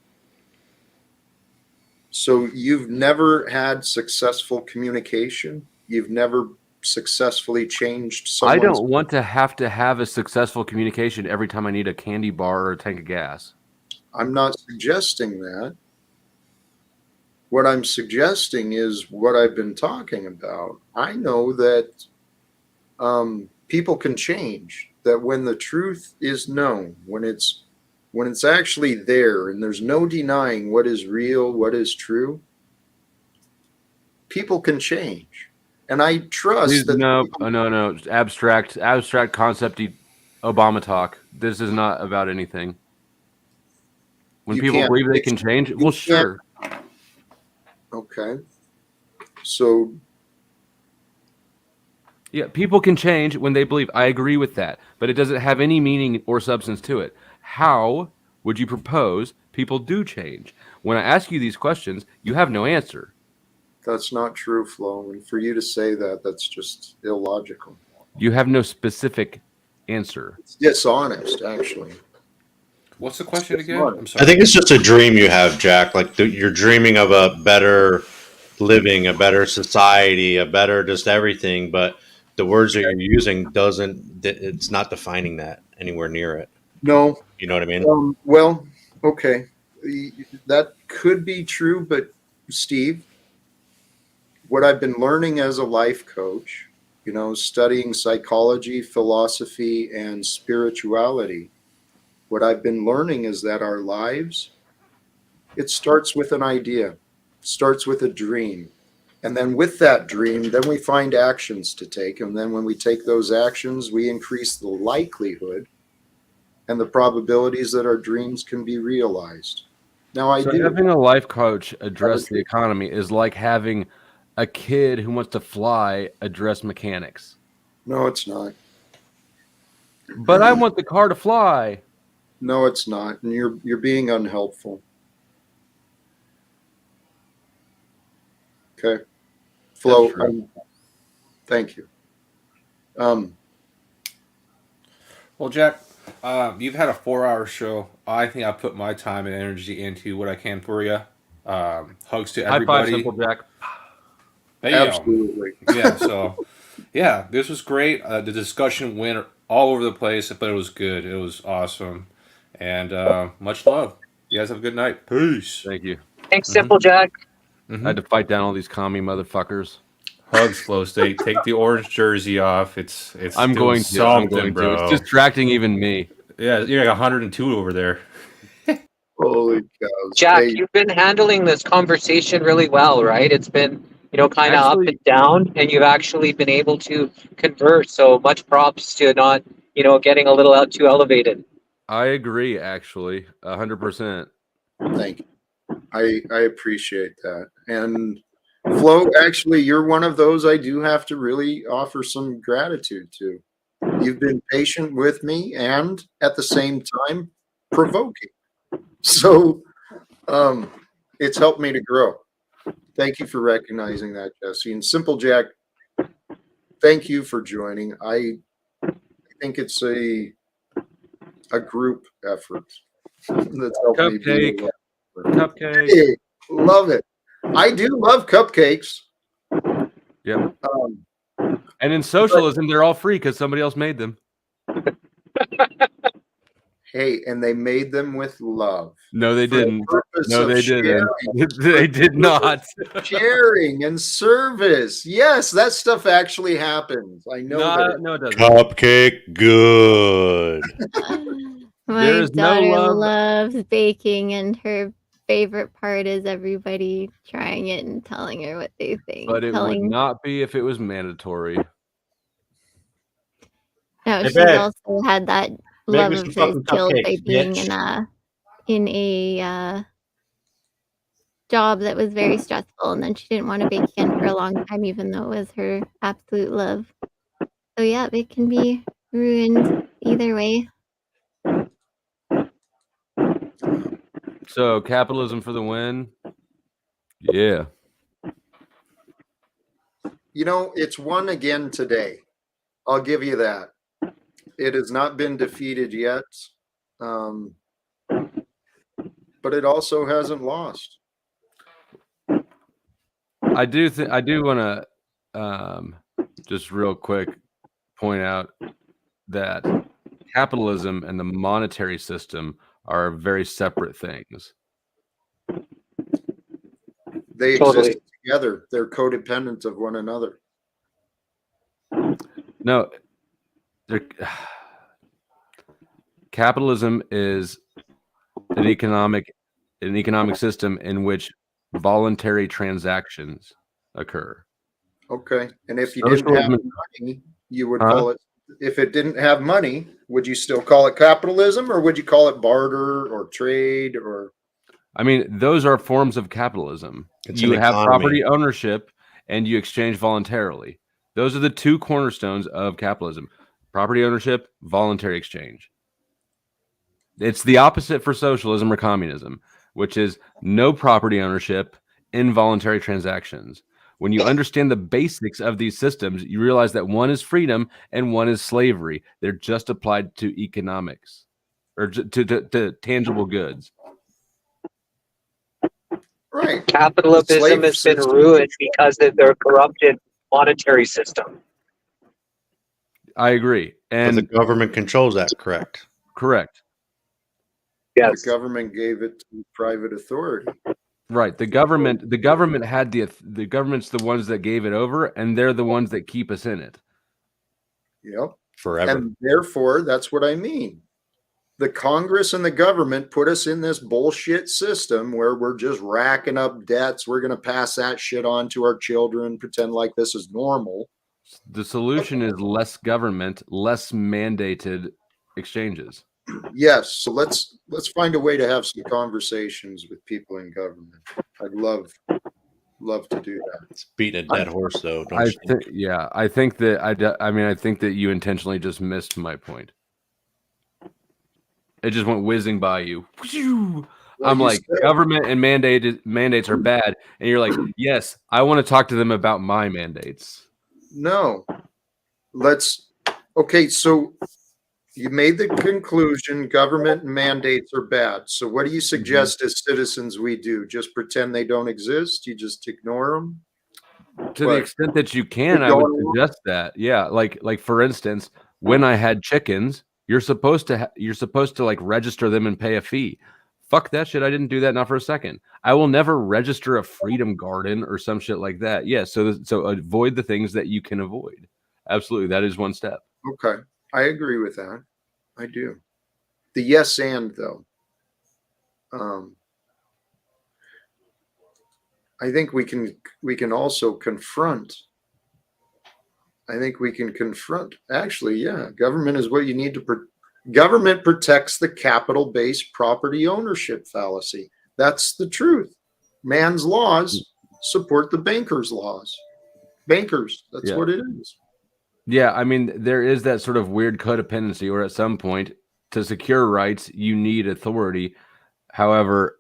So you've never had successful communication? You've never successfully changed someone's... I don't want to have a successful communication every time I need a candy bar or a tank of gas. I'm not suggesting that. What I'm suggesting is what I've been talking about. I know that people can change, that when the truth is known, when it's actually there and there's no denying what is real, what is true, people can change. And I trust Please, that. no, no. Abstract concept Obama talk. This is not about anything. When You people can't believe they fix- can change, you well, can't- sure. Okay. So Yeah, people can change when they believe. I agree with that, but it doesn't have any meaning or substance to it. How would you propose people do change? When I ask you these questions, you have no answer. that's not true, Flo. And for you to say that, that's just illogical. You have no specific answer. It's dishonest, actually. What's the question again? I'm I sorry. think it's just a dream you have, Jack. Like you're dreaming of a better living, a better society, a better just everything. But the words that you're using it's not defining that anywhere near it. No. You know what I mean? Well, okay. That could be true, but Steve, what I've been learning as a life coach, studying psychology, philosophy, and spirituality, what I've been learning is that our lives, it starts with an idea, starts with a dream. And then with that dream, then we find actions to take. And then when we take those actions, we increase the likelihood and the probabilities that our dreams can be realized. Now, Having a life coach address the economy is like having a kid who wants to fly address mechanics. No, it's not. But I want the car to fly. No, it's not. And you're being unhelpful. Okay. Flo, thank you. Well, Jack, you've had a 4-hour show. I think I put my time and energy into what I can for you. Hugs to everybody. High five, Simple Jack. Bam. Absolutely. Yeah. So, yeah, this was great. The discussion went all over the place, but it was good. It was awesome, and much love. You guys have a good night. Peace. Thank you. Thanks, Simple Jack. I had to fight down all these commie motherfuckers. Hugs, Flow State. Take the orange jersey off. It's. I'm doing going to. something, bro. It's distracting even me. Yeah, you're like 102 over there. Holy cows. Jack, Hey, you've been handling this conversation really well, right? It's been, kind of up Actually- and down, and you've actually been able to converse. So much props to not, getting a little too elevated. I agree, actually, 100%. thank you. I appreciate that. And Flo, actually, you're one of those I do have to really offer some gratitude to. You've been patient with me and at the same time provoking. So it's helped me to grow. Thank you for recognizing that, Jesse. And Simple Jack, thank you for joining. I think it's a group effort that's helped me be. Cupcake. Hey, love it. I do love cupcakes. Yep. And in socialism, they're all free because somebody else made them. Hey, and they made them with love. No, they For the didn't. purpose No, of they didn't. sharing. They did not. Sharing and service. Yes, that stuff actually happens. I know that. No, it doesn't. Cupcake good. My There is no daughter love- loves baking, and her favorite part is everybody trying it and telling her what they think. But it would not be if it was mandatory. No, Hey, she's babe, also had that make love me of some hers fucking killed by cupcakes, being bitch. in a job that was very stressful, and then she didn't want to bake again for a long time, even though it was her absolute love. So yeah, it can be ruined either way. So capitalism for the win. Yeah. It's won again today. I'll give you that. It has not been defeated yet. But it also hasn't lost. I do want to just real quick point out that capitalism and the monetary system are very separate things. They Totally. exist together. They're codependent of one another. No, capitalism is an economic system in which voluntary transactions occur. Okay. And if you didn't have money, you would call it, if it didn't have money, would you still call it capitalism, or would you call it barter or trade or? I mean, those are forms of capitalism. It's You an have economy. property ownership and you exchange voluntarily. Those are the two cornerstones of capitalism: property ownership, voluntary exchange. It's the opposite for socialism or communism, which is no property ownership, involuntary transactions. When you understand the basics of these systems, you realize that one is freedom and one is slavery. They're just applied to economics or to tangible goods. Right. Capitalism has been ruined because of their corrupted monetary system. I agree. And the government controls that, correct? Correct. Yes. The government gave it to private authority. Right. The government had the government's the ones that gave it over, and they're the ones that keep us in it. Yep. Forever. And therefore, that's what I mean. The Congress and the government put us in this bullshit system where we're just racking up debts. We're going to pass that shit on to our children, pretend like this is normal. The solution is less government, less mandated exchanges. Yes. So let's find a way to have some conversations with people in government. I'd love to do that. It's beating a dead horse, though. Don't I you think? yeah, I think that I think that you intentionally just missed my point. It just went whizzing by you. Well, I'm you like, said- government and mandates are bad, and you're like, yes, I want to talk to them about my mandates. No. Okay, so you made the conclusion government mandates are bad. So what do you suggest as citizens we do? Just pretend they don't exist? You just ignore them? To the extent that you can, I would suggest that. Yeah, like for instance, when I had chickens, you're supposed to like register them and pay a fee. Fuck that shit. I didn't do that, not for a second. I will never register a freedom garden or some shit like that. Yeah, so avoid the things that you can avoid. Absolutely, that is one step. Okay, I agree with that. I do. The yes and though. I think we can also confront. I think we can confront. Actually, yeah, government is what you need to. Government protects the capital-based property ownership fallacy. That's the truth. Man's laws support the banker's laws. Bankers. That's what it is. Yeah, I mean, there is that sort of weird codependency where at some point, to secure rights, you need authority. However,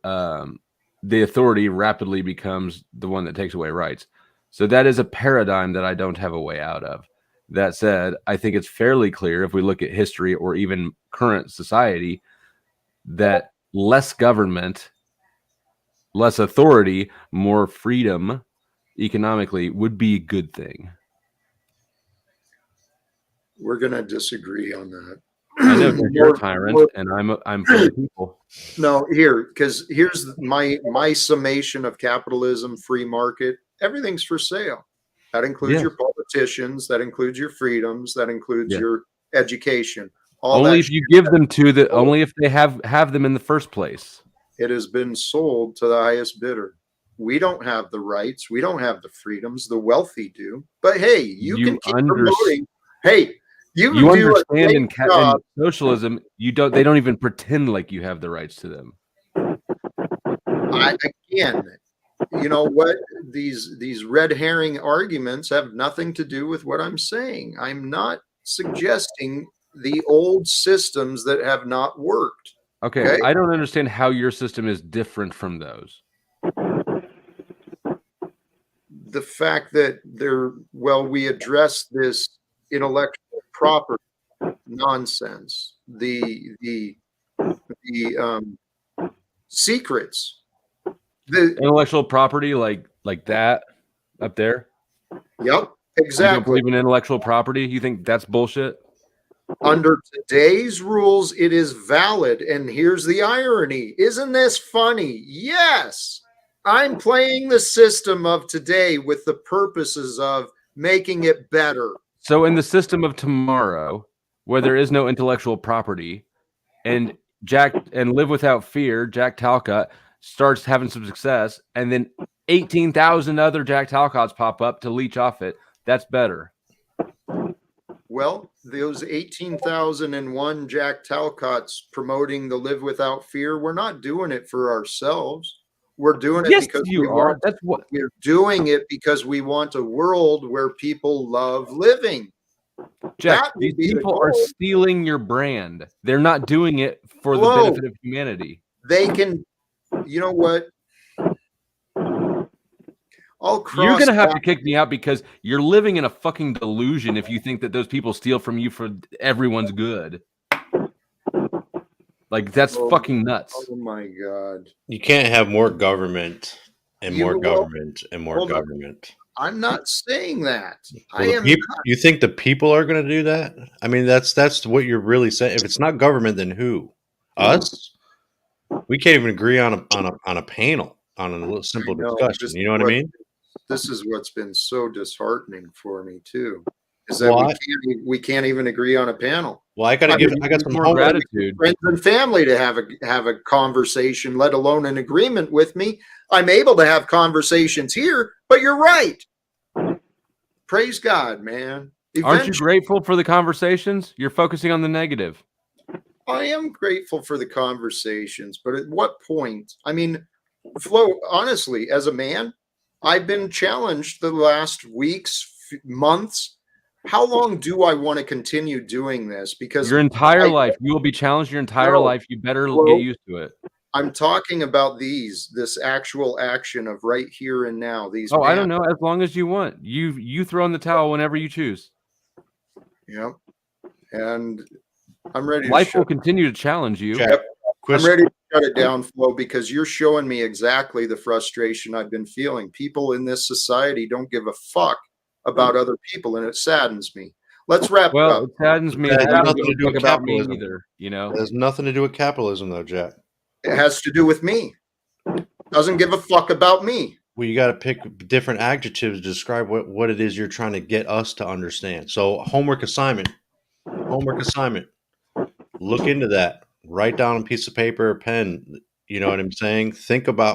the authority rapidly becomes the one that takes away rights. So that is a paradigm that I don't have a way out of. That said, I think it's fairly clear if we look at history or even current society that less government, less authority, more freedom economically would be a good thing. We're going to disagree on that. I know you're a tyrant, and I'm for the people. No, because here's my summation of capitalism, free market. Everything's for sale. That includes your politicians. That includes your freedoms. That includes your education. Only if you give them to the. Only if they have them in the first place. It has been sold to the highest bidder. We don't have the rights. We don't have the freedoms. The wealthy do. But hey, you can keep promoting. Hey. You understand in socialism, you don't. They don't even pretend like you have the rights to them. Again, you know what? These red herring arguments have nothing to do with what I'm saying. I'm not suggesting the old systems that have not worked. Okay? I don't understand how your system is different from those. The fact that we address this intellectual property nonsense, the secrets, the intellectual property like that up there. Yep, exactly. You don't believe in intellectual property? You think that's bullshit? Under today's rules, it is valid. And here's the irony. Isn't this funny? Yes, I'm playing the system of today with the purposes of making it better. So in the system of tomorrow, where there is no intellectual property, and Live Without Fear, Jack Talcott starts having some success, and then 18,000 other Jack Talcotts pop up to leech off it. That's better. Well, those 18,001 Jack Talcotts promoting the Live Without Fear, we're not doing it for ourselves. We're doing it Yes, because you are. That's what we're doing it because we want a world where people love living. Jack. That would These be the people are goal. stealing your brand. They're not doing it for the Whoa. benefit of humanity. They can, you know what? You're gonna have to kick me out because you're living in a fucking delusion if you think that those people steal from you for everyone's good. Like that's fucking nuts. Oh my God. You can't have more government and You more will- government and more hold on. government. I'm not saying that. Well, I the am peop- not. You think the people are going to do that? I mean, that's what you're really saying. If it's not government, then who? Us? We can't even agree on a panel on a little simple I know. discussion. You know what I mean? This is what's been so disheartening for me too, is that Well, we can't even agree on a panel. Well, I got some more homework. gratitude. Friends and family to have a conversation, let alone an agreement with me. I'm able to have conversations here, but you're right. Praise God, man. Aren't you grateful for the conversations? You're focusing on the negative. I am grateful for the conversations, but at what point? I mean, Flo, honestly, as a man, I've been challenged the last weeks, months. How long do I want to continue doing this? Because your entire life, you will be challenged your entire life. You better get used to it. I'm talking about this actual action of right here and now. These. I don't know. As long as you want, you throw in the towel whenever you choose. Yep. And I'm ready. Life will continue to challenge you. Yep. I'm ready to shut it down, Flo, because you're showing me exactly the frustration I've been feeling. People in this society don't give a fuck about other people, and it saddens me. Let's wrap it up. It saddens me. It has It doesn't nothing to do with about me capitalism. either. You know, It has nothing to do with capitalism, though, Jack. It has to do with me. Doesn't give a fuck about me. Well, you got to pick different adjectives to describe what it is you're trying to get us to understand. So, homework assignment. Look into that. Write down a piece of paper or pen. You know what I'm saying?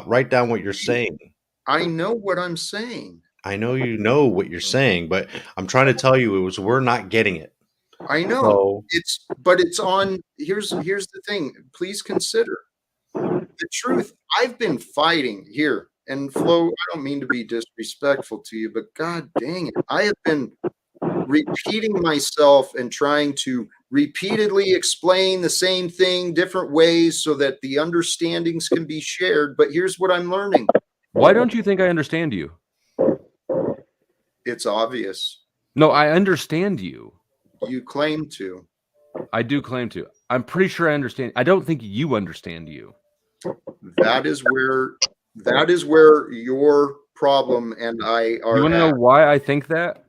Write down what you're saying. I know what I'm saying. I know you know what you're saying, but I'm trying to tell you we're not getting it. I know. It's on. Here's the thing. Please consider the truth. I've been fighting here, and Flo, I don't mean to be disrespectful to you, but God dang it, I have been repeating myself and trying to repeatedly explain the same thing different ways so that the understandings can be shared. But here's what I'm learning. why don't you think I understand you? It's obvious. No, I understand you. You claim to. I do claim to. I'm pretty sure I understand. I don't think you understand you. That is where your problem and I are. You want to know why I think that?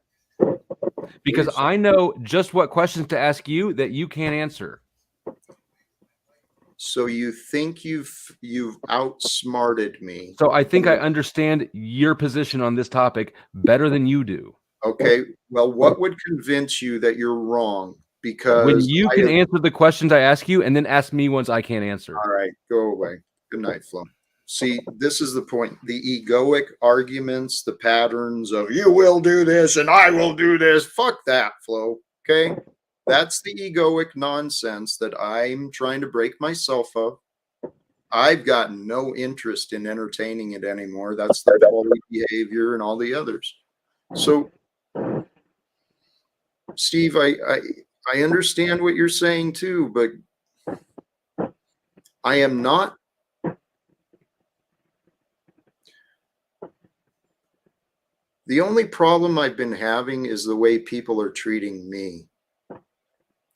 Because I know just what questions to ask you that you can't answer. So you think you've outsmarted me. So I think I understand your position on this topic better than you do. Okay. Well, what would convince you that you're wrong? Because when you can answer the questions I ask you and then ask me ones I can't answer. All right, go away. Good night, Flo. See, this is the point. The egoic arguments, the patterns of you will do this and I will do this. Fuck that, Flo. Okay. That's the egoic nonsense that I'm trying to break myself of. I've got no interest in entertaining it anymore. That's the quality behavior and all the others. So, Steve, I understand what you're saying too, but I am not. The only problem I've been having is the way people are treating me.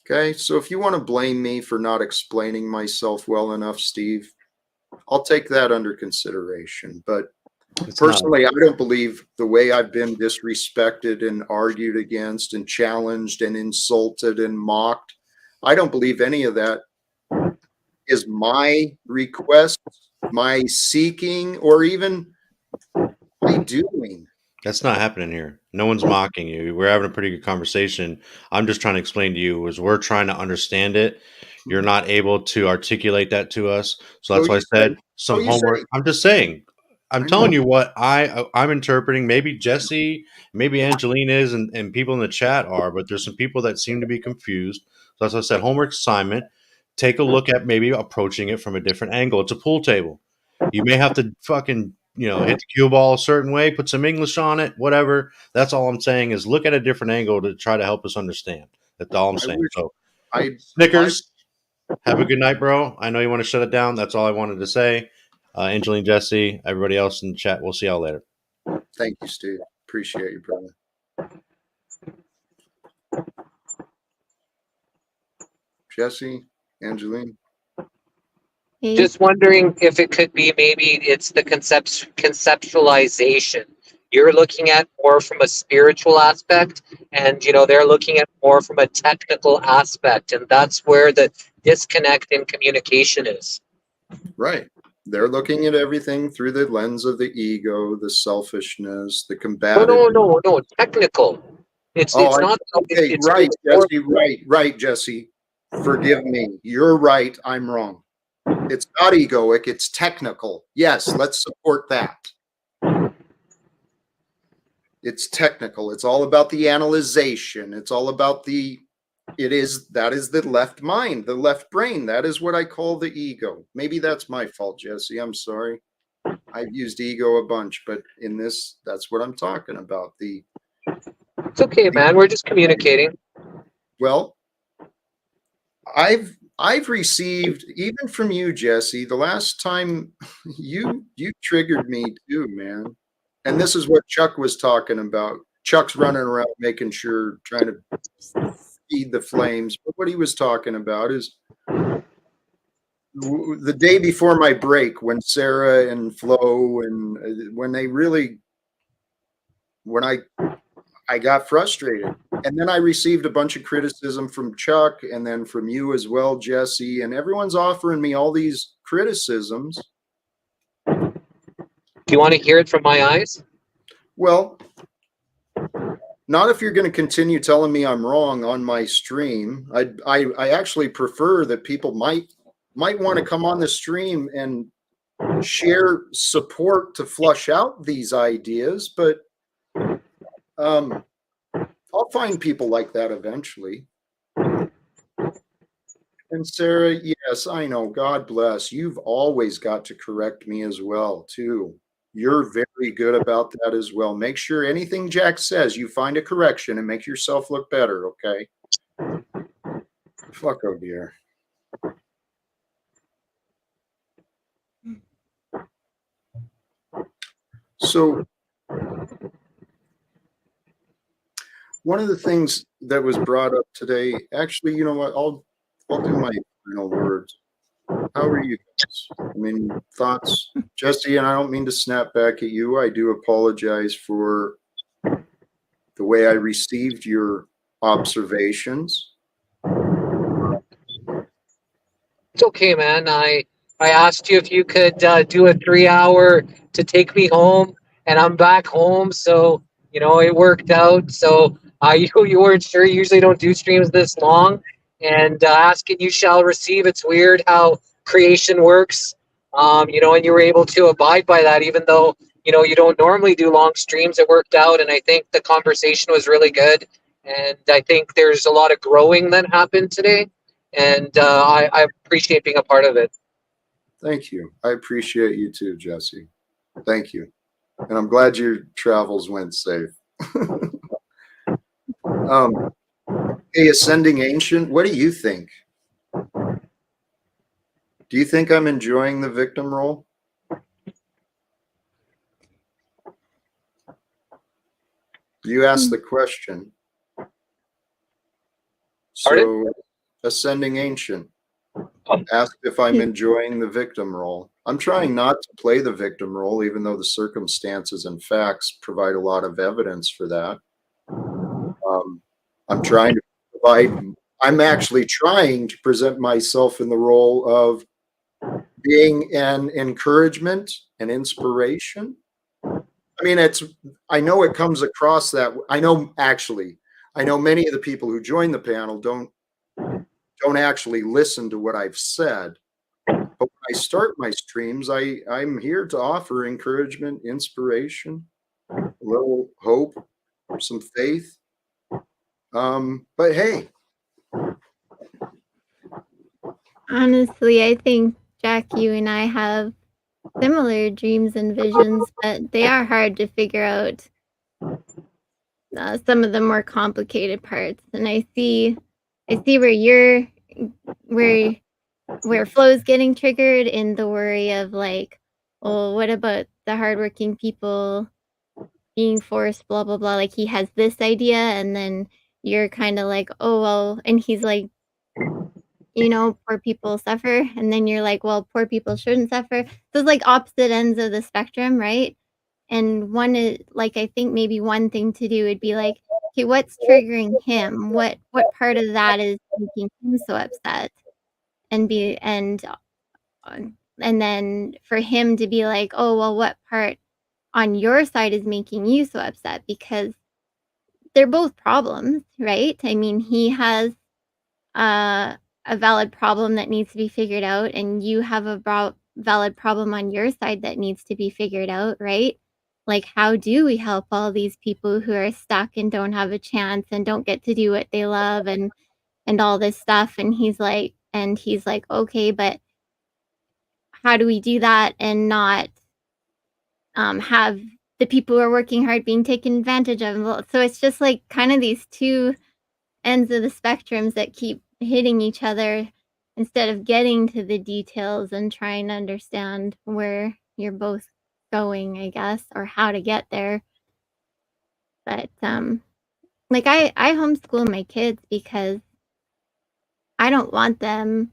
Okay, so if you want to blame me for not explaining myself well enough, Steve, I'll take that under consideration. But personally, I don't believe the way I've been disrespected and argued against and challenged and insulted and mocked, I don't believe any of that is my request, my seeking, or even my doing. That's not happening here. No one's mocking you. We're having a pretty good conversation. I'm just trying to explain to you as we're trying to understand it. You're not able to articulate that to us. So that's why I said some homework. I'm just saying I'm telling you what I'm interpreting. Maybe Jesse, maybe Angeline is, and people in the chat are, but there's some people that seem to be confused. So as I said, homework assignment. Take a look at maybe approaching it from a different angle. It's a pool table. You may have to fucking hit the cue ball a certain way, put some English on it, whatever. That's all I'm saying is look at a different angle to try to help us understand. That's all I'm I saying. wish So I Snickers. Have a good night, bro. I know you want to shut it down. That's all I wanted to say. Angeline, Jesse, everybody else in the chat. We'll see y'all later. Thank you, Steve. Appreciate you, brother. Jesse, Angeline. Hey. Just wondering if it could be maybe it's the conceptualization. You're looking at more from a spiritual aspect, and they're looking at more from a technical aspect, and that's where the disconnect in communication is. Right. They're looking at everything through the lens of the ego, the selfishness, the combative. No, technical. It's not. Okay, It's right, more, Jesse. Right, Jesse. Forgive me. You're right. I'm wrong. It's not egoic. It's technical. Yes, let's support that. It's technical. It's all about the analyzation. It's all about that is the left mind, the left brain. That is what I call the ego. Maybe that's my fault, Jesse. I'm sorry. I've used ego a bunch, but in this, that's what I'm talking about. It's okay, man. We're just communicating. Well, I've received, even from you, Jesse, the last time you triggered me too, man. And this is what Chuck was talking about. Chuck's running around making sure, trying to feed the flames. But what he was talking about is the day before my break, when Sarah and Flo and when I got frustrated. And then I received a bunch of criticism from Chuck and then from you as well, Jesse, and everyone's offering me all these criticisms. Do you want to hear it from my eyes? Well, not if you're going to continue telling me I'm wrong on my stream. I actually prefer that people might want to come on the stream and share support to flush out these ideas, but I'll find people like that eventually. And Sarah, yes, I know. God bless. You've always got to correct me as well, too. You're very good about that as well. Make sure anything Jack says, you find a correction and make yourself look better, okay? Fuck, oh dear. So one of the things that was brought up today, actually, you know what? I'll do my final words. How are you guys? I mean, thoughts? Jesse, and I don't mean to snap back at you. I do apologize for the way I received your observations. It's okay, man. I asked you if you could do a 3-hour to take me home, and I'm back home, so it worked out. So you weren't sure. You usually don't do streams this long, and asking you shall receive. It's weird how creation works, and you were able to abide by that, even though you don't normally do long streams. It worked out, and I think the conversation was really good, and I think there's a lot of growing that happened today. And I appreciate being a part of it. Thank you. I appreciate you too, Jesse. Thank you. And I'm glad your travels went safe. Hey, Ascending Ancient, what do you think? Do you think I'm enjoying the victim role? You asked the question. So, Ascending Ancient asked if I'm enjoying the victim role. I'm trying not to play the victim role, even though the circumstances and facts provide a lot of evidence for that. I'm trying to provide, I'm actually trying to present myself in the role of being an encouragement and inspiration. I mean, I know it comes across that. I know many of the people who join the panel don't actually listen to what I've said, but But when I start my streams, I'm here to offer encouragement, inspiration, a little hope, some faith. But hey, Honestly, I think, Jack, you and I have similar dreams and visions, but they are hard to figure out some of the more complicated parts. And I see where you're where Flo's getting triggered in the worry of like, oh, what about the hardworking people being forced, blah blah blah. Like he has this idea, and then you're kind of like, oh well, and he's like, poor people suffer, and then you're like, well, poor people shouldn't suffer. So it's like opposite ends of the spectrum, right? And one is like, I think maybe one thing to do would be like, okay, what's triggering him? What part of that is making him so upset? And be and then for him to be like, oh well, what part on your side is making you so upset? Because they're both problems, right? I mean, he has a valid problem that needs to be figured out, and you have a valid problem on your side that needs to be figured out, right? Like, how do we help all these people who are stuck and don't have a chance and don't get to do what they love and all this stuff? And he's like, okay, but how do we do that and not have the people who are working hard being taken advantage of? Well, so it's just like kind of these two ends of the spectrums that keep hitting each other instead of getting to the details and trying to understand where you're both going, I guess, or how to get there. But like I homeschool my kids because I don't want them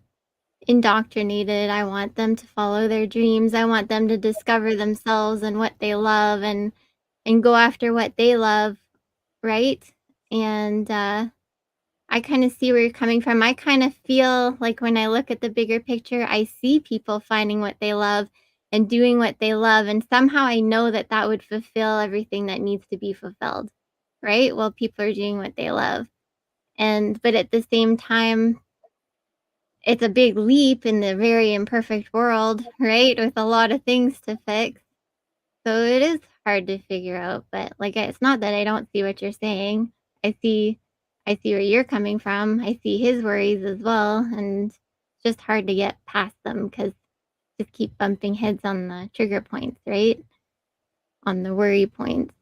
indoctrinated. I want them to follow their dreams. I want them to discover themselves and what they love and go after what they love, right? And I kind of see where you're coming from. I kind of feel like when I look at the bigger picture, I see people finding what they love and doing what they love. And somehow I know that that would fulfill everything that needs to be fulfilled, right? Well, people are doing what they love. But at the same time, it's a big leap in the very imperfect world, right? With a lot of things to fix. So it is hard to figure out, but like it's not that I don't see what you're saying. I see where you're coming from. I see his worries as well, and it's just hard to get past them because just keep bumping heads on the trigger points, right? On the worry points.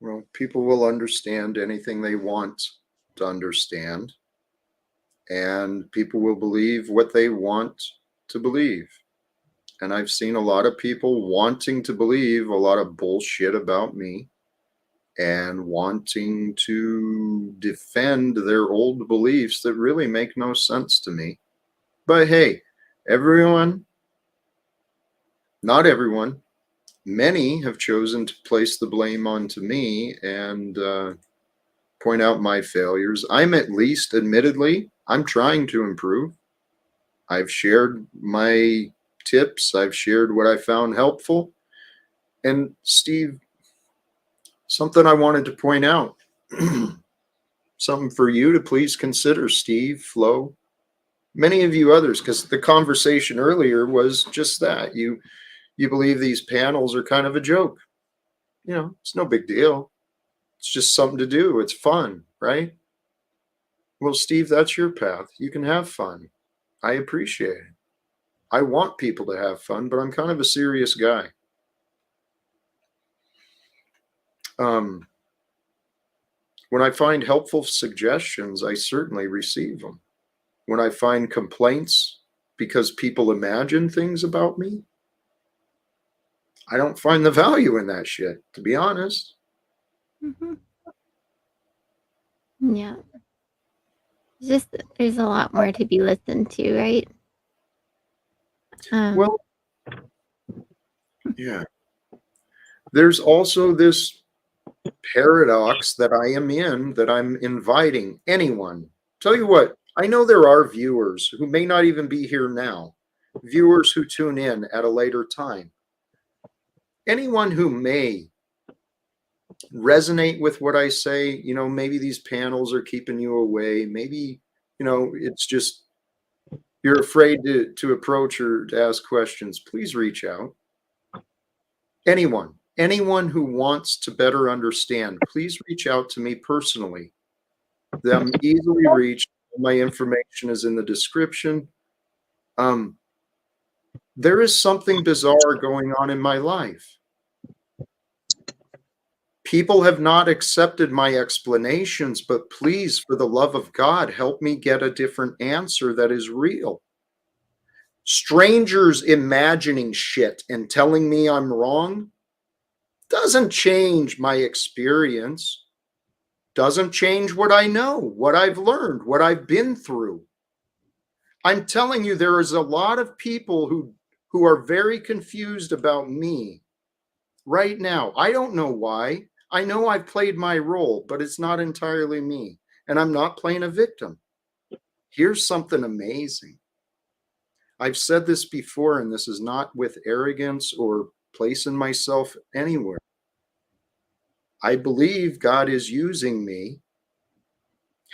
well, people will understand anything they want to understand, and people will believe what they want to believe. And I've seen a lot of people wanting to believe a lot of bullshit about me and wanting to defend their old beliefs that really make no sense to me. But hey, everyone, not everyone, many have chosen to place the blame onto me and point out my failures. I'm at least, admittedly, I'm trying to improve. I've shared my tips, I've shared what I found helpful. And Steve, something I wanted to point out, something for you to please consider, Steve, Flo, many of you others, because the conversation earlier was just that. You believe these panels are kind of a joke. It's no big deal. It's just something to do. It's fun, right? Well, Steve, that's your path. You can have fun. I appreciate it. I want people to have fun, but I'm kind of a serious guy. When I find helpful suggestions, I certainly receive them. When I find complaints because people imagine things about me, I don't find the value in that shit, to be honest. Mm-hmm. Yeah. There's a lot more to be listened to, right? Well, yeah. There's also this paradox that I am in, that I'm inviting anyone. Tell you what, I know there are viewers who may not even be here now, viewers who tune in at a later time. Anyone who may resonate with what I say, maybe these panels are keeping you away. Maybe, it's just you're afraid to approach or to ask questions, please reach out. Anyone who wants to better understand, please reach out to me personally. I'm easily reached. My information is in the description. There is something bizarre going on in my life. People have not accepted my explanations, but please, for the love of God, help me get a different answer that is real. Strangers imagining shit and telling me I'm wrong doesn't change my experience, doesn't change what I know, what I've learned, what I've been through. I'm telling you, there is a lot of people who are very confused about me right now. I don't know why. I know I've played my role, but it's not entirely me. And I'm not playing a victim. Here's something amazing. I've said this before, and this is not with arrogance or placing myself anywhere. I believe God is using me,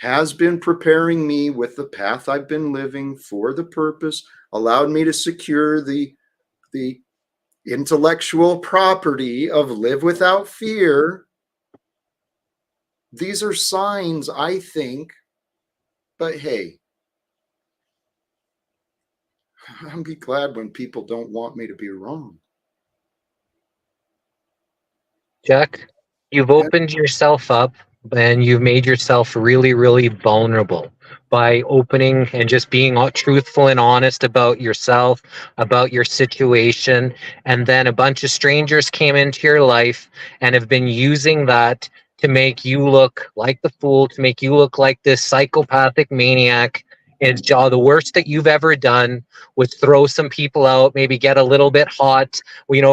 has been preparing me with the path I've been living for the purpose, allowed me to secure the intellectual property of live without fear. These are signs, I think, but hey, I'll be glad when people don't want me to be wrong. Jack, you've opened yourself up and you've made yourself really, really vulnerable by opening and just being truthful and honest about yourself, about your situation. And then a bunch of strangers came into your life and have been using that to make you look like the fool, to make you look like this psychopathic maniac. It's the worst that you've ever done was throw some people out, maybe get a little bit hot,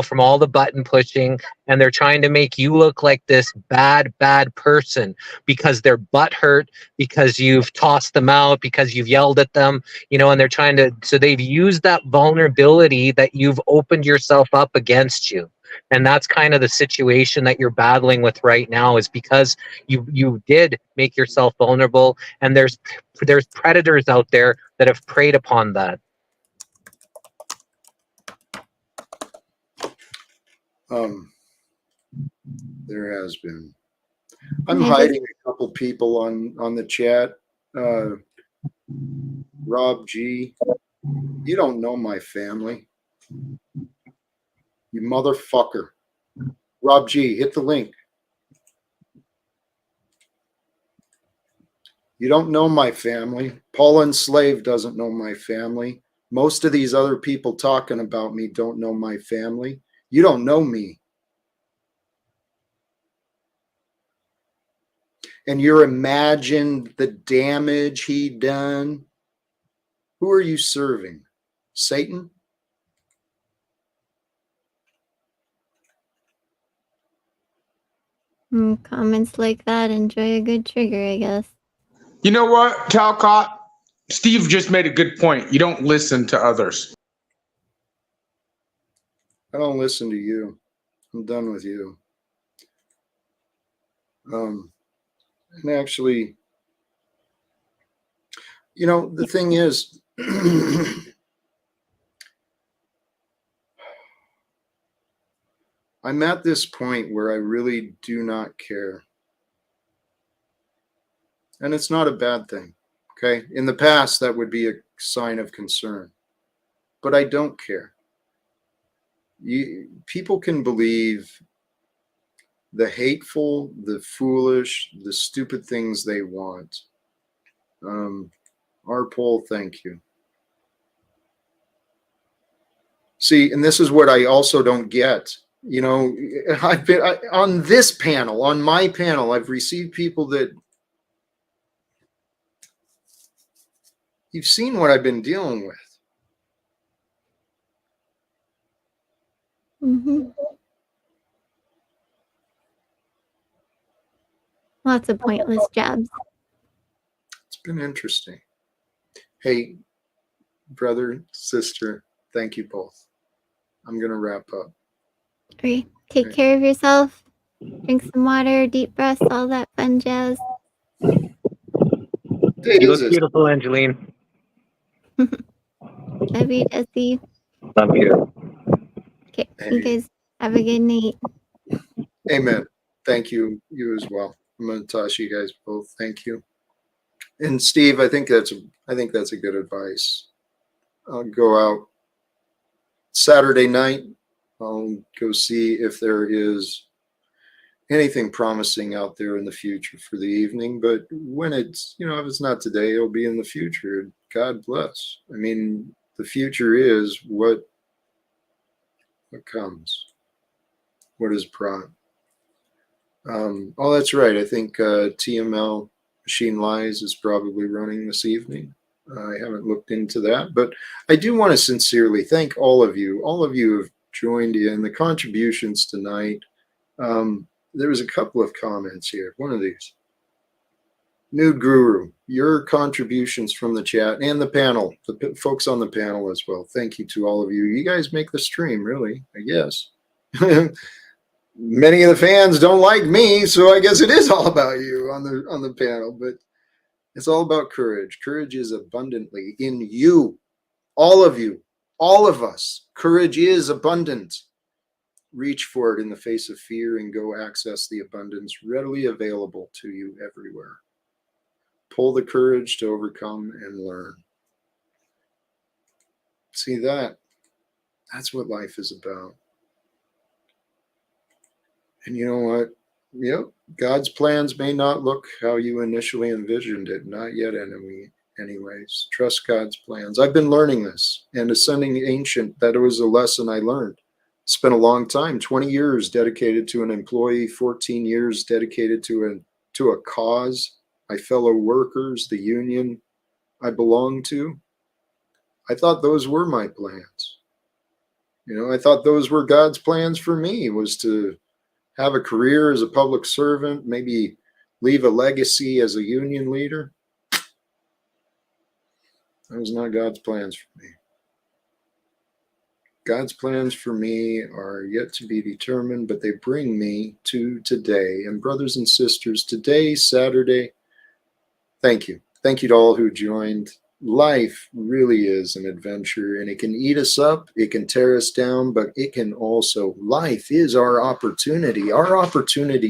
from all the button pushing, and they're trying to make you look like this bad person because they're butthurt, because you've tossed them out, because you've yelled at them, and they're trying to, so they've used that vulnerability that you've opened yourself up against you. And that's kind of the situation that you're battling with right now, is because you did make yourself vulnerable, and there's predators out there that have preyed upon that. There has been. I'm hiding a couple people on the chat. Rob G, you don't know my family. You motherfucker. Rob G, hit the link. You don't know my family. Paul Enslaved doesn't know my family. Most of these other people talking about me don't know my family. You don't know me. And you're imagining the damage he done. Who are you serving? Satan? Comments like that enjoy a good trigger, I guess. You know what, Talcott? Steve just made a good point. You don't listen to others. I don't listen to you. I'm done with you. And actually, the thing is, I'm at this point where I really do not care. And it's not a bad thing, okay? In the past, that would be a sign of concern. But I don't care. People can believe the hateful, the foolish, the stupid things they want. Our poll, thank you. See, and this is what I also don't get. I've been on this panel, on my panel, I've received people that you've seen what I've been dealing with. Mm-hmm. Lots of pointless jabs. It's been interesting. Hey, brother, sister, thank you both. I'm going to wrap up. All right. Take care of yourself. Drink some water, deep breaths, all that fun jazz. You look beautiful, Angeline. Love you, Jesse. Love you. Okay, you guys have a good night. Amen. Thank you. You as well. I'm going to toss you guys both. Thank you. And Steve, I think that's a good advice. I'll go out Saturday night. I'll go see if there is anything promising out there in the future for the evening. But when it's, if it's not today, it'll be in the future. God bless. I mean, the future is what comes, what is brought. Oh, that's right. I think TML Machine Lies is probably running this evening. I haven't looked into that, but I do want to sincerely thank all of you. All of you have joined in the contributions tonight. There was a couple of comments here. One of these. Nude Guru, your contributions from the chat and the panel, the folks on the panel as well. Thank you to all of you. You guys make the stream, really, I guess. Many of the fans don't like me, so I guess it is all about you on the panel, but it's all about courage. Courage is abundantly in you, all of you, all of us. Courage is abundant. Reach for it in the face of fear and go access the abundance readily available to you everywhere. Pull the courage to overcome and learn. See that? That's what life is about. And you know what? Yep, God's plans may not look how you initially envisioned it. Not yet, anyways. Trust God's plans. I've been learning this. And Ascending Ancient, that was a lesson I learned. Spent a long time, 20 years dedicated to an employee, 14 years dedicated to a cause, my fellow workers, the union I belong to. I thought those were my plans. I thought those were God's plans for me, was to have a career as a public servant, maybe leave a legacy as a union leader. That was not God's plans for me. God's plans for me are yet to be determined, but they bring me to today. And brothers and sisters, today, Saturday, thank you. Thank you to all who joined. Life really is an adventure, and it can eat us up, it can tear us down, but it can also, life is our opportunity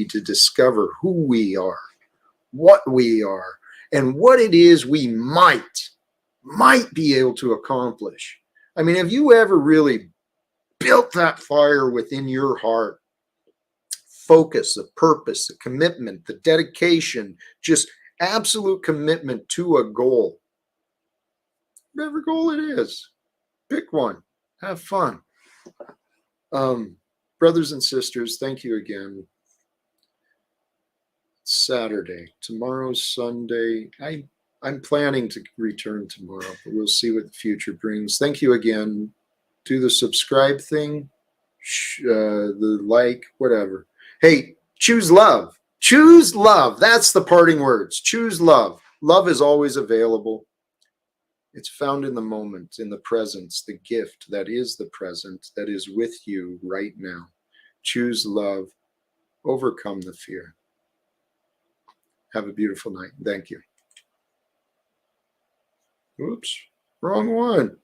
to discover who we are, what we are, and what it is we might be able to accomplish. I mean, have you ever really built that fire within your heart? Focus, the purpose, the commitment, the dedication, just absolute commitment to a goal. Whatever goal it is, pick one, have fun. Brothers and sisters, thank you again. Saturday, tomorrow's Sunday. I'm planning to return tomorrow, but we'll see what the future brings. Thank you again. Do the subscribe thing, the like, whatever. Hey, choose love. Choose love. That's the parting words. Choose love. Love is always available. It's found in the moment, in the presence, the gift that is the present, that is with you right now. Choose love. Overcome the fear. Have a beautiful night. Thank you. Oops, wrong one.